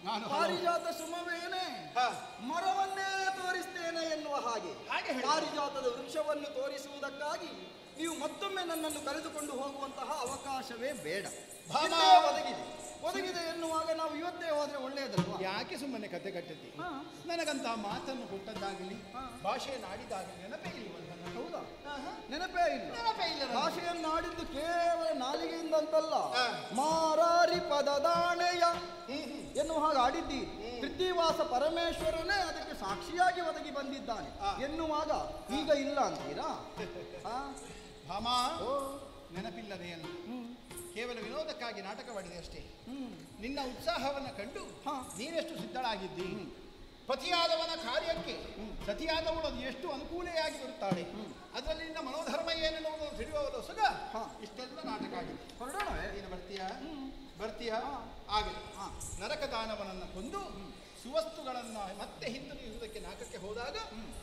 ನಾನು ಪಾರಿಜಾತ ಸುಮವೇನೆ ಮರವನ್ನೇ ತೋರಿಸ್ತೇನೆ ಎನ್ನುವ ಹಾಗೆ ಪಾರಿಜಾತದ ವೃಕ್ಷವನ್ನು ತೋರಿಸುವುದಕ್ಕಾಗಿ ನೀವು ಮತ್ತೊಮ್ಮೆ ನನ್ನನ್ನು ಕರೆದುಕೊಂಡು ಹೋಗುವಂತಹ ಅವಕಾಶವೇ ಬೇಡ. ಒದಗಿದೆ ಎನ್ನುವಾಗ ನಾವು ಇವತ್ತೇ ಹೋದ್ರೆ ಒಳ್ಳೆಯದಲ್ವಾ? ಯಾಕೆ ಸುಮ್ಮನೆ ಕತೆ ಕಟ್ಟಿದ್ದಿ? ನನಗಂತ ಮಾತನ್ನು ಕೊಟ್ಟದ್ದಾಗಲಿ, ಭಾಷೆಯನ್ನು ಆಡಿದಾಗಲಿ ನೆನಪೇ ಇಲ್ವಲ್ಲ? ಹೌದಾ? ನೆನಪೇ ಇಲ್ಲ. ಭಾಷೆಯನ್ನು ಆಡಿದ್ದು ಕೇವಲ ನಾಲಿಗೆಯಿಂದ ಅಂತಲ್ಲ, ಮಾರಾರಿ ಪದದಾಣೆಯ ಎನ್ನುವ ಹಾಗೆ ಆಡಿದ್ದೀರಿ. ಕೃತಿವಾಸ ಪರಮೇಶ್ವರನೇ ಅದಕ್ಕೆ ಸಾಕ್ಷಿಯಾಗಿ ಒದಗಿ ಬಂದಿದ್ದಾನೆ ಎನ್ನುವಾಗ ಈಗ ಇಲ್ಲ ಅಂತೀರಾ? ಭಾಮ, ನೆನಪಿಲ್ಲದೇನು, ಕೇವಲ ವಿನೋದಕ್ಕಾಗಿ ನಾಟಕವಾಡಿದೆ ಅಷ್ಟೇ. ನಿನ್ನ ಉತ್ಸಾಹವನ್ನು ಕಂಡು ನೀನೆಷ್ಟು ಸಿದ್ಧಳಾಗಿದ್ದಿ. ಪತಿಯಾದವನ ಕಾರ್ಯಕ್ಕೆ ಸತಿಯಾದವಳು ಅದು ಎಷ್ಟು ಅನುಕೂಲೆಯಾಗಿ ಬರುತ್ತಾಳೆ, ಅದರಲ್ಲಿ ನಿನ್ನ ಮನೋಧರ್ಮ ಏನೆನ್ನುವುದನ್ನು ತಿಳಿಯುವ ಸುಗ ಇಷ್ಟೆಲ್ಲ ನಾಟಕ ಆಗಿದೆ. ಹೊರಡೋಣವೇ? ನೀನು ಬರ್ತೀಯಾ? ಆಗಲಿ. ನರಕದಾನವನನ್ನು ಕೊಂದು ಸುವಸ್ತುಗಳನ್ನು ಮತ್ತೆ ಹಿಂದಿರುಗುವುದಕ್ಕೆ ನಾಟಕಕ್ಕೆ ಹೋದಾಗ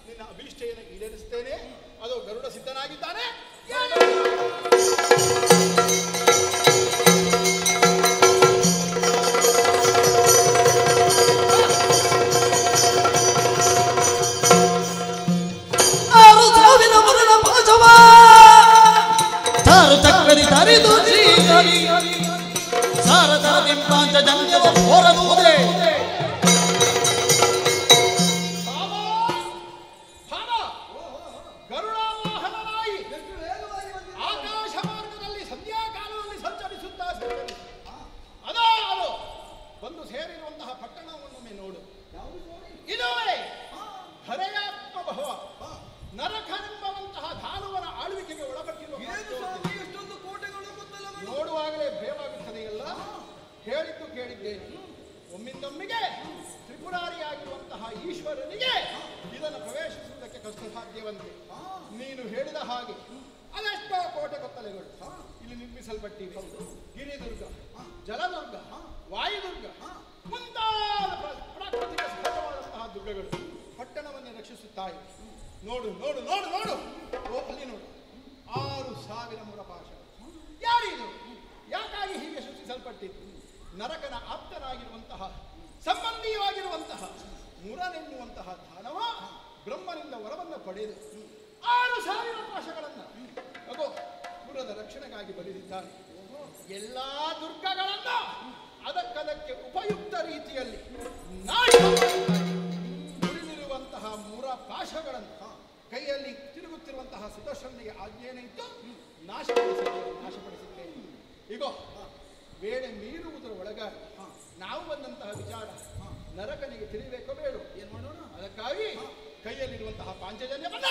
ನಿನ್ನ ಅಭೀಷ್ಟೆಯನ್ನು ಈಡೇರಿಸ್ತೇನೆ. ಅದು ಗರುಡ ಸಿದ್ಧನಾಗಿದ್ದಾನೆ. ತರಿದು ಸಾರದ ನಿಂಪಾಂತ ಜನ್ಯವ ಹೊರಗುವುದೇ ಗರುಡಾವಾಹನನಾಗಿ ಆಕಾಶ ಮಾರ್ಗದಲ್ಲಿ ಸಂಧ್ಯಾಕಾಲದಲ್ಲಿ ಸಂಚರಿಸುತ್ತಾ ಅದೋ ಬಂದು ಸೇರಿರುವಂತಹ ಪಟ್ಟಣವನ್ನೊಮ್ಮೆ ನೋಡು. ಇದುವೇ ಹರೆಯಾತ್ಮ ಭವ ನರಕನೆಂಬಂತಹ ದಾನವರ ಆಳ್ವಿಕೆಗೆ ಒಳಪಟ್ಟಿರುವ ನೋಡುವಾಗಲೇ ಭಯವಾಗುತ್ತದೆಯಲ್ಲ. ಹೇಳಿದ್ದು ಕೇಳಿದ್ದೇನೆ. ಒಮ್ಮಿಂದೊಮ್ಮಿಗೆ ತ್ರಿಪುರಾರಿಯಾಗಿರುವಂತಹ ಈಶ್ವರನಿಗೆ ಇದನ್ನು ಪ್ರವೇಶಿಸುವುದಕ್ಕೆ ಕಷ್ಟ ಸಾಧ್ಯವಂತೆ. ನೀನು ಹೇಳಿದ ಹಾಗೆ ಅದೆಷ್ಟೋ ಕೋಟೆ ಕೊತ್ತಲೆಗಳು ಇಲ್ಲಿ ನಿರ್ಮಿಸಲ್ಪಟ್ಟಿವೆ. ಗಿರಿದುರ್ಗ, ಜಲದುರ್ಗ, ವಾಯುದುರ್ಗ ಮುಂತಾದ ಪ್ರಾಕೃತಿಕ ಸಹಜವಾದಂತಹ ದುರ್ಗಗಳು ಪಟ್ಟಣವನ್ನು ರಕ್ಷಿಸುತ್ತಾಯಿವೆ. ನೋಡು ನೋಡು ನೋಡು ನೋಡು, ಅಲ್ಲಿ ನೋಡು, 6,000 ಮುರಪಾಶ. ಯಾರಿದು? ಯಾಕಾಗಿ ಹೀಗೆ ಸೃಷ್ಟಿಸಲ್ಪಟ್ಟಿತ್ತು? ನರಕನ ಆಪ್ತನಾಗಿರುವಂತಹ ಸಂಬಂಧಿಯಾಗಿರುವಂತಹ ಮುರನೆನ್ನುವಂತಹ ದಾನವ ಬ್ರಹ್ಮನಿಂದ ವರವನ್ನು ಪಡೆದು 6,000 ಪಾಶಗಳನ್ನು ಪುರದ ರಕ್ಷಣೆಗಾಗಿ ಬರೆದಿದ್ದಾನೆ. ಎಲ್ಲಾ ದುರ್ಗಗಳನ್ನು ಅದಕ್ಕದಕ್ಕೆ ಉಪಯುಕ್ತ ರೀತಿಯಲ್ಲಿ ಉಳಿದಿರುವಂತಹ ಮುರ ಪಾಶಗಳನ್ನು ಕೈಯಲ್ಲಿ ತಿರುಗುತ್ತಿರುವಂತಹ ಸುದರ್ಶನಿಗೆ ಆಜ್ಞೆಯನ್ನಿಟ್ಟು ನಾಶಪಡಿಸಿದ್ದೇನೆ. ಈಗೋ ಬೇಳೆ ಮೀರುವುದರ ಒಳಗಾಗಿ ನಾವು ಬಂದಂತಹ ವಿಚಾರ ನರಕನಿಗೆ ತಿಳಿಬೇಕೋ ಬೇಡ, ಏನ್ ಮಾಡೋಣ? ಅದಕ್ಕಾಗಿ ಕೈಯಲ್ಲಿರುವಂತಹ ಪಾಂಚಜನ್ಯ ಬಂದ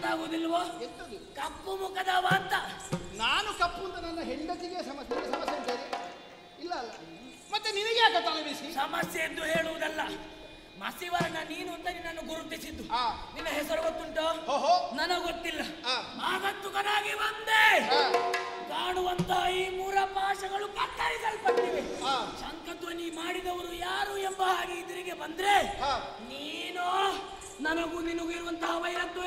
ಗೊತ್ತಾಗುವುದಿಲ್ವೋ? ಎಂತದು? ಕಪ್ಪು ಮುಖದವ ಅಂತ. ನಾನು ಕಪ್ಪು ಅಂತ ನನ್ನ ಹೆಂಡತಿಗೆ ಸಮಸ್ಯೆ ಉಂಟೇನೆ ಇಲ್ಲ ಅಲ್ಲ, ಮತ್ತೆ ನಿನಗೆ ಯಾಕೆ ತಲೆ ಬಿಸಿ? ಸಮಸ್ಯೆ ಎಂದು ಹೇಳುವುದಲ್ಲ, ಮಸಿವರ್ಣ ನೀನು ಅಂತ ನಿನ್ನನ್ನು ಗುರುತಿಸಿದ್ದು. ನಿನ್ನ ಹೆಸರು ಗೊತ್ತುಂಟೋ? ನನಗೆ ಗೊತ್ತಿಲ್ಲ. ಆಗಂತುಕನಾಗಿ ಬಂದೆ. ಕಾಣುವಂತಹ ಈ ಮೂರ ಪಾಶಗಳು ಕತ್ತರಿಸಲ್ಪಟ್ಟಿವೆ. ಶಂಖಧ್ವನಿ ಮಾಡಿದವರು ಯಾರು ಎಂಬ ಹಾಗೆ ಎದುರಿಗೆ ಬಂದ್ರೆ ನೀನು ನನಗೂ ನಿನಗೂ ಇರುವಂತಹ ವೈರತ್ವ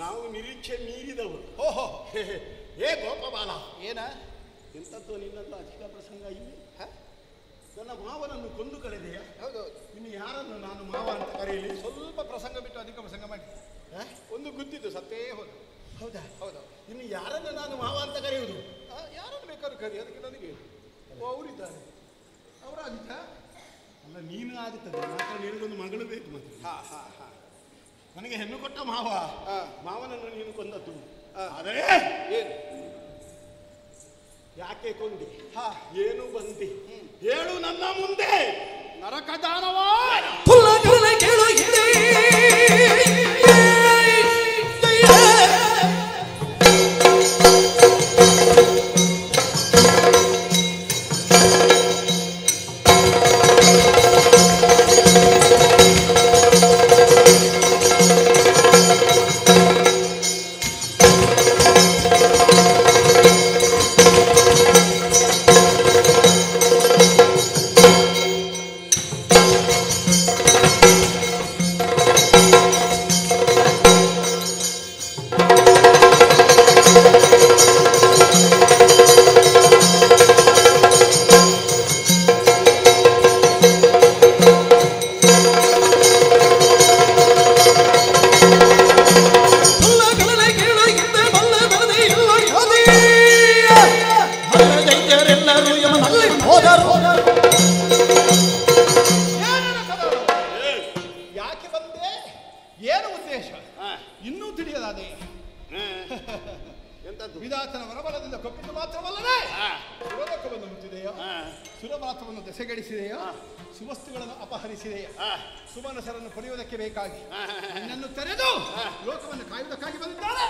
ನಾವು ನಿರೀಕ್ಷೆ ಮೀರಿದವರು. ಓಹೋ, ಏ ಗೋಪಬಾಲ, ಏನ ಎಂಥದ್ದು ನಿನ್ನದು ಅಧಿಕ ಪ್ರಸಂಗ ಇಲ್ಲಿ? ನನ್ನ ಮಾವನನ್ನು ಕೊಂದು ಕಳೆದೆಯಾ? ಹೌದೌದು. ಇನ್ನು ಯಾರನ್ನು ನಾನು ಮಾವ ಅಂತ ಕರೆಯಲಿ? ಸ್ವಲ್ಪ ಪ್ರಸಂಗ ಬಿಟ್ಟು ಅಧಿಕ ಪ್ರಸಂಗ ಮಾಡಿ. ಒಂದು ಗುದ್ದಿದ್ದು ಸತ್ತೇ ಹೋದ. ಹೌದಾ? ಹೌದೌದು. ಇನ್ನು ಯಾರನ್ನು ನಾನು ಮಾವ ಅಂತ ಕರೆಯುವುದು? ಯಾರನ್ನು ಬೇಕಾದ್ರೂ ಕರಿ, ಅದಕ್ಕೆ ನನಗೆ ಅವರಿದ್ದಾರೆ, ಅವರ ಅಧಿಕ. ಅಲ್ಲ, ನೀನು ಆಗುತ್ತದೆ. ಮಾತ್ರ ನಿನಗೊಂದು ಮಗಳು ಬೇಕು ಮತ್ತೆ. ನನಗೆ ಹೆಣ್ಣು ಕೊಟ್ಟ ಮಾವ, ಮಾವನನ್ನು ನೀನು ಕೊಂದದ್ದು. ಆದರೆ ಏನು, ಯಾಕೆ ಕೊಂದಿ? ಏನು ಬಂದಿ? ಹೇಳು ನನ್ನ ಮುಂದೆ. ನರಕದಾನವ ಕೇಳು ಯಾಕೆ ಬಂದೆ, ಏನು ಉದ್ದೇಶ ಇನ್ನೂ ತಿಳಿಯಲಾದೆ. ಎಂತದ್ದು? ವಿಧಾತನ ವರಬಲದಿಂದ ಕೊಪ್ಪಿದ್ದು ಮಾತ್ರವಲ್ಲದೆ ಸುರಲೋಕವನ್ನು ಮುಟ್ಟಿದೆಯೋ, ಸುರಮಾತ್ರವನ್ನು ದೆಸೆಗಡಿಸಿದೆಯೋ, ಸುವಸ್ತುಗಳನ್ನು ಅಪಹರಿಸಿದೆಯೋ, ಸುಮನಸರನ್ನು ಪಡೆಯುವುದಕ್ಕೆ ಬೇಕಾಗಿ ನನ್ನನ್ನು ತೆರೆದು ಲೋಕವನ್ನು ಕಾಯುವುದಕ್ಕಾಗಿ ಬಂದಿದ್ದಾನೆ.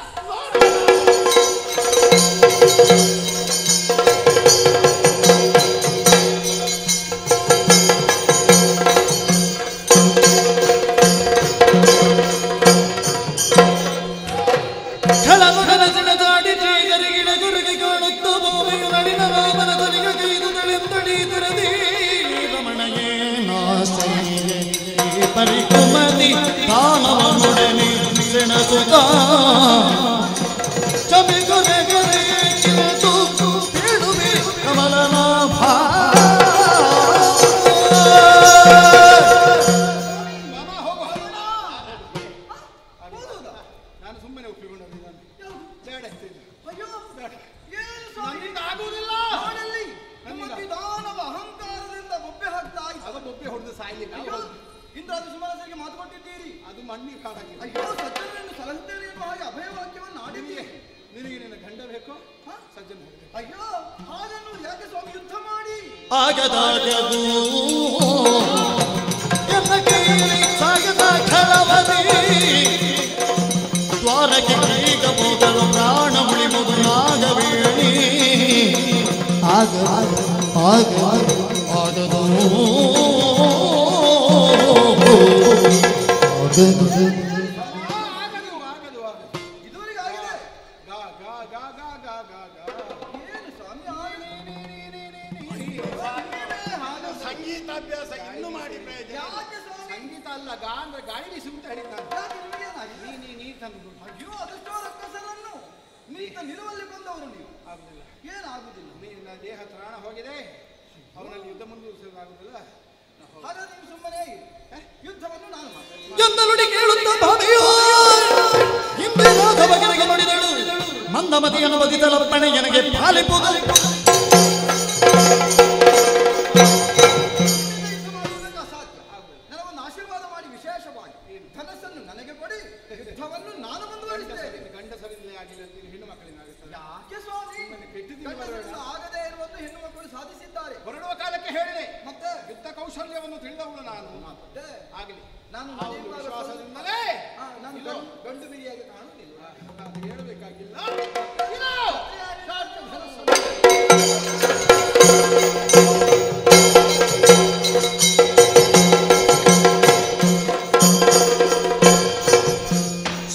ಪರಿಕುಮತಿ ದಾನವನೊಡನೆ ಸೆಣಸುತ್ತ ಚಮಿಗುರೆಗರೆ ಕಿಂತು ಬೇಡುವೆ ಕಮಲನಾಭ. ನಾನು ಸುಮ್ಮನೆ ಒಪ್ಪಿಕೊಂಡದ್ದು, ಬೇಡ ಅಯ್ಯೋ ಬೇಡ, ಏನು ಸ್ವಾಮಿ? ನನ್ನಿಂದ ಆಗುವುದಿಲ್ಲ. ನಾನಲ್ಲಿ ನಮ್ಮ ದಾನವ ಅಹಂಕಾರದಿಂದ ಬೊಬ್ಬೆ ಹಾಕ್ತಾ ಇದ್ದ. ಅದು ಬೊಬ್ಬೆ ಹೊಡೆದು ಸಾಯಲಿಲ್ಲ. ಅಯ್ಯೋ, ಇಂದ್ರಾದಿ ಸುಮನಸರಿಗೆ ಮಾತು ಕೊಟ್ಟಿದ್ದೀರಿ. ಅದು ಮಣ್ಣಿ ಕಾಡಾಗಿದೆ. ಅಯ್ಯೋ, ಸಜ್ಜನರನ್ನು ಸಲಹುತ್ತೇನೆ ಎನ್ನುವ ಹಾಗೆ ಅಭಯವಾಕ್ಯವನ್ನು ಆಡಿದ್ದೀರಿ. ನಿನಗೆ ನಿನ್ನ ಗಂಡ ಬೇಕೋ ಸಜ್ಜನ? ಅಯ್ಯೋ, ಹಾಗನ್ನು ಯಾಕೆ ಸ್ವಾಮಿ ಯುದ್ಧ ಮಾಡಿ? ಆಗದಾಗದು ಎನ್ನ ಕೈಯಲ್ಲಿ ಸಾಗದ ಖಳವದಿ ದ್ವಾರಕ್ಕೆ ಕೈಗ ಹೋಗಲು ಪ್ರಾಣ ಉಳಿಯುವುದು ನಾಗವೇಣಿ. ಆಗದು ಇದುವರೆಗೆ ಆಗಿದೆ. ಗಾ ಗಾ ಗಾ ಗಾ ಗಾ ಗಾ ಗಾ. ಏನು ಸ್ವಾಮಿ ಸಂಗೀತಾಭ್ಯಾಸ ಇನ್ನೂ ಮಾಡಿ ಪ್ರಯೋಜನ. ಯಾಕೆ ಸ್ವಾಮಿ? ಸಂಗೀತ ಅಲ್ಲ, ಗಾ ಅಂದ್ರೆ ಗಾಳಿ ಬೀಸು ಅಂತ ಹೇಳಿದ್ದಾನೆ. ಯಾಕೆ ನಿಮಗೇನಾಗಿದೆ? ನೀ ತಂದು ಅಯ್ಯೋ, ಅದೆಷ್ಟೋ ರಕ್ಕಸರನ್ನು ನಿಂತ ನಿಲುವಲ್ಲಿ ಕೊಂದವರು ನೀವು. ಆಗುದಿಲ್ಲ. ಏನಾಗುದಿಲ್ಲ. ನಿನ್ನ ದೇಹ ತ್ರಾಣ ಹೋಗಿದೆ, ಅವನಲ್ಲಿ ಯುದ್ಧ ಮುಂದುವರಿಸೋದಾಗುದಿಲ್ಲ. ಹಾಗಾದ್ರೆ ನೀವು ಸುಮ್ಮನೆ ಯುದ್ಧವನ್ನು ನಾನು ಮಾಡ್ತೇನೆ. ಎಂದಲುಡಿ ಕೇಳುತ್ತ ಭಾವೆಯೋ ಹಿಂದಿನಾದ ಬಗೆಗೆ ನುಡಿದಳು ಮಂದಮತಿಯನ್ನು ಬದಿತಲಪ್ಪಣೆ ನನಗೆ ಪಾಲಿಪುದು. ಅಸಾಧ್ಯ. ನನಗೊಂದು ಆಶೀರ್ವಾದ ಮಾಡಿ ವಿಶೇಷವಾಗಿ ಧನಸ್ಸನ್ನು ನನಗೆ ಕೊಡಿ, ಯುದ್ಧವನ್ನು ನಾನು ಮುಂದುವರಿಸ್ತೇನೆ. ಗಂಡಸರಿಂದಲೇ ಆಗಿಲ್ಲ, ಹೆಣ್ಣು ಮಕ್ಕಳಿಂದ ಆಗುತ್ತದೆ. ಯಾಕೆ ಸ್ವಾಮಿ? ಗಂಡಸರಿಂದ ಆಗದೇ ಇರುವಂತೆ ಹೆಣ್ಣು ಮಕ್ಕಳು ಸಾಧಿಸಿದ್ದಾರೆ. ಹೊರಡುವ ಕಾಲಕ್ಕೆ ಹೇಳಿದೆ, ಮತ್ತೆ ಯುದ್ಧ ಕೌಶಲ್ಯವನ್ನು ತಿಳಿದವಳು ನಾನು. ಮತ್ತೆ ಆಗಲಿ, ನಾನು ಆ ಒಂದು ವಿಶ್ವಾಸದಿಂದಲೇ ನಾನು ಗಂಡು ಬಿರಿಯಾಗಿ ಕಾಣುವುದಿಲ್ಲ. ಅದು ಹೇಳಬೇಕಾಗಿಲ್ಲ.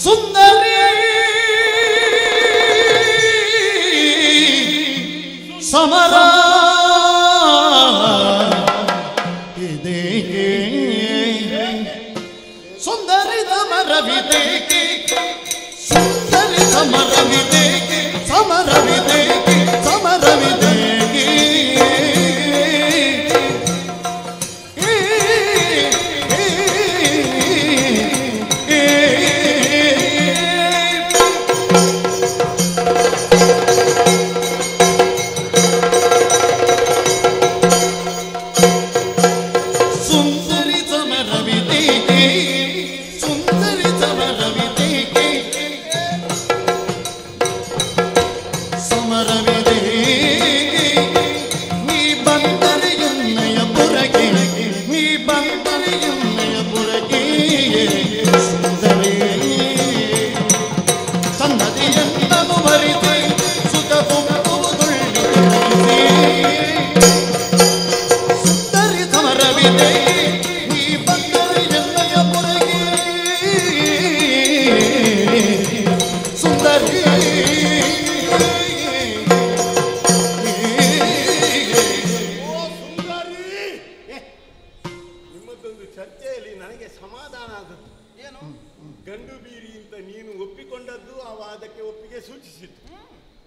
ಸುಂದರಿ ಸಮರ ಇದೆಯೇ ಸುಂದರಿದ ಮರವಿದೇಕೆ ಸಮರವಿದೇಕೆ ಸಮರವಿದೇಕೆ ಸಮರವಿದೇಕೆ ಸುಂದರಿ ಸಮರವಿದೇಕೆ ಸುಂದರಿ ಸಮರವಿದೇಕೆ ಸಮರವಿದೇಕೆ ನೀ ಬಂದರೆ ಎನ್ನಯ ಪುರಕ್ಕೆ ನೀ ಬಂದರೆ ಎನ್ನಯ ಪುರಕ್ಕೆ ಸುಂದರಿ ಸನ್ನದಿಯನ್ನನು ಬರಿದೆ ಸುಖ ತುಂಬುವುದುಳ್ಳಿದೆ ಸುಂದರಿ ಸಮರವಿದೆ ನೀ ಬಂದರೆ ಎನ್ನಯ ಪುರಕ್ಕೆ ಸುಂದರಿ ಓ ಸುಂದರಿ ನಿಮ್ಮದೊಂದು ಚರ್ಚೆಯಲ್ಲಿ ನನಗೆ ಸಮಾಧಾನ ಆದದ್ದು ಏನು ಗಂಡು ಬೀರಿ ಅಂತ ನೀನು ಒಪ್ಪಿಕೊಂಡದ್ದು ಅವ ಅದಕ್ಕೆ ಒಪ್ಪಿಗೆ ಸೂಚಿಸಿತ್ತು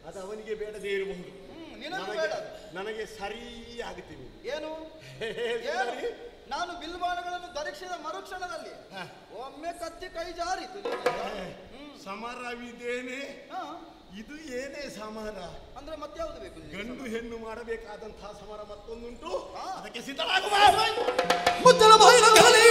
ಅದು ಅವನಿಗೆ ಬೇಡದೇ ಇರಬಹುದು ನಿನಗೂ ಬೇಡ ಅದು. ನನಗೆ ಸರಿ ಆಗುತ್ತೀನಿ ಏನು ಏನು? ನಾನು ಬಿಲ್ವಾಣಗಳನ್ನು ಧರಿಸಿದ ಮರುಕ್ಷಣದಲ್ಲಿ ಒಮ್ಮೆ ಕತ್ತಿ ಕೈ ಜಾರಿತು ಸಮರವಿದೇನೆ ಹಾ, ಇದು ಏನೇ ಸಮರ ಅಂದ್ರೆ ಮತ್ಯಾವುದು ಬೇಕು ನಿನಗೆ? ಗಂಡು ಹೆಣ್ಣು ಮಾಡಬೇಕಾದಂತಹ ಸಮರ ಮತ್ತೊಂದುಂಟು ಅದಕ್ಕೆ ಸಿದ್ಧರಾಗುವ ಮುದ್ದಲ ಬಾಯಿನ ಕಲಿ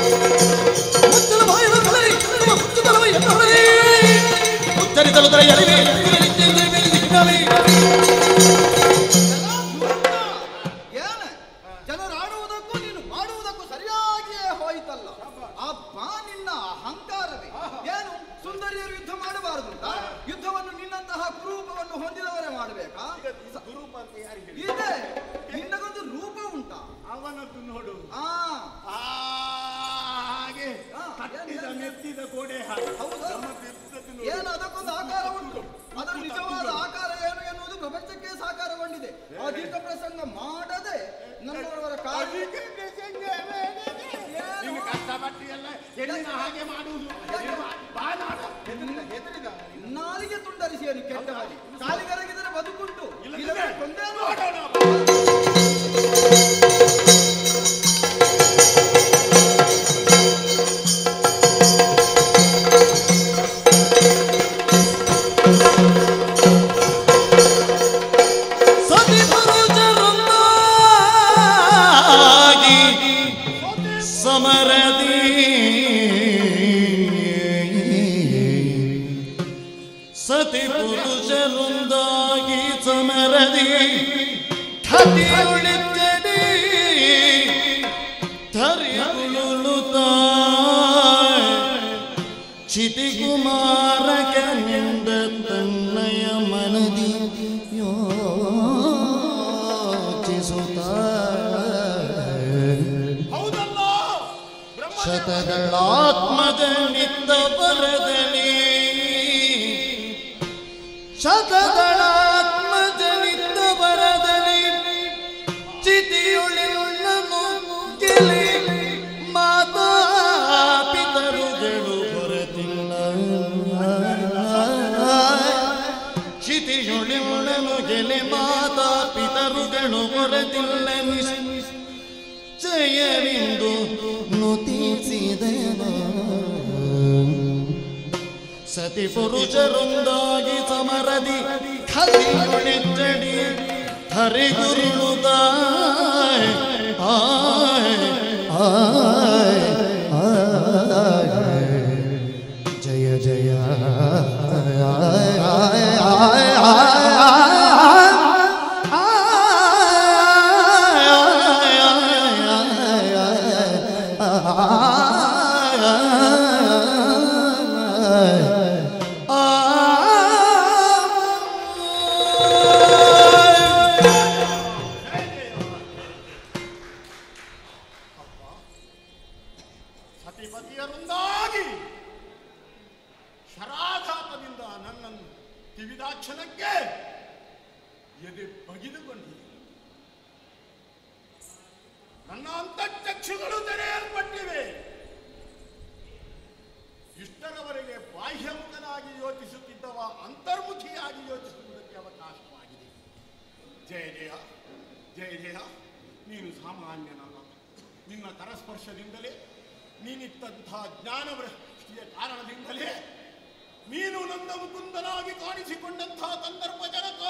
ಮುದ್ದಲ ಬಾಯಿನ ಕಲಿ ಮುದ್ದಲ ಎನ್ನವರೇ ಉತ್ತರಿಸಲು ಎರಿವೆ ಏನೆ ಜನರು ಆಡುವುದಕ್ಕೂ ನೀನು ಮಾಡುವುದಕ್ಕೂ ಸರಿಯಾಗಿಯೇ ಹೋಯಿತಲ್ಲ. ಅಪ್ಪ ನಿನ್ನ ಅಹಂಕಾರವೇ ಏನು? ಸುಂದರಿಯರು ಯುದ್ಧ ಮಾಡಬಾರದು ಅಂತ ಯುದ್ಧವನ್ನು ನಿನ್ನಂತಹ ಕುರೂಪವನ್ನು ಹೊಂದಿದವರೇ ಮಾಡಬೇಕಾ? ಗುರೂಪ ಅಂತ ಯಾರಿಗೆ ಹೇಳಿ? ಇದೆ, ನಿನ್ನಗೊಂದು ರೂಪ ಉಂಟಾ? ಅವನದ್ದು ನೋಡು ಹಾಗೆ ಕಟ್ಟಿದ ಮೆತ್ತಿದ ಗೋಡೆ ಹಾಗೆ ಹೌದಾ? ನಮ್ಮ ಬೆತ್ತದ್ದು ನೋಡು. ಏನು ಅದಕ್ಕೊಂದು ಆಕಾರ ಉಂಟು. ಅದರ ನಿಜವಾದ ಆಕಾರ ಏನು ಎನ್ನುವುದು ಪ್ರಪಂಚಕ್ಕೆ ಸಾಕಾರಗೊಂಡಿದೆ. ಅಧಿಕ ಪ್ರಸಂಗ ಮಾಡದೆ ನನ್ನವರ ಇನ್ನು ಕಷ್ಟಪಟ್ಟಿಯಲ್ಲ ಹೆಣ್ಣಿನ ಹಾಗೆ ಮಾಡುವುದು ನಾಲಿಗೆ ತುಂಡರಿಸಿ ಏನು ಕೆಟ್ಟ ಹಾಗೆ ಕಾಲಿಗರಗಿದರೆ ಬದುಕುಂಟು. ಇಲ್ಲದಿದ್ದರೆ ಕೊಂದೇನು? ಸತಿ ಪುರುಷರೊಂದಾಗಿ ಸಮರದಿ ಸತಿ ಪುರುಷರೊಂದಾಗಿ ಸಮರದಿ ಖತಿಯುಳಿತಡಿ ಧರಿಗುಳುತ್ತಾ ಚಿತಿಕುಮಾರಕನಿಂದ ತನ್ನಯ ಮನದಿ ಯೋಚಿಸುತ್ತ ಹೌದಲ್ಲ ಶತದಳಾತ್ಮಜನಿದ್ದ ಬರದಲಿ ಶತದಳಾತ್ಮಜನಿದ್ದ ಬರದಲಿ ಚಿತಿಯುಳಿಯುಳ್ಳನು ಗೆಲಿ ಮಾತಾ ಪಿತರುಗಳು ಹೊರತಿಲ್ಲ ಚಿತಿಯುಳಿಯುಳ್ಳನು ಗೆಲಿ ಮಾತಾ ಪಿತರುಗಳು ಹೊರತಿಲ್ಲ ನಿಶ್ಚಯವೆಂದು ನುತಿಸಿದನು ಸತಿ ಪುರುಷರೊಂದಾಗಿ ಸಮರದಿ ಖತಿಯುಳಿತಡಿ ಹರಿಗುರುಳುದ ಜಯ ಜಯ ಸತಿಪತಿಯರೊಂದಾಗಿ ಶರಾಘಾತದಿಂದ ನನ್ನ ಕಿವಿದಾಕ್ಷಣಕ್ಕೆ ಎದೆ ಬಗಿದುಕೊಂಡಿದೆ. ನನ್ನ ಅಂತಃಚಕ್ಷುಗಳು ತೆರೆಯಲ್ಪಟ್ಟಿವೆ. ಇಷ್ಟರವರೆಗೆ ಬಾಹ್ಯಮುಖನಾಗಿ ಯೋಚಿಸುತ್ತಿದ್ದವ ಅಂತರ್ಮುಖಿಯಾಗಿ ಯೋಚಿಸುವುದಕ್ಕೆ ಅವಕಾಶವಾಗಿದೆ. ಜಯ ಜಯ ಜಯ ಜಯ, ನೀನು ಸಾಮಾನ್ಯನಲ್ಲ. ನಿನ್ನ ಕರಸ್ಪರ್ಶದಿಂದಲೇ, ನೀನಿತ್ತಂತಹ ಜ್ಞಾನವೃಷ್ಟಿಯ ಕಾರಣದಿಂದಲೇ ನೀನು ನನ್ನ ಮುಕುಂದನಾಗಿ ಕಾಣಿಸಿಕೊಂಡಂತಹ ಸಂದರ್ಭ ಜನಕ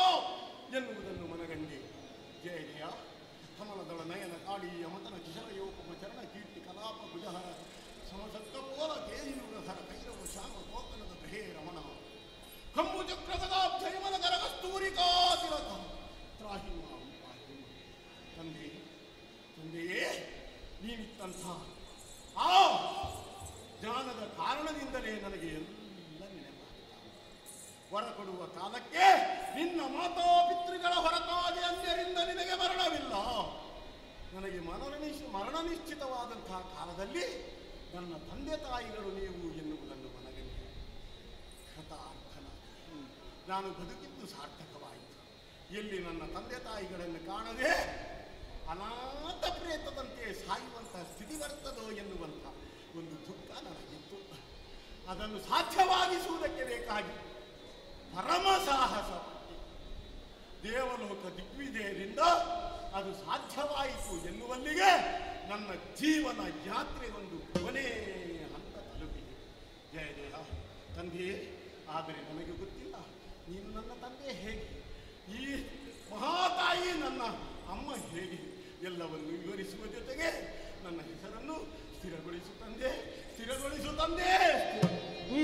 ಎನ್ನುವುದನ್ನು ಮನಗಂಡೆ. ಜಯ ಜಯ, ಕಮಲದಳ ನಯನ ಕಾಳಿ ಅಮತನ ಕಿಶರಯೋಪಮ ಚರಣ ಕೀರ್ತಿ ಕಲಾಪ ಭುಜಹರ ಸಮಸತ್ಕಪೋಲ ಕೇಯುಗಧರ ಕೈರವ ಶ್ಯಾಮ ಕೋಕನದ ದಹೇ ರಮಣ ಕಂಬು ಚಕ್ರಗದಾಬ್ಜಯಮನ ಕರ ಕಸ್ತೂರಿಕಾ ತಿಲಕ ತ್ರಾಹಿಮ ತಂದೆ ತಂದೆಯೇ, ನೀನಿತ್ತಂಥ ಆ ಜ್ಞಾನದ ಕಾರಣದಿಂದಲೇ ನನಗೆ ಎಲ್ಲ ನೆನಪಾಗುತ್ತಾರೆ. ವರ ಕೊಡುವ ಕಾಲಕ್ಕೆ ನಿನ್ನ ಮಾತಾಪಿತೃಗಳ ಹೊರತಾಗಿ ಅನ್ಯರಿಂದ ನಿನಗೆ ಮರಣವಿಲ್ಲ. ನನಗೆ ಮರಣ ನಿಶ್ಚಿತವಾದಂತಹ ಕಾಲದಲ್ಲಿ ನನ್ನ ತಂದೆ ತಾಯಿಗಳು ನೀವು ಎನ್ನುವುದನ್ನು ಮನಗಂಡೆ ಕೃತಾರ್ಥನ. ನಾನು ಬದುಕಿದ್ದು ಸಾರ್ಥಕವಾಯಿತು. ಎಲ್ಲಿ ನನ್ನ ತಂದೆ ತಾಯಿಗಳನ್ನು ಕಾಣದೆ ಅನಾಥ ಪ್ರೇತದಂತೆ ಸಾಯುವಂತಹ ಸ್ಥಿತಿ ಬರ್ತದೋ ಎನ್ನುವಂಥ ಒಂದು ದುಃಖ ನನಗಿತ್ತು. ಅದನ್ನು ಸಾಧ್ಯವಾಗಿಸುವುದಕ್ಕೆ ಬೇಕಾಗಿ ಪರಮ ಸಾಹಸ ದೇವಲೋಕ ದಿಗ್ವಿಜಯದಿಂದ ಅದು ಸಾಧ್ಯವಾಯಿತು ಎನ್ನುವಲ್ಲಿಗೆ ನನ್ನ ಜೀವನ ಯಾತ್ರೆ ಒಂದು ಕೊನೆ ಹಂತ ತಲುಪಿದೆ. ಜಯ ಜಯ ತಂದೆಯೇ, ಆದರೆ ನನಗೆ ಗೊತ್ತಿಲ್ಲ ನೀನು ನನ್ನ ತಂದೆ ಹೇಗೆ, ಈ ಮಹಾತಾಯಿ ನನ್ನ ಅಮ್ಮ ಹೇಗೆ ಎಲ್ಲವನ್ನು ವಿವರಿಸುವ ಜೊತೆಗೆ ನನ್ನ ಹೆಸರನ್ನು ಸ್ಥಿರಗೊಳಿಸು ತಂದೆ, ಸ್ಥಿರಗೊಳಿಸು ತಂದೆ.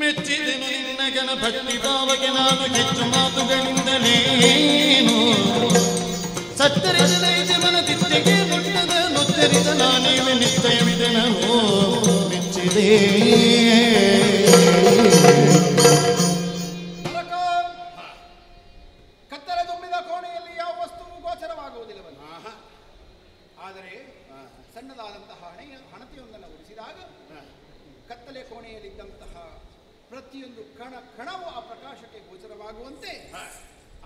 ಮೆಚ್ಚಿದೆನು ನಿನ್ನ ಗಣ ಭಕ್ತಿ ಭಾವಕ್ಕೆ ನಾನು ಹೆಚ್ಚು ಮಾತುಗಳಿಂದಲೇನು ಸತ್ತರಿದ ನೈಜ ಮನದಿತ್ತೆಗೆ ಮುಟ್ಟದ ನುಚ್ಚರಿದ ನಾನೇವೆ ನಿಶ್ಚಯವಿದೆ ನಾನು ಮೆಚ್ಚಿದೆ. ಕತ್ತಲೆ ತುಂಬಿದ ಕೋಣೆಯಲ್ಲಿ ಯಾವ ವಸ್ತುವು ಗೋಚರವಾಗುವುದಿಲ್ಲವಲ್ಲ. ಆದರೆ ಸಣ್ಣದಾದಂತಹ ಹಣತೆಯೊಂದನ್ನು ಉಳಿಸಿದಾಗ ಕತ್ತಲೆ ಕೋಣೆಯಲ್ಲಿದ್ದಂತಹ ಪ್ರತಿಯೊಂದು ಕಣವು ಆ ಪ್ರಕಾಶಕ್ಕೆ ಗೋಚರವಾಗುವಂತೆ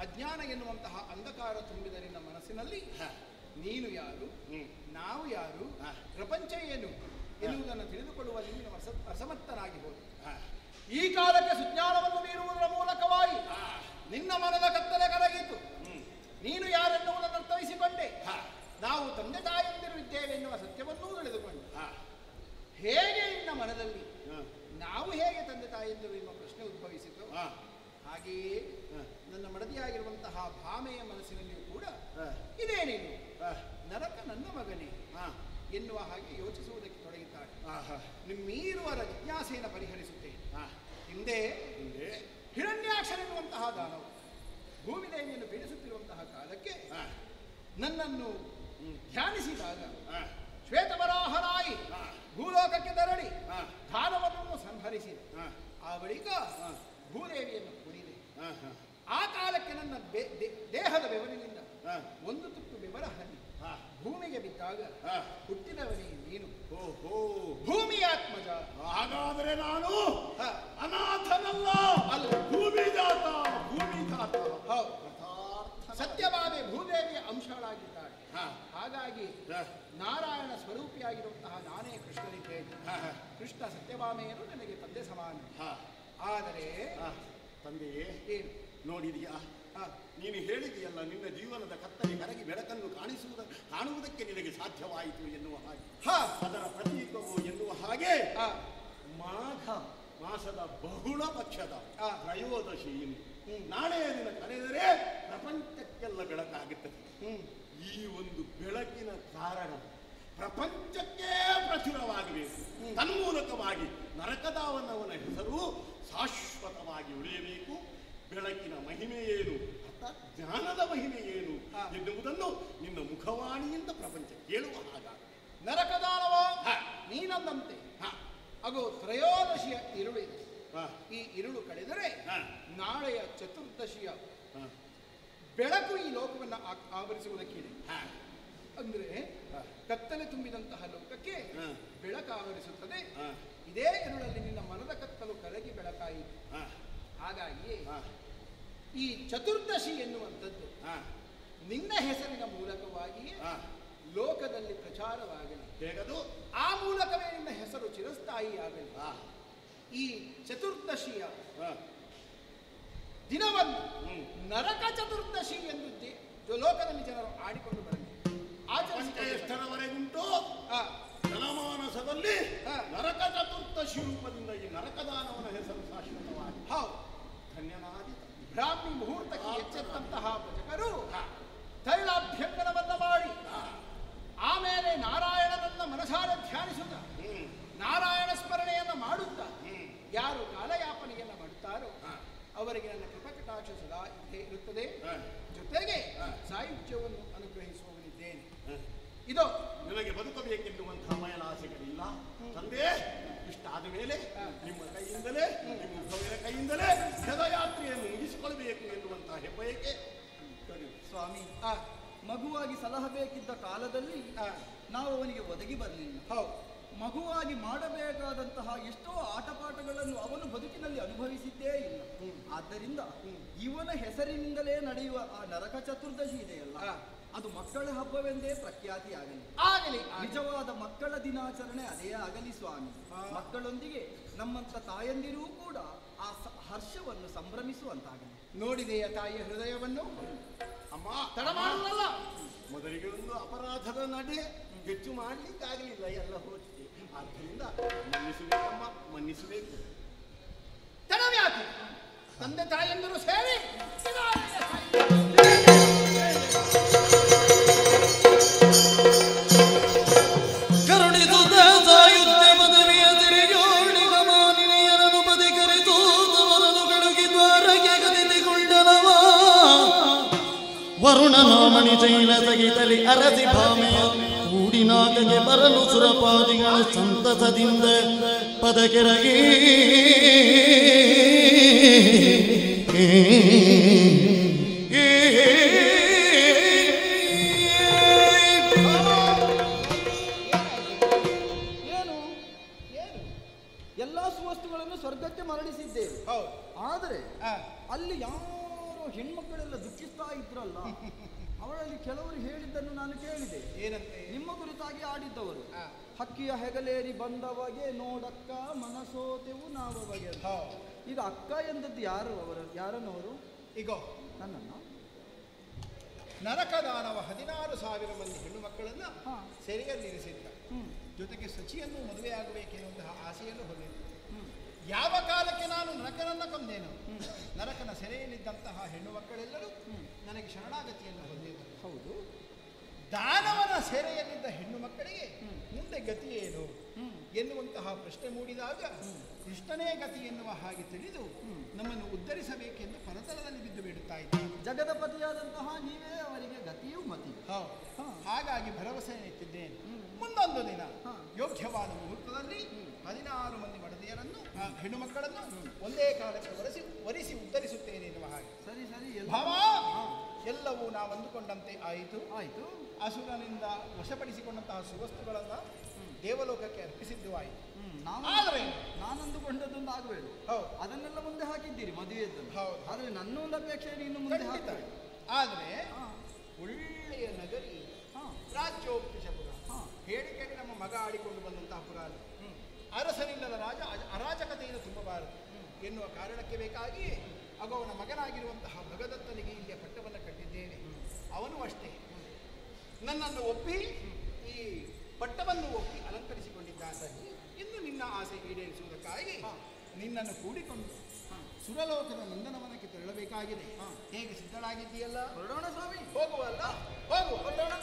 ಅಜ್ಞಾನ ಎನ್ನುವಂತಹ ಅಂಧಕಾರ ತುಂಬಿದ ನಿನ್ನ ಮನಸ್ಸಿನಲ್ಲಿ ನೀನು ಯಾರು, ನಾವು ಯಾರು, ಪ್ರಪಂಚ ಏನು ಎನ್ನುವುದನ್ನು ತಿಳಿದುಕೊಳ್ಳುವಲ್ಲಿ ನೀನು ಅಸಮರ್ಥನಾಗಿ ಹೋದ. ಈ ಕಾಲಕ್ಕೆ ಸುಜ್ಞಾನವನ್ನು ನೀಡುವುದರ ಮೂಲಕವಾಗಿ ನಿನ್ನ ಮನದ ಕತ್ತಲೆ ಕರಗಿತು. ನೀನು ಯಾರೆನ್ನುವುದನ್ನು ಅರ್ಥೈಸಿಕೊಂಡೆ. ನಾವು ತಂದೆ ತಾಯಿಯಂದಿರು ಇದ್ದೇವೆ ಎನ್ನುವ ಸತ್ಯವನ್ನೂ ತಿಳಿದುಕೊಂಡೆ. ಹೇಗೆ ನಿನ್ನ ಮನದಲ್ಲಿ ನಾವು ಹೇಗೆ ತಂದೆ ತಾಯಿಯಂದಿರು ಎನ್ನುವ ಪ್ರಶ್ನೆ ಉದ್ಭವಿಸಿತು, ಹಾಗೆಯೇ ನನ್ನ ಮಡದಿಯಾಗಿರುವಂತಹ ಭಾಮೆಯ ಮನಸ್ಸಿನಲ್ಲಿಯೂ ಕೂಡ ಇದೇನೇನು ನರಕ ನನ್ನ ಮಗನೇ ಎನ್ನುವ ಹಾಗೆ ಯೋಚಿಸುವುದಕ್ಕೆ ತೊಡಗಿದ್ದಾಳೆ. ನಿಮ್ಮೀರುವರ ಜಿಜ್ಞಾಸೆಯನ್ನು ಪರಿಹರಿಸುತ್ತೇನೆ. ಹಿಂದೆ ಹಿರಣ್ಯಾಕ್ಷರೆನ್ನುವಂತಹ ದಾನವು ಭೂಮಿದೇವಿಯನ್ನು ಪೀಡಿಸುತ್ತಿರುವಂತಹ ಕಾಲಕ್ಕೆ ನನ್ನನ್ನು ಧ್ಯಾನಿಸಿದಾಗ ಶ್ವೇತವರಾಹನಾಗಿ ಭೂಲೋಕಕ್ಕೆ ತೆರಳಿ ದಾನವನ್ನು ಸಂಹರಿಸಿದೆ. ಆ ಬಳಿಕ ಭೂದೇವಿಯನ್ನು ಕುಡಿದೆ. ಆ ಕಾಲಕ್ಕೆ ನನ್ನ ದೇಹದ ಬೆವರಿನಿಂದ ಒಂದು ತುತ್ತು ಬೆವರ ಹನಿ ಭೂಮಿಗೆ ಬಿದ್ದಾಗ ಹುಟ್ಟಿದವನೇ ನೀನು, ಭೂಮಿಯಾತ್ಮಜ. ಹಾಗಾದರೆ ನಾನು ಅನಾಥನಲ್ಲ, ಅಲ್ಲ ಭೂಮಿದಾತ, ಭೂಮಿದಾತ. ಸತ್ಯಭಾಮೆ ಭೂದೇವಿಯ ಅಂಶಗಳಾಗಿದ್ದಾಳೆ. ಹಾಗಾಗಿ ನಾರಾಯಣ ಸ್ವರೂಪಿಯಾಗಿರುವಂತಹ ನಾನೇ ಕೃಷ್ಣನಿದ್ದೇನೆ. ಕೃಷ್ಣ ಸತ್ಯಭಾಮೆಯರು ನನಗೆ ತಂದೆ ಸಮಾನ. ಆದರೆ ತಂದೆಯೇ, ಏನು ನೋಡಿದೆಯಾ, ನೀನು ಹೇಳಿದೆಯಲ್ಲ ನಿನ್ನ ಜೀವನದ ಕತ್ತಲೆ ಕರಗಿ ಬೆಳಕನ್ನು ಕಾಣುವುದಕ್ಕೆ ನಿನಗೆ ಸಾಧ್ಯವಾಯಿತು ಎನ್ನುವ ಹಾಗೆ, ಅದರ ಪ್ರತೀಕವು ಎನ್ನುವ ಹಾಗೆ ಮಾಘ ಮಾಸದ ಬಹುಳ ಪಕ್ಷದ ತ್ರಯೋದಶಿ ನಾಳೆಯ ದಿನ ಕಳೆದರೆ ಪ್ರಪಂಚಕ್ಕೆಲ್ಲ ಬೆಳಕಾಗುತ್ತದೆ. ಈ ಒಂದು ಬೆಳಕಿನ ಕಾರಣ ಪ್ರಪಂಚಕ್ಕೆ ಪ್ರಚುರವಾಗಬೇಕು. ತನ್ಮೂಲಕವಾಗಿ ನರಕದಾವನವನ ಹೆಸರು ಶಾಶ್ವತವಾಗಿ ಉಳಿಯಬೇಕು. ಬೆಳಕಿನ ಮಹಿಮೆ ಏನು, ಅರ್ಥಾತ್ ಜ್ಞಾನದ ಮಹಿಮೆ ಏನು ಎನ್ನುವುದನ್ನು ನಿನ್ನ ಮುಖವಾಣಿಯಿಂದ ಪ್ರಪಂಚ ಕೇಳುವ ಹಾಗಾಗಿ. ನರಕದಾನವ ನೀನಂದಂತೆ ಅದು ತ್ರಯೋದಶಿಯ ಇರುಳು ಇದೆ. ಈ ಇರುಳು ಕಳೆದರೆ ನಾಳೆಯ ಚತುರ್ದಶಿಯ ಬೆಳಕು ಈ ಲೋಕವನ್ನು ಆವರಿಸುವುದಕ್ಕಿದೆ. ಅಂದ್ರೆ ಕತ್ತಲೆ ತುಂಬಿದಂತಹ ಲೋಕಕ್ಕೆ ಬೆಳಕು ಆವರಿಸುತ್ತದೆ. ಇದೇ ಇರುಳಲ್ಲಿ ನಿನ್ನ ಮನದ ಕತ್ತಲು ಕರಗಿ ಬೆಳಕಾಯಿತು. ಹಾಗಾಗಿ ಈ ಚತುರ್ದಶಿ ಎನ್ನುವಂಥದ್ದು ನಿನ್ನ ಹೆಸರಿನ ಮೂಲಕವಾಗಿ ಲೋಕದಲ್ಲಿ ಪ್ರಚಾರವಾಗಲಿ, ಹೇಗದು ಆ ಮೂಲಕವೇ ನಿನ್ನ ಹೆಸರು ಚಿರಸ್ಥಾಯಿಯಾಗಲಿ. ಈ ಚತುರ್ದಶಿಯ ದಿನವನ್ನು ನರಕ ಚತುರ್ದಶಿ ಎಂದು ಲೋಕದಲ್ಲಿ ಜನರು ಆಡಿಕೊಂಡು ಬರಲಿ. ಎಷ್ಟರವರೆಗುಂಟು ಜನಮಾನಸದಲ್ಲಿ ನರಕ ಚತುರ್ದಶಿ ರೂಪದಿಂದ ಈ ನರಕದಾನವನ ಹೆಸರು ಶಾಶ್ವತವಾಗಿ. ಹೌದು, ಧನ್ಯನಾದಿ ಬ್ರಾಹ್ಮಿ ಮುಹೂರ್ತಕ್ಕೆ ಎಚ್ಚೆತ್ತಂತಹ ಭಜಕರು ತೈಲಾಭ್ಯಂಗನವನ್ನ ಮಾಡಿ ಆಮೇಲೆ ನಾರಾಯಣನನ್ನ ಮನಸಾರ ಧ್ಯಾನಿಸುತ್ತ ನಾರಾಯಣ ಸ್ಮರಣೆಯನ್ನ ಮಾಡುತ್ತಾ ಯಾರು ಕಾಲಯಾಪನೆಯನ್ನ ಮಾಡುತ್ತಾರೋ ಅವರಿಗೆ ನನ್ನ ಕೃಪಕಟಾಕ್ಷ ಸದಾ ಇದ್ದೇ ಇರುತ್ತದೆ. ಜೊತೆಗೆ ಸಾಯುಜ್ಯವನ್ನು ಅನುಗ್ರಹಿಸುವವನಿದ್ದೇನೆ. ಇದು ನಿನಗೆ ಬದುಕಬೇಕೆನ್ನುವಂತಹ ಬಯಲಾಸೆಗಳಿಲ್ಲ ತಂದೆ. ಇಷ್ಟಾದ ಮೇಲೆ ನಿಮ್ಮ ಕೈಯಿಂದಲೇ, ನಿಮ್ಮ ಉದ್ಭವರ ಕೈಯಿಂದಲೇ ಶತಯಾತ್ರೆಯನ್ನು ಮುಗಿಸಿಕೊಳ್ಳಬೇಕು ಎನ್ನುವಂತಹ ಹೆಬ್ಬಯಕೆ. ಸ್ವಾಮಿ, ಮಗುವಾಗಿ ಸಲಹಬೇಕಿದ್ದ ಕಾಲದಲ್ಲಿ ನಾವು ಅವನಿಗೆ ಒದಗಿ ಬರಲಿಲ್ಲ. ಹೌದು, ಮಗುವಾಗಿ ಮಾಡಬೇಕಾದಂತಹ ಎಷ್ಟೋ ಆಟಪಾಠಗಳನ್ನು ಅವನು ಬದುಕಿನಲ್ಲಿ ಅನುಭವಿಸಿದ್ದೇ ಇಲ್ಲ. ಆದ್ದರಿಂದ ಇವನ ಹೆಸರಿನಿಂದಲೇ ನಡೆಯುವ ಆ ನರಕ ಚತುರ್ದಶಿ ಇದೆಯಲ್ಲ, ಅದು ಮಕ್ಕಳ ಹಬ್ಬವೆಂದೇ ಪ್ರಖ್ಯಾತಿಯಾಗಲಿ. ಆಗಲಿ. ನಿಜವಾದ ಮಕ್ಕಳ ದಿನಾಚರಣೆ ಅದೇ ಆಗಲಿ ಸ್ವಾಮಿ. ಮಕ್ಕಳೊಂದಿಗೆ ನಮ್ಮಂತ ತಾಯಂದಿರೂ ಕೂಡ ಆ ಹರ್ಷವನ್ನು ಸಂಭ್ರಮಿಸುವಂತಾಗಲಿ. ನೋಡಿದೆಯ ತಾಯಿಯ ಹೃದಯವನ್ನು? ಅಮ್ಮ, ತಡ ಮಾಡುವುದಲ್ಲ. ಮೊದಲಿಗೆ ಒಂದು ಅಪರಾಧದ ನಡೆ ಹೆಚ್ಚು ಮಾಡಲಿಕ್ಕಾಗಲಿಲ್ಲ, ಎಲ್ಲ ಹೋಗ್ತಿದೆ. ಆದ್ದರಿಂದ ಮನ್ನಿಸಬೇಕಮ್ಮ, ಮನ್ನಿಸಬೇಕು. ತಡವ್ಯಾಕೆ? ತಂದೆ ತಾಯಂದಿರು ಸೇರಿ ಕರುಣಿಸುತ್ತ ಸಾಯುಜ್ಯ ಪದವಿಯ ತಿರುಗೋಳಿಗ ಮಾನಿನಿಯರನ್ನು ಬದಿಕರಿತೂತವರನ್ನು ಕಡುಗಿ ದ್ವಾರಕ್ಕೆ ಕದಿಸಿಕೊಂಡನವ. ವರುಣನಾಮಣಿ ಚೈಲ ಸಗಿತಲಿ ಅರಸಿ ಭಾಮೆಯ ಕೂಡಿನಾಗಗೆ ಬರಲು ಸುರಪಾದಿಗಳು ಸಂತಸದಿಂದ ಪದಕೆರಗಿ ಎಲ್ಲಾ ಸುವಸ್ತುಗಳನ್ನು ಸ್ವರ್ಗಕ್ಕೆ ಮರಳಿಸಿದ್ದೇವೆ. ಆದರೆ ಅಲ್ಲಿ ಯಾರೋ ಹೆಣ್ಮಕ್ಕಳೆಲ್ಲ ದುಃಖಿಸ್ತಾ ಇದ್ರಲ್ಲ, ಅವರಲ್ಲಿ ಕೆಲವರು ಹೇಳಿದ್ದನ್ನು ನಾನು ಕೇಳಿದೆ. ಏನಂತೆ? ನಿಮ್ಮ ಕುರಿತಾಗಿ ಆಡಿದ್ದವರು, ಹಕ್ಕಿಯ ಹೆಗಲೇರಿ ಬಂದವಗೆ ನೋಡಕ್ಕ ಮನಸೋತೆವು ನಾವು ಬಗೆ. ಈಗ ಅಕ್ಕ ಎಂದದ್ದು ಯಾರು? ಯಾರನ್ನವರು? ಈಗ ನನ್ನನ್ನು ನರಕದಾನವ 16,000 ಮಂದಿ ಹೆಣ್ಣು ಮಕ್ಕಳನ್ನ ಸೆರೆಯಲ್ಲಿರಿಸಿದ್ದ. ಜೊತೆಗೆ ಸಚಿಯನ್ನು ಮದುವೆಯಾಗಬೇಕೆನ್ನುವಂತಹ ಆಸೆಯನ್ನು ಹೊಂದಿದ್ದ. ಯಾವ ಕಾಲಕ್ಕೆ ನಾನು ನರಕನನ್ನ ಕೊಂದೇನು, ನರಕನ ಸೆರೆಯಲ್ಲಿದ್ದಂತಹ ಹೆಣ್ಣು ಮಕ್ಕಳೆಲ್ಲರೂ ನನಗೆ ಶರಣಾಗತಿಯನ್ನು ಹೊಂದಿದ್ದರು. ಹೌದು, ದಾನವನ ಸೆರೆಯಲ್ಲಿದ್ದ ಹೆಣ್ಣು ಮಕ್ಕಳಿಗೆ ಮುಂದೆ ಗತಿ ಏನು ಎನ್ನುವಂತಹ ಪ್ರಶ್ನೆ ಮೂಡಿದಾಗ ಕೃಷ್ಣನೇ ಗತಿ ಎನ್ನುವ ಹಾಗೆ ತಿಳಿದು ನಮ್ಮನ್ನು ಉದ್ಧರಿಸಬೇಕೆಂದು ಪರತಲದಲ್ಲಿ ಬಿದ್ದು ಬಿಡುತ್ತಾ ಇದ್ದಾರೆ. ಜಗದಪತಿಯಾದಂತಹ ನೀವೇ ಅವರಿಗೆ ಗತಿಯೂ ಮತಿ. ಹಾಗಾಗಿ ಭರವಸೆ ಇಟ್ಟಿದ್ದೇನೆ. ಮುಂದೊಂದು ದಿನ ಯೋಗ್ಯವಾದ ಮುಹೂರ್ತದಲ್ಲಿ 16 ಮಂದಿ ಮಡದಿಯರನ್ನು, ಹೆಣ್ಣು ಮಕ್ಕಳನ್ನು ಒಂದೇ ಕಾಲಕ್ಕೆ ವರಿಸಿ ಉದ್ಧರಿಸುತ್ತೇನೆ ಎನ್ನುವ ಹಾಗೆ. ಸರಿ ಸರಿ, ಭಾವ, ಎಲ್ಲವೂ ನಾವು ಅಂದುಕೊಂಡಂತೆ ಆಯಿತು. ಅಸುರನಿಂದ ವಶಪಡಿಸಿಕೊಂಡಂತಹ ಸುವಸ್ತುಗಳನ್ನು ದೇವಲೋಕಕ್ಕೆ ಅರ್ಪಿಸಿದ್ದು ಆಯಿತು. ಆದರೆ ನಾನು ಅಂದುಕೊಂಡದ್ದೊಂದು ಆಗಬೇಡ, ಅದನ್ನೆಲ್ಲ ಮುಂದೆ ಹಾಕಿದ್ದೀರಿ ಮದುವೆಯದ್ದನ್ನು. ಆದರೆ ನನ್ನ ಒಂದು ಅಪೇಕ್ಷೆ ಇನ್ನು ಮುಂದೆ ಹಾಕ್ತಾರೆ. ಆದರೆ ಒಳ್ಳೆಯ ನಗರಿ ರಾಜ್ಯೋಪೇಶಪುರ, ಹೇಳಿ ಕೇಳಿ ನಮ್ಮ ಮಗ ಆಡಿಕೊಂಡು ಬಂದಂತಹ ಪುರಾಣ. ಅರಸನಿಲ್ಲದ ರಾಜ ಅರಾಜಕತೆಯನ್ನು ತುಂಬಬಾರದು ಎನ್ನುವ ಕಾರಣಕ್ಕೆ ಬೇಕಾಗಿ ಅವನ ಮಗನಾಗಿರುವಂತಹ ಭಗದತ್ತನಿಗೆ ಇಲ್ಲಿಯ ಪಟ್ಟವನ್ನು ಕಟ್ಟಿದ್ದೇನೆ. ಅವನು ಅಷ್ಟೇ ನನ್ನನ್ನು ಒಪ್ಪಿ ಈ ಪಟ್ಟವನ್ನು ಒಪ್ಪಿ ಅಲಂಕರಿಸಿಕೊಂಡಿದ್ದಾನೆ. ಇನ್ನು ನಿನ್ನ ಆಸೆ ಈಡೇರಿಸುವುದಕ್ಕಾಗಿ ನಿನ್ನನ್ನು ಕೂಡಿಕೊಂಡು ಸುರಲೋಕದ ನಂದನವನಕ್ಕೆ ತೆರಳಬೇಕಾಗಿದೆ. ಹೇಗೆ ಸಿದ್ಧಳಾಗಿದ್ದೀಯಲ್ಲ? ಹೊರಡೋಣ ಸ್ವಾಮಿ. ಹೋಗುವಲ್ಲ? ಹೋಗುವ, ಹೊರಡೋಣ.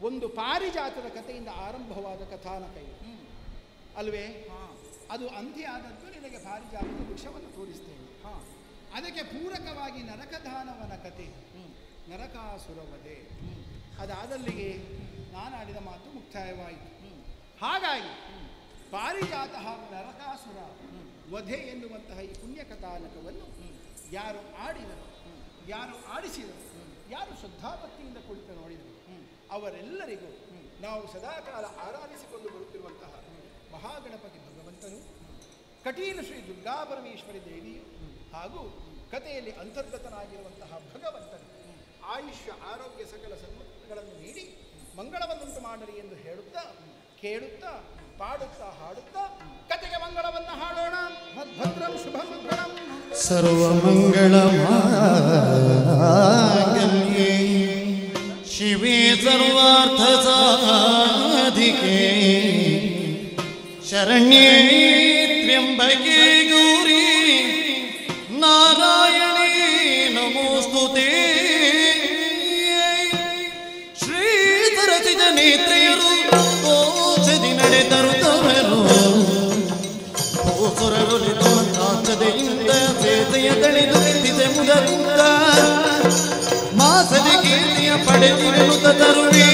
ಒಂದು ಪಾರಿಜಾತದ ಕಥೆಯಿಂದ ಆರಂಭವಾದ ಕಥಾನಕ ಇದು ಅಲ್ವೇ? ಅದು ಅಂತ್ಯ ಆದದ್ದು ನಿನಗೆ ಪಾರಿಜಾತದ ವೃಕ್ಷವನ್ನು ತೋರಿಸ್ತೇನೆ. ಅದಕ್ಕೆ ಪೂರಕವಾಗಿ ನರಕದಾನವನ ಕಥೆ, ನರಕಾಸುರವಧೆ. ಅದಾದಲ್ಲಿಗೆ ನಾನಾಡಿದ ಮಾತು ಮುಕ್ತಾಯವಾಯಿತು. ಹಾಗಾಗಿ ಪಾರಿಜಾತ ಹಾಗೂ ನರಕಾಸುರ ವಧೆ ಎನ್ನುವಂತಹ ಈ ಪುಣ್ಯ ಕಥಾನಕವನ್ನು ಯಾರು ಆಡಿದರು, ಯಾರು ಆಡಿಸಿದರು, ಯಾರು ಶ್ರದ್ಧಾಭಕ್ತಿಯಿಂದ ಕುಳಿತು ನೋಡಿದರು, ಅವರೆಲ್ಲರಿಗೂ ನಾವು ಸದಾಕಾಲ ಆರಾಧಿಸಿಕೊಂಡು ಬರುತ್ತಿರುವಂತಹ ಮಹಾಗಣಪತಿ ಭಗವಂತನು, ಕಟೀಲು ಶ್ರೀ ದುರ್ಗಾಪರಮೇಶ್ವರಿ ದೇವಿಯು, ಹಾಗೂ ಕಥೆಯಲ್ಲಿ ಅಂತರ್ಗತನಾಗಿರುವಂತಹ ಭಗವಂತನು ಆಯುಷ್ಯ ಆರೋಗ್ಯ ಸಕಲ ಸನ್ಮತಿಗಳನ್ನು ನೀಡಿ ಮಂಗಳವನ್ನುಂಟು ಮಾಡಲಿ ಎಂದು ಹೇಳುತ್ತಾ ಕೇಳುತ್ತಾ ಪಾಡುತ್ತಾ ಹಾಡುತ್ತಾ ಕತೆಗೆ ಮಂಗಳವನ್ನು ಹಾಡೋಣ. ಭದ್ರಂ ಶುಭಂ ಭ್ರಂ ಸರ್ವಮಂಗಳಮಾಂಗಲ್ಯೇ ಶಿವೇ ಸರ್ವಾರ್ಥ ಸಾಧಿಕೆ ಶರಣ್ಯೇ ತ್ರ್ಯಂಬಕೆ ಗೌರಿ ನಾರಾಯಣೇ ನಮೋಸ್ತುತೇ. ಶ್ರೀಧರಸಿದ ನೇತ್ರೆಯರು ಕೋಚದಿ ನಡೆದರು ತವರು ಸುರಗುಲಿತಾಚದೆಯಿಂದ ಸೇತೆಯ ತಳೆದು ಎತ್ತಿದೆ ಮುದರಿಂದ ಮಾಸದ ಕೀರ್ತಿಯ ಪಡೆದಿರುತ್ತ ತರುವೇ